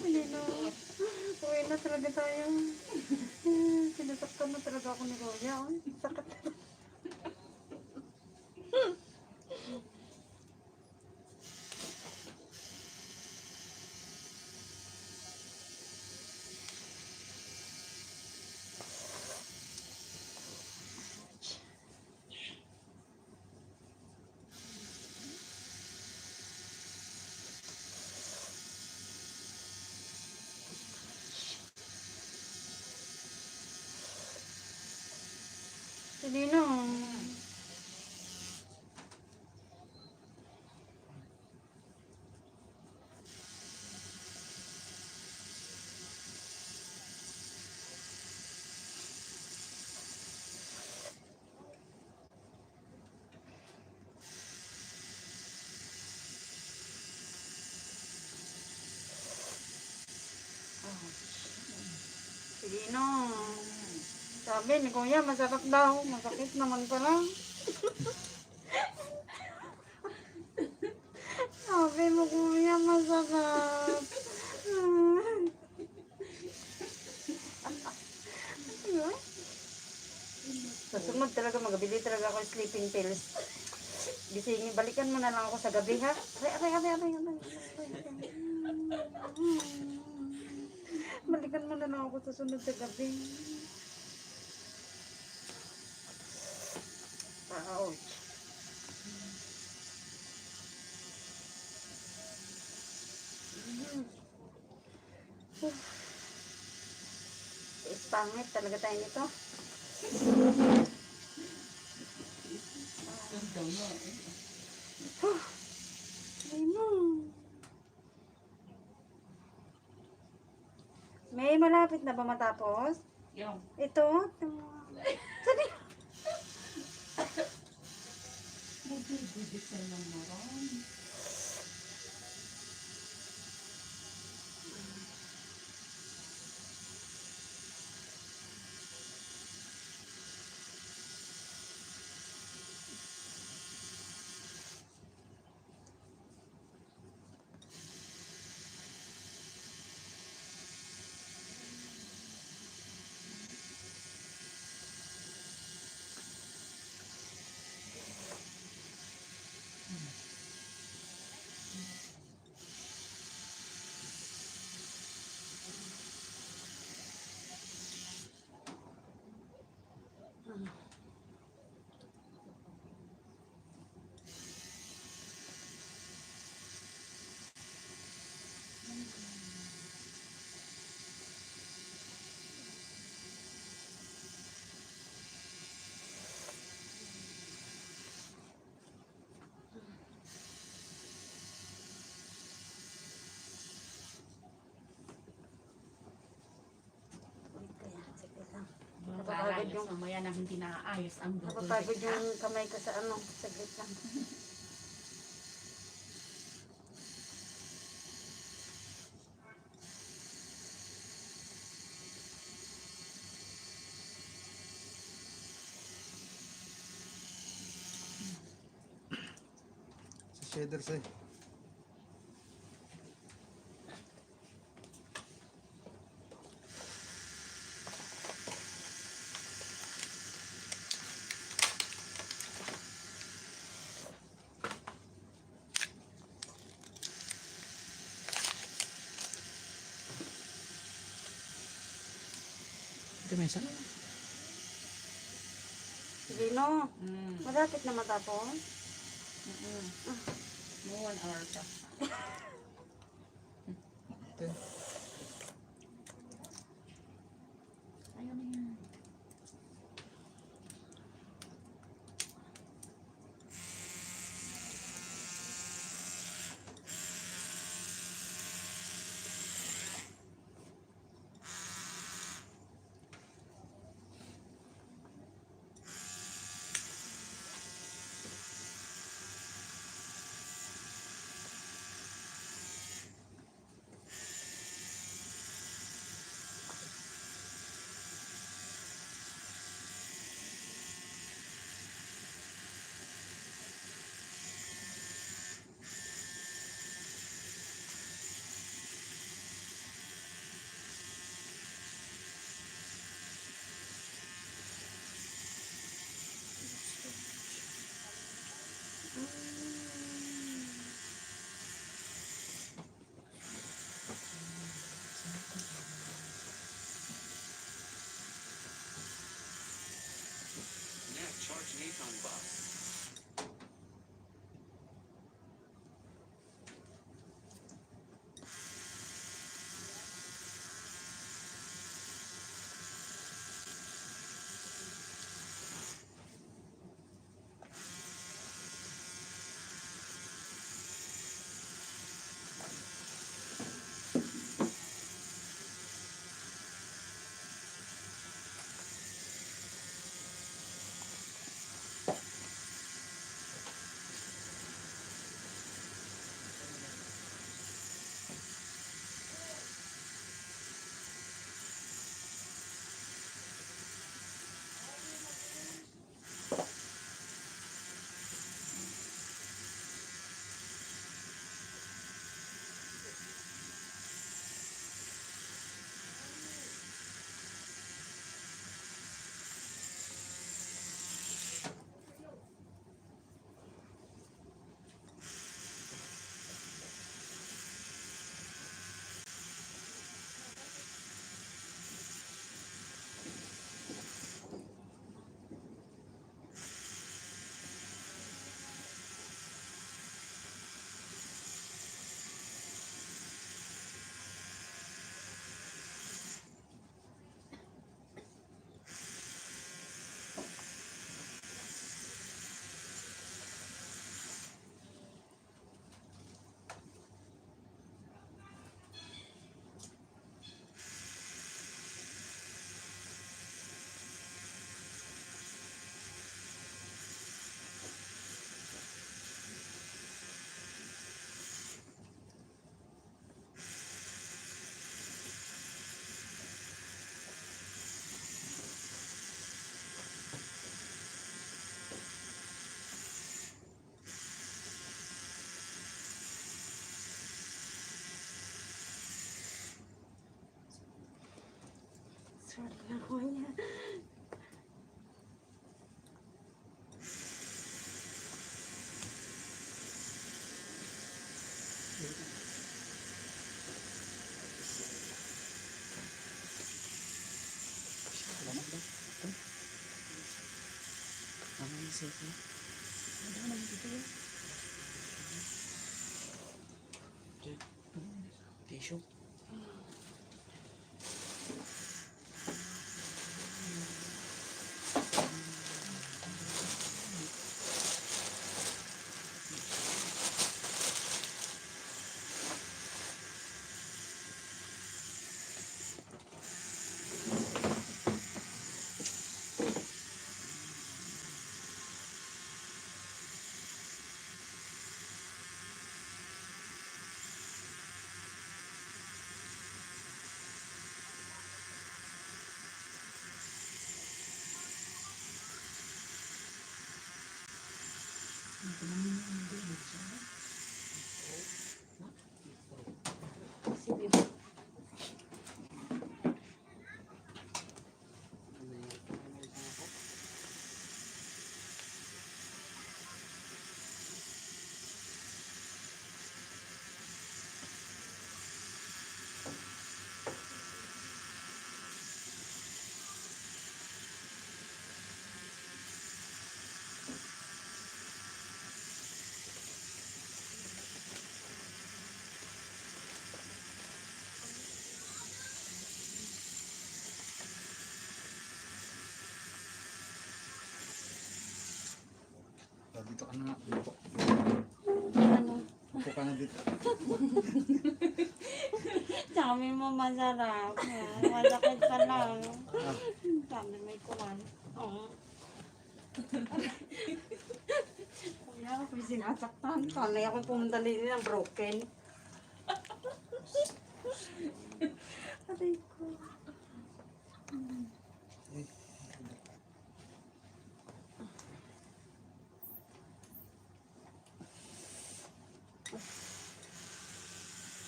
Hindi na. Uwi na talaga tayo. Sinasaktan na talaga ako ni Kuya. Oh. Sakit. Hindi na. Sige na. Sabi ni Kuya, masarap daw. Masakit naman pala. Sabi mo, Kuya, masarap. Susunod talaga, magabili talaga ako ng sleeping pills. Gisingin, balikan mo na lang ako sa gabi, ha? Aray. Balikan mo na lang ako sa sunod sa gabi. Ouch. Pangit talaga tayo nito. May malapit na ba matapos? Yung. Ito? Nag-design ng maron. Napapagod Yung yung, mamaya na hindi naaayos ang double napapagod deck, yung kamay ko sa ano, saglit lang. Sa shaders eh. Ito may isa. Gino, Mm. malapit na matapos. No 1 hour pa. Ito. Ayaw na yan. Net charge Nikon bus. Sorry na kuya. Tissue. Oh, dito ka na nga. Upo. Ano? Upo ka na dito. Sabi mo masarap. Masakit pa lang. Sabi may kuwan. Oo. Kuya, ako may sinasaktan. Sanay ako pumunta din ng broken. Aray ko.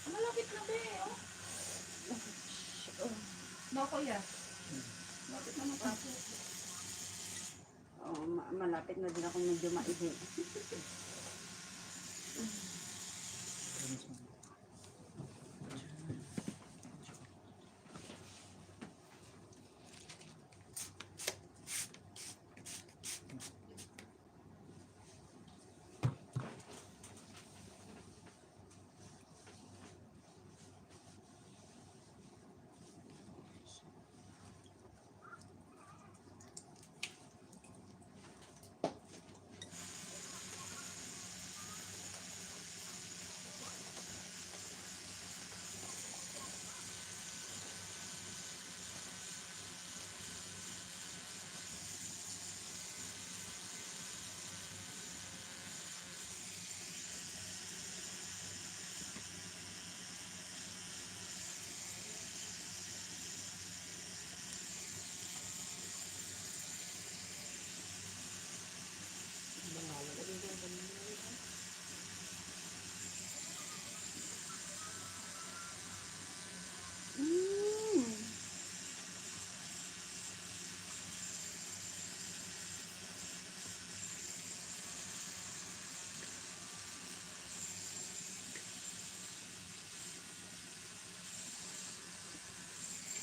Malapit na ba eh, oh. No, kuya. Malapit na matapos. Oh, malapit na din ako medyo maihi.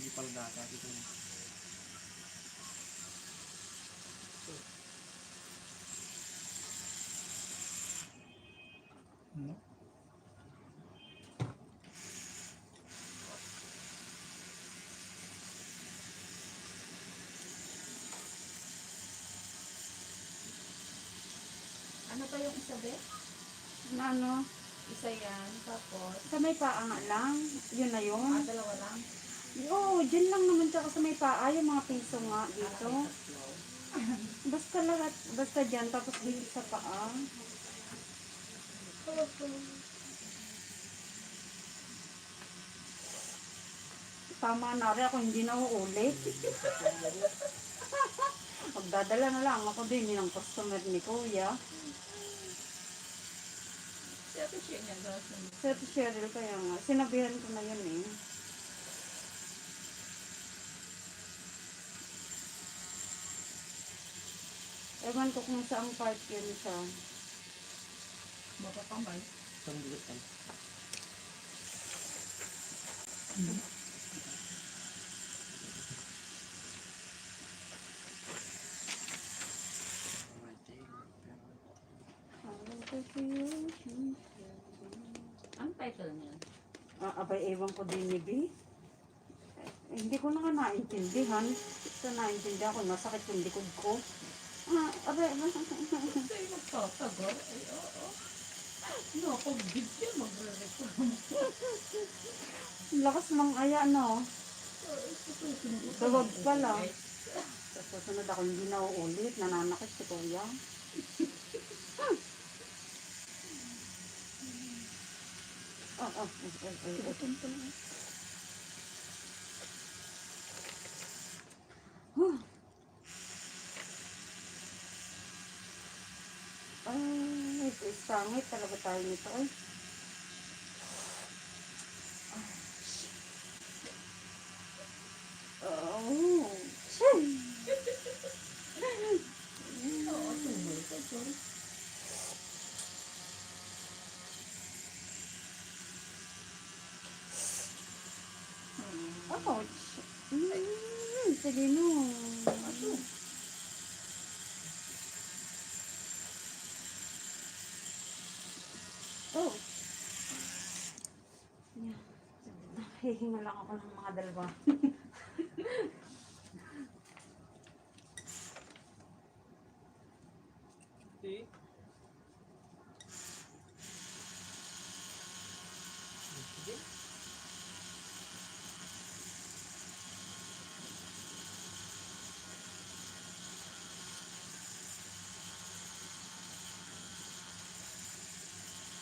Hindi pala data dito. No? Ano pa yung isa, be? Ano? Isa yan, tapos, Sa may paa nga lang. Yun na yun. dalawa lang. Oo, dyan lang naman tsaka sa may paa. Yung mga piso nga dito. Tatlo. Basta lahat. Basta dyan. Tapos dito sa paa. Tama na rin ako. Hindi na uulit. Magdadala na lang ako din ng customer ni Kuya. Siyempre siya niya, gawin mo. Sir Cheryl kaya nga. Sinabihan ko na yun eh. Ewan ko kung saan part yun sa... Baka kamay. Pangbutan. Ang title niya? Abay, ewan ko din ni B. Hindi ko na nga naintindihan. Ito naintindihan ko, masakit yung likod ko. Abay, Sa'yo magtatagal? Ay, oo. No, kung video magre-reklamo. lakas mang aya, no? Dawag pala. Sa susunod ako hindi na uulit, nananakit si Kuya. Ay, sangit talaga tayo nito eh. Oh, shay! Oo, tuloy ka, sorry. Ouch! Sige no. Oh. Yeah. Hihinga lang ako ng mga dalawa.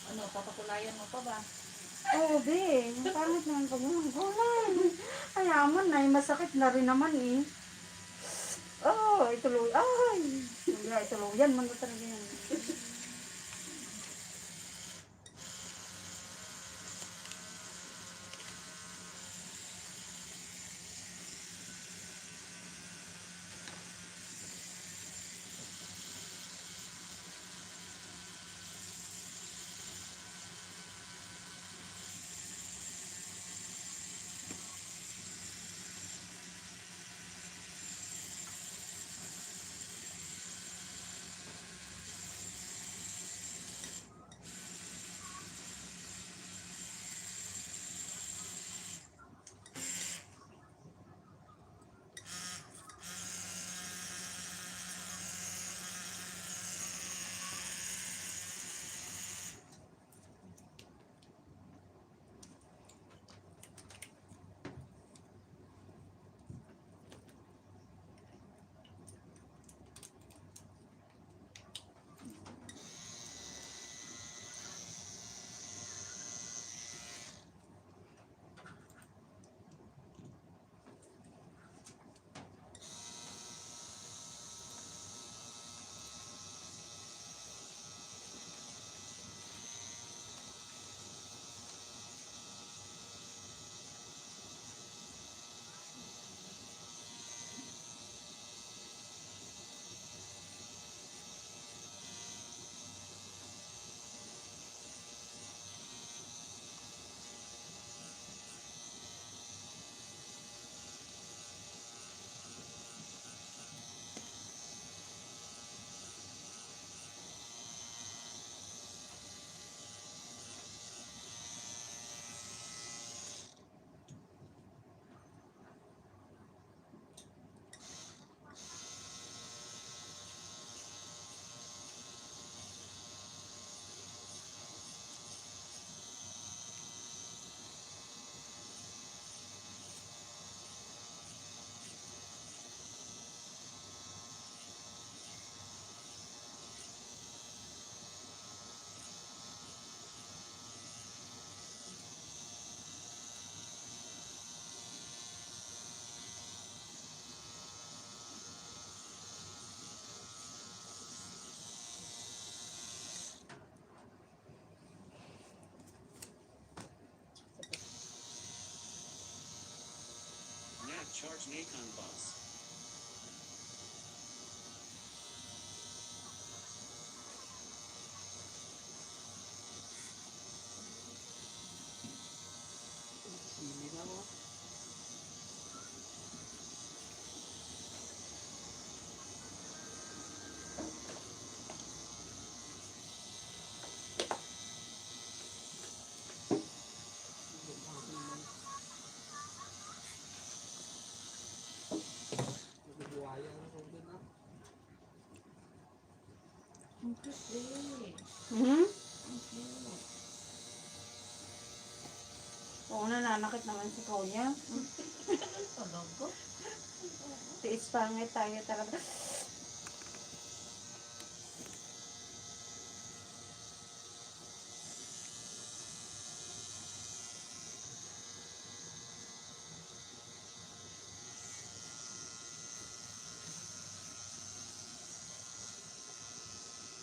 Ano, papakulayan mo pa ba? Oo, be. Pangit naman pag gulay. Ayaman na, masakit na rin naman eh. Oh, ituloy. Ay! Ituluyan man na talaga yan. Nat charge Nacon bus. Ang cute eh. Hmm? Ang cute. Oo, nananakit naman si Kuya. Talaga? Tiis pangit tayo talaga.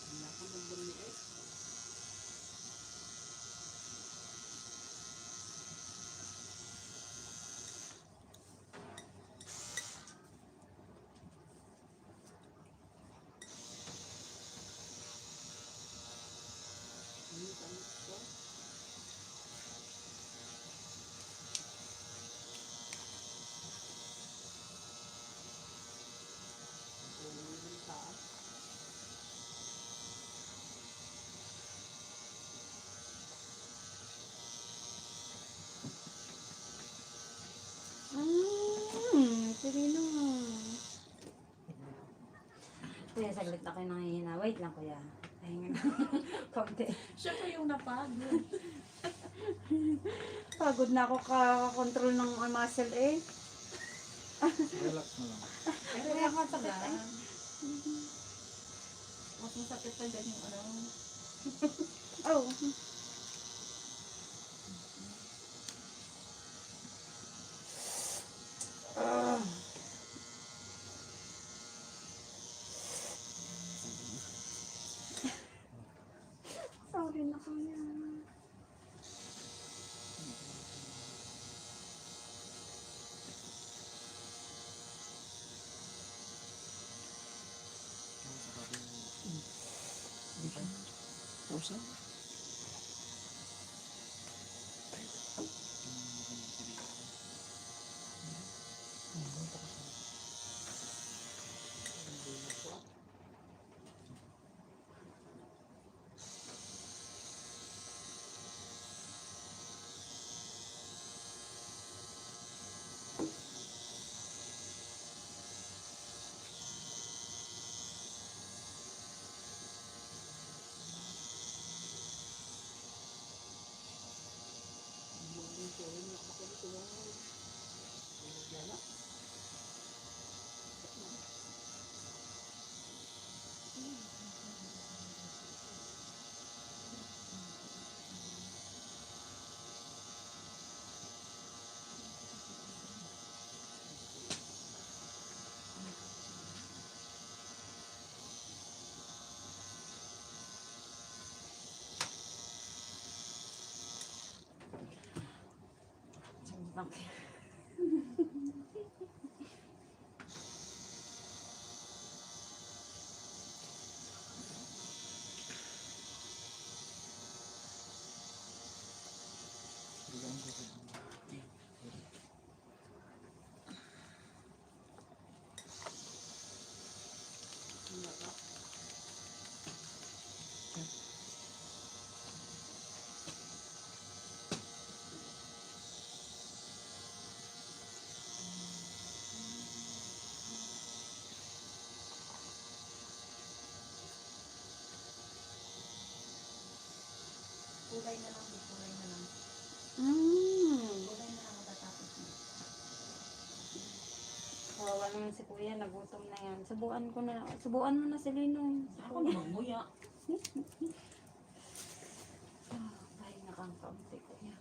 Wala ko magbuliit. Ano kami ko? Ang taas. Sirino. Kuya, saglit ako yung nangihina. Wait lang, kuya. Pahinga na. Konti. Siya pa yung napagod. Pagod na ako kakakontrol ng muscle eh. Relax mo lang. Kaya masakit eh. Mas masakit pa dyan yung ano. Oh. Sorry na kuya. Rosa? Okay. Kulay na lang, kulay na lang. Kulay na lang matatapos mo. Kawawa naman si kuya, nagutom na yan. Subuan mo na si Lino. Ako naman nguya. Pahinga kang kaunti kuya.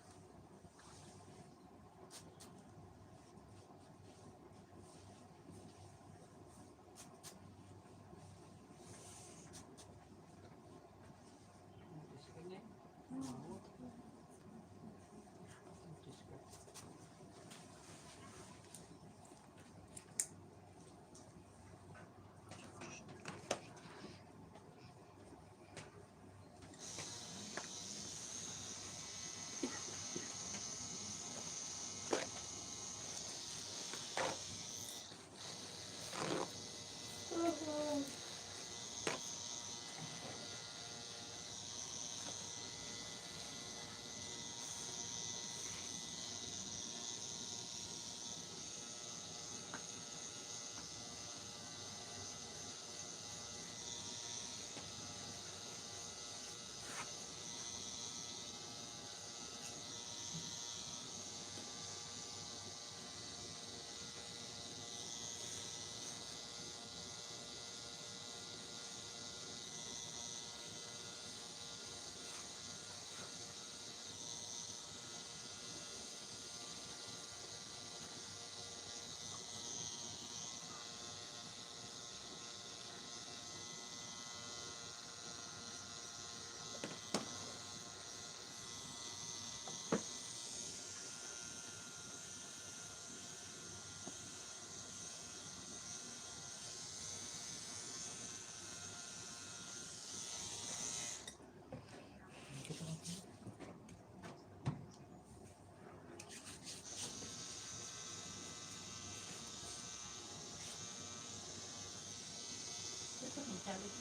Basta mag-challenge.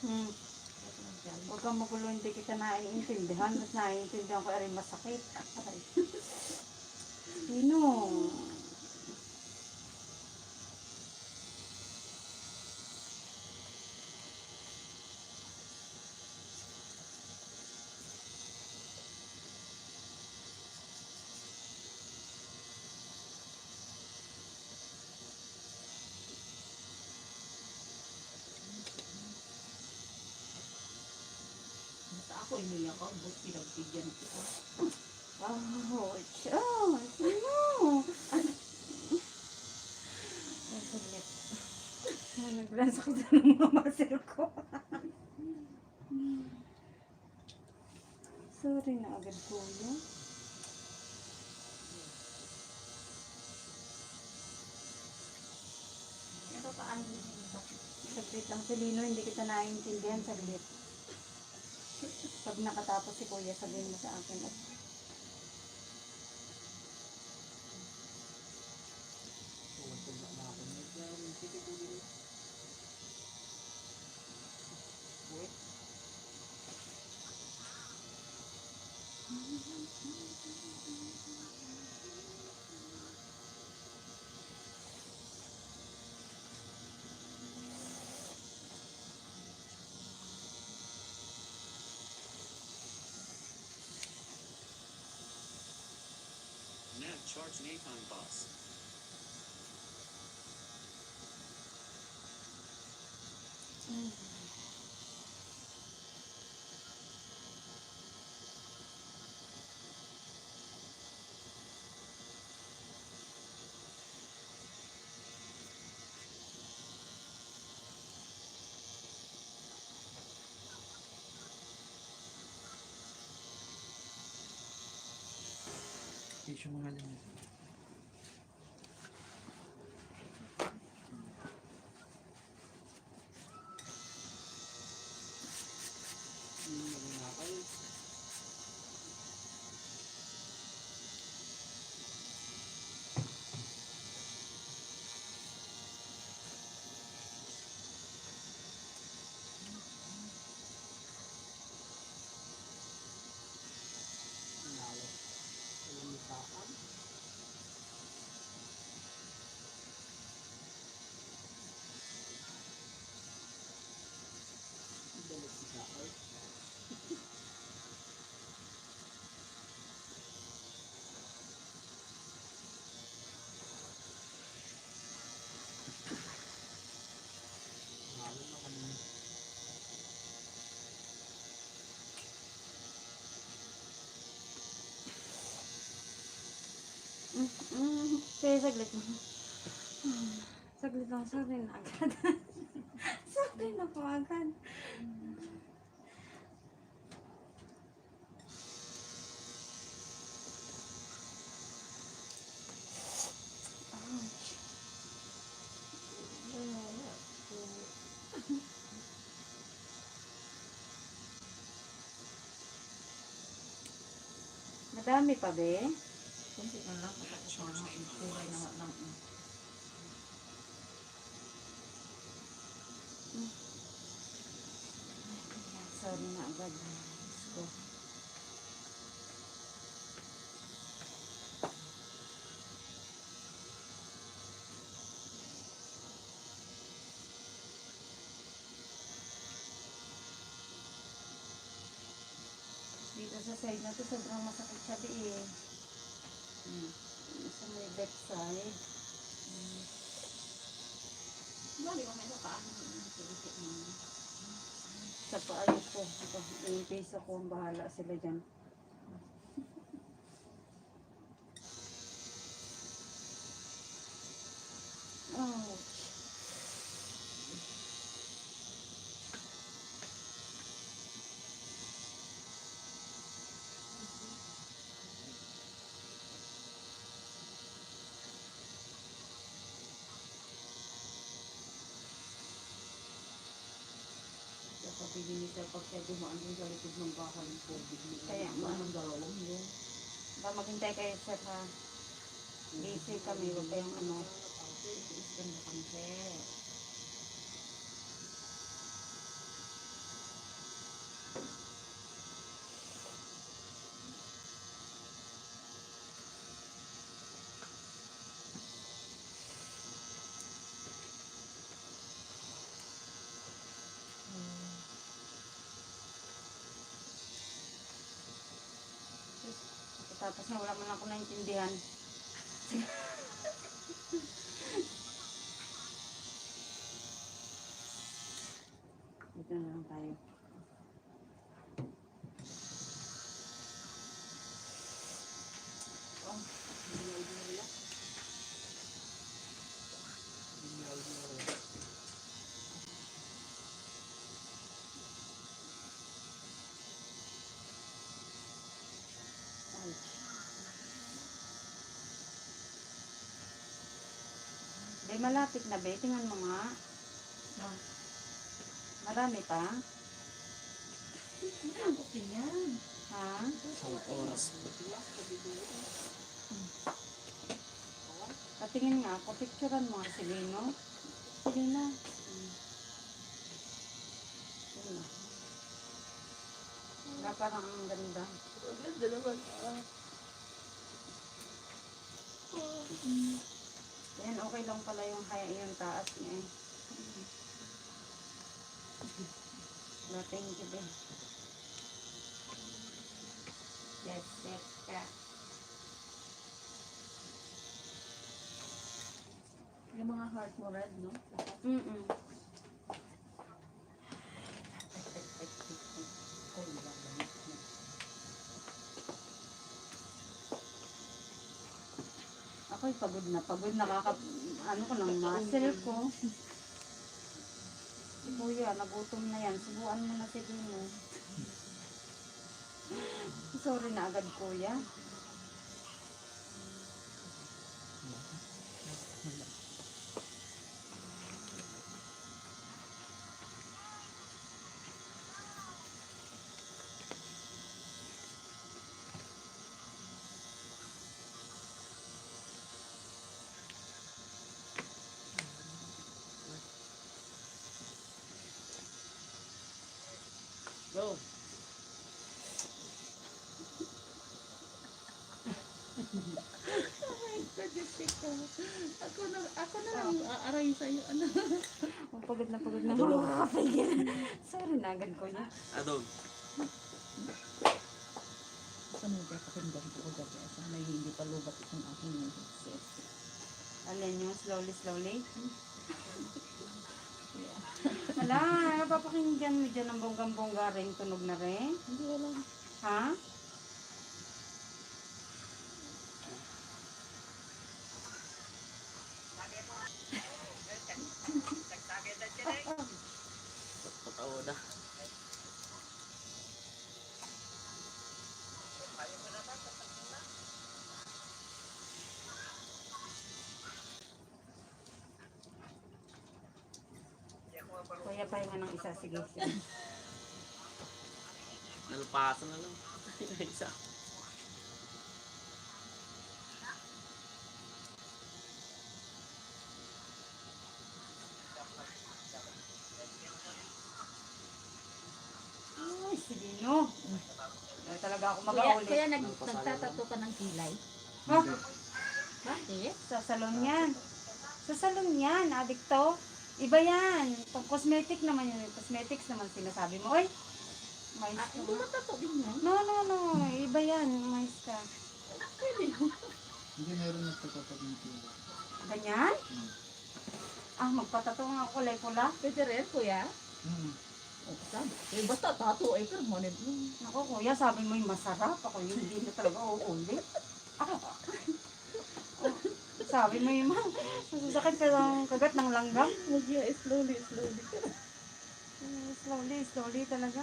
Basta mag-challenge. Huwag kang magulo, hindi kita naiintindihan. Mas naiintindihan ko rin masakit. Sino? Basta ako iniyak ako, but pinagbigyan kita. Oh, sino? Saglit. Naglasakit na ng mga muscle ko. Sorry na agad, kuya. Pero paano dito? Saglit lang, Selino, hindi kita naiintindihan. Saglit. Pag nakatapos si kuya, sabihin mo sa akin. At Nav charge Nathan boss. Tissue mga dyan. Kaya saglit lang. Saglit lang, sorry na agad. Sorry na po agad. Madami pa, be? Kunti na lang, tapos mga kulay na lang. Sorry na agad. Diyos ko. Dito sa side na to, sobrang masakit siya, be, eh. Sa may back side. Bali ko may nakaan ng pilikit mo. Sa paayos ko. Ito, in-face ako. Bahala sila dyan. Oh. Kapag binisa pag siya dumaan din sa likod ng bahay ng COVID. Kaya Ano ang dalawang yun? Ba, maghintay kayo, sir, ha? Busy kami, huwag kayong ano. Ganda kang set. Tapos na wala man ako naintindihan. Dito na lang tayo. Be, malapit na be. Tingnan mo nga. Marami pa. Okay yan. Ha? Isang oras po. Patingin nga ako. Picturean mo nga si Lino. Sige na. Sige na. Wala, parang ang ganda. Ganda naman. Yan, okay lang pala yung yung taas niya eh. Wala, thank you be. Yes, yes, ka. Yung mga heart mo red, no? Mm-mm. Ako'y pagod na pagod. Ano ko ng muscle ko. Si Kuya, nagutom na yan. Subuan mo na si Dino. Sorry na agad, Kuya. Go! Ako na lang aaray sa'yo. Ano? Oh, pagod na makakapigil. Sorry na agad, Kuya. Adog. Sunod ay pakinggan ko ko gabi. Sana hindi pa lubat itong aking headset. Alin yung slowly. Wala, papakinggan mo dyan ang bonggang-bongga rin. Tunog na rin. Hindi alam. Ha? Patawa na. Kuya, pahinga ng isa. Sige. Nalpasan na lang. Isa. Ay, si Dino. Ay, talaga ako Kaya, mag-aulit. kaya nagtatato ka ng kilay? Ha? Bakit? Sa salon yan. Sa salon yan, adikto. Iba yan. Pag cosmetic naman yun. Cosmetics naman sinasabi mo. Oy, mais Ah, ka. hindi matato din yan. No. Iba yan. Mais ka. Hindi meron nagtatapag ng pila. Ganyan? Magpatato nga ako kulay pula. Pwede rin, kuya. Oh, sabi. Eh, basta tato eh, permanent. Ako, kuya, sabi mo yung masarap. Ako yung hindi na talaga uulit. Sabi mo yung masasakit ka ng kagat ng langgam. Magya, slowly. Slowly talaga.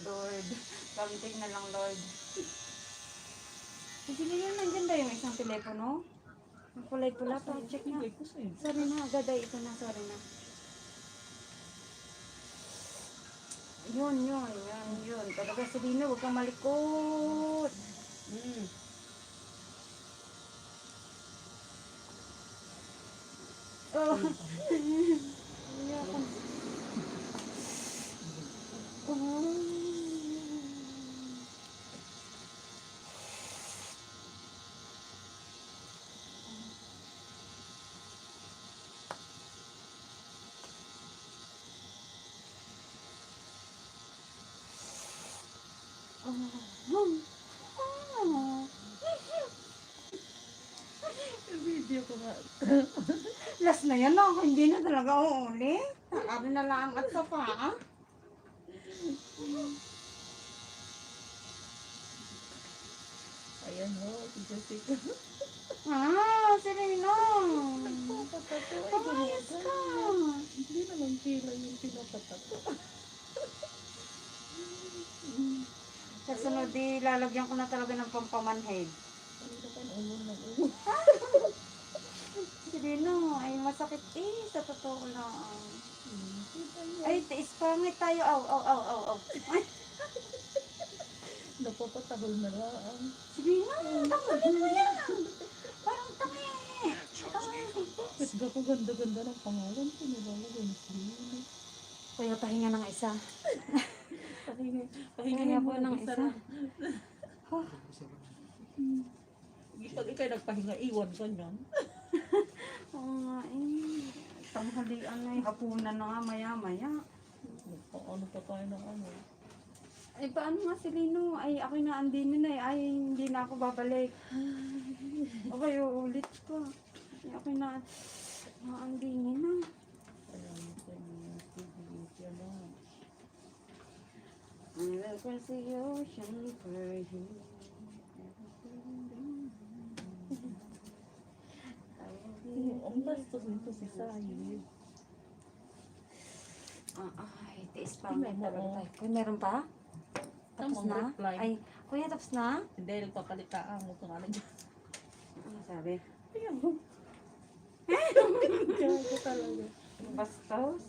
Lord, kaunting na lang, Lord. Sige yun, nandyan ba yung isang telepono? Ang kulay pula pa, check na. Hindi ko sa'yo. Sorry na, agad ay ito na, sorry na. Yun. Talaga si Dino, huwag kang malikot. Oh. Ayoko. Video ko nga. Last na yan ako, hindi na talaga uulit. Sabi na lang at sa paa. Ayan mo, si Jessica. Si Rino. Papatato. Ay, Ayos ka. hindi naman kila yung pinapatato. Sa sunod, lalagyan ko na talaga ng pampamanhead. Ano naman, umon ng umon. Si Rino, ay masakit sa totoo lang. Ay, tiis pangit tayo. Aw. Ay, Napapatahol na lang. si Rino, tanggalin mo yan. Parang tangi. Ba't ba ko ganda-ganda ng pangalan ko? Nilalagay na sila. Kuya, pahinga ng isa. Pahinga Pahinga po ng isa. Pag ikay nagpahinga, iwan ka niyan. Oo nga tanghalian na hapunan na nga maya-maya. Ano pa tayo ng ano? Ay, paano nga si Lino? Ay, ako'y naandinin na Ay, hindi na ako babalik. Okay, uulit pa. Ay, ako'y naandinin na. Ayan, yan na. I will cross the ocean for you. Ang bastos nito si Sayid. Ay, tiis pa. Tingnan mo, oh. Kuya, meron pa? Tapos Tamang na? reply. Ay, kuya, tapos na? Hindi, nagpapalitaan mo kung ano dyan. Ano sabi? Ayan mo. Gago talaga. Bastos?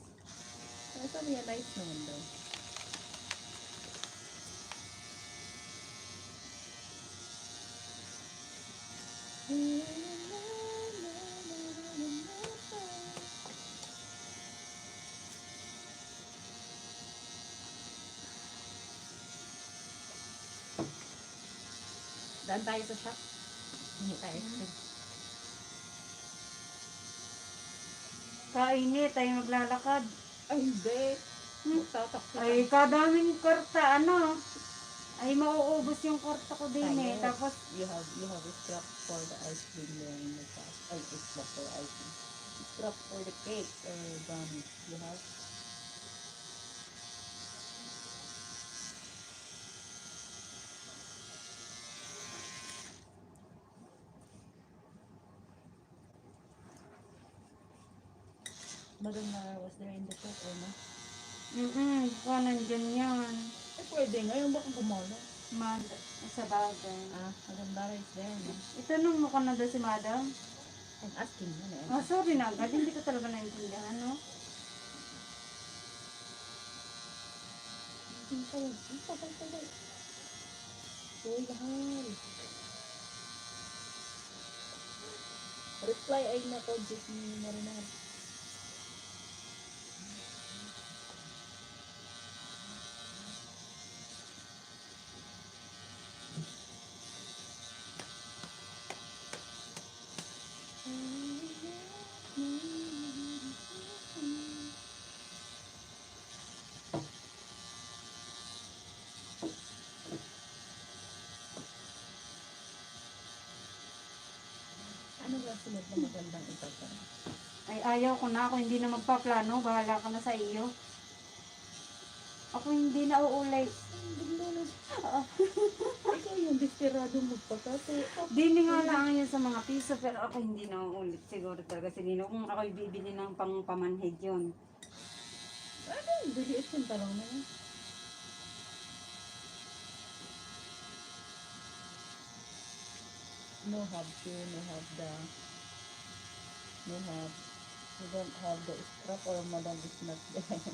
Sabi niya, nice naman daw. Daan tayo sa shop. Hindi tayo. Kainit, tayo maglalakad. Ay, hindi. Magtatakot. Ay, kadaming kwarta, ano? Ay, mauubos yung kwarta ko din Tayo. Tapos, You have a strap for the ice cream there in the top. Ay, it's not for ice cream. Strap for the cake or brownie. You have? Madam Mara was there in the shop or no? nandyan yan. Eh, pwede. Ngayon baka gumala. Sa bagay. Madam Mara is there, no? Itanong mo ka na doon si Madam? I'm asking mo na. Sorry na agad. Hindi ko talaga naintindihan, no? Patay. Uy, lahal. Reply ay na ko, just ni Marinar. Ano ba sunod na magandang itaga? Ay, ayaw ko na. Ako hindi na magpaplano. Bahala ka na sa iyo. Ako hindi na uulit. Ikaw yung desperado magpatato. Dini nga lang yun sa mga piso. Pero ako hindi na uulit. Siguro talaga si Lino. Kung ako'y bibili ng pang-pamanhead yun. Ano? Biliit yung talong na yan. No have to, no have the, no have, you don't have the strap or madam is not there.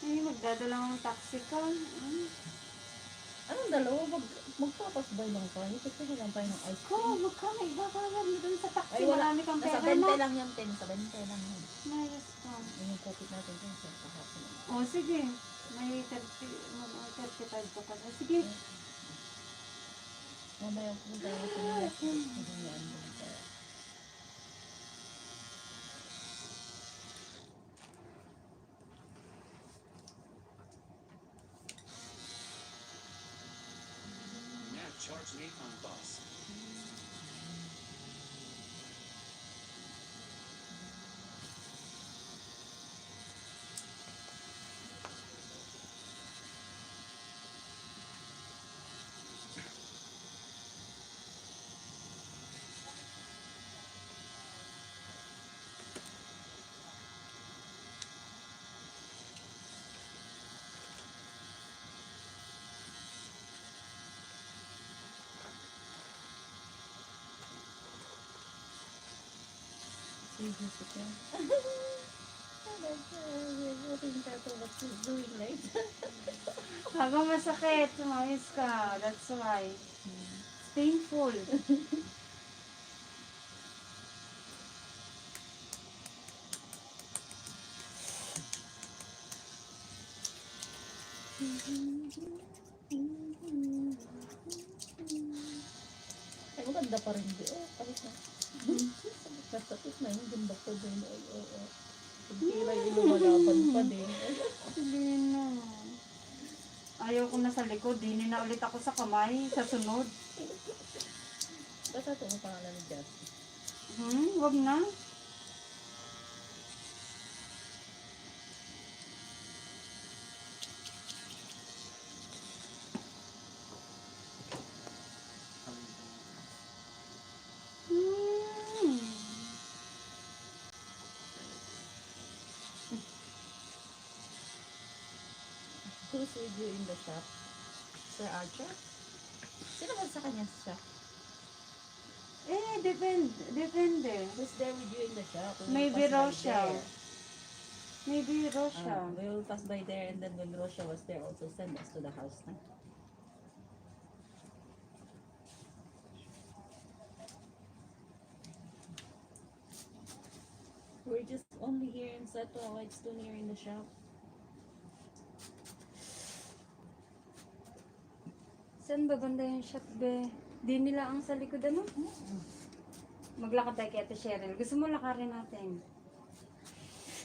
Ay, magdadala ng taxi ka. Anong dalawa? Magpapasbay lang tayo kasi wala tayo ng ice Ko, cream. magkano ibabawal mo dun sa taxi? Ay, wala. Marami kang Nasa pera, no? 20 lang yan, 10. Sa 20 lang yan. Mayos ka. Yung kopit natin dyan sa kahapon. O, sige. May 35 ka pa. Sige. Mamaya po tayo sa mga hindi niya ang bumita. Now charge Nathan boss. Si Jessica. What she's doing like Habang masakit, sumayos ka. That's why. It's painful. Ay, maganda pa rin di. Oh, kahit na. Sakit na yung ganda ko din. Oo. Pagkira yung lumalaban pa din. Hindi na. Ayaw ko na sa likod. Dini na ulit ako sa kamay. Sa sunod. Basta ito ang pangalan ni Justin. Wag na. Hmm. Who's with you in the shop? Sir Archer? Sino ba sa kanya sa shop? Depende. Who's there with you in the shop? We will Maybe pass by Rochelle. there. Maybe Rochelle. We will pass by there and then when Rochelle was there also send us to the house na. We're just only here in Seto. It's too near in the shop. Saan ba banda yung shop, be? Di nila ang sa likod, ano? Maglakad tayo kay Ate Cheryl. Gusto mo lakarin natin?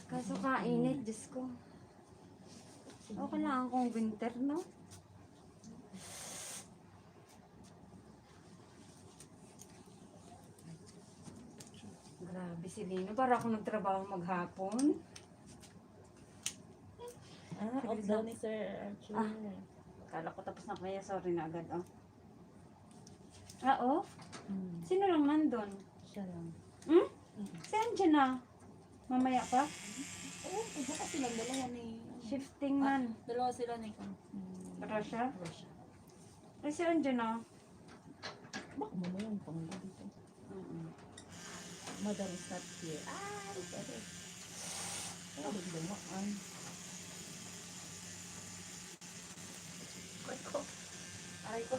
Kaso kainit, Diyos ko. Okay lang kung winter, no? Grabe si Lino. Para ako nagtrabaho maghapon. Off daw ni Sir Archer. Kala ko tapos na kaya. Sorry na agad, oh. Oo? Hmm. Sino lang nandun? Siya lang. Saan dyan na? Mamaya pa? Oh, bukas silang dalawa ni... Shifting man. Dalawa sila ni... Russia? Russia. Ay, saan dyan na? Baka mamaya yung panggo dito. Mother is not here. Ay, sorry. Ay, dumaan. Aray ko.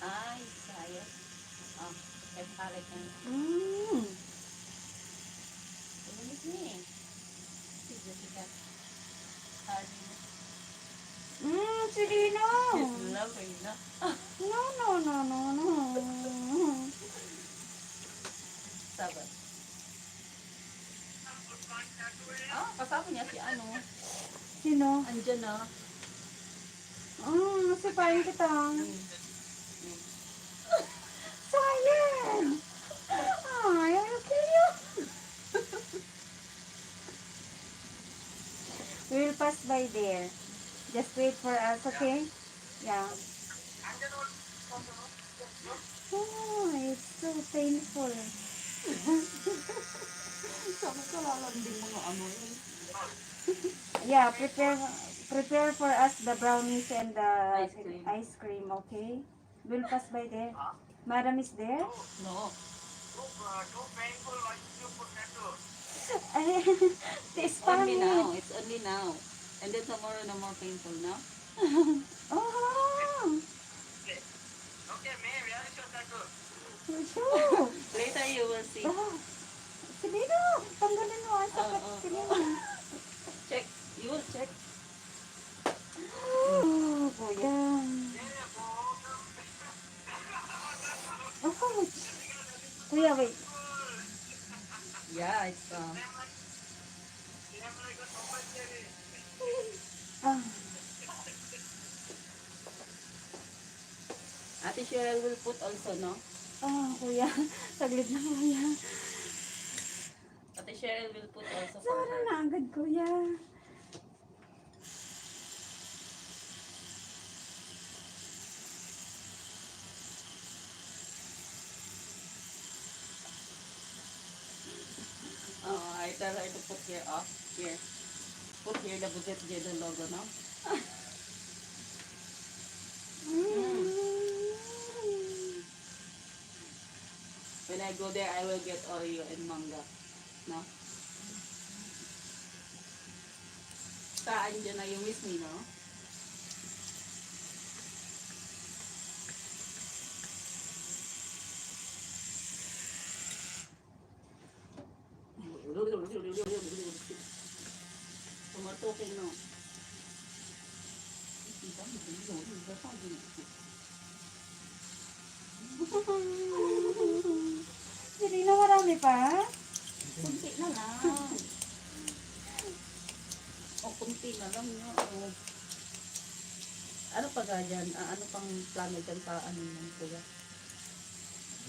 Ay, sayos. Oh, kaya palay ka na. Uminis niya eh. Si Jessica. Si Lino! She's loving na. No. Sabat. Ah, kasama niya si ano. Sino? Andyan na. Nasipain kita. Silent! Ay, I love you. We'll pass by there. Just wait for us, okay? Yeah. Oh, it's so painful. Sabi ko lalanding mga ano eh. Yeah, prepare for us the brownies and the Ice cream. ice cream, okay? We'll pass by there. Madam is there? No. Ay, tiis Only pangit. now. It's only now. And then tomorrow, no more painful, no? Oh! Later you will see. Oh! Silino! Tanggalin mo ang sakit. Oo, oo. Silino. Check. You will check. Oh, kuya. Ouch! Kuya, wait. Yeah, it's Ah, Ate Cheryl will put also, no? kuya. Saglit na, kuya. Ate Cheryl will put also for Sorry her. na agad, kuya. I tell her to put here off. Here. Put here the Budget Jedo logo, no? When I go there, I will get Oreo and manga. No? Saan dyan na yung miss me, no? Tumatukin, no? Silino, marami pa? Kunti na lang. O, kunti na lang yun. O. Ano pa ga dyan? Ano pang plano dyan sa ano yung kuya?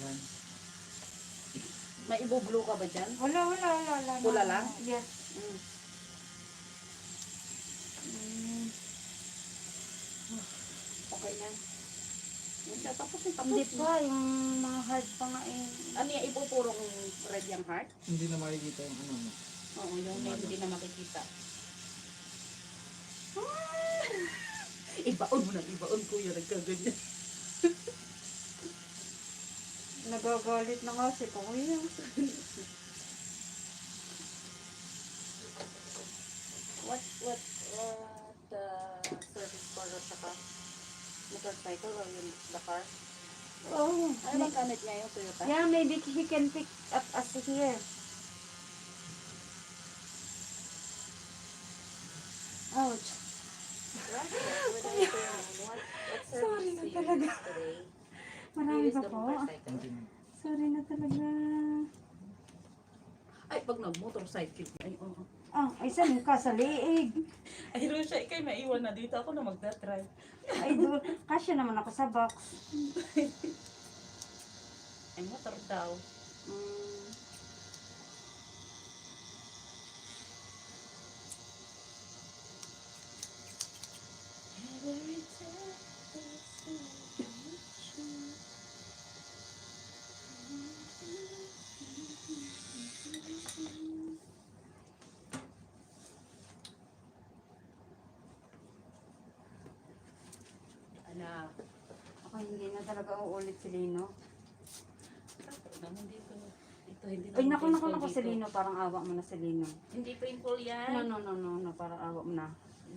Yan. May ibublo ka ba dyan? Wala. Pula lang? Yes. Mm. Okay na. Yan siya. Tapos yung tapos. Hindi pa, yung mga hard pa nga eh. Ano yung ipupurong red yung heart? Hindi na makikita yung ano mo. Oo, yung may hindi na makikita. Ibaon mo na, ibaon kuya, nagkaganyan. Nagagalit na nga si kuya. What service for the saka motorcycle or yung the car? Oh, Ano bang gamit niya yung Toyota? yeah, maybe he can pick up us here. Ouch. Sorry na talaga. Marami pa po. Hindi na. Sorry na talaga. Ay, pag nag-motorcycle. Ay, oo. Ay saan ka sa liig? Ay, Rosha, ikay maiwan na dito. Ako na magdadrive. Ay, kasya naman ako sa box. Ay, motor daw. Mm. Ala, Ako hindi na talaga uulit si Lino. naman dito. Ito, hindi Ay, naman naku, painful si dito. Lino. Parang awa mo na si Lino. Hindi painful yan. No. Parang awa mo na.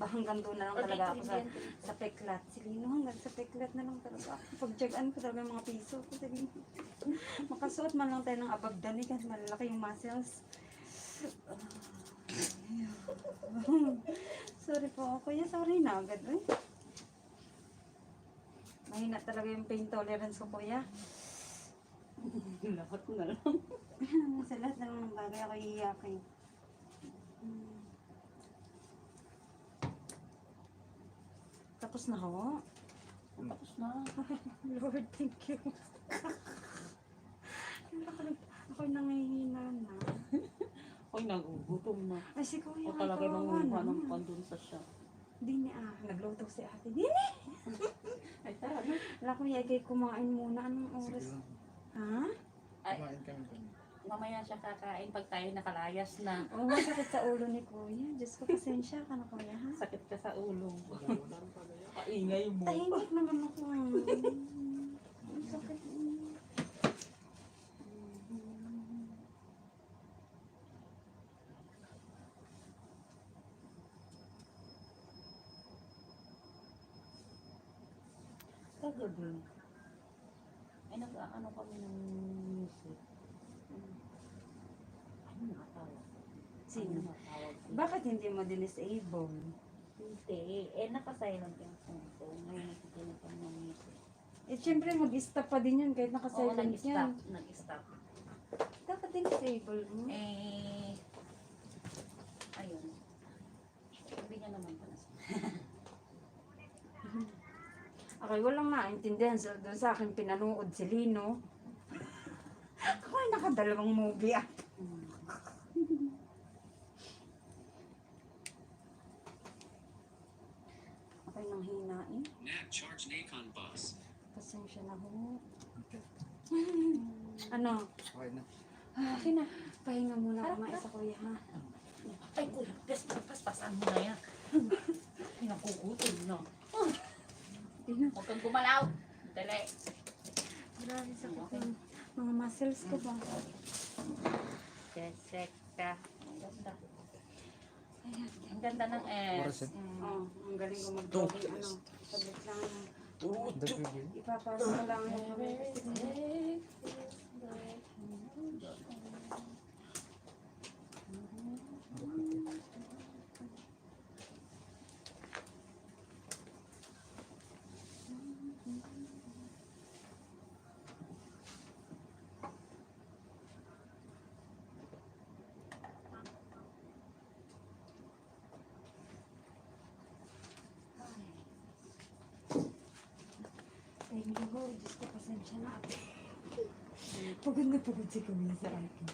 Hanggang doon na lang O, talaga dito, ako hindi sa, yan painful. sa peklat. Si Lino, hanggang sa peklat na lang talaga ako. Pag-jagan ko talaga yung mga piso ko. Si Lino. Makasuot man lang tayo ng abagdani kasi malalaki yung muscles. Sorry po, kuya. Sorry na agad. Eh. Mahina talaga yung pain tolerance ko, kuya. Lahat na lang. Sa lahat ng bagay ako iiyakin. Tapos na ho. Tapos na. Lord, thank you. Ako nangihina na. Ay, nagugutom na. Ay, si kuya O talaga nang kawawa mukha ng naman. pandun sa siya. Dini nagluto si ate. Dini! Ay, tara na. Wala kuya, kay kumain muna. Anong oras? Sige lang. Ha? Ay, Kumain kami kami. mamaya siya kakain pag tayo nakalayas na. Oo, sakit sa ulo ni kuya. Diyos ko, pasensya ka na kuya, ha? Sakit ka sa ulo. Kaingay mo. Tahimik naman ako. Ang sakit. Kagabi. Ay, nag-ano kami ng music. Ano nakatawag? Sino? Ano nakatawag? Bakit hindi mo din-disable? Hindi. Naka-silent yung phone ko. Ngayon nakikinig kami ng music. Eh, syempre mag-stop pa din yun kahit Oo, naka-silent yan. nag-stop. Dapat din-disable mo. Ayun. Hindi niya naman pala. Okay, walang maintindihan doon sa akin pinanood si Lino. Ako ay nakadalawang movie ah. Okay, nang hinain. Nat charge Nacon bus. Pasensya na ho. Ano? Okay na. Okay na. Pahinga muna kumain sa kuya ha. Ay, kuya, paspasan mo na yan. Pinakukutol na. Huwag kang gumalaw. Dali. Grabe sakit yung mga muscles ko ba? Check ka. Ganda. Ayan. Ang ganda ng S. Oh, ang galing ko mag-jogging. Ano? Sabit lang. Ipapasok ko lang yung Thank you ho. Diyos ko, pasensya na. Pagod na pagod si Kuya sa akin.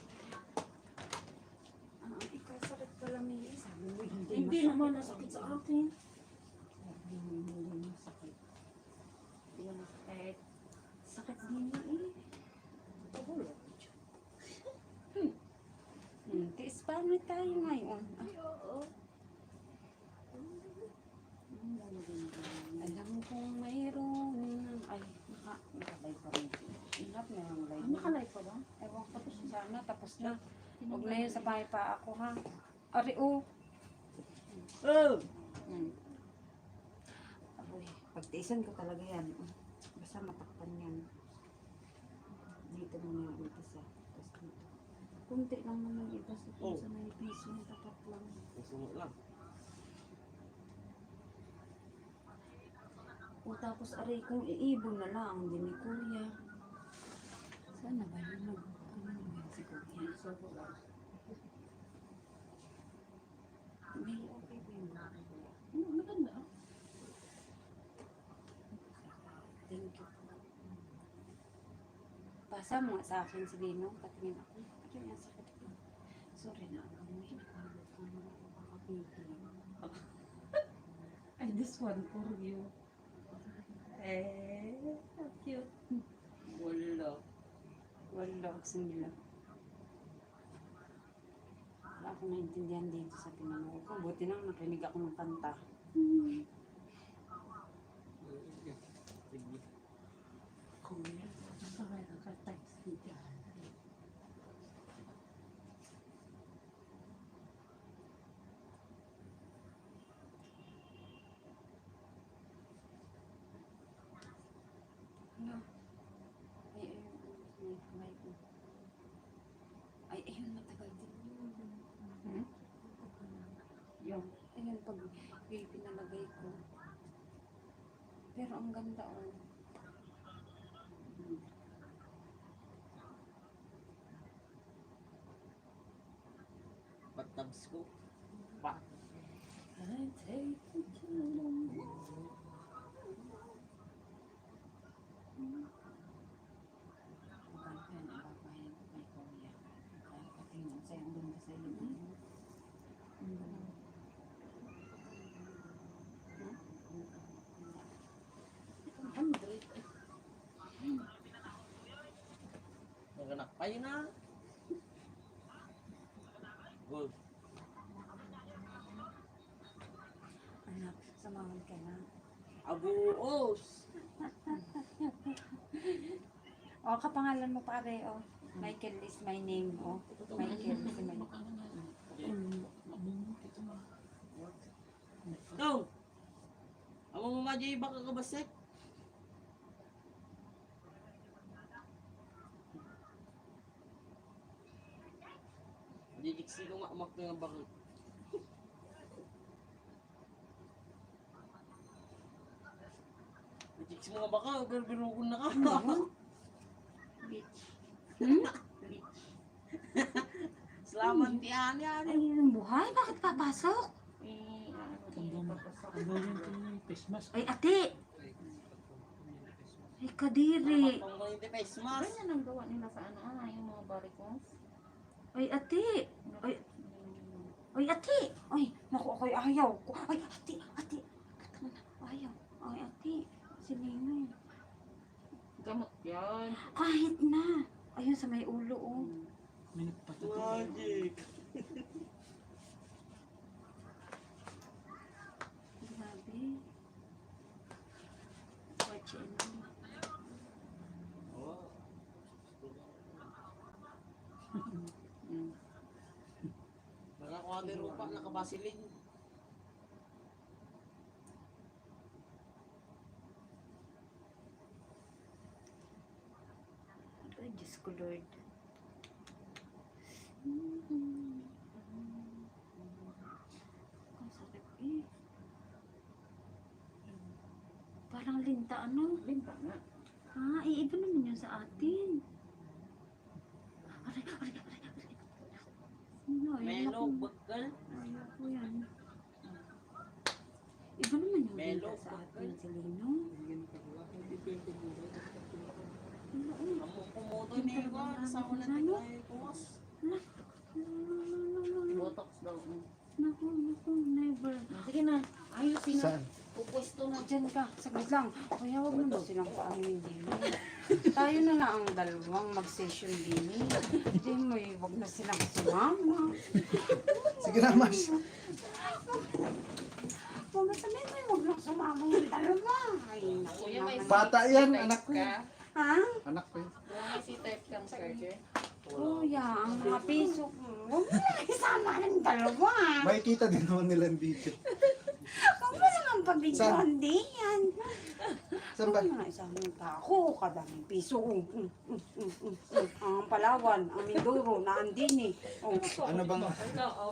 Ikaw sakit pala may sabi mo Hindi naman nasakit sa akin. Sabi mo hindi masakit. Hindi naman masakit. Sakit din na eh. Pagulo. Tiis pa na tayo ngayon. Oo. Alam kong mayroon. Ay, naka-live pa rin. Ingat na yung live. Nakalive pa ba? Ewan ko, sana tapos na. Huwag na yun, sabay pa ako ha. Ari o. Aboy, pagtiisan ko talaga yan. Basta matakpan yan. Dito mo na yung itas ha. Tapos dito. Kunti lang naman itas. Ito sa may piso yung tapat lang. Susunod lang. O tapos aray kung iibon na lang din ni Kuya. Sana ba yun ano naman si Kuya? May okay ba yun? Maganda. Thank you. Pasa mo nga sa akin si Lino. Patingin ako. Ano yung sakit ko? Sorry na ako. May nakalot ka na ako kakapigil. Ay, this one for you. How cute. Wala. Wala. Sinila. Wala akong naintindihan dito sa pinanood ko. Buti nang nakinig ako ng kanta. Kuya, sabay naka-text dito. Ano? Ay, ayun, matagal din yun. Yung, ayun, pag pinalagay ko. Pero ang ganda, oh. Patabs ko. I take you to the moon. Naganak pa yun na. Gold. Anak, samahan ka na. Abuos. O, kapangalan mo pare, o. Michael is my name, o. Michael is my name. Go! Amo mo madya baka kabasek. Amak na nga baka. Chicks mo nga baka, birugon na ka. Salamat yan yan. Ay, yung buhay, bakit papasok? Eh, ano, Ang gawin ko yung face mask. Ay, ate! Ay, kadiri. Ang galing di face mask. ganyan ang gawa nila sa ano, yung mga barricades. Ay, ate! Ay, ay, ate! Ay, naku, ako'y ayaw ko. Ay, ate, ate! Ayaw. Ay, ate. Si Ninoy. Gamot yan. Kahit na. Ayun, sa may ulo, oh. May nagpatato. Magic. Grabe. Watch it. Nakakuha ni Rupa, nakabasilin. Ay, Diyos ko, Lord. Ang sakit eh. Parang linta, ano? Limpa nga. Ha? Iba naman yun sa atin. Aray, aray, aray, aray. Ano, Melo, bagal. Ayoko yan. Iba naman yung Melo, linta sa atin, si Lino. Among kumuto niya iba, kasama na tingay kuwas. Botox daw. Naku, naku, never. Sige na, ayusin na. Saan? Pupwesto na. Diyan ka, saglit lang. Kaya huwag mo daw silang paaminin din. Tayo na lang ang dalawang mag-session din. Hindi mo huwag na silang sumama. Sige na, Mars. Huwag na sabihin mo, huwag lang sumama yung dalawa. Ay, naku Kuya, may naman. Bata yan, anak ko. ka. Ha? Anak ko yun. May C-type kang charger. Kuya, ang mga piso ko. Huwag mo lang isama ng dalawa. Makikita din naman nila ang video. Huwag mo lang ang pabidyohan din yan. Saan ba? Huwag mo lang isama ng tao. Kadaming piso. Ang Palawan, ang Mindoro, na Andini. Oh. Ano bang, Oo.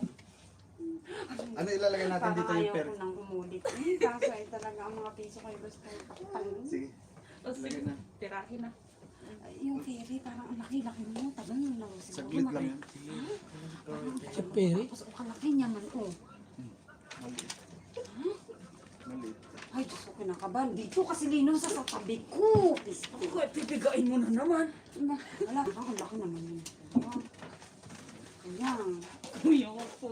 ano ilalagay natin Parang dito yung ayaw per? ko nang umulit. Kaso ay talaga ang mga piso ko ay gusto ko. Sige. O sige, Lagay na. tirahin na. Yung Terry, parang ang laki-laki mo. Tagal mo lang. Saglit lang yan. Sa peri? Tapos ang kalaki niya man, oh. Maliit. Maliit. Ay, Diyos ko, kinakabahan. Dito kasi Lino sa tabi ko. Pisto ko. Pipigain mo na naman. Wala, ang laki naman yun. Kuya, Kuya ko po.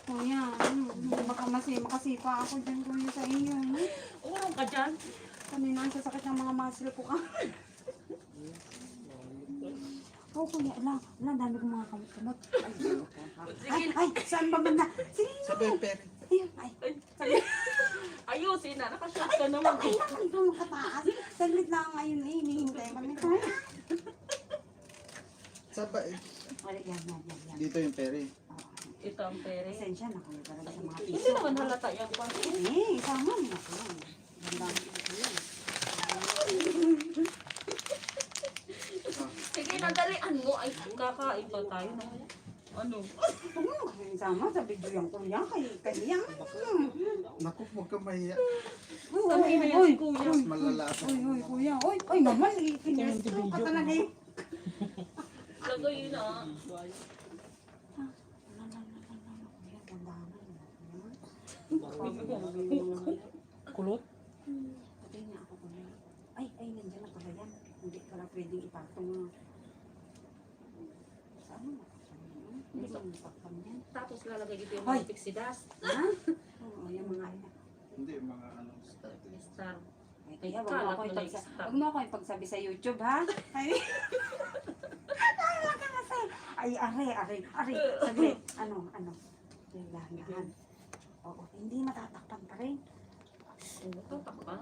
kuya, baka makasipa ako dyan, kuya, sa iyo. Urong ka dyan. Kanina ang sasakit ng mga muscle ko ka. Oh, kuya, dami kong mga kamot-kamot. Ay, saan ba banda? Sige, Sabi yung per. ayun, ay. Ayusin na, nakashot ka naman. Ay, ay, ito makataas. Saglit lang ngayon eh, hinihintay kami. Saba eh. Ay, yan. Dito yung peri. Ito ang pere. Pasensya na kuya talaga sa mga Hindi piso. naman halata yung pang. Eh, isama mo na ko. Ganda ko yun. Sige, nadalian mo. Ay, kakain pa tayo na. Ano? Isama sa video yung kuya, kaya. Naku, huwag kang mahiya. Sabi na yan si kuya. Mas malala pa. Uy, kuya. Uy, naman, ipinesto ka talaga eh. Lagay yun ah. Kulot? Patay na ako kuya. Ay, nandiyan na pala yan. Hindi pala pwedeng ipatong. Saan mo? Hindi ba mapakam yan? Tapos lalagay dito yung Hoy! mga pixie dust. Ha? Oo, yung mga Hindi, mga ano. Star. Ay, kaya wag mo ako ipagsabi sa YouTube, ha? Ay, wala ka kasi. Ay, are. Saglit. Ano? Dahan. Oo, hindi matatakpan pa rin. Ano to? Takpan?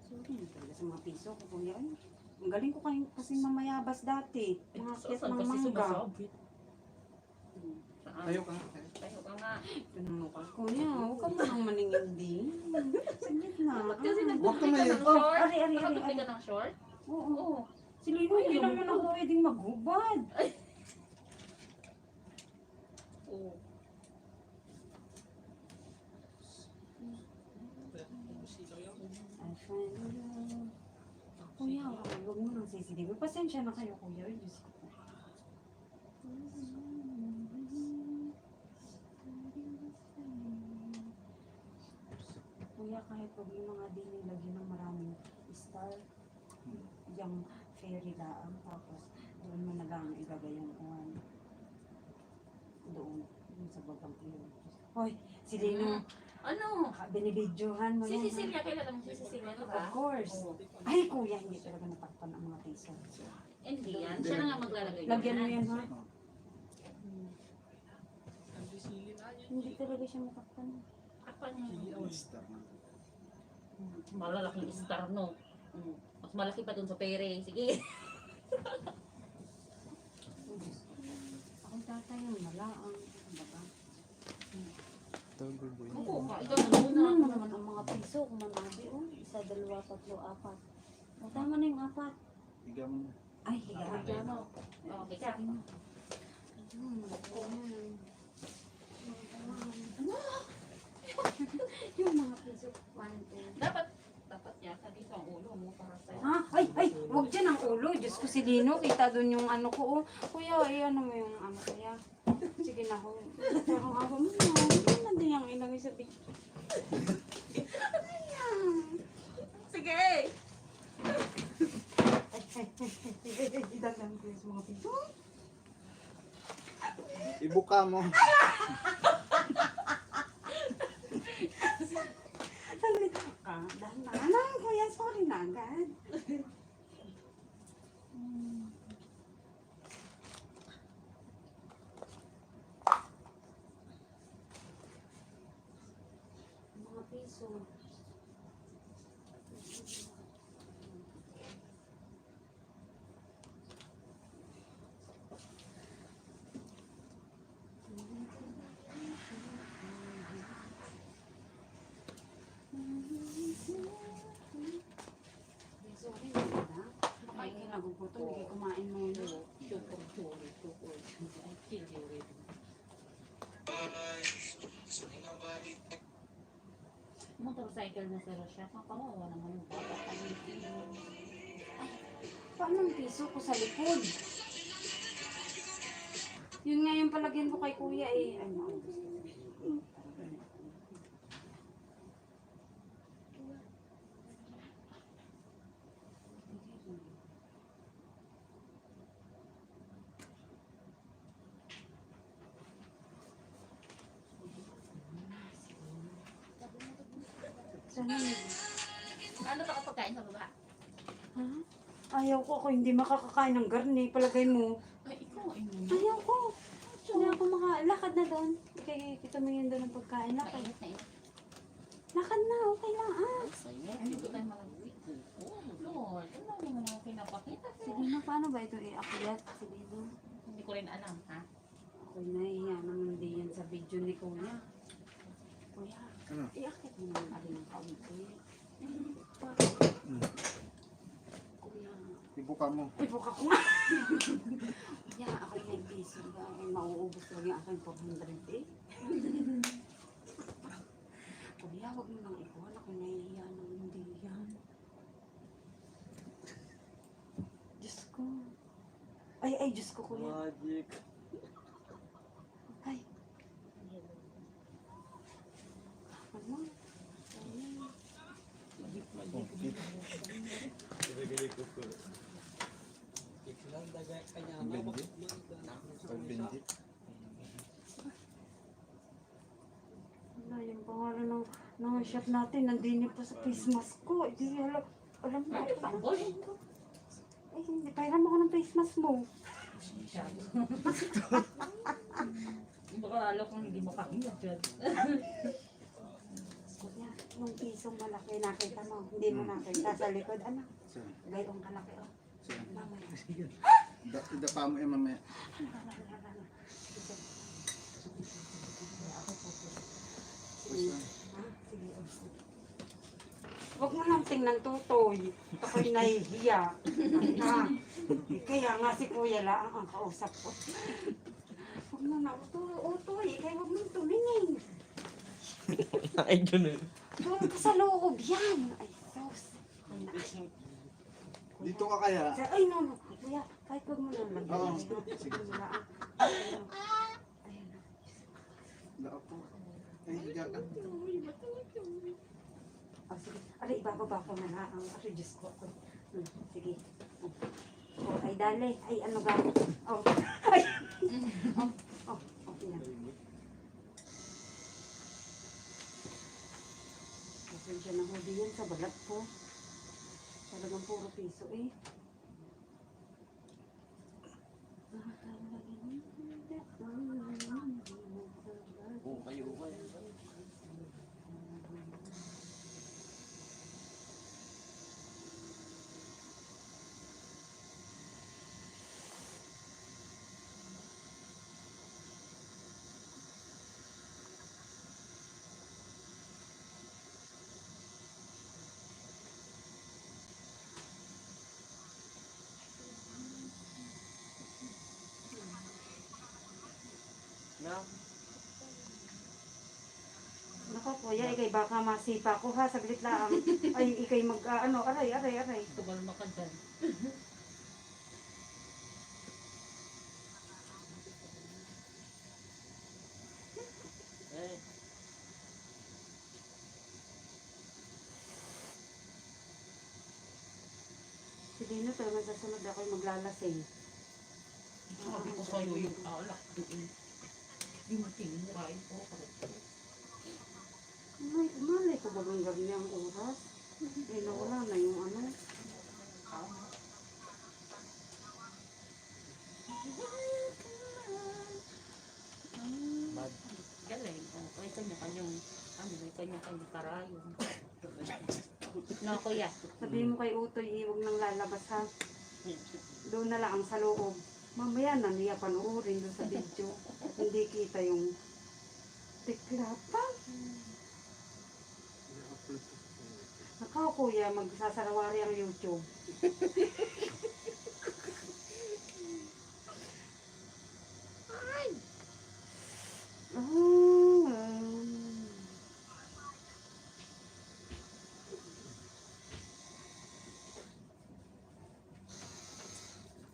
Sorry, talaga sa mga piso ko, kuya. Ay, ang galing ko kasi mamayabas dati. Mga kiyat Saan ng kasi mangga. sumasabit? Saan? Tayo ka. Tayo ka nga. Kuya, huwag ka mo nang maningin din. Saglit na. Ba't kasi Huwag ka nagpapit ka mahiya. ng short? Ari. Nakapit ka ng short? Oo. Si Lino, hindi naman ako pwedeng maghubad. Oo. I find you. Kuya, huwag mo nang sisilipin. Pasensya na kayo, kuya. Ay, Diyos ko. Kuya, kahit huwag mo mga din nilagyan ng maraming star, yung fairy laang, tapos doon mo nagang ilagay yung uwan. Doon sa bagang iyo. Hoy, si Lino, Ano? binibidyohan mo Si yan, ha? Cecilia, kilala mo si Cecilia, di ba? Of course. Oo. Ay, kuya, hindi talaga natakpan ang mga piso. Hindi yan. Siya na nga maglalagay. Lagyan mo yan. yan, ha? Hindi talaga siya matakpan. Apa niya? Star na. Malalaking star, no? Mas malaki pa dun sa pere. Sige. Akong tatay ang malaang. Baga. Tawag boy. Oo, ikaw na Ano muna. mo naman ang mga piso kung manabi, oh. Isa, dalawa, tatlo, apat. O, tama na yung apat. Higa mo na. Ay, higa. Ano? Okay ka. Yung mga piso, 1, 2. Dapat yata dito ang ulo mo para sa'yo. Ha? Ay, huwag dyan ang ulo. Diyos ko si Lino, kita doon yung ano ko. Oh. Kuya, ano mo yung ano kaya? Sige na ho. Parang ako mo. Ano din yung ilagay sa big. Sige! Idagdan ko yung mga piso. Ibuka mo. Dahan-dahan kuya, sorry na agad. Mga piso. Sorry na. Ay, kinagugutom. Hindi kumain muna. Super. I kill you with. Motorcycle na sila siya. Kawawa naman yung papapalitin. Paano ang piso ko sa likod? Yun nga yung palagyan ko kay kuya eh. Ay, maubos. Sana Ano ka kapagkain sa baba? ha? Ayaw ko ako hindi makakakain ng garni. Palagay mo. Ay, ikaw ay muna. Ayaw ko. Hindi ako makalakad na doon. Okay, kita mo yun doon ng pagkain. Lakad. Mainit na yun. Lakad na, okay lang. Ah. Sa'yo. Hindi tayo malagwit. Oh, Lord. Ano naman ako pinapakita? Sige na, paano ba ito i-akyat? Sige na. Hindi ko rin alam, ha? Ako'y nahiya naman din yan sa video ni Kuya. Kuya, Ano? i-akyat mo naman alin ng kaunti. Kuya, Ibuka mo. ibuka ko nga. Kuya, ako'y nag-busy ba? Ako'y mauubos lang yung aking 400 eh. Kuya, huwag mo nang ikuhan. Ako'y nahihiya ng hindi yan. Diyos ko. Ay, Diyos ko, Kuya. Magic. Ay. Ano? Pagbindi. Wala, yung pangalan ng shop natin, nandini pa sa face mask ko. Hindi, alam mo. Tambol. Eh, hindi, pairam ako ng face mask mo. Baka lalo kung hindi mo kahinga dyan. Kuya, yung pisong malaki, nakita mo. Hindi mo nakita sa likod. Ano? Saan? Gayong kalaki, oh. Saan? Mamaya. Idapa mo yung mamaya. Sige. Ha? Sige, oh. Huwag mo nang tingnan tutoy. Ako'y nahihiya. Kaya nga si Kuya lang ang kausap ko. Huwag mo na utoy. Kaya huwag mong tumingin. Ay, yun eh. Doon ka sa loob yan. Ay, sus. Ay, nakasya. Dito ka kaya? Ay, no. Kuya, kahit huwag mo na lagyan. Oo. Sige. Dako po. Ay, higa ka. Oh, sige. Aray, ibababa ko na ang Diyos ko. Sige. Oh, ay, dali. Ay, ano ba? Oh. Ay. Okay na. Pasensya na ho din yan sa balat ko. Talagang puro piso eh. Nako kuya, ikay baka masipa ko ha, saglit lang. Ay, ikay mag, aray. Tumalma ka dyan. Si Dino talaga sa sunod ako'y maglalasing. Sabi ko sa'yo yung alak doon. Yung tinirain ko. Ay, malay ko ba bang gabi ang oras? Eh, nawala na yung ano. Galing. May kanya-kanyang, may kanya-kanyang karayon. No, kuya. Sabihin mo kay Utoy, iwag nang lalabas ha. Doon na lang sa loob. Mamaya na niya panuorin doon sa video. Hindi kita yung tiklapa. Nakaw kuya, magsasarawari ang YouTube.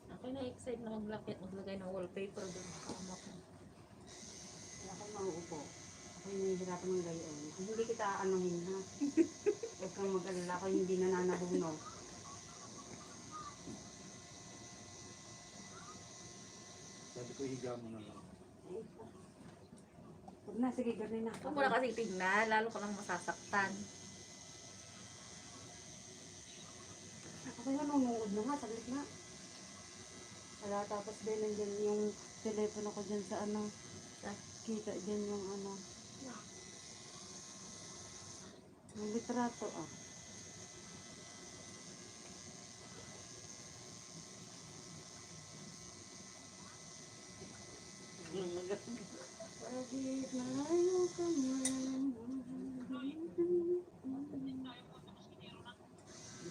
Ako na-excite na maglagay ng wallpaper doon sa kama ko. Wala kang mauupo. Ako yung nahihirapan ng gayon. Hindi kita aanuhin ha. Huwag kang mag-alala ako hindi nananabuno. Sabi ko, higa mo na lang. Huwag na, sige, ganun na. Huwag mo na kasi tignan, lalo ka lang masasaktan. Ako yung nanonood na nga, saglit na. Wala, tapos din nandyan yung telepono ko dyan sa ano. Kita dyan yung ano. Yung litrato ah. Pagit na ayaw ka man.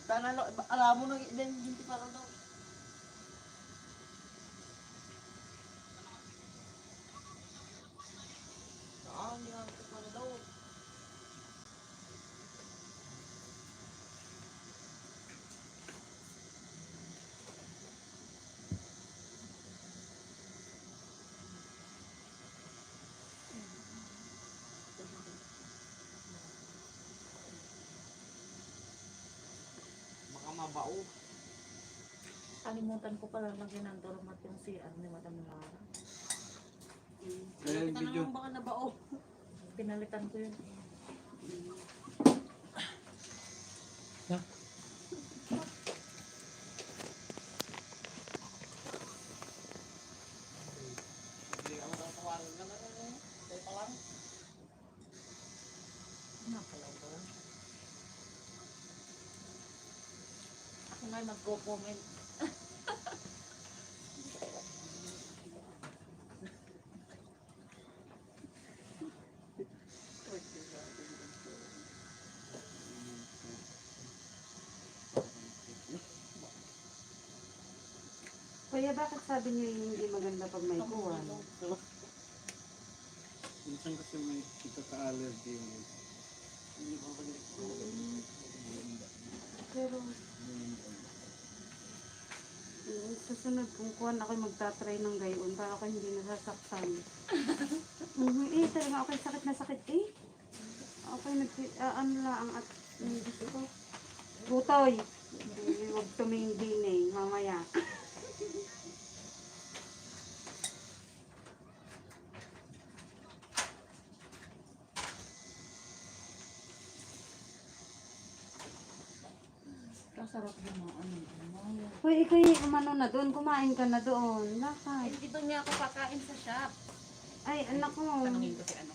Tanalo, alam mo nang identity para daw. Yan para daw. Baka mabao. Kalimutan ko pala lagyan ng doormat yung CR ni Madam Lara. Ayan, Kita video. naman baka nabao. Pinalitan ko yun. Hindi ka matatawagan ka na rin. Tayo pa lang. Nakalaw ba? Ako nga nagko-comment. Kuya, bakit sabi niyo yung hindi maganda pag may kuwan? minsan kasi may ikaka-allergy. Pero, susunod kung kuhan ako magtatry ng gayon para ako hindi nasasaktan. Talaga ako sakit na sakit eh. Ako ano lang at gusto ko. Butoy. Huwag tumingin eh, mamaya. Kasarap yung mga ano. Hoy, ikaw yung umano na doon, kumain ka na doon. Ay, Lakay. hindi doon niya ako kakain sa shop. Ay, anak ko. Tanungin ko si ano.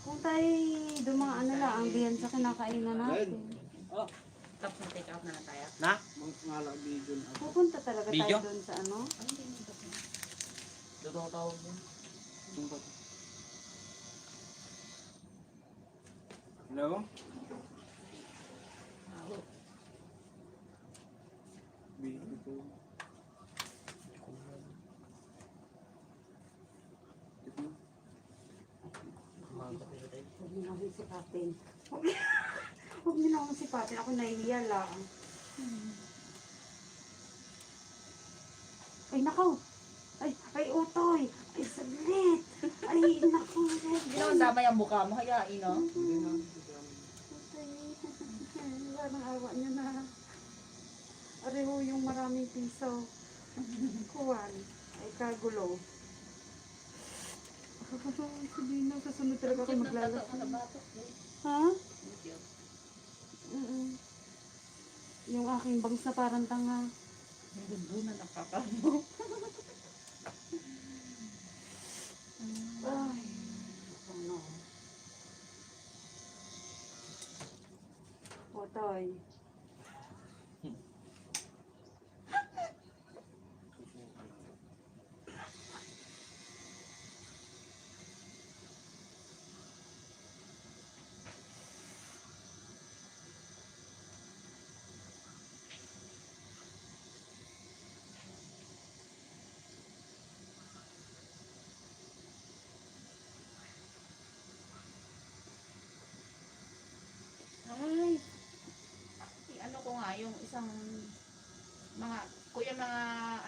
Kung tayo dumaan na lang, ang diyan sa kinakainan natin. Tapos na take out na lang tayo. Na? Ngala video na ako. Pupunta talaga Video? tayo doon sa ano. Ano din yung tapos na? Totoo tawag mo. Hello? Video ko. Huwag niyo na akong sipatin. Huwag niyo na akong sipatin. Ako nahihiya lang. Ay, nakaw! Ay, utoy! Ay, saglit! Ay, nakaw! Hindi naman damay ang mukha mo, hayain no? Hindi na. Utoy. Wala nang awa niyo na. Areho yung maraming piso. Kuwan. Ay, kagulo. Sabihin na, susunod talaga ako maglalasing. Ha? Yung aking bangs na parang tanga. Yung bunbunan ang papa mo. Ay, ano? Otoy. Ay, ano ko nga, yung isang mga, kuya mga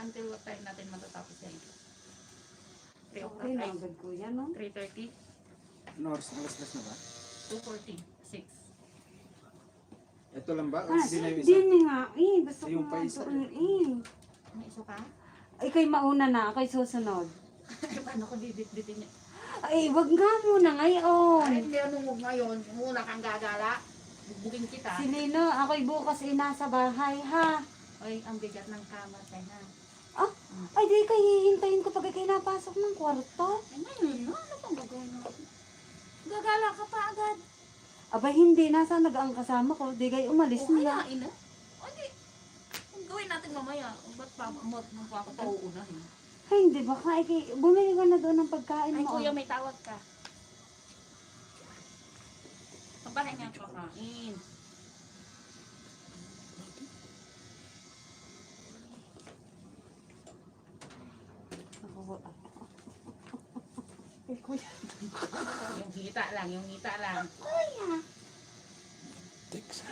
until what time natin matatapos yan? 3 o'clock, Okay na ay, agad kuya, no? 3:30, Ano oras? Alas na ba? 2:40, 6. Ito lang ba? O Ah, hindi na yung isa? din nga. Gusto ko Yung nga pa isa. doon. May iso ka? Ay, kayo mauna na. Ako'y susunod. Paano ko bibit-bitin niya? Ay, wag nga muna ngayon. Ay, hindi ano mo ngayon, muna kang gagala. Bubugin kita. Si Lino, ako'y bukas nasa bahay, ha? Ay, ang bigat ng kama tayo na. Ay, di kayo hihintayin ko pag kayo napasok ng kwarto. Ay, ngayon, ano pang gagawin natin? Gagala ka pa agad. Aba, hindi. Nasa nag-ang kasama ko. Di kayo umalis O na. kaya, ina. O di, kung gawin natin mamaya, ba't pa nung pa ako pauunahin? Ay, hindi ba? Bumili ka na doon ng pagkain Ay, mo. kuya, may tawag ka. Papahinga ka kain. Ako, ay, kuya. Yung hita lang, yung hita lang. Text.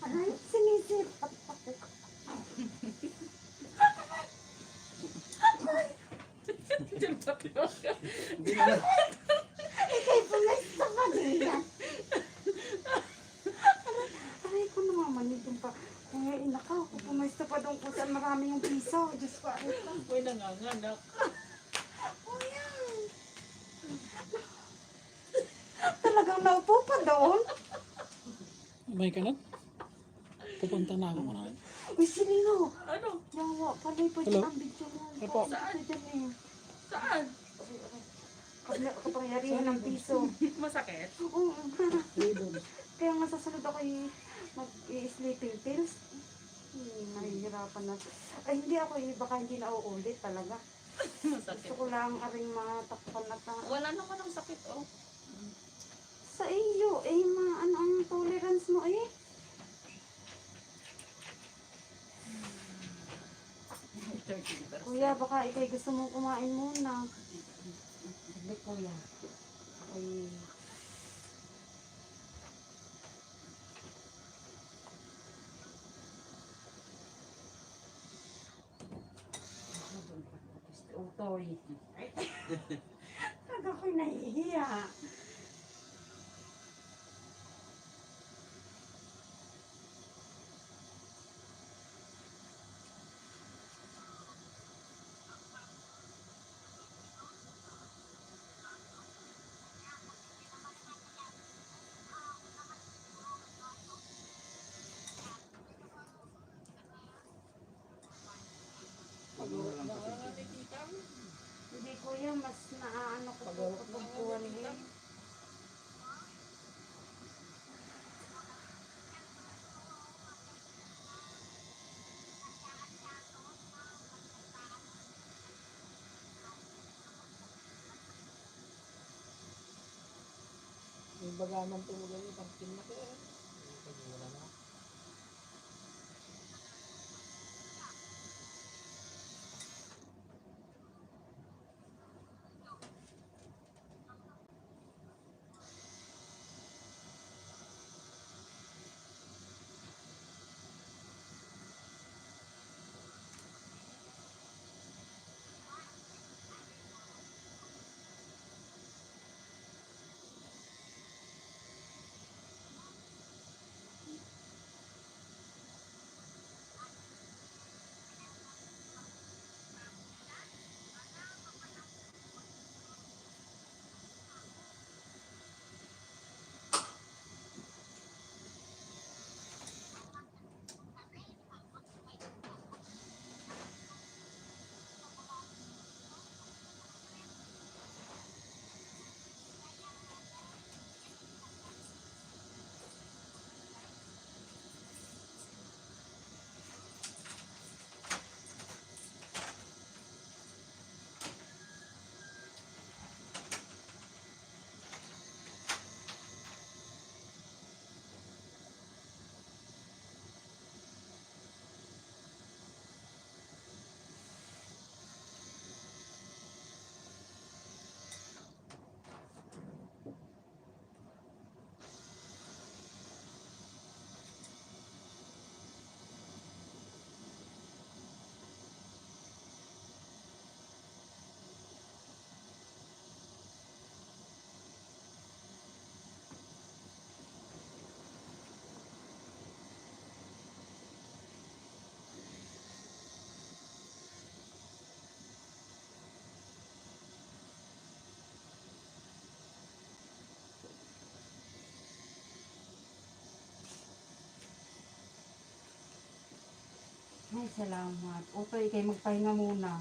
Ay, sinisip. Hindi na. Ikay pumesta pa din. Aray ko namamanig pa. Kaya inakaw ko pumesta pa doon kung saan marami yung piso. Diyos ko, ay ka. Uy, nanganganak. Kuya. Talagang naupo pa doon. May ka na? Pupunta na ako muna. Uy, si Lino. Ano? Yawa, palay pa Hello? dyan ang video mo. Ano po? Saan? Dyan eh. Saan? Kapangyarihan ng piso. Masakit? Oo. Kaya nga sasunod ako mag-sleeping pills. Mahihirapan na. Ay, hindi ako baka hindi na uulit talaga. Masakit. Gusto ko lang aring matakpan na ta. Wala naman ang sakit, oh. sa iyo. Eh, ano ang tolerance mo eh? Kuya, baka ikay gusto mong kumain muna. Hindi, kuya. Ay, authority. Pag ako'y nahihiya. Hindi kuya, mas naaano ko po kapag buwan eh. Yung bagaman tulugan yung pagkin na ko eh. Wala na. Ay, salamat. Okay, kay magpahinga muna.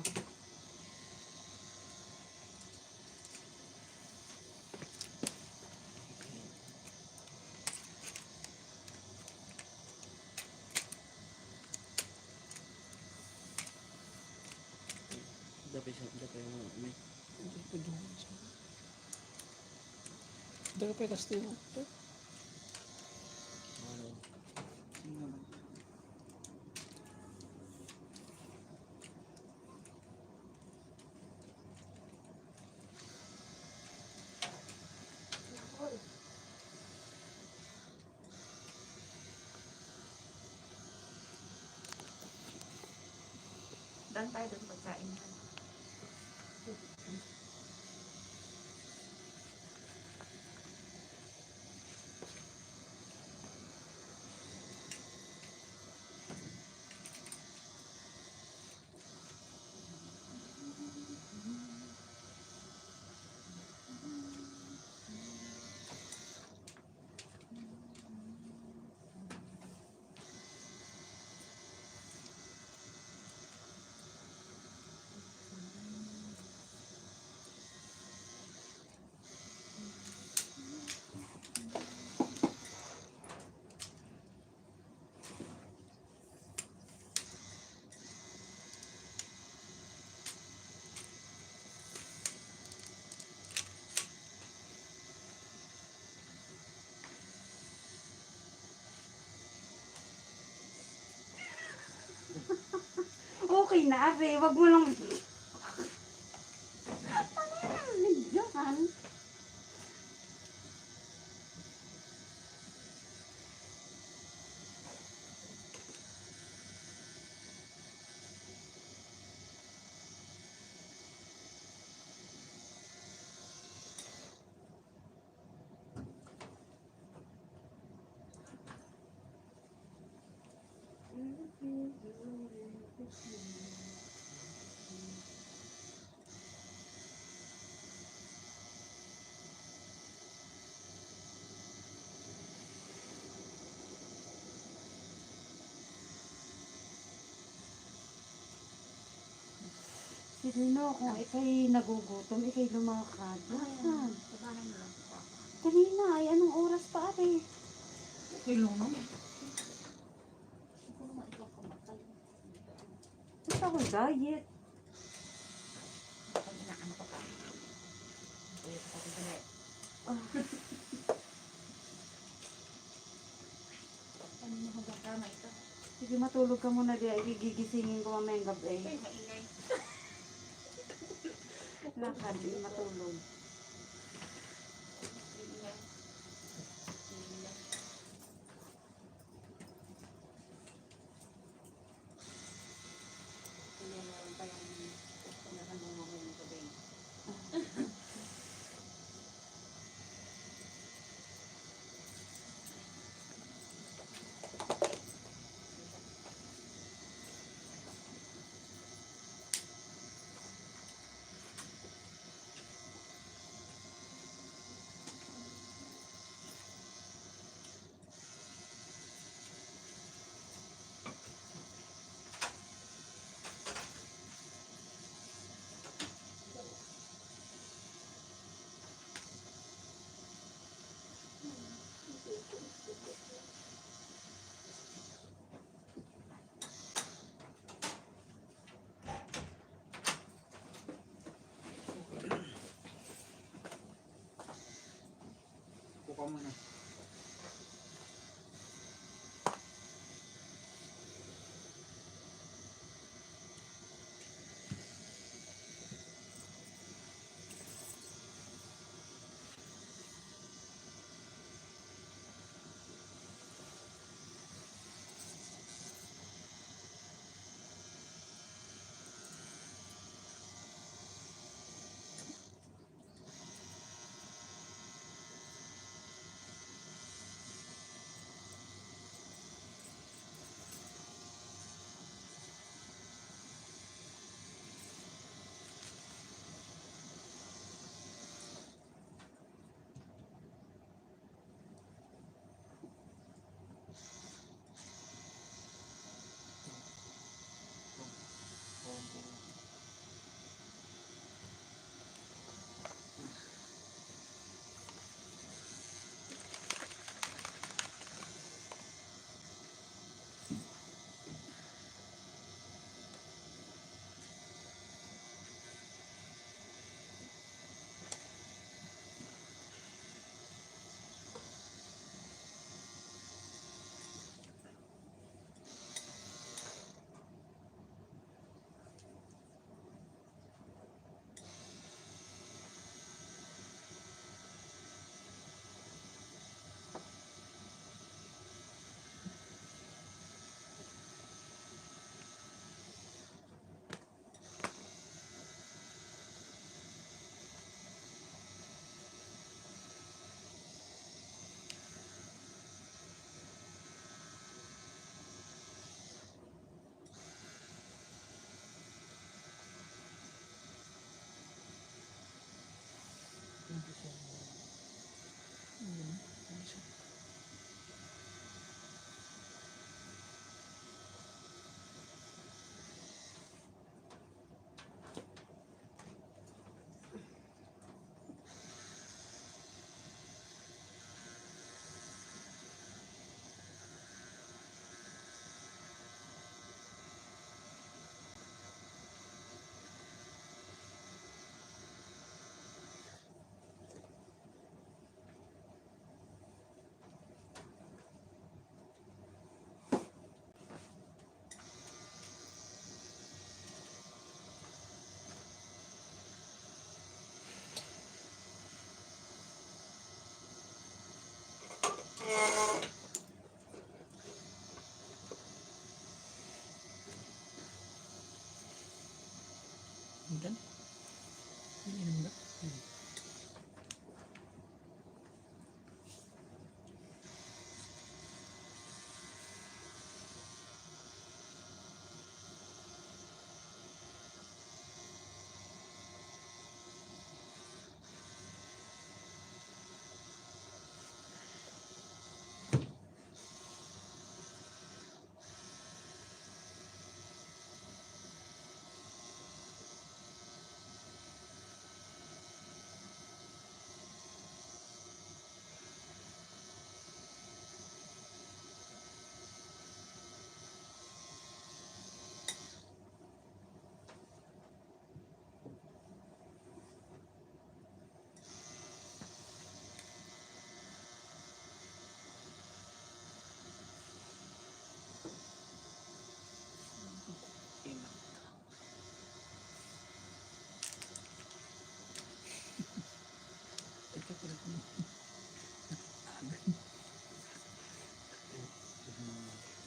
Dapat siya, dapat yung may. Dapat pa yung kastiyo. Dan tayo doon pagkain. Okay na, Are. Wag mo lang. Ano yan? Nagdiyan. Si Rino, kung ikay nagugutom, ikay lumakad. Lakad. Sa bahay nila. Kanina, ay anong oras pa, Are? Kilo naman. Siguro nga ikaw kamatay. Basta ako diet. Pag inaantok ka. Kaya ka pati dali. Ano mo hanggang kamay ka? Sige, matulog ka muna di. Gigisingin ko mamayang gabi. Ay, maingay. Lakad, di matulog. Maingay. Maingay. Kaya meron pa yung pinakandang mo ng gabi. Kuka mo na.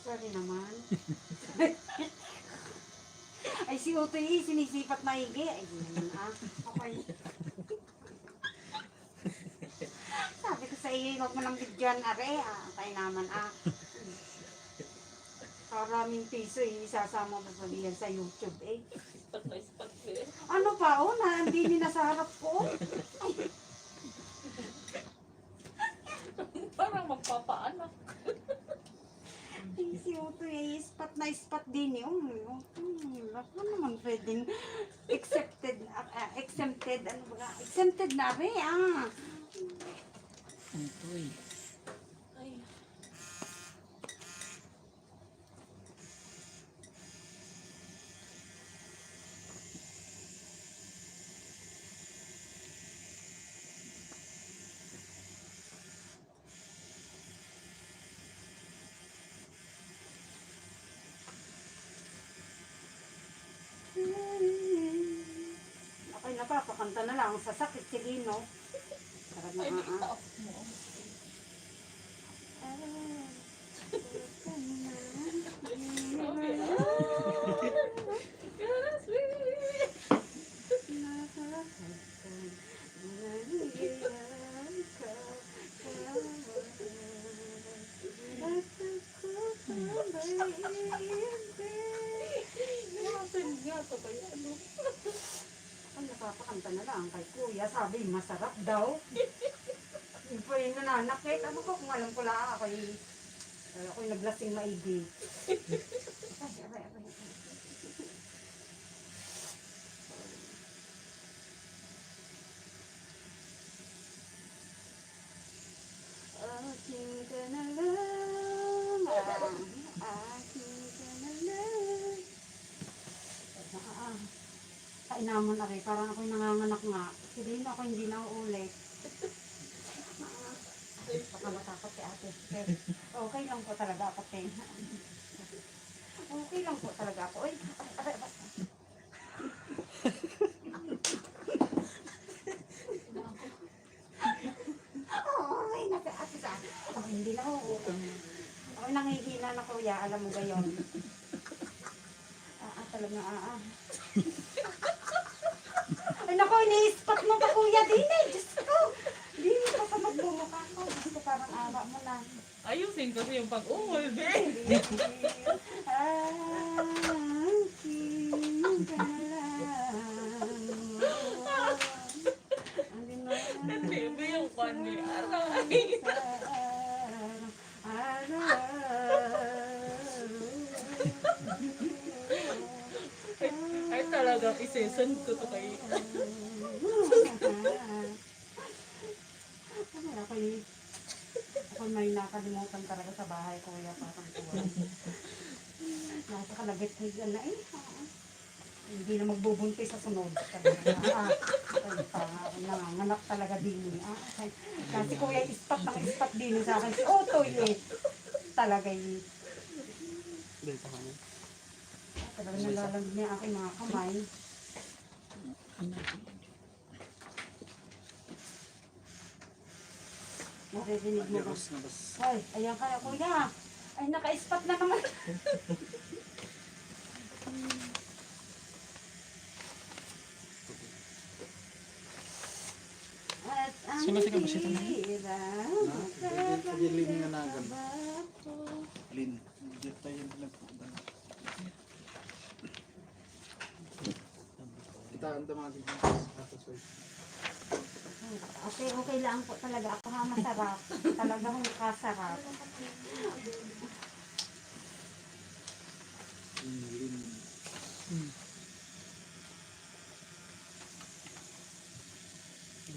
Sorry naman. Ay, si Utoy, sinisipat maigi. Ay, di naman Okay. Sabi ko sa iyo, huwag mo nang bigyan, are. Kaya naman, Karaming piso, isasama mo pa diyan sa YouTube, eh. Spot na spot eh. Ano pa, hindi ni nasa harap ko. Parang magpapaanak. Ay, si Utoy, spot na spot din yun. Ano naman pwedeng exempted, ano ba? Exempted na rin, Uy. Ay. Ako'y napapakanta na lang sa sakit si Lino. Sarap na Ay, itaas mo. Yes, Ay, napapakanta na lang kay Kuya. Sabi, masarap daw. Hindi pa yung nananakit. Ano ko, kung alam ko lang ako'y naglasing maigi. Aray. Aking ka na lang, aking ka na lang. Kainaman na rin, parang ako'y nanganganak nga. Hindi na ako hindi na uulit. Baka matakot si ate. Okay lang po talaga ako, te. Okay lang po talaga ako. Uy, aray. Ay, nasa sa hindi na ako. Ako'y nangihina na kuya, alam mo ba yun? Talaga, Ay, naku, ini-spot mo pa kuya din eh. Diyos ko. Hindi mo pa sa magbumukha ko. Gusto parang awa mo na. ayusin kasi yung pag-ungol, be. Hindi ba yung kani? Aray. Ay talagang isesend ko to kay... Ako may nakalimutan talaga sa bahay ko kaya parang tuwa. Nasa kalagit-higan na hindi na magbubuntis sa sunod. Nanganganak talaga din. Kasi kuya ispat din sa akin. Si Otoy talaga Dahil pa kanan. talaga nalalamig niya aking mga kamay. Naririnig mo ba? Ay, ayan kaya kuya. Ay, naka-spot na naman. At ang Sulat ka ba siya tayo? Pag-ilim nga nagan. Lin. Diyan tayo nagpunta. Itaan ito mga tignan. Okay, okay lang po talaga. Ako nga masarap. Talagang kasarap. Lin.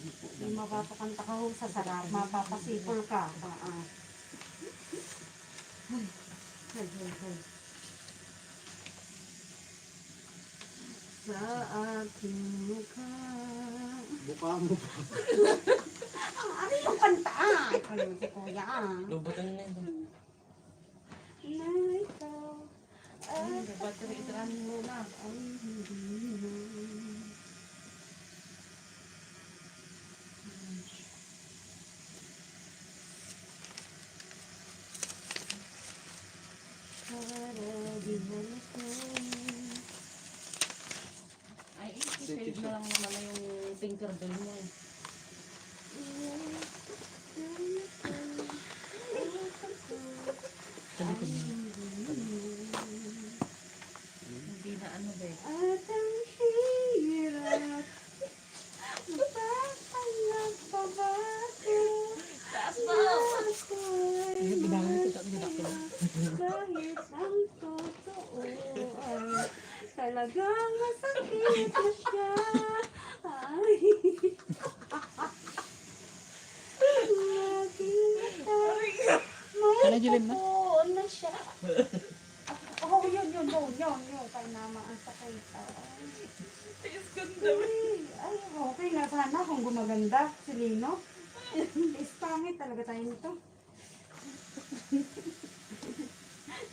Hindi mapapakanta ka ho sa sarap. Mapapasipol ka. Sa aking mukha. Buka mo pa. Ano yung kanta? Ito yung si kuya. Lubutan na yun. Na ikaw. Battery itrahan mo na. Ay, hindi na. para di balikan. Ay, i-shade na lang naman na yung Tinkerbell niya. Eh. Talikod niya. Hindi na ano ba eh. At ang hirap mapapanag pa ba ako? Taas ba? Ay, binahan ko tapos nilak ko lang. Kahit ang totoo ay talagang masakit na siya. Ay. Kaya Jeline na? Oo, na siya. Oh, yun. Kaya naman ang sakit. Ay, okay na sana kung gumaganda si Lino. Pangit talaga tayo nito.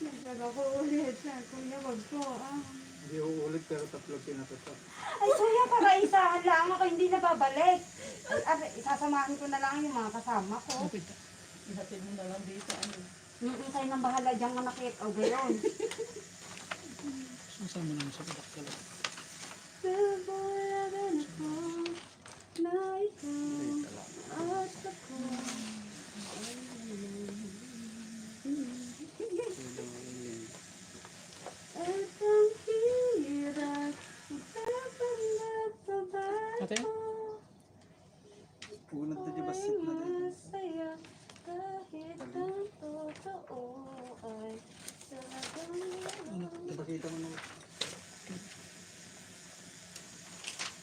Nagkakakulit na. Kuya, wag ko. Hindi uulit pero tatlo pinatutok. Ay, kuya, para isahan lang ako. Hindi na babalik. Sasamahan ko na lang yung mga kasama ko. Lapit ka. Ihatid mo na lang dito. Ano. Kayo nang bahala dyan manakit. O, gayon. Sasama naman sa pidak ka lang. Sabayaran ako na ikaw at ako. At ang hirap mapapanag pa ba Ate? ako? Unat na di basit na din. Masaya kahit ang totoo ay talagang Ipakita mo naman.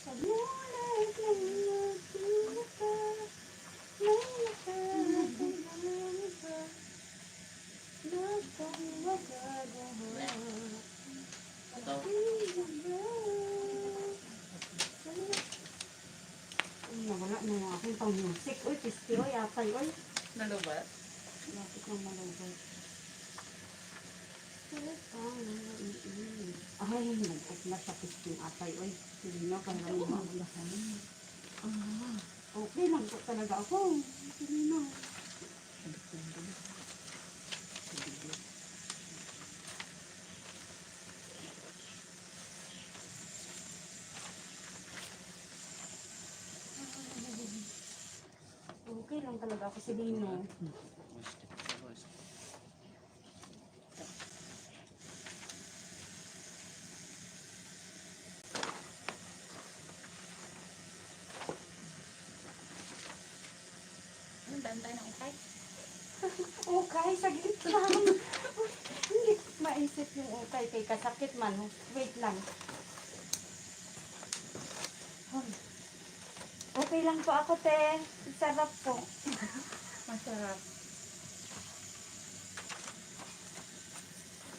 Pamulat ng nagtulaka, may lahat ay nangangaba, nakang magagawa. Nawala na yung aking pang-music. Uy, pisti, oy, atay, oy. Nalubat? Lapit ng malugay. Ay, nag-upla sa pisting atay, oy. Hindi na kang nangangulasan. Okay lang po talaga ako. Hindi na. Okay lang talaga ako si Lino. Anong daan tayo ng ukay? Okay, saglit lang. Hindi ko maisip yung okay kay kasakit man. Wait lang. Okay lang po ako, te. Sarap po. Masarap.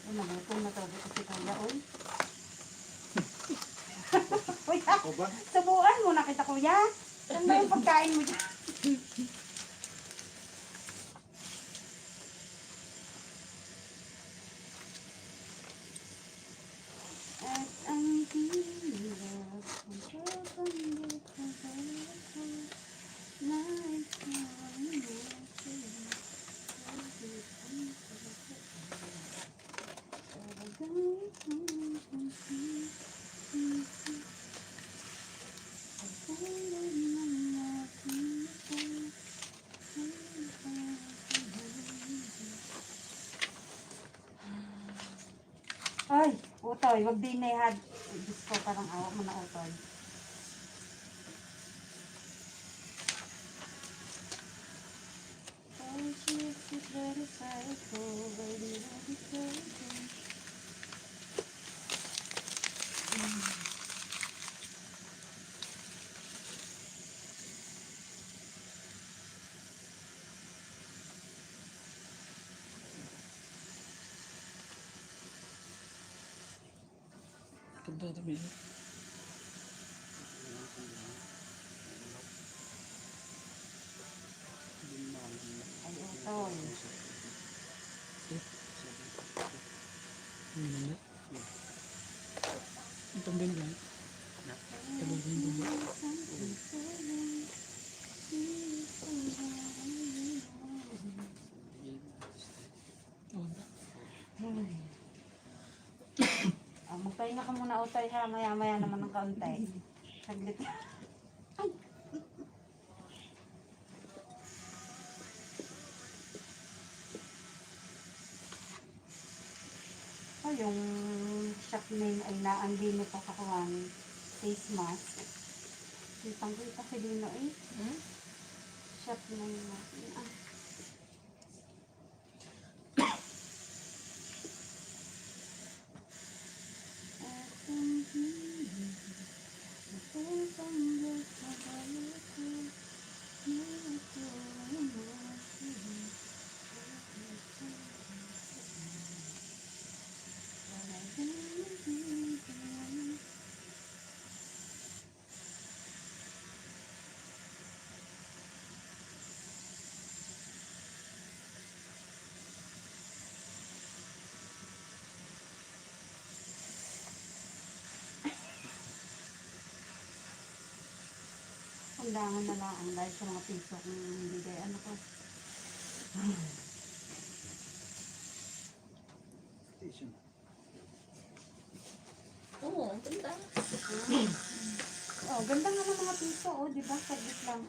Ano naman po natabi ko si Kaya, oy. Kuya, O ba? subuan mo na kita, kuya. Saan ba yung pagkain mo dyan? At ang hirap ang kapanggit ng ko na ikaw ay Ay, utoy, wag din na had. Diyos ko, parang awak mo na utoy. Pagdadami. Ay, utoy. Ano na? Itong din ba? Itong din ba? Oo ba? Ay, pahinga ka muna utay ha. Maya-maya naman ng kaunti. Saglit. Oh, yung shop name ay naandi mo pa kakuhan. Face mask. Kitang-kita si Dino eh. Shop name natin. Ah. Undangan na lang dahil sa mga piso kung hindi kaya ano ko. Oo, ang ganda. Oh, ganda nga ng mga piso, oh, di ba? Saglit lang.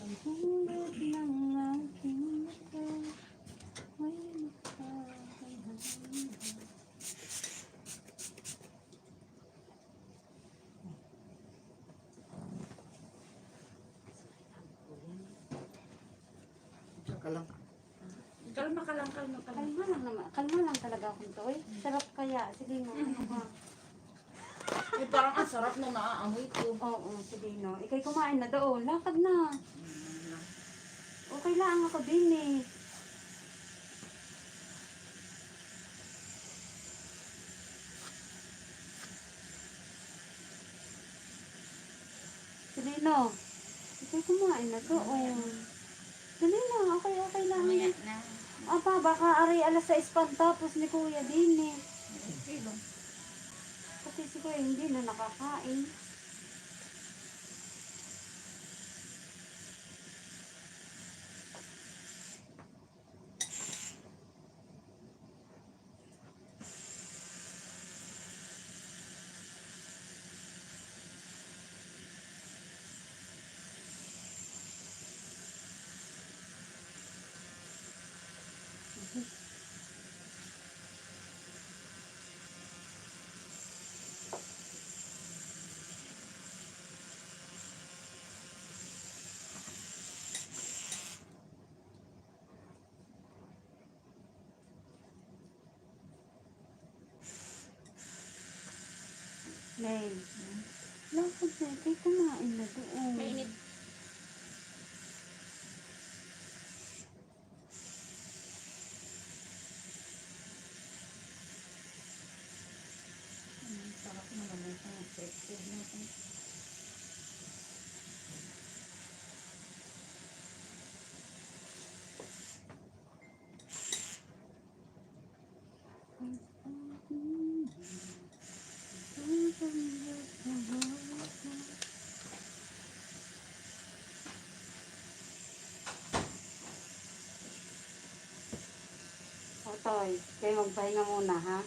Ang hulog ng aking mata, may nakakahangin. Kalma ka lang, kalma ka lang. Kalma lang naman. Kalma lang talaga akong to, eh. Sarap kaya. Sige mo, ano ka? Eh, parang ang sarap nung naaamoy ko. Oo, sige no. Ikay kumain na doon. Lakad na. Okay lang ako din eh. Sige no. Ikay kumain na doon. Sige na, okay lang. Mamaya na. Apa, baka aray alas 6 pa ang tapos ni Kuya din eh. Kasi si Kuya hindi na nakakain. Nay, lakad na. Ikay kumain na doon. Mainit. Sarap naman ito. Sexy natin. Otoy, kayo magpahinga muna ha.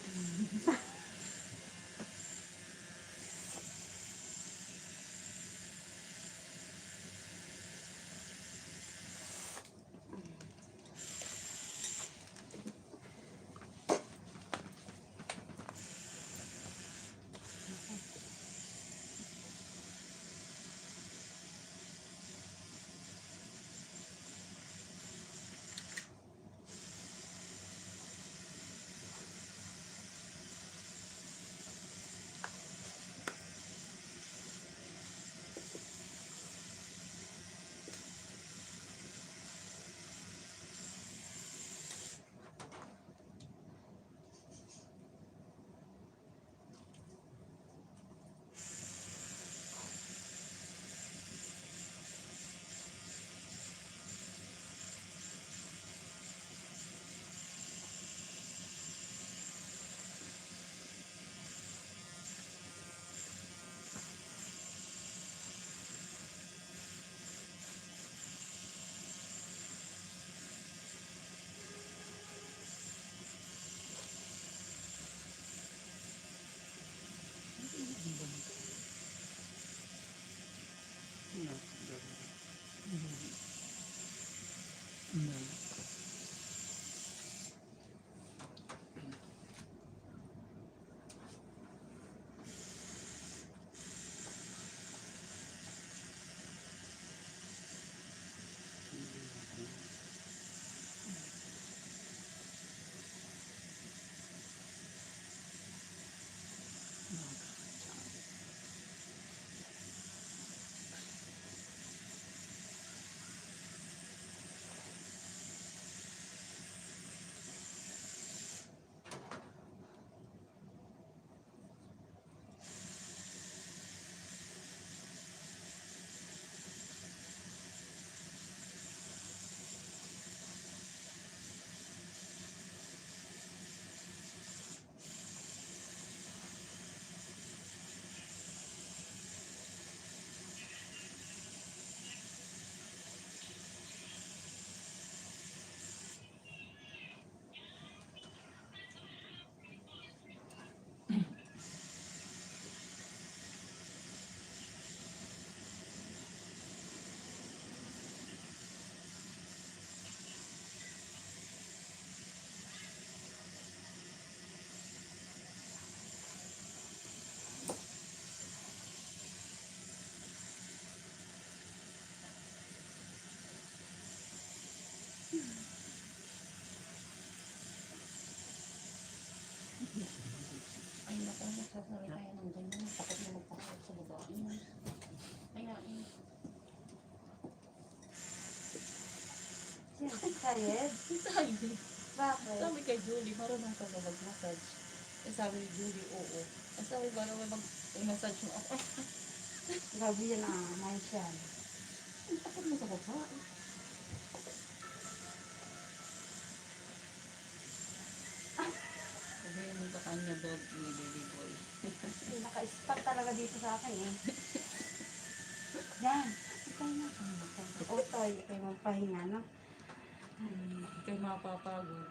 Sayed? Sabi, Bakit? sabi kay Julie, marunong ka ba mag-massage? Eh sabi ni Julie, oo. Eh sabi ba naman mag-massage mo ako? Gabi yan ah, nice yan. Ang takot mo sa babae. Sabihin mo sa kanya, dog ni baby boy. Naka-spot talaga dito sa akin eh. Yan. Ikaw na. Otoy, ikaw magpahinga, no? Kay mapapagod.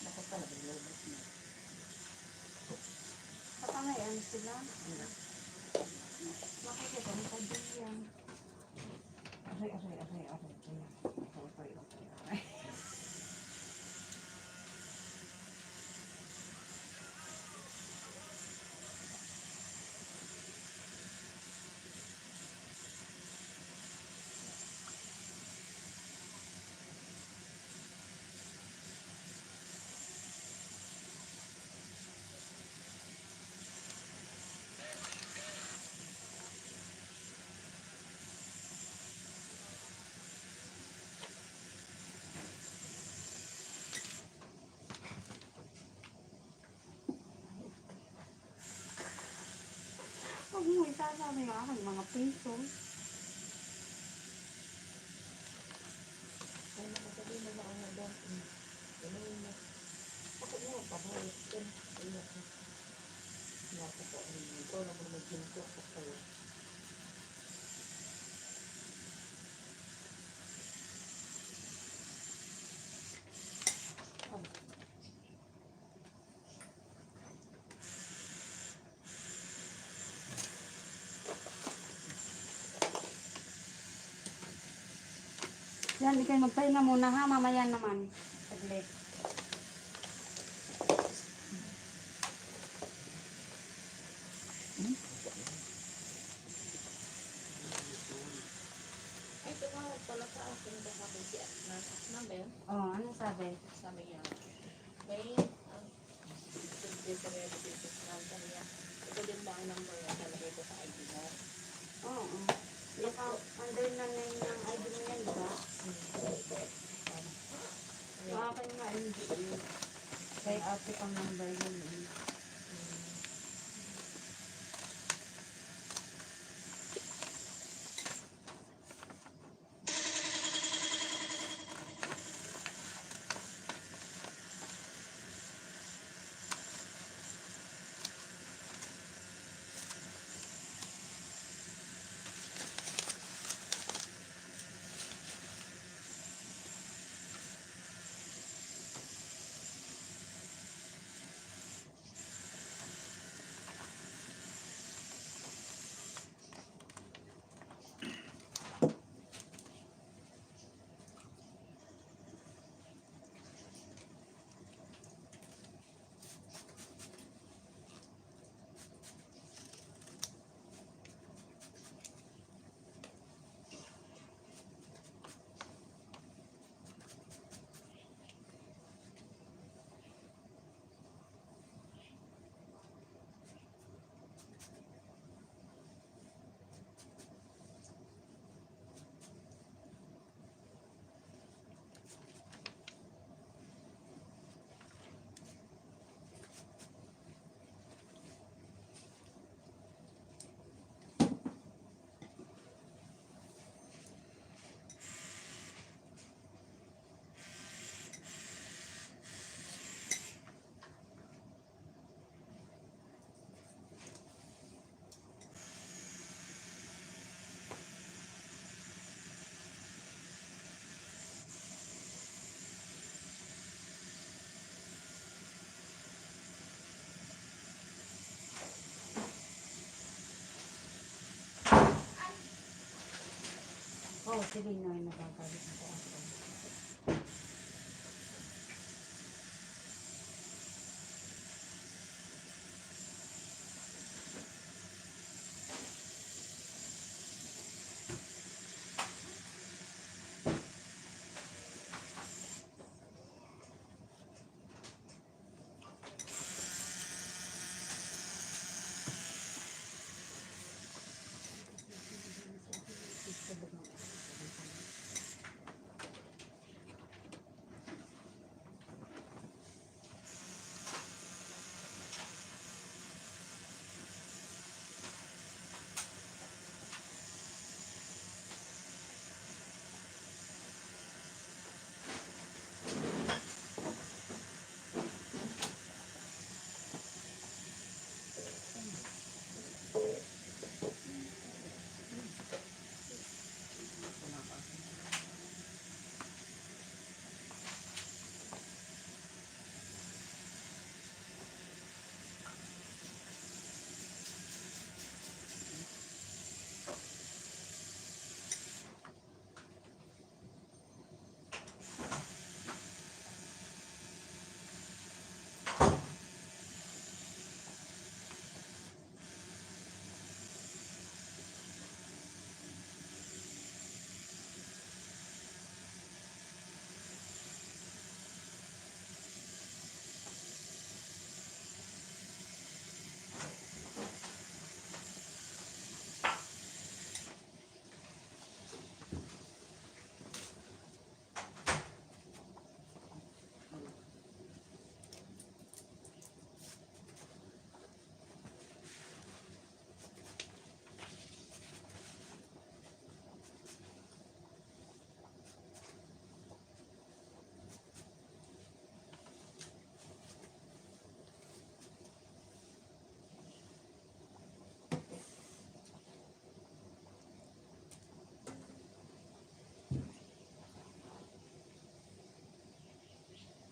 Ako talaga, lobot na. Papangayan sila. Bakit ito? Ang kabiyan. Aray. Otoy. Huwag mo isasabi ng aking mga piso. Ay, nakasabihin mo na ang madam. Gano'n mo. Ako mo, pabalik din. Ayun ako. Nako po, ikaw na mo mag-ginto ako sa'yo. Yan, ikaw magpahinga muna ha, mamaya naman. Saglit. Ay, tumawag pala sa akin ba sabi si nasa number. Oh, anong sabi? Sabi niya, may different number niya. Ito din ba ang number niya? Talagay ko sa ID mo. Oo. Under na na yung ID mo yan, di ba? Sa akin nga, hindi. Kay ate pang number yun. Oh, si Lino ay nagagalit na sa ako.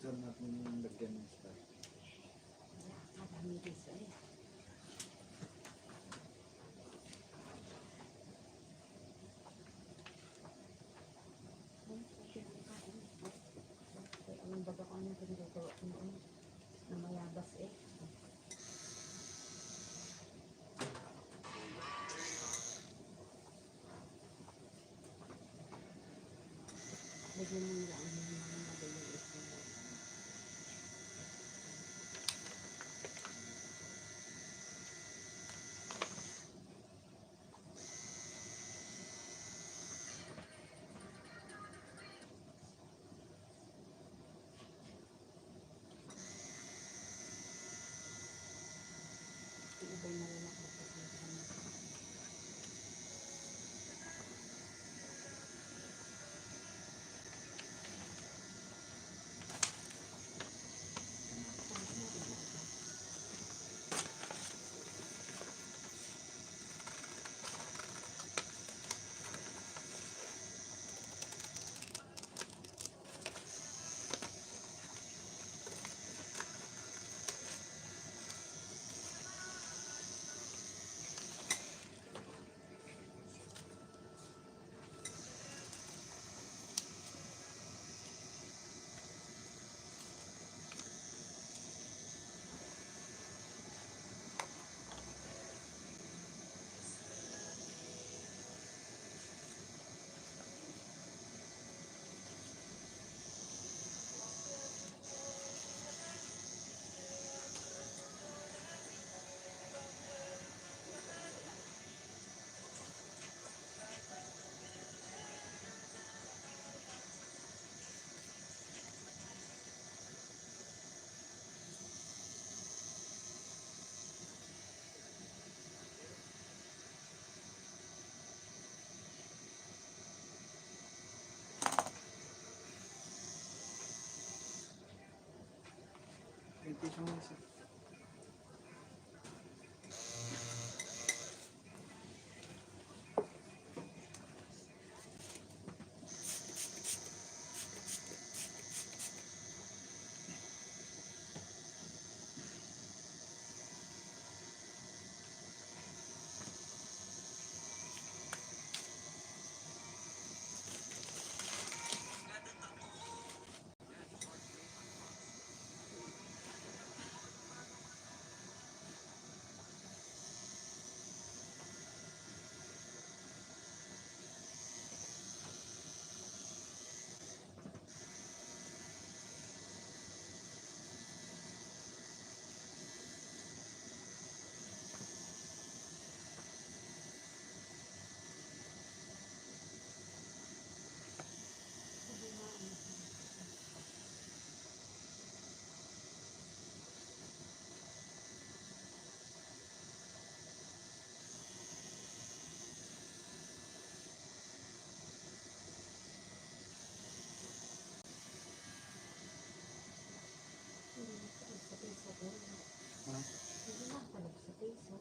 Saan natin yung lagyan ng star? Wala, madami dito eh. Ang baga ko ang pinagawa ko noon na mayabas eh. Lagyan mo nila ang mga madaling ito. Iibay na rin ako kasi Ito siya mga isa. sa piso ko. Ha? Hindi na palog sa piso.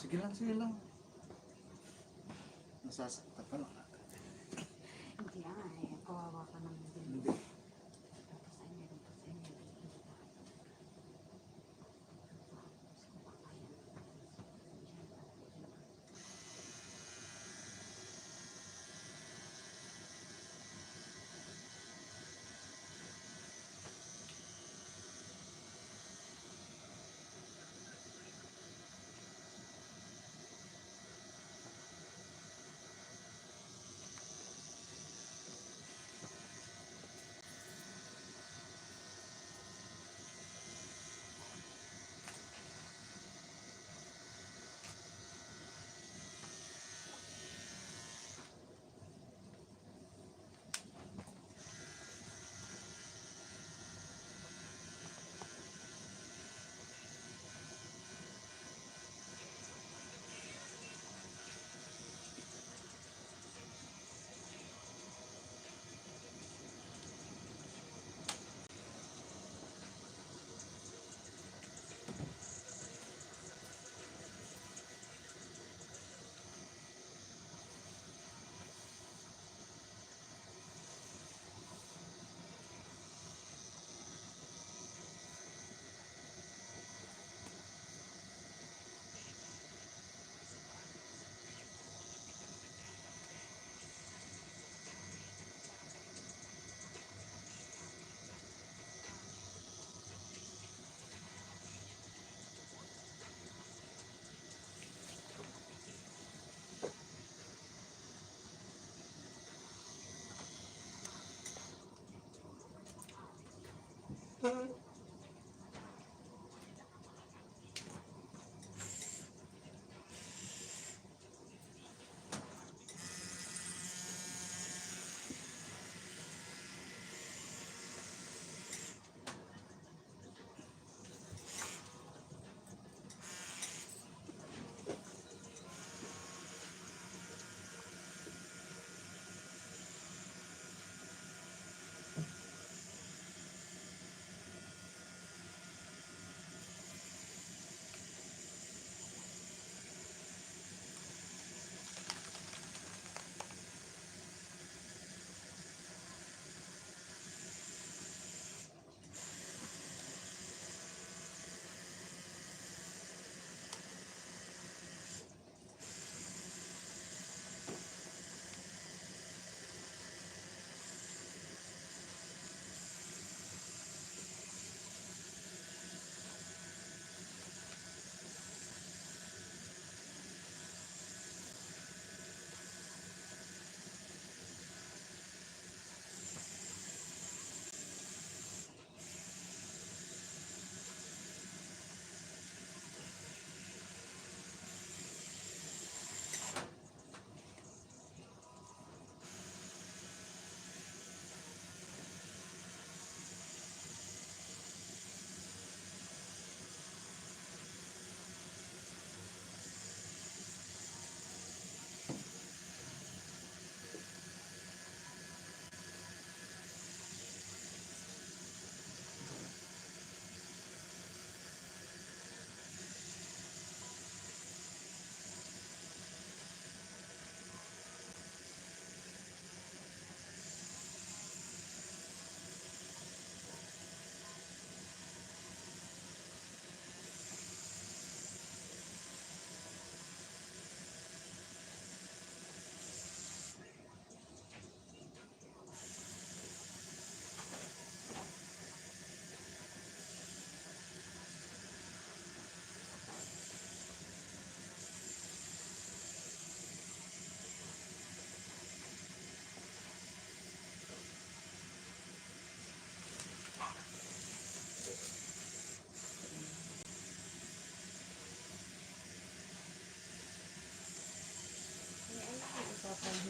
Sige lang, sige lang. Nasasaktan ka lang. Hindi kawawa ka naman din. Hindi. Tapos ay meron pa sa inyo.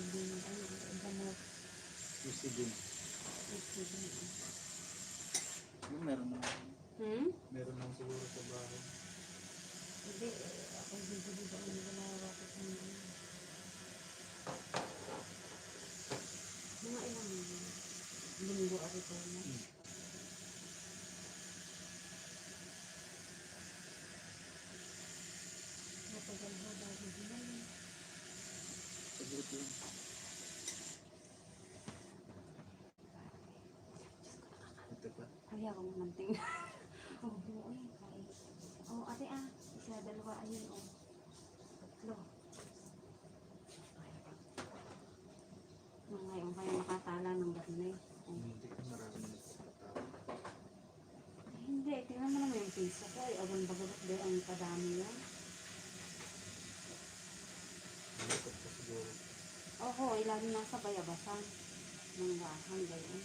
Hindi, gamot. Sige. Yung meron na. Meron na siguro sa bahay. Hindi, ako bibili ba ang ginawa ko sa mga. Mga ilang linggo ako ko na. Matagal ba? Good yun. Ito pa. Ay, ako mamanting. Oh, buo eh. Kain. Oh, ate isa, dalawa, ayun, oh. Tatlo. Ngayon kayo makatala ng barnay. Oh. Hindi ka maraming nagpapatao. Hindi, tingnan mo naman yung piso ko. Ay, awan bagalot din ang kadami yan. Malapot ka siguro. Oo, lagi nasa bayabasan. Ng gahan, gayon.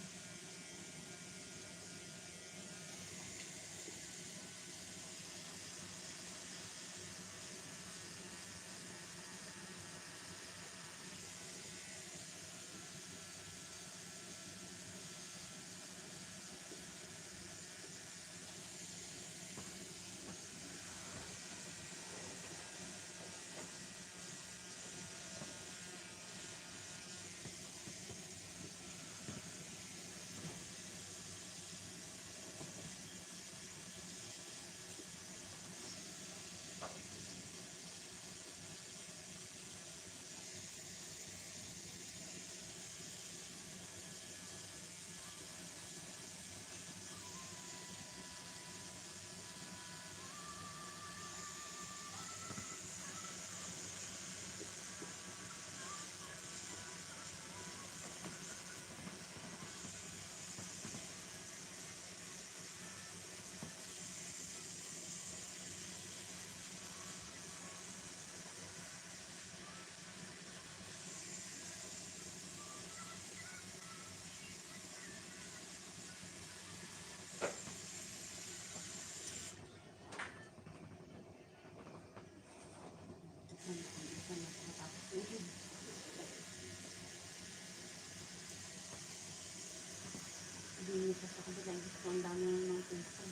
Hindi pa sa kabila, gusto ko ang dami ng piso.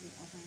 Okay.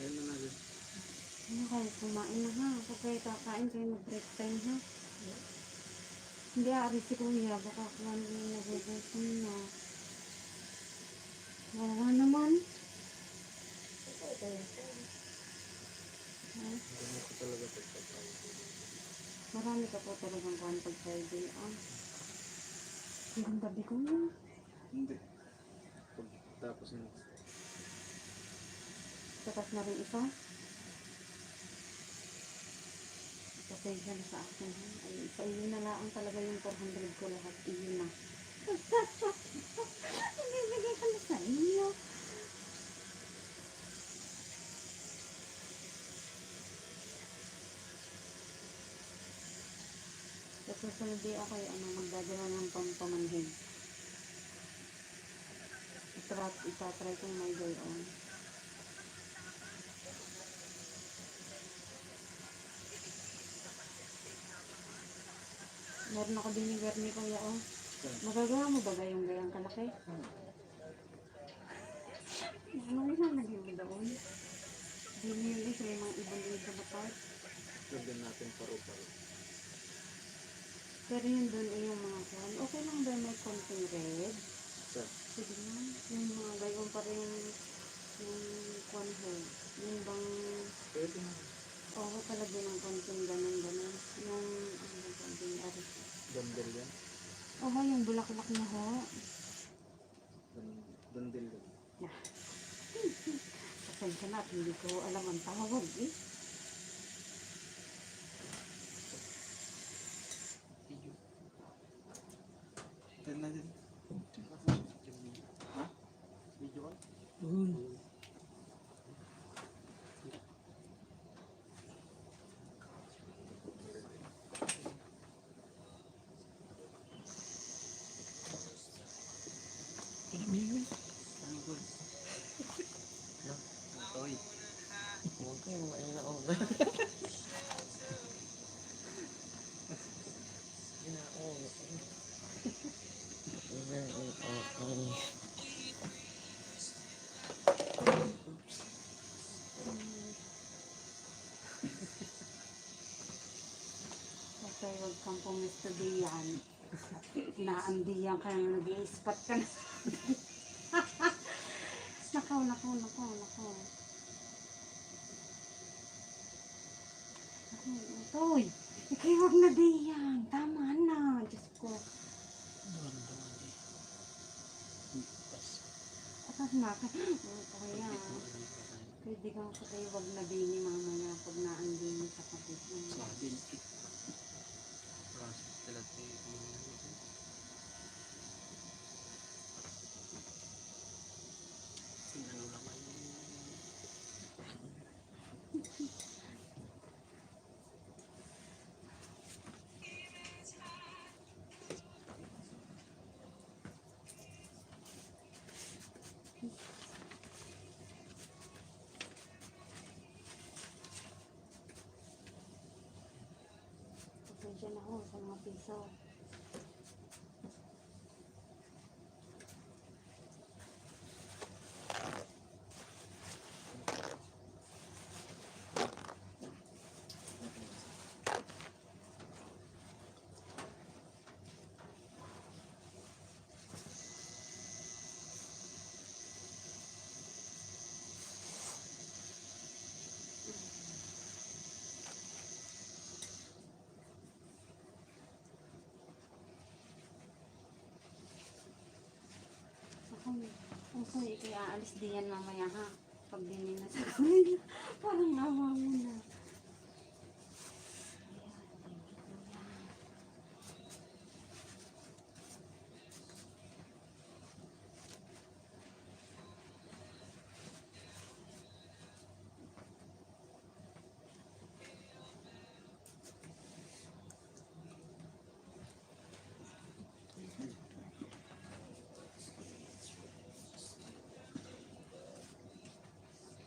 Ayun na natin. Ano kayo, kumain na ha. Pag kayo kakain, kayo mag-break time ha. Hindi aari si Kuya, baka kung ano yung nagugutom na. Wala naman. Ha? Hindi ko talaga pagpapao. Marami ka po talagang kuhan pag Friday. Yung gabi ko na. Hindi. Pagkatapos ng Tatas na rin isa. Pasensya na sa akin. Ay, sa iyo na lang talaga yung 400 ko lahat. Iyo na. Ibibigay ko na sa iyo. Sa susunod day ako ay magdadala ng pampamanhin. Itatry kong may day on. Meron ako din ni Bernie kuya, oh. Magagawa mo ba ba yung gayang kalaki? Ano yung naging daon? Binili sa mga ibang din sa batat. Lagyan natin paru-paro. Pero yun doon ay yung mga kwan. Okay lang ba may konting red? Sir. Sige na. Yung mga gayon pa rin yung kwan ho. Yung bang Pwede na. oo talaga ng konting ganun. Yung ano bang konting aris. Dandel yan. Oo, yung bulaklak na ho. Dandel yan. Pasensya na at hindi ko alam ang tawag eh. Yan na din. Ha? Video ka? Okay, huwag kang pumisto diyan. Naandiyan ka na nag-i-spot ka na. Nakaw. Toy, ikay huwag na diyan. Tama na. Diyos ko. Atas na ka. Kaya, pwede kang patay huwag na din mamaya pag naandin sa kapit. Pasensya na ho sa mga piso. Puso, ikay aalis diyan mamaya ha. Pag dinin na sa kanila. Parang nawa mo na.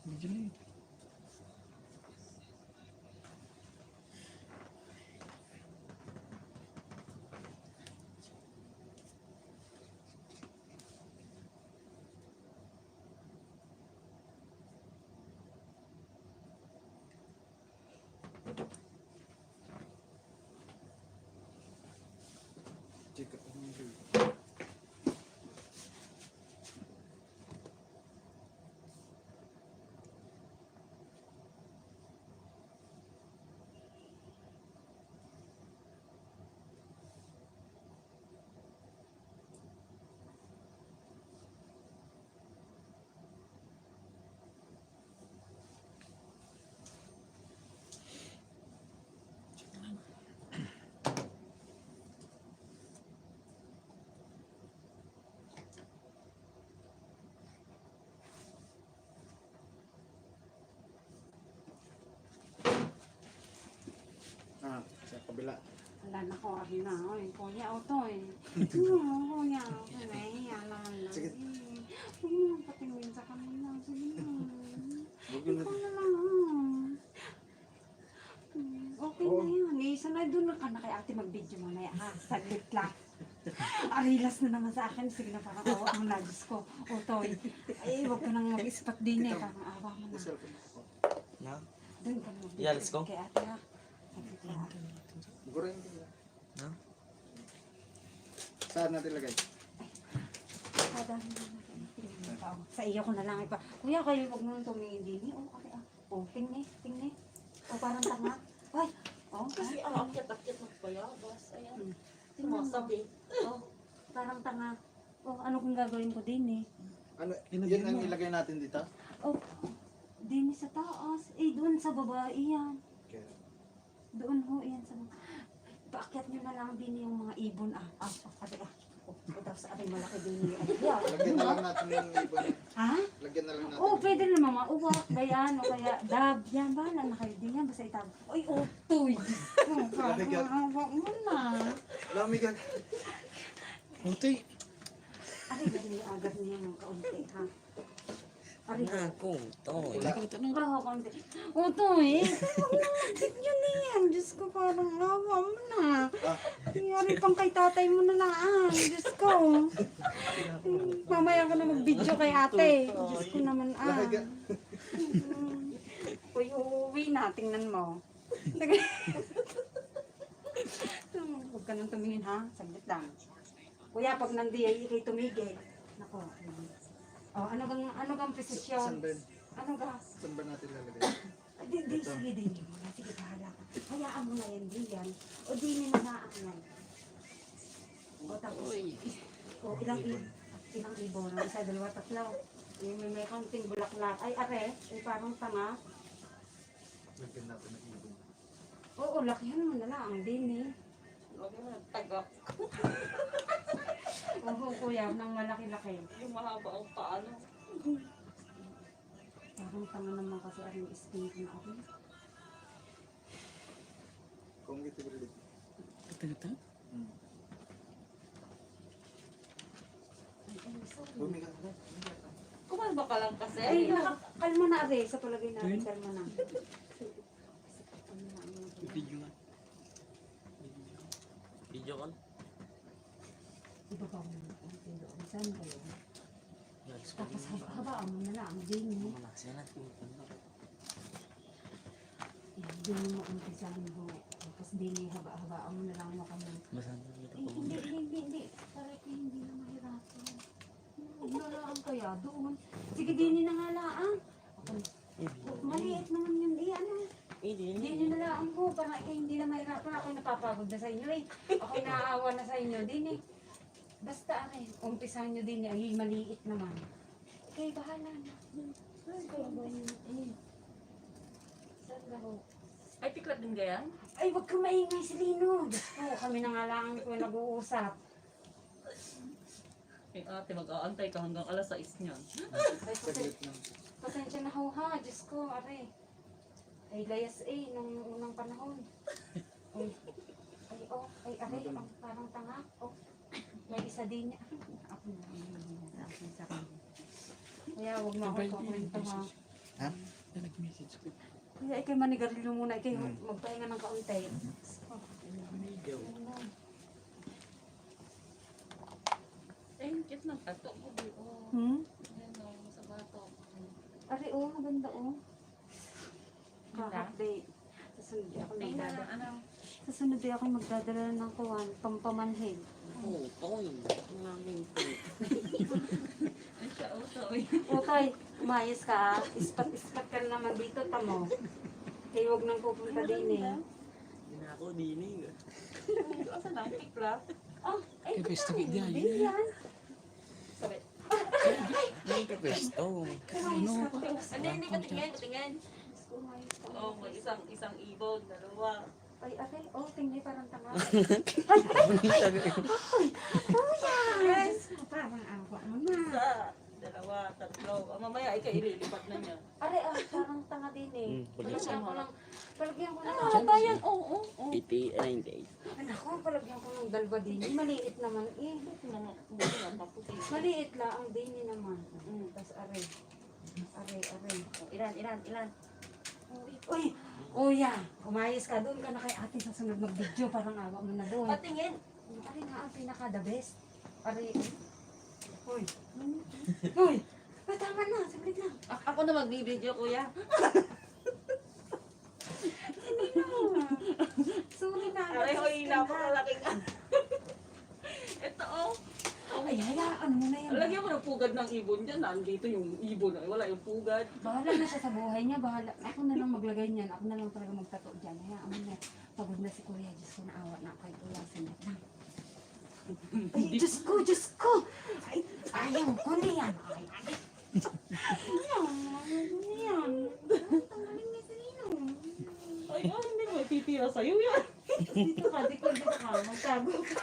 Medyo na yun. Check up mo yun. Sa kabila. Wala na ko, abi na. Oy, kuya, o to eh. Kuya, nahihiya lang na. Sige. Huwag mo lang patingin sa kanila. Sige na. Huwag yun Ikaw na lang. Okay Okay na yun. Sanay doon na ka na kay ate mag-video mamaya ha. Saglit lang. Arilas na naman sa akin. Sige na parang awa ang lagos ko. O Toy. Ay, huwag ka nang mag-ispat din eh. Parang awa mo na. Na? Doon ka mag-video Yeah, let's go. kay ate ha. Saglit lang. Gurin din. No? Saan natin lagay? Kadami na natin. Sa iyo ko na lang ipa. Kuya, kayo huwag nang tumingin din. Oh, okay ah. Oh, tingni. Oh, parang tanga. Ay, oh, Kasi ay, ang akyat-akyat magpayabas. Ayan. tingnan mo. Sumasabi. Oh, parang tanga. Oh, ano kung gagawin ko din eh? Ano, yan ang ilagay natin dito? Oh, din sa taas. Eh, doon sa baba, iyan. Okay. Doon ho, iyan sa baba. Paakyat nyo na lang din yung mga ibon ah. Ate ah. Oh, tapos ate malaki din yung yeah. Lagyan na lang natin yung ibon. Ha? Lagyan na lang natin. Oh, pwede rin mga uwak, bayan, o kaya dab. Yan, bahala na kayo din yan. Basta itab. Uy, utoy. Oh, parang mo na. Lamigan. Utoy. Ari, gani agad niya ng kaunti, ha? Ari, Ako, Toy. baho kaunti. Utoy, huwag na, yun na yan. Diyos ko, parang awa mo na. Ari pang kay tatay mo na lang. Diyos ko. Mamaya ka na mag-video kay ate. Diyos ko naman, Lamigan. Uy, uuwi na. Tingnan mo. Huwag ka nang tumingin, ha? Saglit lang. Kuya, pag nandiyan, ikay tumigil. Nako. Oh, ano kang Saan posisyon? ba yun? Ano ka? Saan ba natin lalagay? Sige, din mo na. Sige, bahala ka. Hayaan mo na yan, di yan. O di ninanaan yan. O tapos, o ilang ibon. Isa, dalawa, tatlo. May kaunting bulaklak. Ay, are, ay parang tanga. Lagyan natin ng ibon. Oo, lakihan mo na lang. Ang dini. Huwag mo tagap. Oo, kuya, nang malaki-laki. Yung mahaba ang paano. Parang tanga naman kasi ang skin ko na ako. Kung ito ulit. Ito. Lumigan. Kumalba ka lang kasi. Ay, kalma na, Abe. Sa palagay natin, kalma na. Video nga. Video call? Ibaba mo na ang doon. Saan kayo? Yes. Tapos habaan mo na lang ang dini. Malakas yan natin. Yan, dini mo umpisahan mo. Tapos dini, habaan mo na lang mo kami. Masan na dito Eh, po. hindi. Para kayo hindi na mahirapan. Huwag na lang kaya doon. Sige, dini na nga lang. Maliit naman yun. Ano? Dini na lang ko. Para kayo hindi na mahirapan. Ako'y napapagod na sa inyo eh. Ako'y naaawa na sa inyo. Dini. Basta umpisahan nyo din ay maliit naman. Okay, bahala na. Saan ba ho? Ay, tiklat din ganyan? Ay, wag ka maingay si Lino. Diyos ko, kami na nga lang ko nag-uusap. Yung ate, mag-aantay ka hanggang alas 6 niyan. Ay, Saglit lang. pasensya na ho ha. Diyos ko, are. Ay, layas nung unang panahon. Ay, are, ang parang tanga. Oh, may isa din niya. Ako na. Kaya wag mo ako pakwento ha. Ha? Nag-message ko. Kaya ikay manigarilyo muna. Ikay magpahinga ng kaunti. Eh, yung cute ng tato ko. Oh, yan o, sa bato. Ari, maganda Ganda? Kakapday. Sasunod di ako Ay, na, magdadala. ano? Sasunod di ako magdadala ng kuwan, pampamanhin. Oo, Toy. Ang namin po. Ay, siya, uso. Uy. Okay, umayos ka ha. Ispat-ispat ka naman dito, tamo. Kaya huwag nang pupunta din eh. Hindi na ako dinig. Asa na, tiklat? Ay, Kaya pwesto ka diyan. hindi yan. Sabi, Ay, kaya pwesto. Umayos ka. hindi ka tingin, tingin. Umayos ka. Oo, may isang ibon, dalawa. Ay, ate, tingnan parang tanga. Yes! Parang awa mo na. Isa, dalawa, tatlo. Mamaya, ikaw ililipat na niya. Are, parang tanga din eh. Palagyan Palagyan ko ng bayan, oo. Iti, ay, hindi. Anak ko, palagyan ko ng dalwa din. Maliit naman eh. Maputi. Maliit lang ang dini naman. Tapos are. Are. Ilan? Uy, kuya, umayos ka doon ka na kay ate sa sunod mag-video. Parang awa mo na doon. Patingin. Pare nga ang pinaka the best. Pare, uy. Uy, tama na, saglit lang. Ako na magbibideo, kuya. Sorry na. Aray, hoy, napakalaking. Ito, oh. Ay, hayaan mo na yan. Lagyan mo ng pugad ng ibon dyan. Nandito yung ibon. Wala yung pugad. Bahala na siya sa buhay niya. Bahala. Ako na lang maglagay niyan. Ako na lang talaga magtato dyan. Hayaan mo na. Pagod na si Kuya. Diyos ko, naawa na ako. Ulasan na lang. Ay, Diyos ko, Diyos ko. Ay, ayaw ko na yan. Ay, ayaw ko na yan. Tanggalin niya sa ino. Ay, hindi mo ititira sa'yo yan. Dito ka, dito ka. Magtago ka.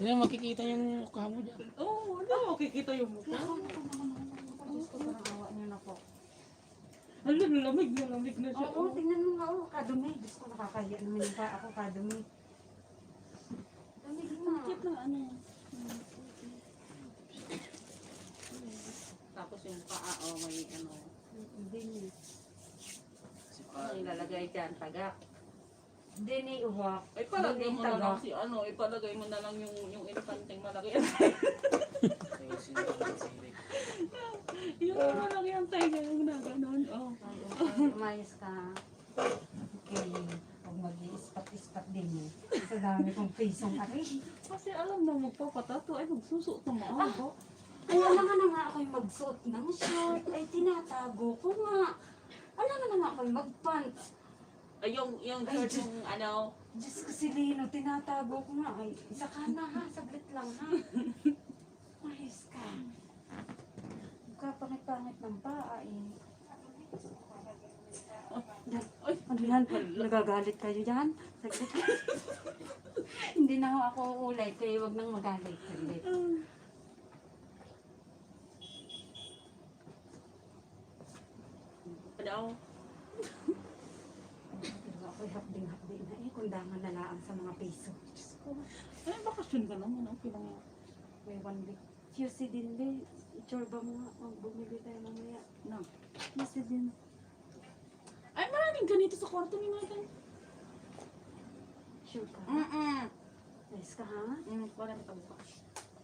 Hindi na makikita yung mukha mo dyan. Oo, ano, makikita yung mukha. Ako, Diyos ko, parang awa niya na po. Hala, nalamig na siya. Oo, tingnan mo nga, oh, kadumi. Diyos ko, nakakahiya naman yung pa ako, kadumi. Dumi na. Cute na ano. Tapos yung paa, oh, may ano. Hindi ni. Ano ilalagay dyan? Tagak. Hindi ni, uwak. Ay, palagay Hindi mo na lang taga. si ano, ipalagay mo na lang yung elefanteng malaki. Yung malaki ang tiger yung na gano'n. Oh. Umayos ka. Okay. Huwag mag-i-ispat-ispat din eh. Sa dami kong pisong aray. Kasi alam na magpapatato ay magsusuot ng maago. Kaya naman na nga ako'y magsuot ng short. Ay, tinatago ko nga. Alam na nga ako'y mag-pants. Ay, yung Ay, short yung ano, Diyos ko si Lino, tinatago ko nga. Ay, isa ka na ha, saglit lang ha. Ayos ka. Pangit-pangit ng paa eh. Ay, ano yan? Nagagalit kayo dyan? Saglit. Hindi na ho ako ulay, kaya wag nang magalit. Saglit. ano, Pero ako'y hapding-hapdi na eh. Kundangan na lang sa mga piso. Diyos ko. ay, bakasyon ka naman, okay lang yan. May 1 week. QC din ba? Ichorba mo nga. Bumili tayo mamaya. No. QC din. Ay, maraming ganito sa kwarto ni Nathan. Sure ka? Nice ka ha? Parang ito.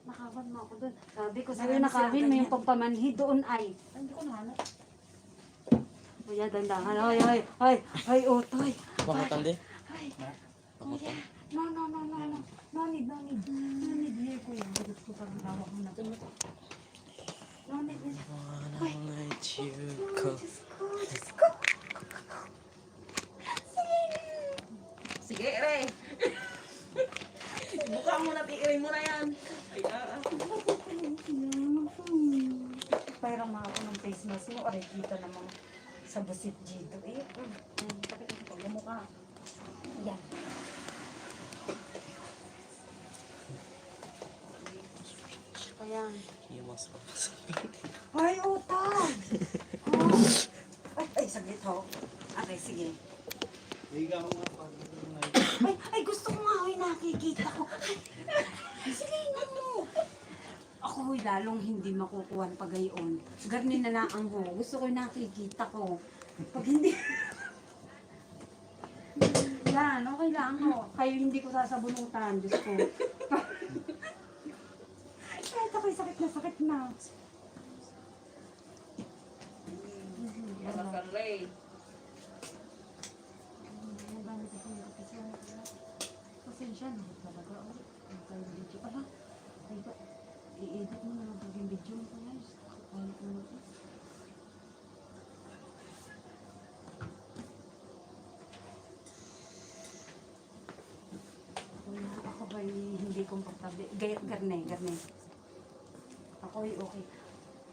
Nakawan mo ako doon. Sabi ko sa'yo nakawin mo yung pagpamanhi doon ay. Ay, hindi ko nahanap. Kuya, dandahan. Ay, ay, ay, ay, otoy. Bangutan din. Ay, Bangutan. no, no, no, no, no. No need, no need. No need here, kuya. Diyos ko parang hawak mo na. No need, no need. Wanna let you go. Diyos ko, Diyos ko. Sige, Re. Buka mo na, tikirin mo na yan. Ay, Parang mga ako ng face mask mo. Aray, kita namang sa busit dito eh. Pag mukha. Yan. Ayan. Himas pa. Ay, utang! Oh. Ay, saglit ho. Okay, sige. Higa mo nga pa. Ay, gusto ko nga, hoy, nakikita ko. Sige, no. Ako, hoy, lalong hindi makukuha pa gayon. Garni na lang ang ho. Gusto ko nakikita ko. Pag hindi... Yan, okay lang ho. Kayo hindi ko sasabunutan, Diyos ko. Kahit ako'y sakit na. Mga Ray. Pasensya na talaga. Ang kayo video. Ala, ay ba? I-edit mo na lang yung video mo guys. Ay, ano ito? Ako ba hindi komportable? Garne. Ako ay okay.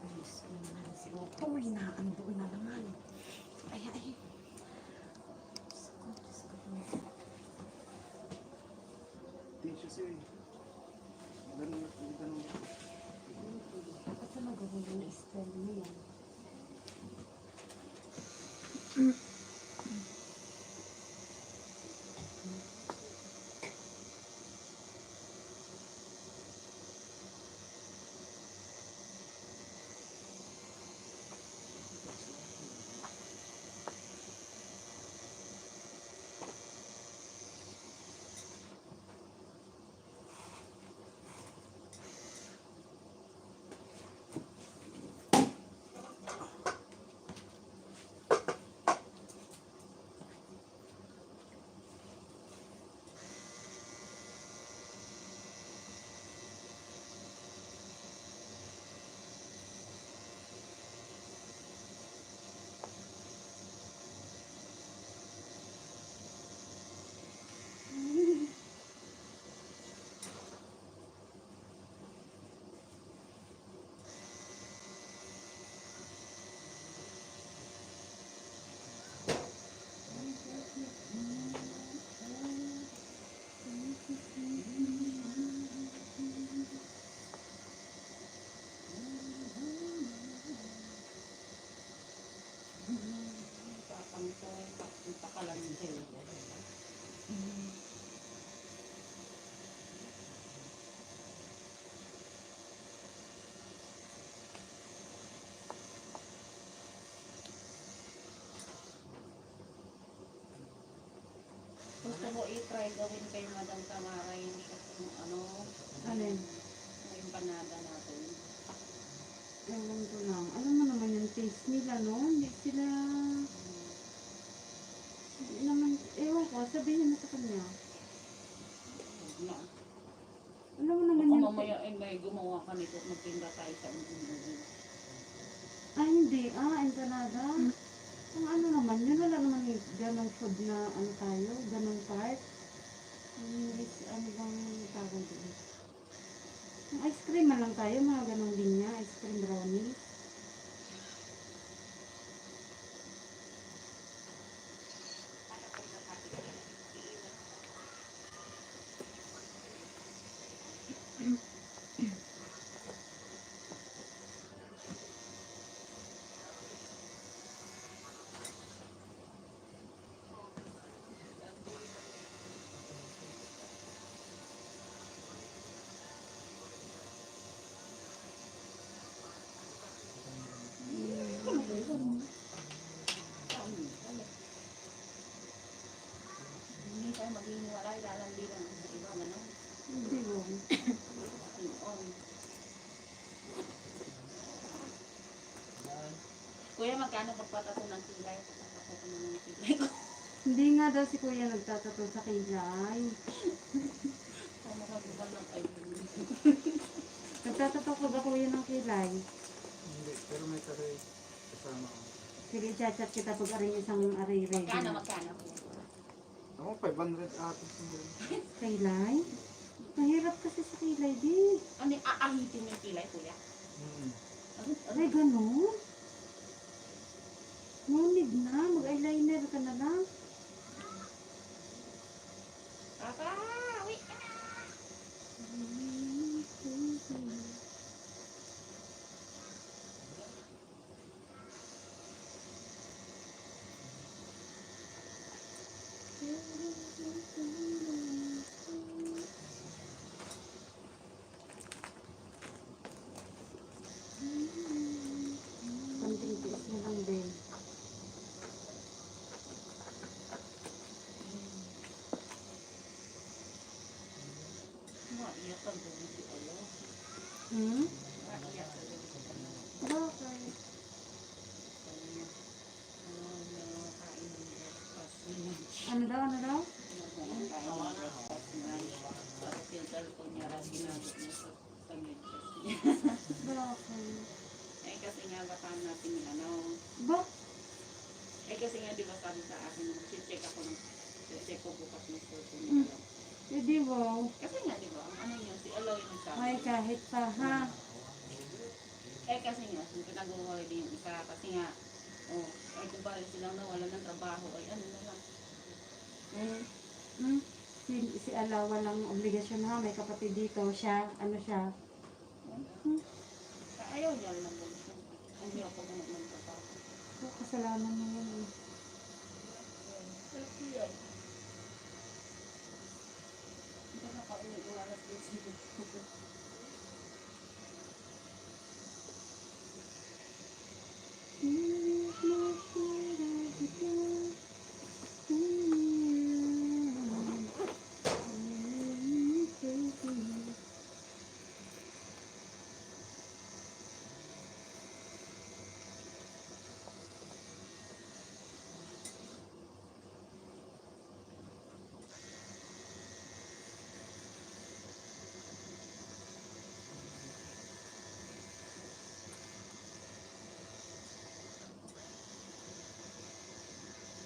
Ayos ko naman si Oto. Inaando na naman. Ay. Diyos ko. Tissue siya eh. Ganun. Dapat sa magawin yung style mo yan. try gawin kay Madam Tamara yung ano, Alin? yung panada natin. Ewan ko lang. Alam mo naman yung taste nila, no? Hindi sila... Hindi naman... Ewan ko, sabihin mo sa kanya. Na. Alam mo naman Kung yung... mamaya ay may gumawa ka nito, magtinda tayo sa Indonesian. Ah, hindi. Ah, ensalada. Ang ano naman, yun wala naman yung ganong food na ano tayo, ganong part. Hindi, ano bang tawag doon? Yung ice cream man lang tayo, mga ganong linya, ice cream brownie. Hindi tayo magiging walay, lalandi lang sa iba, ano? Hindi mo. Kuya, magkano pagpatato ng kilay? Pagpatato ng kilay ko. Hindi nga daw si kuya nagtatato sa kilay. Kamo ka bukal ng kayo. Nagtatato ko ba kuya ng kilay? Hindi, pero may taray kasama ko. Sige, chat kita pag aring isang aray ready. Magkano? Ako, 500 atos siguro. Kilay? Mahirap kasi sa kilay, di. Ano, aahitin yung kilay, kuya? Ay, ganun? No need na. Mag-eyeliner ka na lang. Kaka, uwi ka na! Konting tiis na lang din. Maiyak ka doon si Alo. Hmm? Maiyak ka doon si Alo. Bakit? Kain ng breakfast lunch. Ano daw, ano daw? Kain ng breakfast lunch. Tapos yung cellphone niya, ginamit niya sa medyas niya. Bakit? Eh kasi nga baka natin yung ano. Ba? Eh kasi nga di ba sabi sa akin, check ako ng check ko bukas ng cellphone niya. Hindi wow. Kasi nga di ba, ang ano yun, si Aloy yung nagsabi. Ay, kahit pa ha. Eh kasi nga, yung pinag-uwalay din yung isa, kasi nga, oh, ay kung bali silang nawala ng trabaho, ay ano na lang. Hmm? Si Ala walang obligasyon ha. May kapatid dito. Siya, ano siya? Ayaw niya lang mo. Hindi ako ganun ng trabaho. So, kasalanan mo yun eh. Kasi yan. Hindi na ka umiiwalas din sila.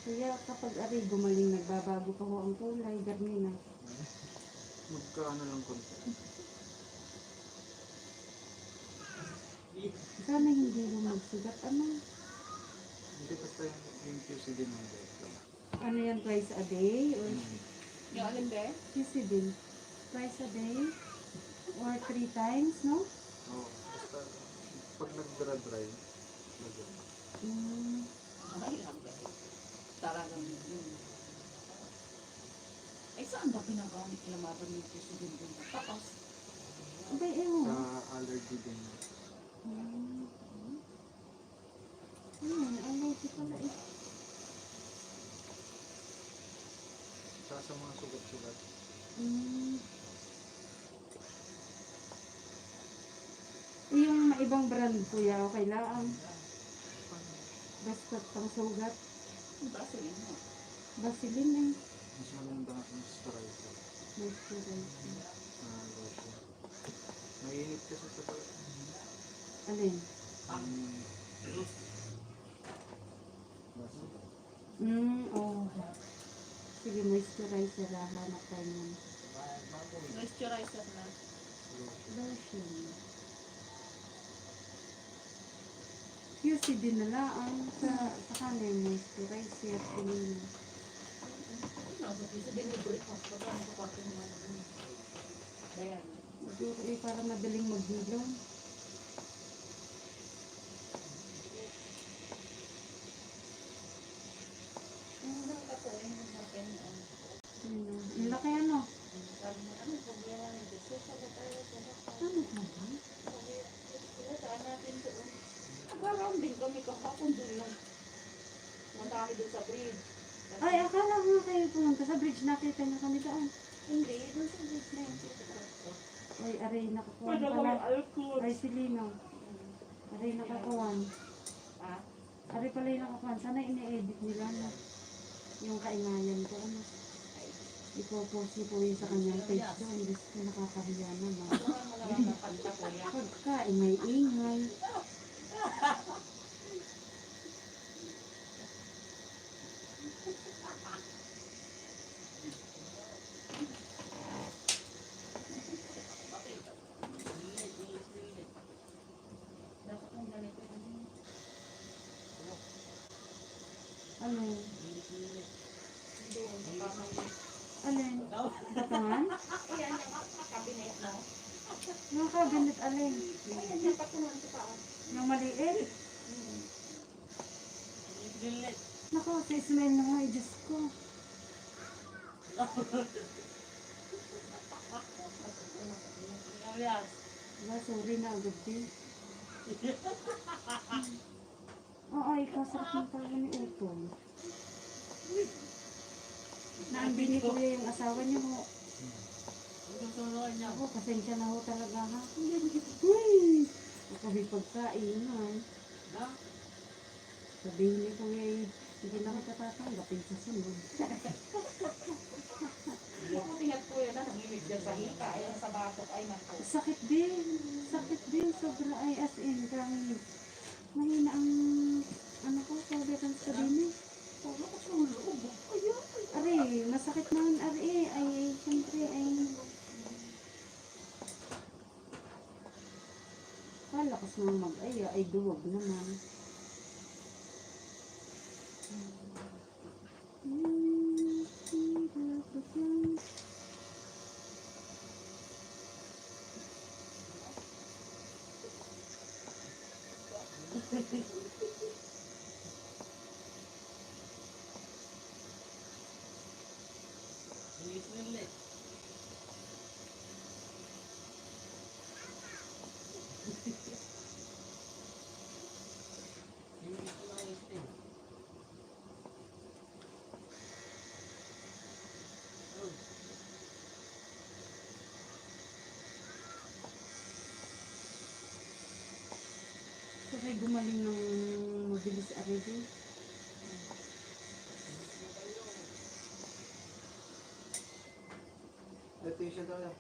Kaya kapag ari gumaling nagbabago pa ho ang kulay, garni na. Magkaano lang konti. Sana hindi mo magsugat. Ano? Hindi basta yung QC din ng dito. Ano yan, twice a day? Or Yung alin ba? QC din? Twice a day? Or 3 times, no? Oo, basta pag nag-dry, lagyan. Ay, lang ba? Talagang yun. Ay, saan ba pinagamit nila maban yung president din? Tapos, Abay, ewan. Sa allergy din. Ayun, allergy pala eh. sa mga sugat-sugat. Mm. Yung ibang brand kuya, okay lang. Basta pang sugat. Vaseline mo. Vaseline eh. Mas maganda ang moisturizer. Moisturizer. Lotion. Mainit kasi sa pala. Alin? Oh. Sige, moisturizer. Hanap tayo nun. Moisturizer na. Lotion. QC din na lang sa kanil moisturizer. Pinili. Ayan. Siguro eh, para madaling magdilaw. Ang laki ano? Ano ba? Nag-around din kami kahapon doon lang. Madami doon sa bridge. Ay, akala ko nga kayo pumunta sa bridge. Nakita niyo kami doon. Hindi, doon sa bridge na yun. Ay, aray, nakakuhan pala. Ay, si Lino. Aray, nakakuhan. Ah? Aray pala yung nakakuhan. Sana ine-edit nila na yung kaingayan ko. Ano? Ipopost niyo po yun sa kanyang page doon. Diyos ko, nakakahiya naman. Pagka, ingay-ingay. Alin? Alin? Batangan? Yung cabinet alin? Yung maliit? Naku, sa smell na nga, Diyos ko. Wala, sorry na agad din. Oo, ikaw sarap ng tawa ni Utol. Naandi ni Kuya yung asawa niyo ho. Ako, pasensya na ho talaga ha. Uy! Makabi pagkainan. Sabihin ni Kuya hindi na kita tatanggapin sa sunod. Tingnan po yun na, nanginig dyan sa hika. Ayan sa batok ay nako. Sakit din. Sakit din. Sobra ay as in. Kahit mahina ang ano ko, sabitan sa din eh. Ari, masakit naman ari ay siyempre ay kalakas naman mag-aya ay duwag naman. Kasi gumaling ng mabilis already. Ito yung siya daw yan.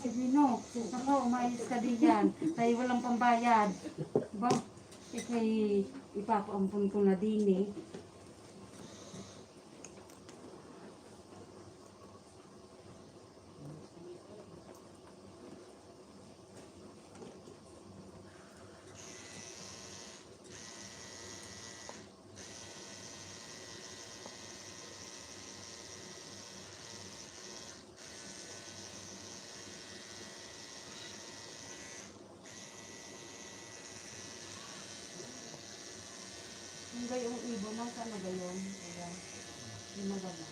Sabi no, ako, umayos ka din yan. Tayo walang pambayad. Ba? Kaya ipapaampun ko na din eh. Yung gayong ibon, nasa na gayon? Kaya, yung maganda.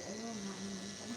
Ayun, maano pa na.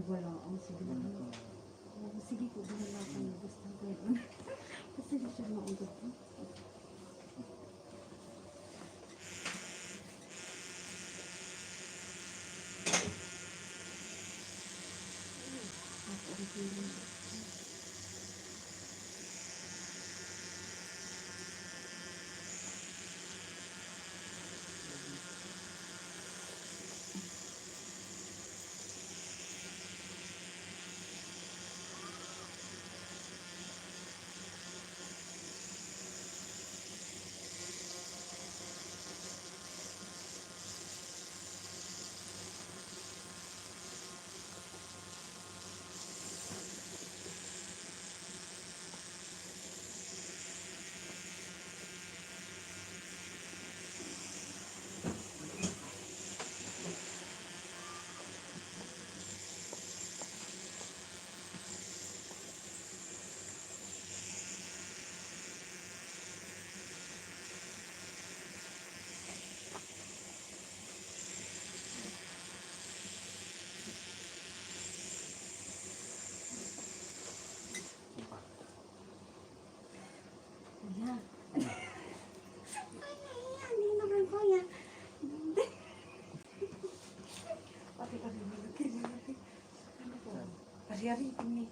wala. Ang sige na. Sige po, wala akong gusto ko yun. Kasi siya maunod po. Ayan. Ayan, hindi naman ko yan. Pati kami malaki. Ano po? Pari-ari kami.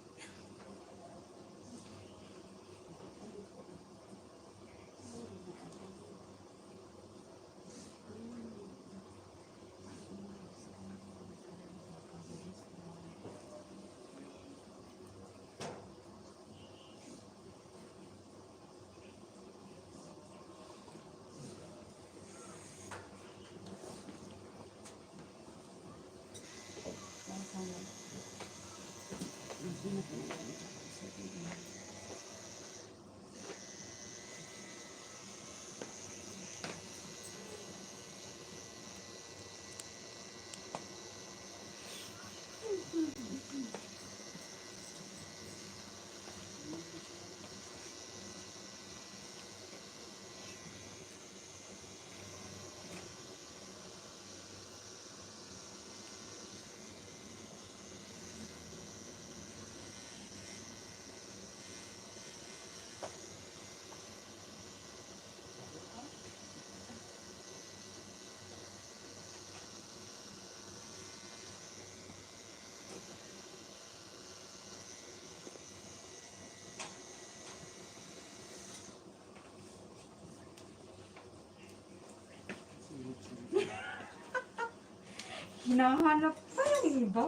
Hinahanap pa yung iba?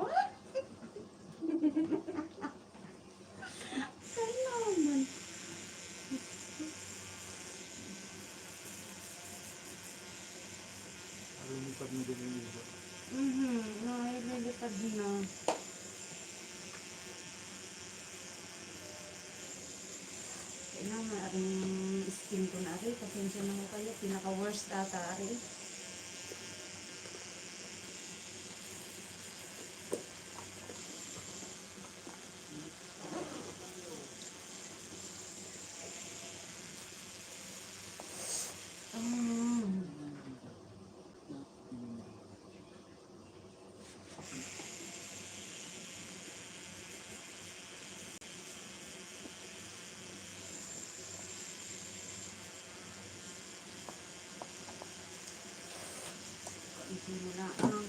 Sana naman. Lumipad mo din yung iba. Nilipad na. Kaya na, aring skin ko na rin. Pasensya na ko kayo. Pinaka-worst ata rin. Simula ang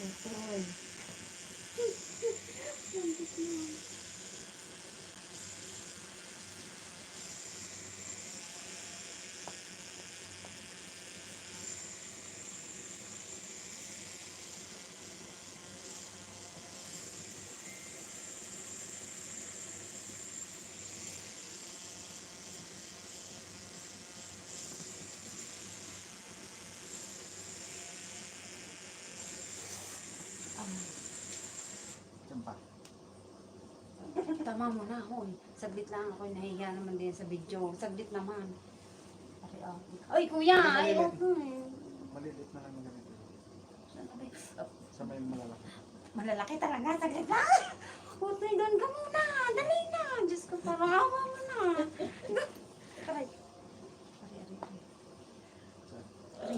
Tutoy. Tsampa. Tama mo na, hoy. Saglit lang ako, nahihiya naman din sa video. Saglit naman. Ay, kuya! Ay, Malilit. okay. Malilit na lang yung ganito. Saan na ba yun? Sa may malalaki. Malalaki talaga, saglit lang. Putoy, doon ka muna. Dali na. Diyos ko, parang awa mo na. Aray. Ari.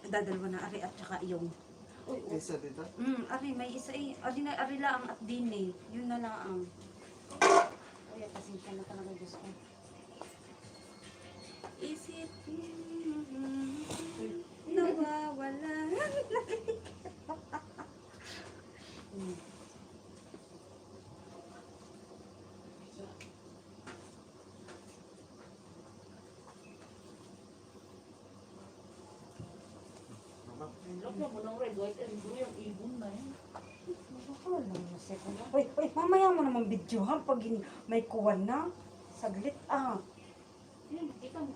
Dadalwa na ari at saka yung. Isa dito. Ari, may isa eh. Ari lang at din eh. Yun na lang. Ay, pasensya na talaga, Diyos ko. Is it nawawala? Lagyan mo ng red, white, and blue yung ibon na yun. Uy, mamaya mo naman video ha pag may kuwan na. Saglit Yan, kita mo.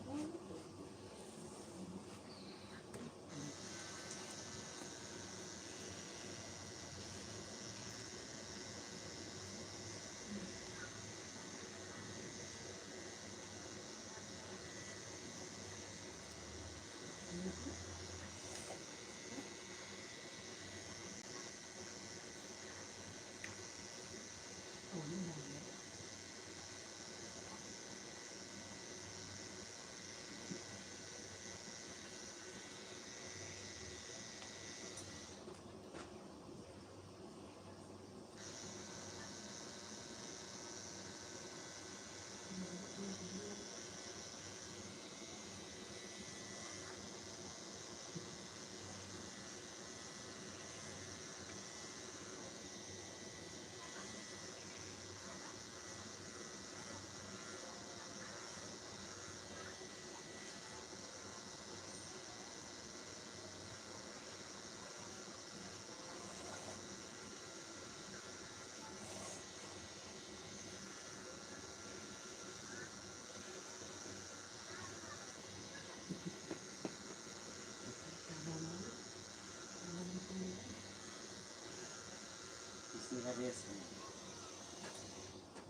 Yes.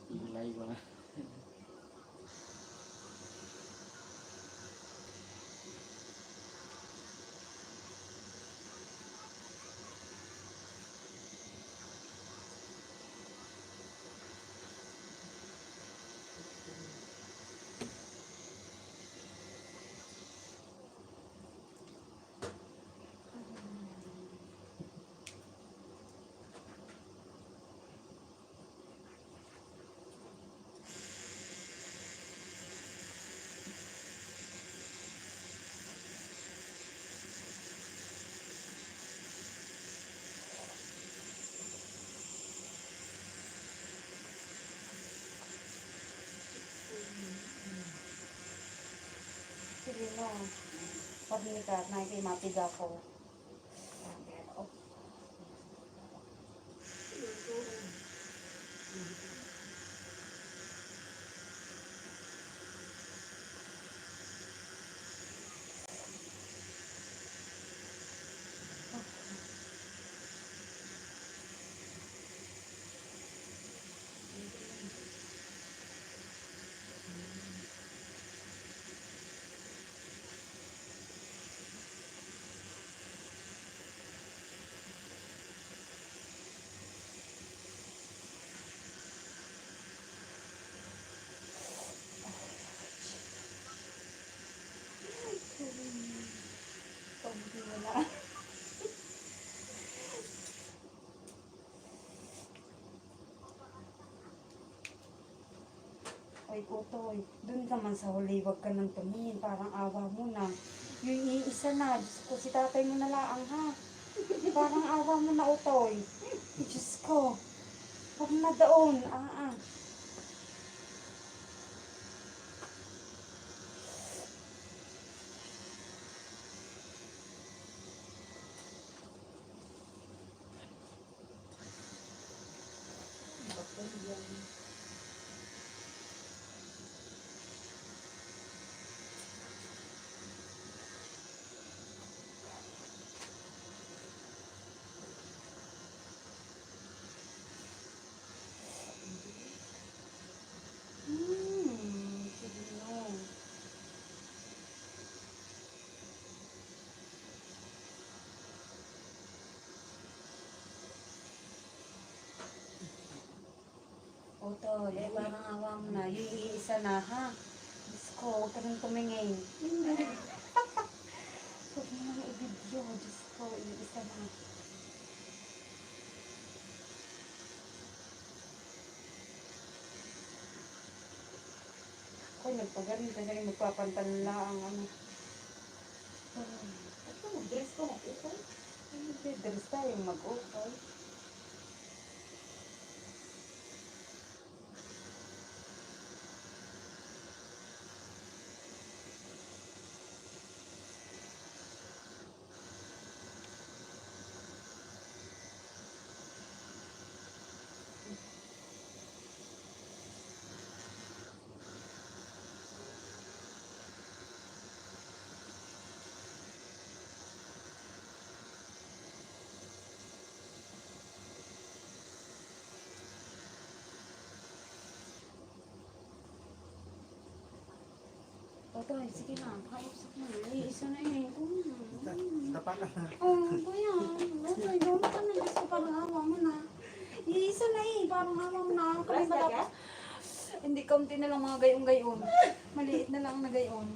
Ilay ko na. Sige mo. Pag-ini ka, nakikimapig ako. Ay, Utoy, dun naman sa huli, wag ka nang tumingin, parang awa mo na. Yung iisa na, Diyos ko, si tatay mo na laang ha. Parang awa mo na utoy. Diyos ko. Huwag na doon. Sige no. Utol, parang awa mo na. Yung iisa na, ha? Diyos ko, huwag ka nang tumingin. Huwag mo nang i-video. Diyos ko, iisa na. Ako, nagpagaling kasi magpapantalan lang ang ano. Ito, mag-dress ko, mag-ukol. Hindi, dress tayo mag-ukol. Otoy, sige na. Kausap mo. Ay, isa na eh. Tapa ka na. Oh, kuya. Otoy, doon ka na. Diyos ko, parang awa mo na. Isa na eh. Parang awa mo na. Price tag yan? Hindi, kaunti na lang mga gayon-gayon. Maliit na lang na gayon.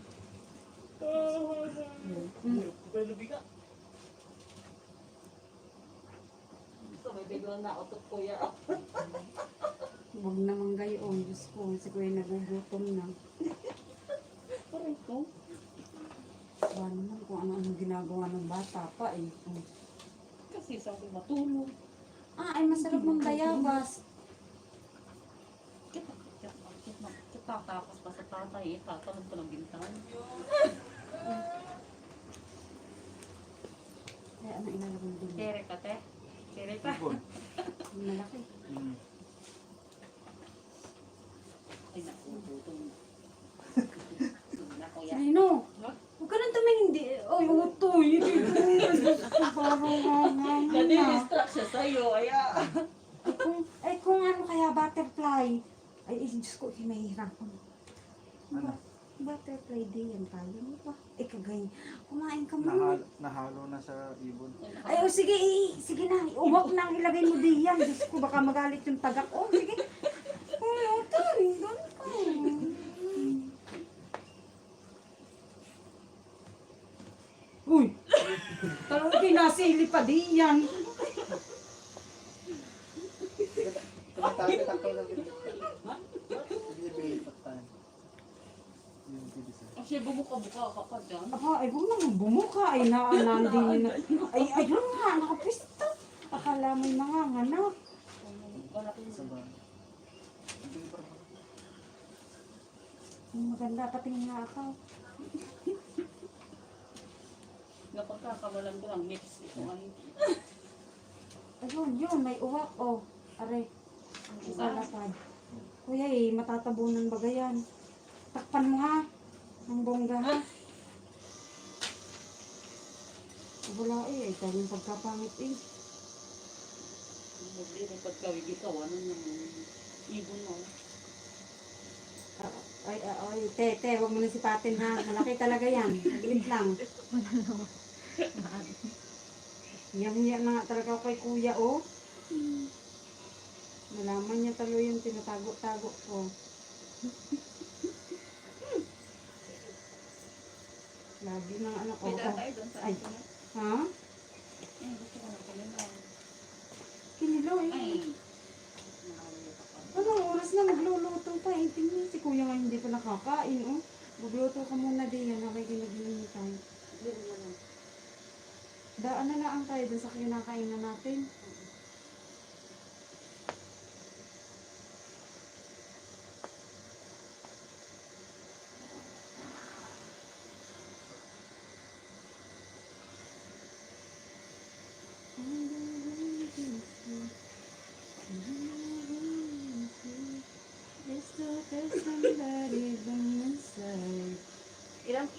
Pwede biga. Ito, may biglang nautot kuya. Huwag naman gayon. Diyos ko, si kuya nagugutom na. Parang ito. Ba naman kung ano-ano ginagawa ng bata pa eh. Kasi sabi matulog. Ay masarap ng bayabas. Kita tapos pa sa tatay, tatanong ko ng bintan. Kaya ano ilalagay din. Kere ka, te? Kere ka? Malaki. Ay, naku, gutom na. Na, kuya. Nino, huwag ka nang tumingin. Ay, utoy. Parang Nadi-distract siya sa'yo, aya. kung ano kaya butterfly. Ay, Diyos ko, mahihirapan. Ano? Butterfly day yan tayo. Ano ba? Kagay. Kumain ka muna. Nahalo na sa ibon. Ay, sige, sige na. Huwag nang ilagay mo diyan. Diyos ko, baka magalit yung tagak. Sige. Utoy, doon ka. Uy! Talagang pinasili pa diyan. Tumatawag ka tayo ng ibon. Ibigay pagtan. Yung kibisa. Kasi bumuka-buka ka pa dyan. Ay, huwag naman bumuka. Ay, nandin na. Ayun nga, nakapista. Akala mo'y nanganganak. Wala ko Sa ba? Ibigay pa rin. Maganda, patingin nga ako. napagkakawalan ko ang mix. Ito ay Ayun, may uwak. Aray. Sa lapad. Kuya matatabunan ba yan? Takpan mo ha. Ang bongga ha. Wala ay kaming pagkapangit eh. hindi rin pagkawig ikaw. Ano yung ibon mo? Te, wag mo na sipatin ha. Malaki talaga yan. Saglit lang. Hiya na nga talaga kay kuya Malaman niya talo yung tinatago-tago ko. Lagi ng anak ko. Ay, ha? Gusto ko na kalimutan. Kinilaw eh. Ay. Anong oras na magluluto pa eh? Tingnan si kuya nga hindi pa nakakain Magluto ka muna din yan. Nakikinig tayo. Daan na lang tayo dun sa kinakainan natin.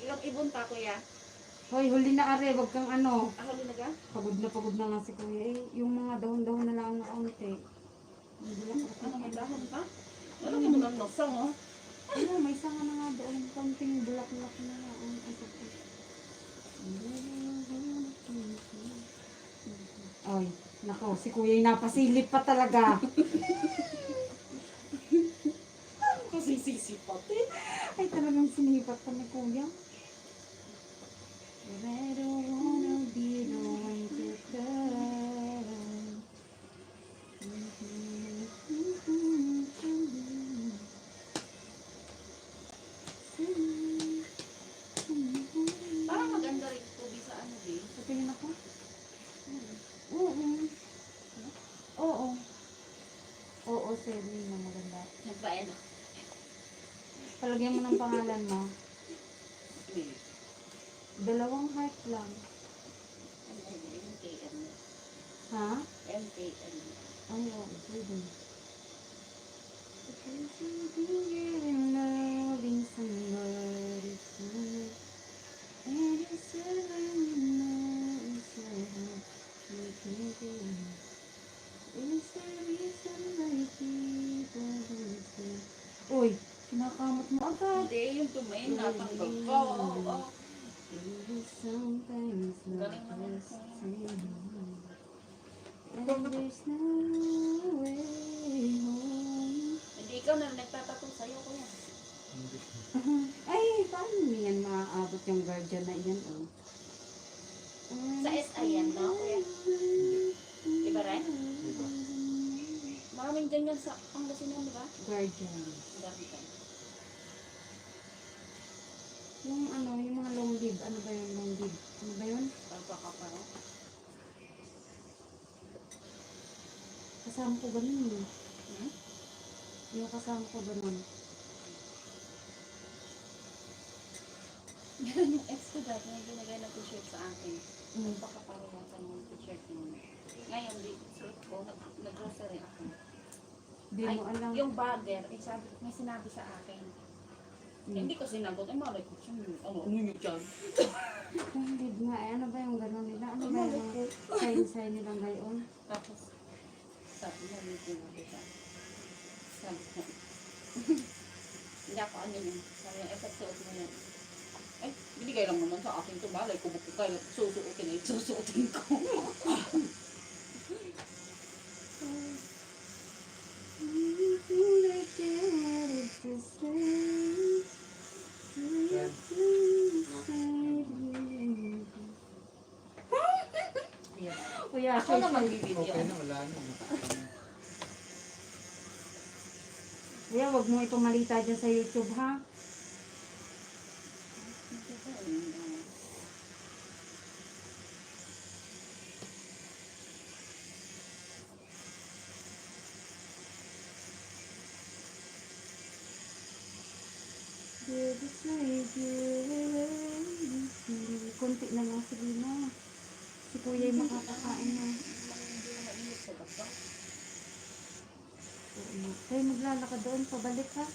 Ilang ibon pa, kuya? Hoy, huli na are, wag kang ano. Huli na ka? Pagod na nga si Kuya. Eh, yung mga dahon-dahon na lang na kaunti. Hindi lang ako. Ano, may dahon pa? Ano mo naman nasang, oh? Ano, may sanga na nga doon. Konting bulak-bulak na nga. Ang asap ko. Ay, nako, si Kuya napasilip pa talaga. Kasi sisipat eh. Ay, talagang sinipat pa ni Kuya. But I don't wanna be the one to cry. Parang maganda rin tubig sa ano, eh. Sa tingin ako? Oo. Oo. Oo, sabi na maganda. Nagbayan ako. Palagyan mo ng pangalan mo. Eh, 2 heart lang. MKM. Ha? MKM. Ay, oo, pwede. Because you've been getting loving somebody soon. And it's when you know it's so hard. You can't go. It's the reason why people don't say. Uy, kinakamot mo agad. Hindi, yung tumayin natanggal ko. Oh. Maybe sometimes not Galing naman just ko. saying. And there's no way home. Hindi ikaw na nagtatatong sa'yo, kuya. Ay, paano mo yan maaabot yung guardian na yan, oh? Sa SI yan, no, kuya? Diba rin? Diba? Maraming dyan yan sa Pangasinan, di ba? Guardian. Dami ka. Yung ano, yung mga long leave. Ano ba yung long leave? Ano ba yun? Pagpakaparo. Kasama ko ganun eh. Hmm? Yung kasama ko ganun. Ganun yung ex ko dati na ginagay na t-shirt sa akin. Mm. Pagpakaparo lang sa mga t-shirt mo. Ngayon, di suot ko, nag-grocery ako. Di Ay, mo alam. yung bagger, eh, sabi, may sinabi sa akin. Mm. Hindi ko sinagot, ay malay ko siya, ano yun dyan? Long leave nga eh. Ano ba yung ganun nila? Ano ba yung sign nilang gayon? Tapos, sabi niya, may sinabi siya. Sabi niya, hindi ako ano yun. Sabi niya, suot mo yan. Ay, binigay lang naman sa akin ito, malay ko, bukod kayo, susuotin na susuotin ko. Kuya, Ako na magbibideo. Okay na, wala na. Kuya, wag mo ipamalita dyan sa YouTube, ha? Kunti na lang, sige na. Si Kuya ay makakakain na. Kaya maglalakad doon, pabalik ha.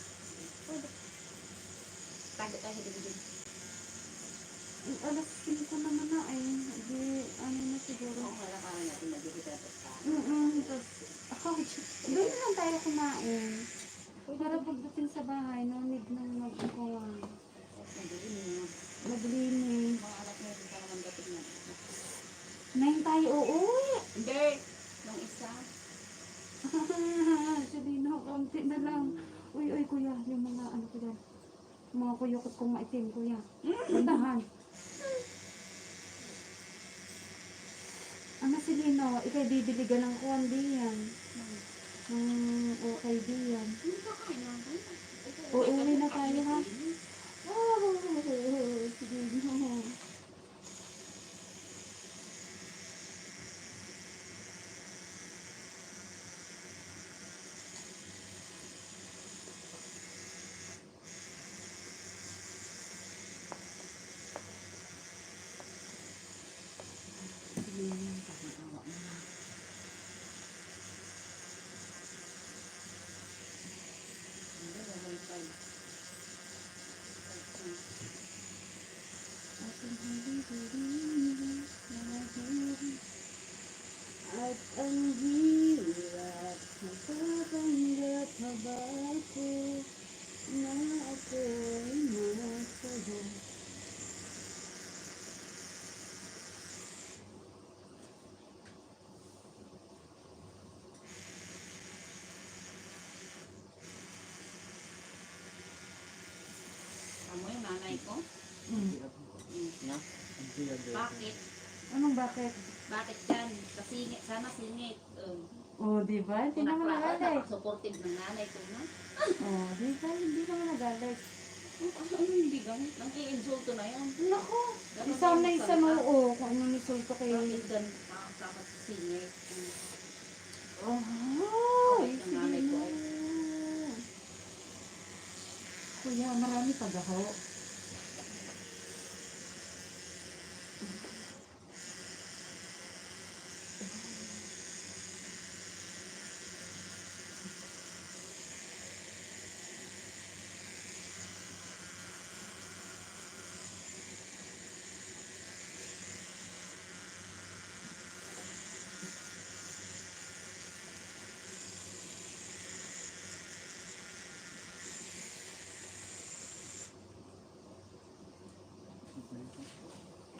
Tago tayo din. Alas 5 naman na eh. Di, ano na siguro. Oo, wala ka natin nagigitapos ka. Tapos, doon na lang tayo kumain. Para pagdating sa bahay, no need nang mag-kuha. Tapos nagiging Maglinis. mga anak mo pa naman dapat na. 9 tayo uuwi. Hindi. Nung isa. Sabi na, konti na lang. Uy, kuya, yung mga ano ko dyan. Yung mga kuyukot kong maitim, kuya. Bandahan. Ano si Lino, ikay bibiligan ng kuwan diyan. Okay diyan. Uuwi na tayo ha. Oh, sige no. At ang hirap nakatanggap na ba ako na ako'y nasa'yo. Amo yung nanay ko. Bakit? Anong bakit? Bakit yan? Kasingit, sana singit. Oh, di ba? Hindi Kung naman naklaro, nagalit. supportive ng nanay ko, no? Oh, di ba? Hindi naman nagalit. Ano hindi ganit? Nang i-insulto na yan. Naku, Ganun isa na yung isa salita. no, oh, kung anong nisulto kay... Bakit ganit? Dapat singit. Oh, Bakit ang nanay ko ay Kuya, marami pagaho.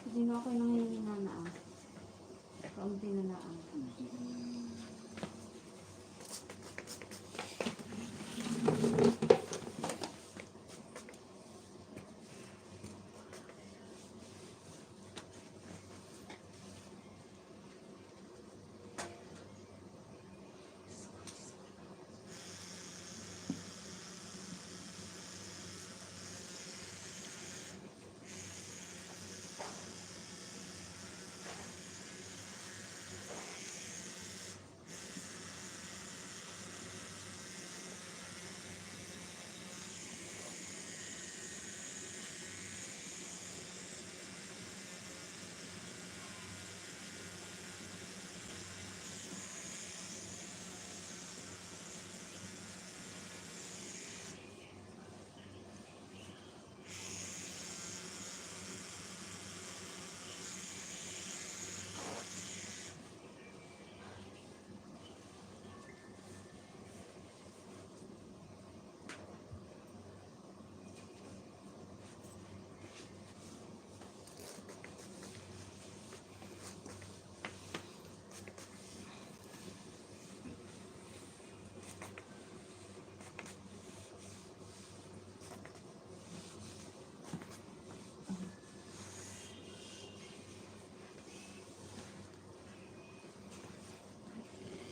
Hindi na ako nangyayina na ah. Kaunti na lang.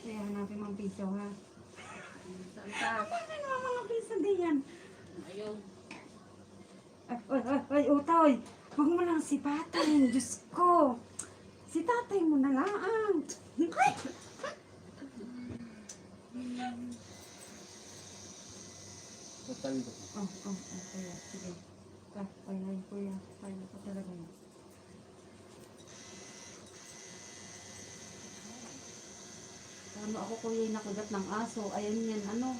Kaya hanapin mo ang piso ha. saan ka? Ano ang mga piso diyan? Ayun. Ay, utoy. Huwag mo lang si tatay. Diyos ko. Si tatay mo na lang. Ay! Tatawi ko. Kuya. Sige. Kaya, kuya. Kaya ko talaga yun. Ano ako kuya yung nakugat ng aso. Ayun yan, ano.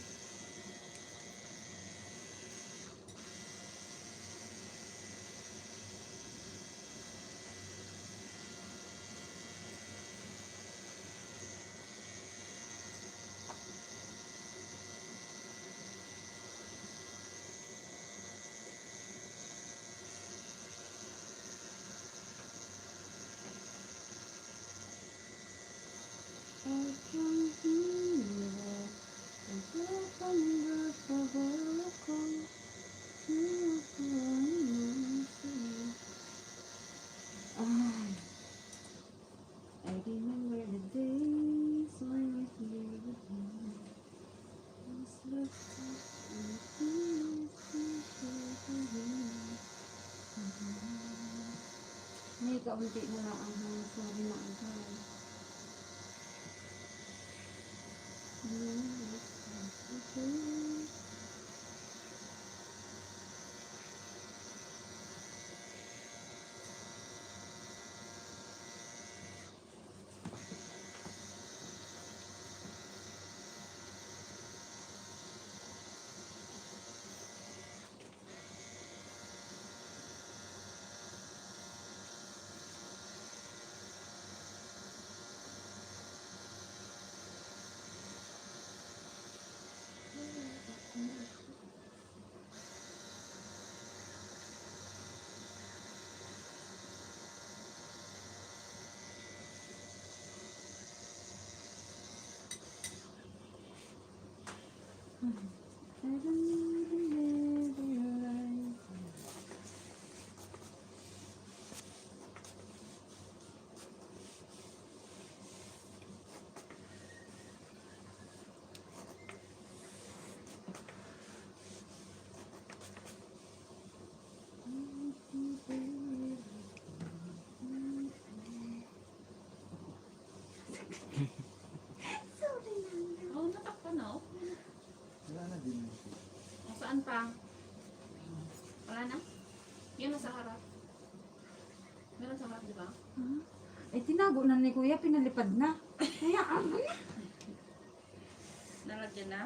I remember the days when we lived in this may kaunti na lang ang sorry na agad. Oh, natakpan na. Oh. Wala na din. Oh, saan pa? Wala na? Yun nasa harap. Meron sa harap, di ba? Eh, tinago na ni Kuya, pinalipad na. Kaya, Nalagyan na?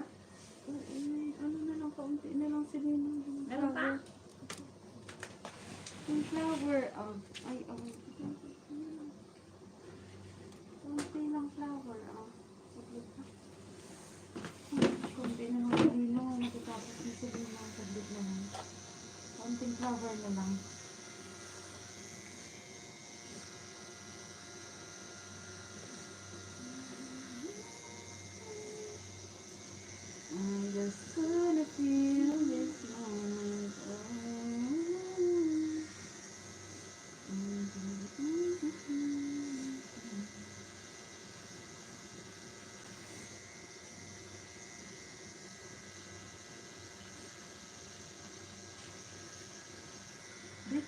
ano na lang, kaunti na lang sila yung Meron pa? Yung flower, ay, kaunti lang flower, saglit na. Kaunti na lang sila, natatapos na sila, saglit na lang. Kaunting flower na lang. I just wanna feel this moment.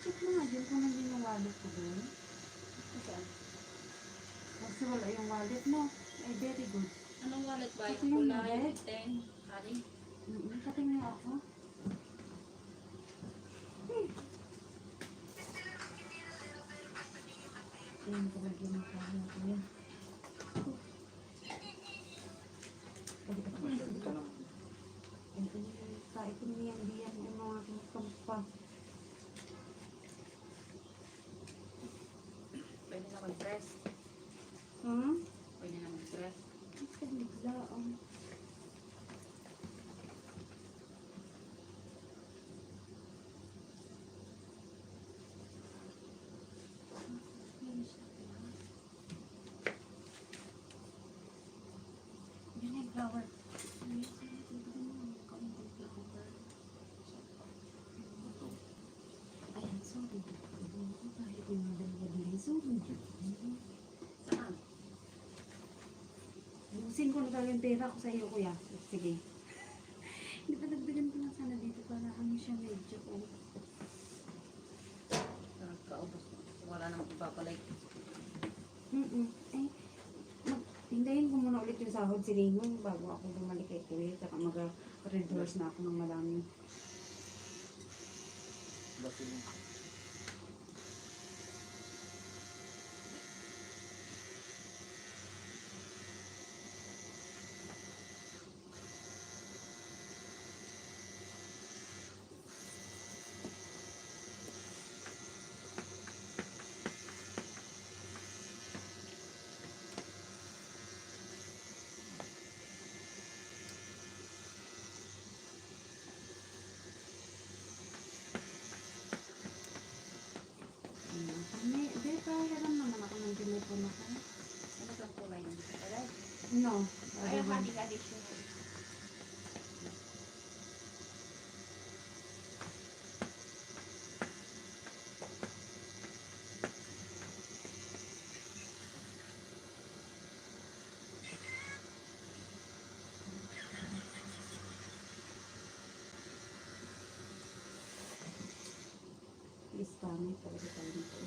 Check mo nga din kung nandiyan yung wallet ko doon. Saan? Kasi wala yung wallet mo. Ay, very good. Anong wallet ba? Pati yung Kulay, wallet. 10, hari. Patingin ako. Ayan, talaga yung kanya ko yan. Kahit hindi yan diyan yung mga kampa. Pwede na mag-dress. Pwede na mag-dress. Kasi bigla, Yan yung flower. Ayan, sorry. Kahit yung madali-dali, sorry. Saan? Busin ko na talaga yung pera ko sa iyo, kuya. Sige. Hindi pa nagdagan ko lang sana dito para ano siya medyo. Kaubos mo. Wala nang ipapalay. Eh, hintayin ko muna ulit yung sahod si Ringon bago ako bumalik kay kuya. Tsaka mag-reverse na ako ng marami. Basta yun. Hindi, kaya lang naman ako ng telepono ko. Ano bang kulay yun? Alay? No. Ay, hadi-hadi siya. Ispanic talaga tayo dito.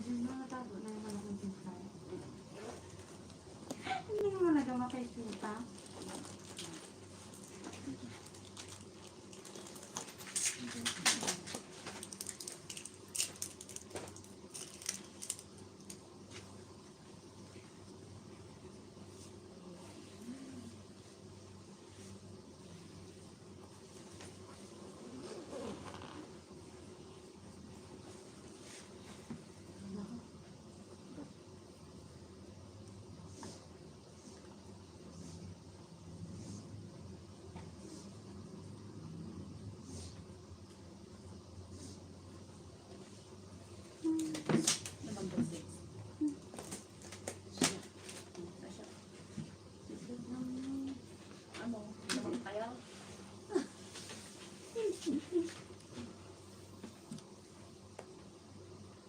Mga tago na yung malaking pinta. Hindi mo nagawa kay pinta. Number 6. Ano? Naman kaya?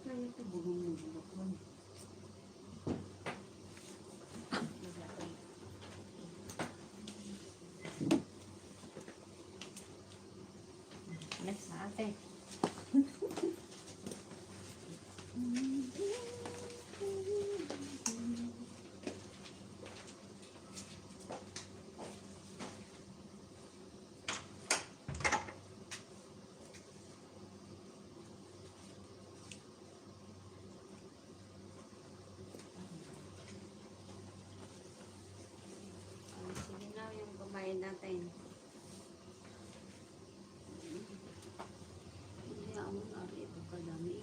Kaya ito bugong mo bulok mo. Next na ate. Sige na yung kumain natin. Hindi ako nari ito kadami.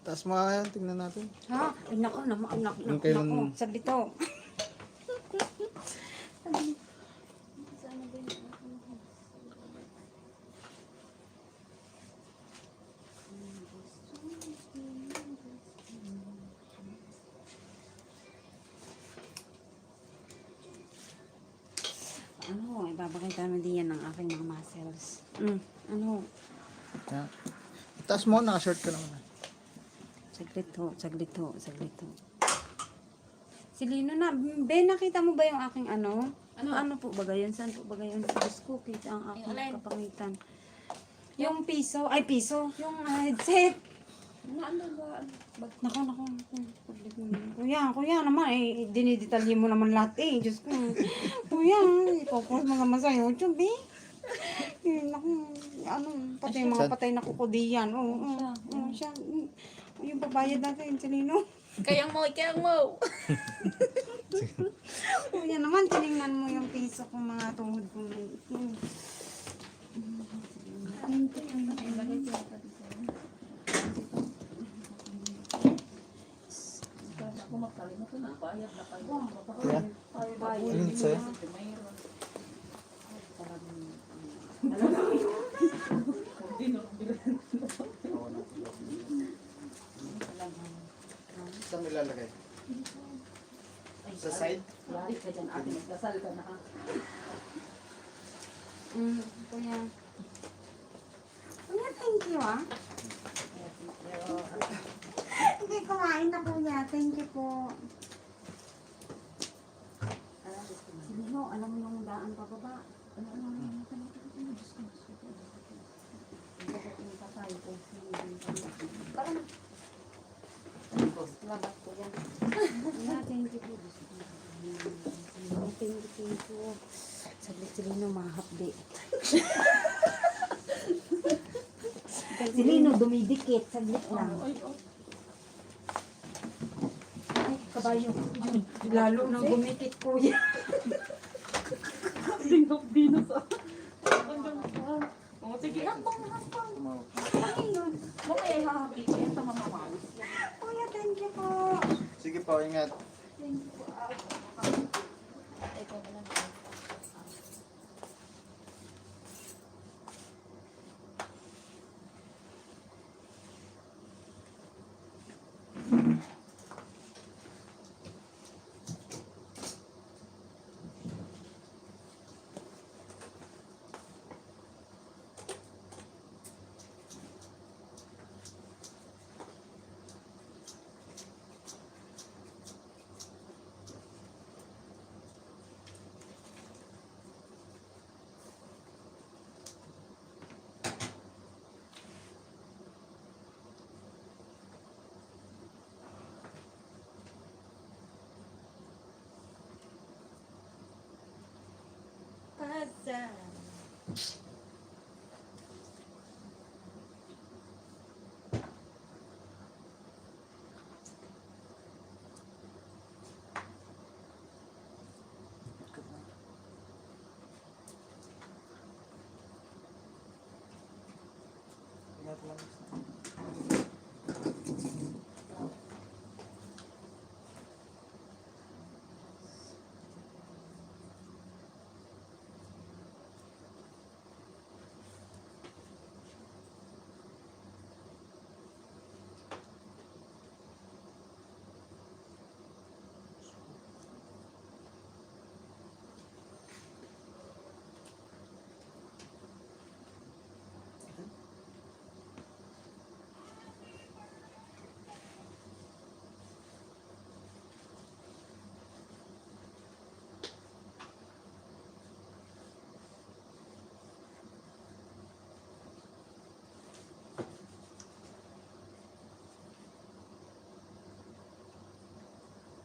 Taas mo nga yan, tingnan natin. Ha? Ay, naku, Yung kailan- naku, sabi to. Ano, ibabagay namin din yan ng aking mga muscles. Ano, Yan. Taas mo, naka-short ka naman. saglit ho. Si Lino na, Ben, nakita mo ba yung aking ano? Ano po ba gayon? Saan po ba gayon? Sa Diyos ko, kita ang aking kapangitan. Yung piso, yung headset. Ano ba? Naku. Kuya naman, dinidetalye mo naman lahat Diyos ko. Kuya, ipopost mo naman sa YouTube Naku, pati yung mga patay na kukodiyan. Siya. Yung babayad natin, si Lino. Kayang mo. Kuya naman, tinignan mo yung piso ko, mga tuhod ko. Ako magkalimot na bayad na kayo. Kuya, alin sa'yo? Saan mo ilalagay? Sa side? Lari ka dyan, ate. Magdasal ka na. Kuya. Kuya, thank you Hindi, kumain na kuya. Thank you po. Sino, alam mo yung daan pababa? Parang Di. Si Lino dumidikit, saglit lang. Ay, kabayo. Lalo nang gumikit kuya. Dino sa... Oh, sige. Hambang na hambang. Tumawag. Ayun. Mamaya ihahabi ko yan sa mamamalis. Kuya, thank you po. Sige po, ingat. Thank you po. Ikaw na lang. Pasa. Ingat lang.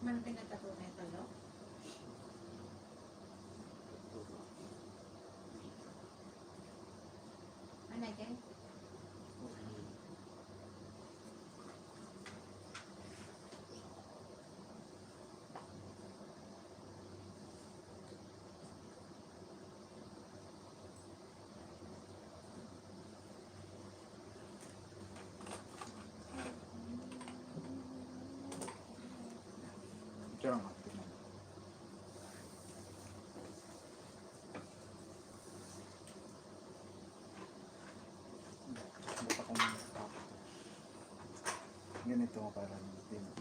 Ano pinagkatuloy ito, no? Ano, Ken? Diyan lang. Tingnan. Ba't ako tapos? Ganito para tingnan.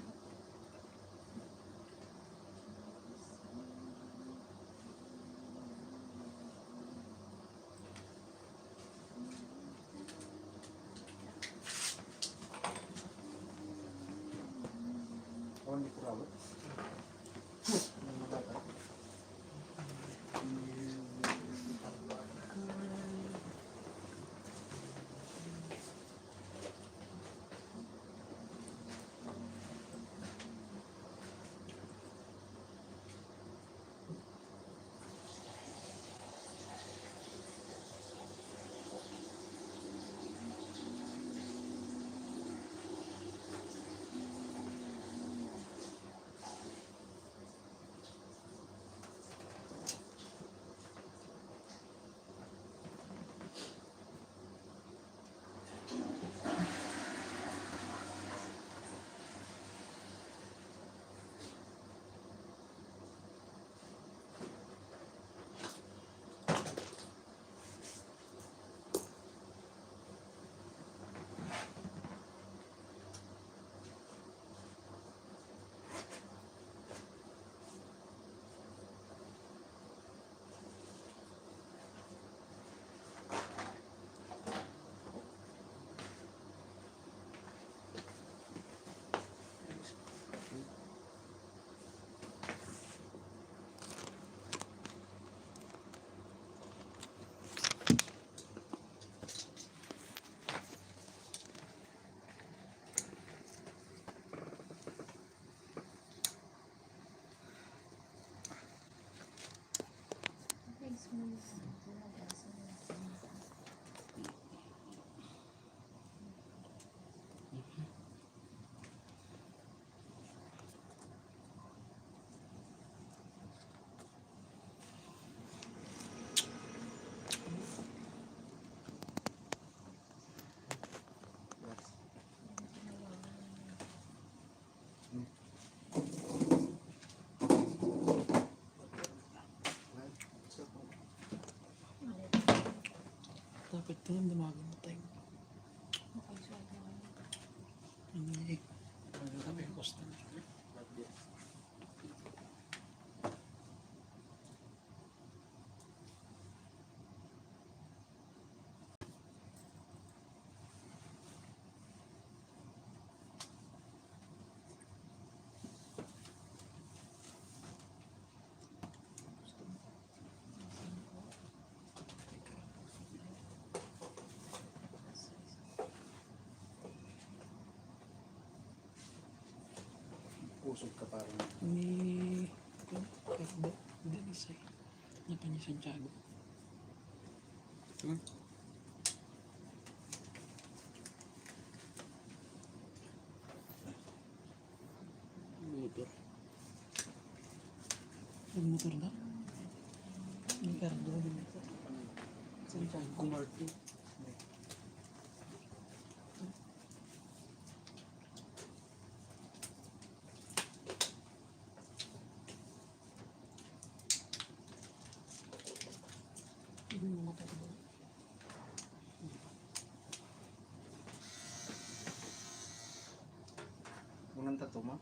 Oh, hindi ko rawat. Kapit ka lang dumagan mo tayo. Hindi. Sabi yung costa. Pusog ka parang. Ni... Cardo. Delisay. Ano pa niya Santiago? Hmm? Motor. Nag-motor na? Ni Cardo. Santiago Martin. Hindi mo matalo. Unang tato mo?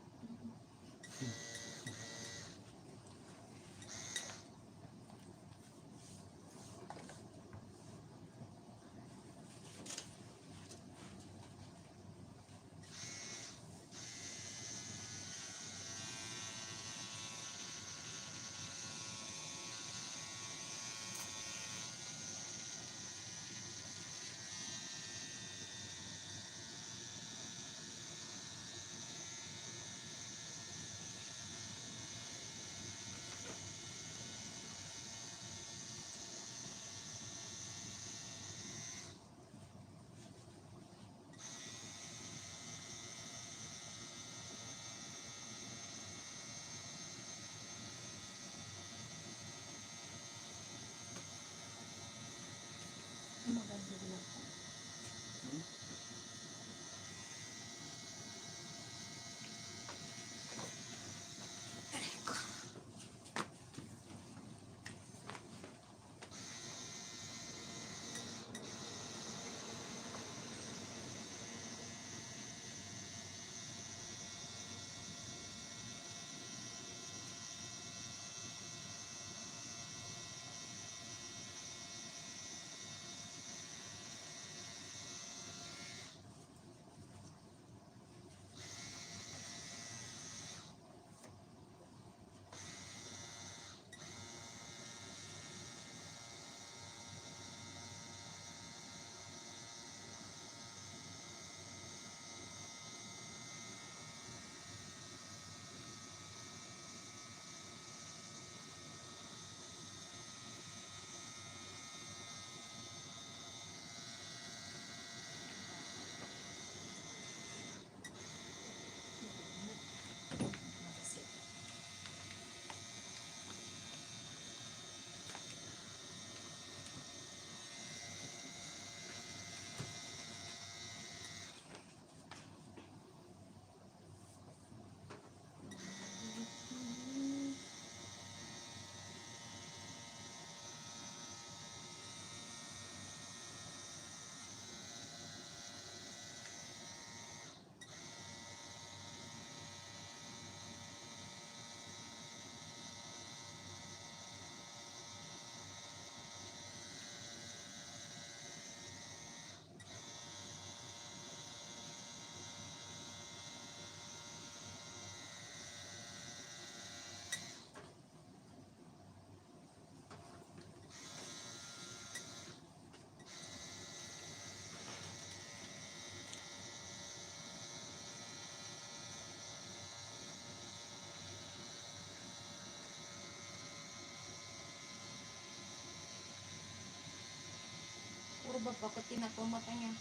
Puro ba bakit tinatumata niya?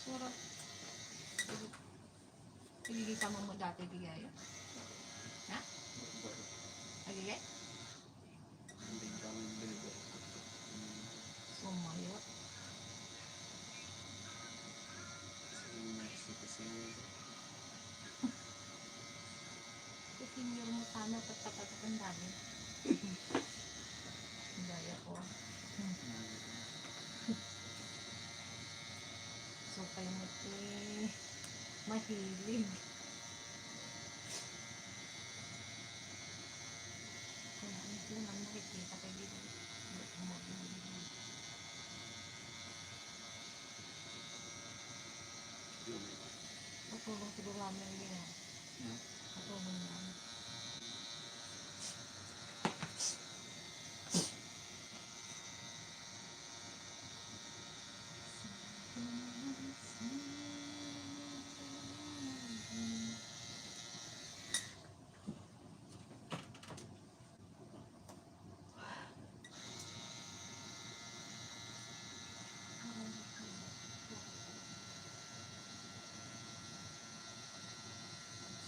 Puro. Pagigita mo dati di gaya. Ha? Agigay? Hindi kami deliver. Sumayo. Kasi senior mo sana at pagkakatandaan. Gaya ko. kayo mahilig. Kung ano sila man nakikita kayo dito. Patulong siguro namin yun. Patulong namin.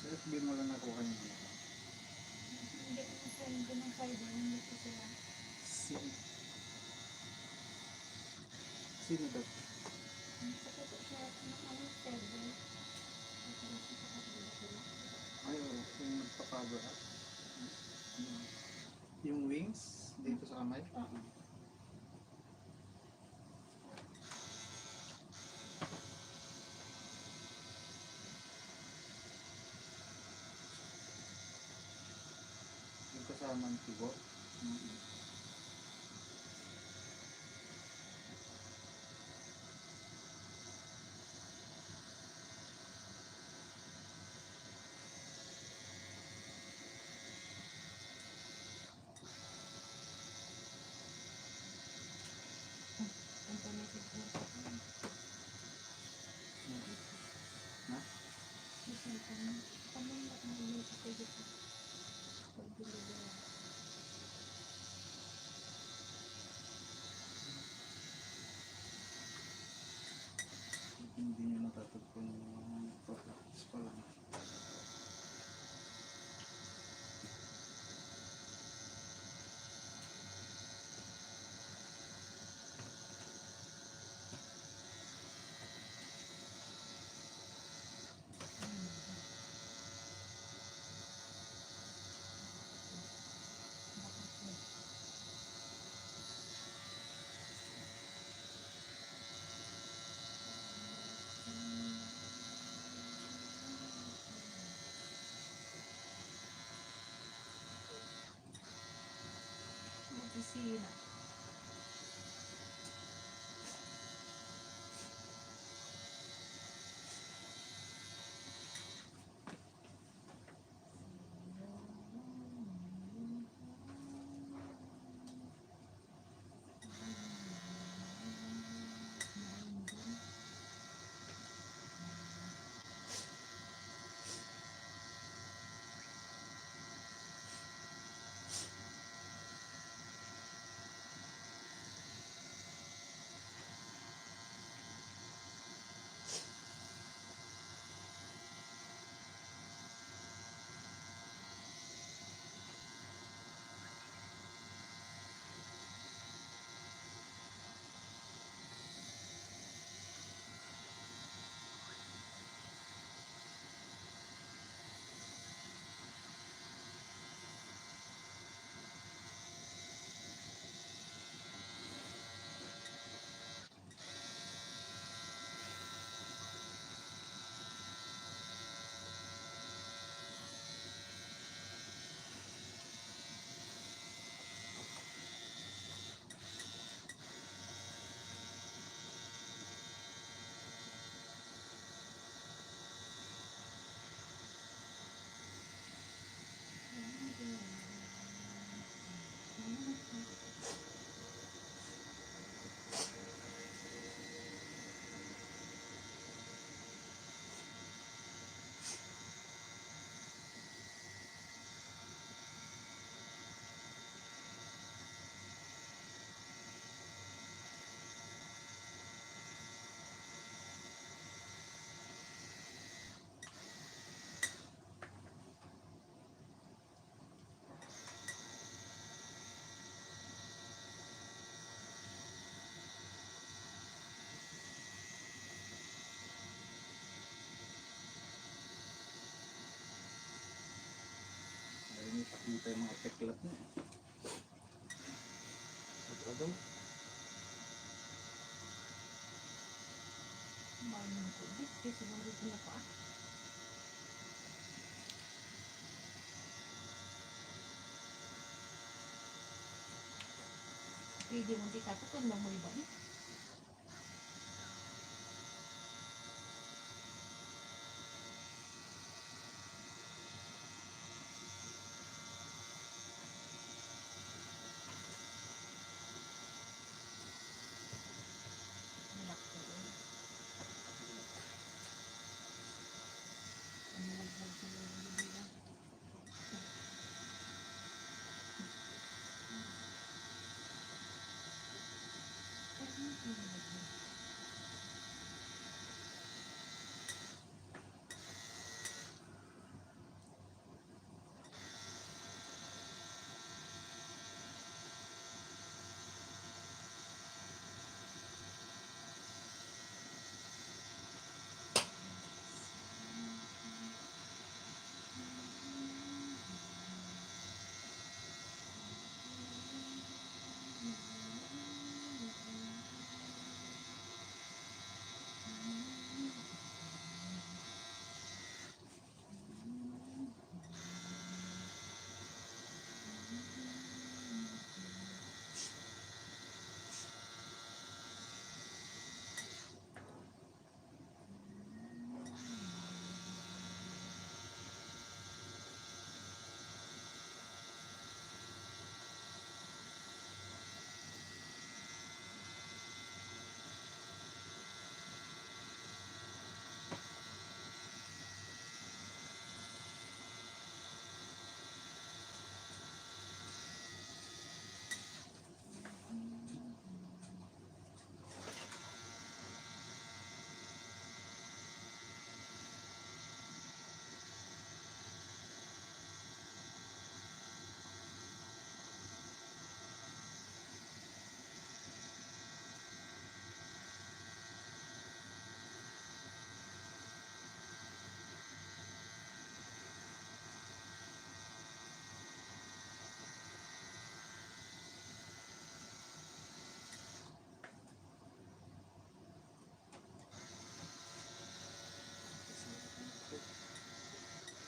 Sa FB mo lang nakuha niyo. Hindi ko sa hindi ng fiber, hindi ko sila. Sino daw? Sa ko siya, ano, fiber. Ay, oo. Yung nagpa-cover up. Yung wings dito sa kamay. Oo. Yung kasama ng tibo. Na? Mahal mo ko. Di, siguro din ako ah. Pwede mo di kapag kung mamoy ba eh. Relax ko yun. Ano lang sa mga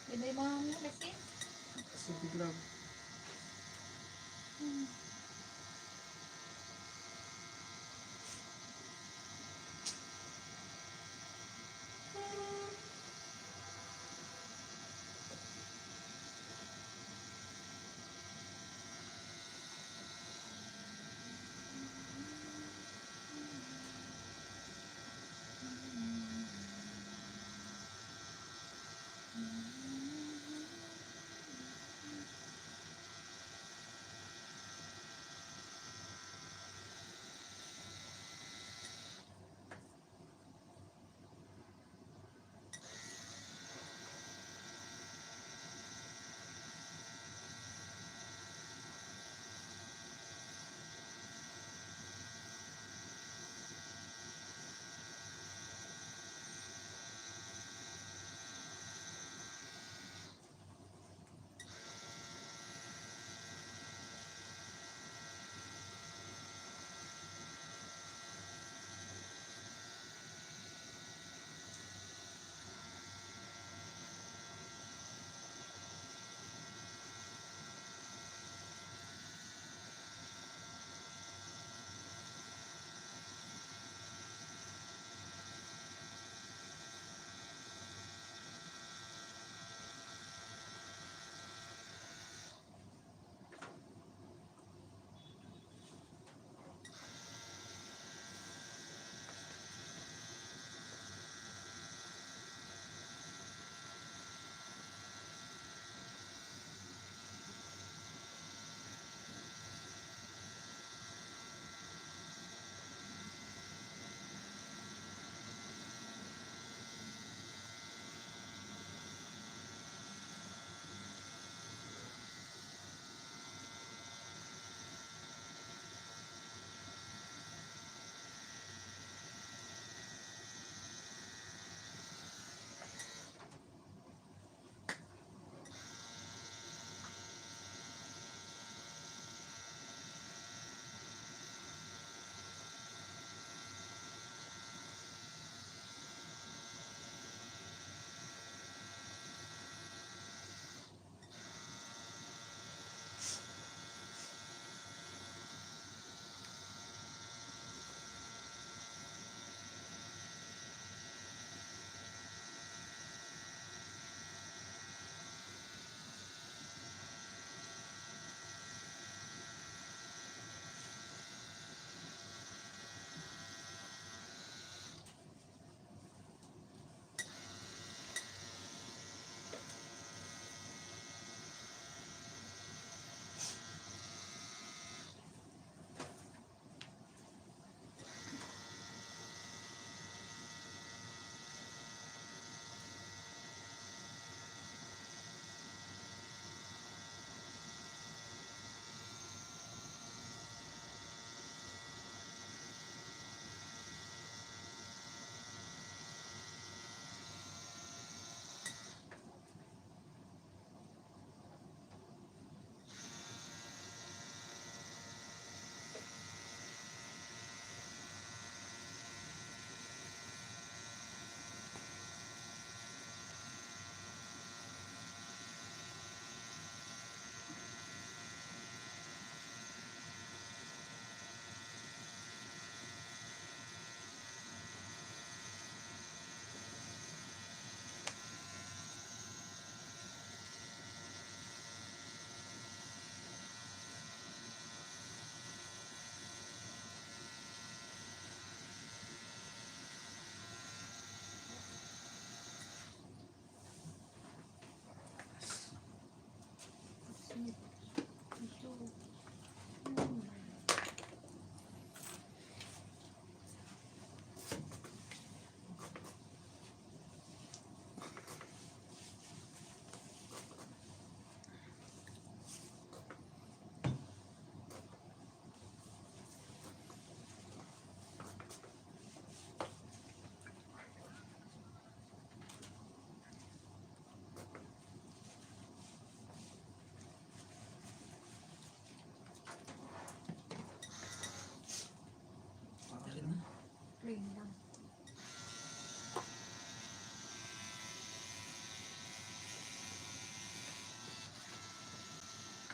Yun ay mga kasi. Kasi biglang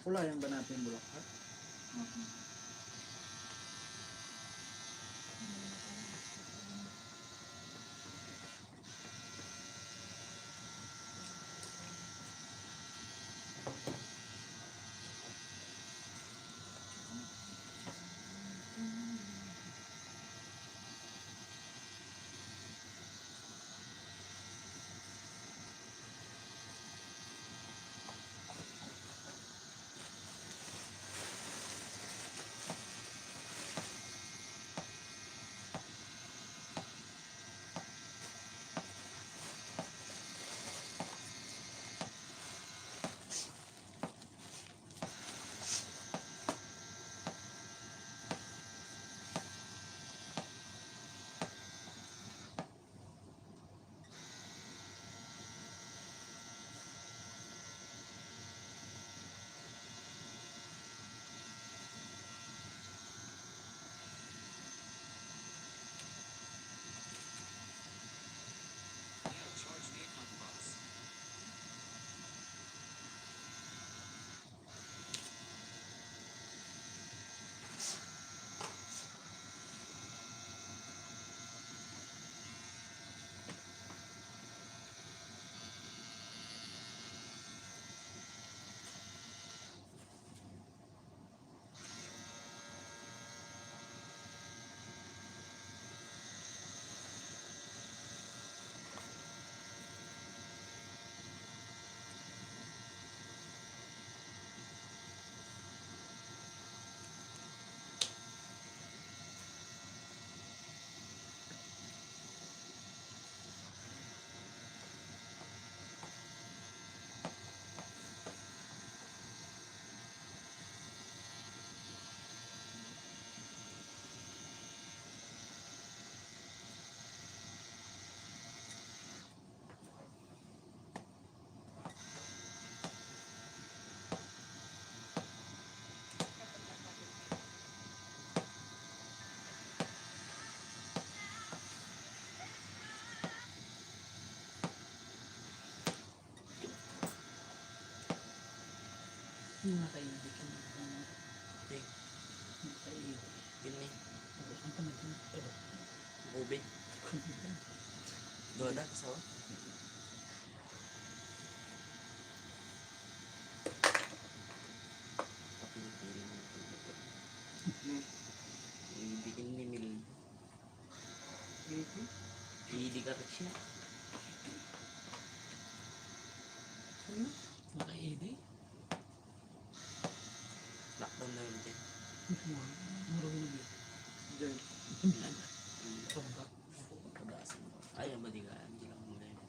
Kulayan ba natin yung bulaklak? Charge Nikon Boss. Yung nakaibig ka na. Ini Ang panatin. ube. Doon na kasawa. Kapilipirin mo. Ibikin ni Mil. Hindi ka rin siya. Nakaibig? Lockdown na yun dyan. Muro na biya. Diyan. Pamilan na. Pagkat. Pagkadasin mo. Ayaw ba di ka? Hindi lang muna yun.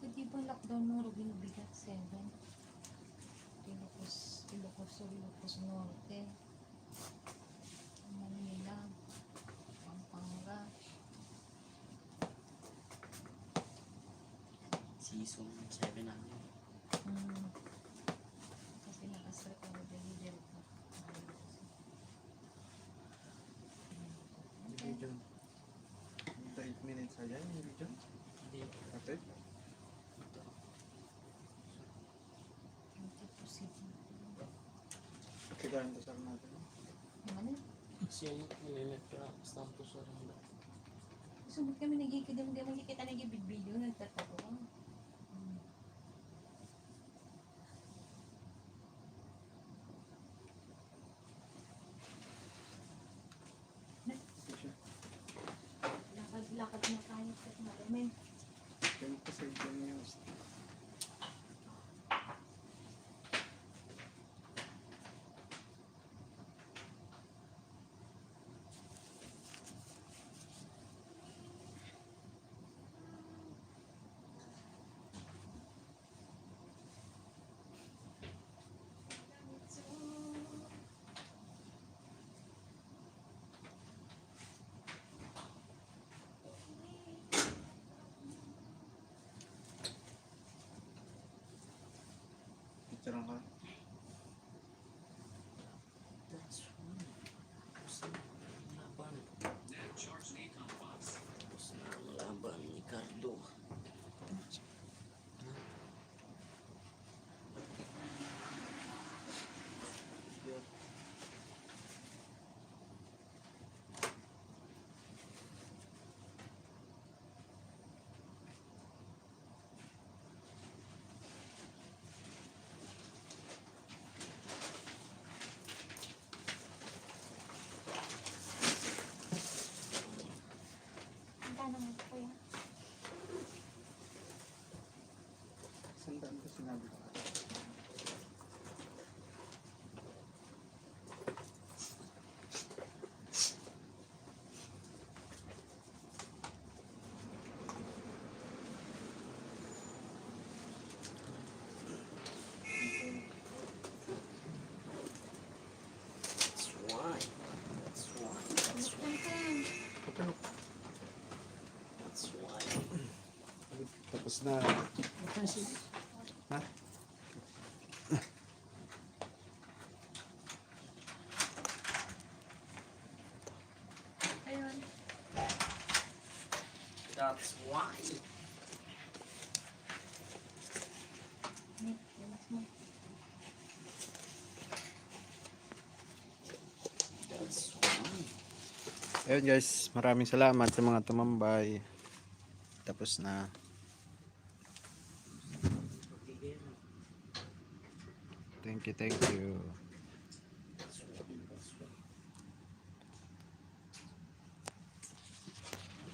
Hindi ba lockdown mo ro binubigat 7? Ilocos Sur, Ilocos Norte, Manila, Pampanga. Season 7 namin. Kasi nakasarap ako deliver ko. Video. 8 minutes aja yung video. Hindi. Okay. Hindi posible. Kitaan to sa natin. Ano? Kasi yung nililit ka. Stampo sa rin. Sumot kami nagkikita, hindi makikita nag-video, nagtatawa ko. Lakad na tayo sa malamin. Yung kasi yung news. Picture ka. That's right. Tapos na ang laban. Net Charge Nikon Boss. Tapos na ang laban ni Cardo. sinabi ko. That's why. That's why. That's why. That's why. Tapos na. Ha? Ayun. That's why. That's why. Ayun guys, maraming salamat sa mga tumambay. Tapos na. Thank you, thank you.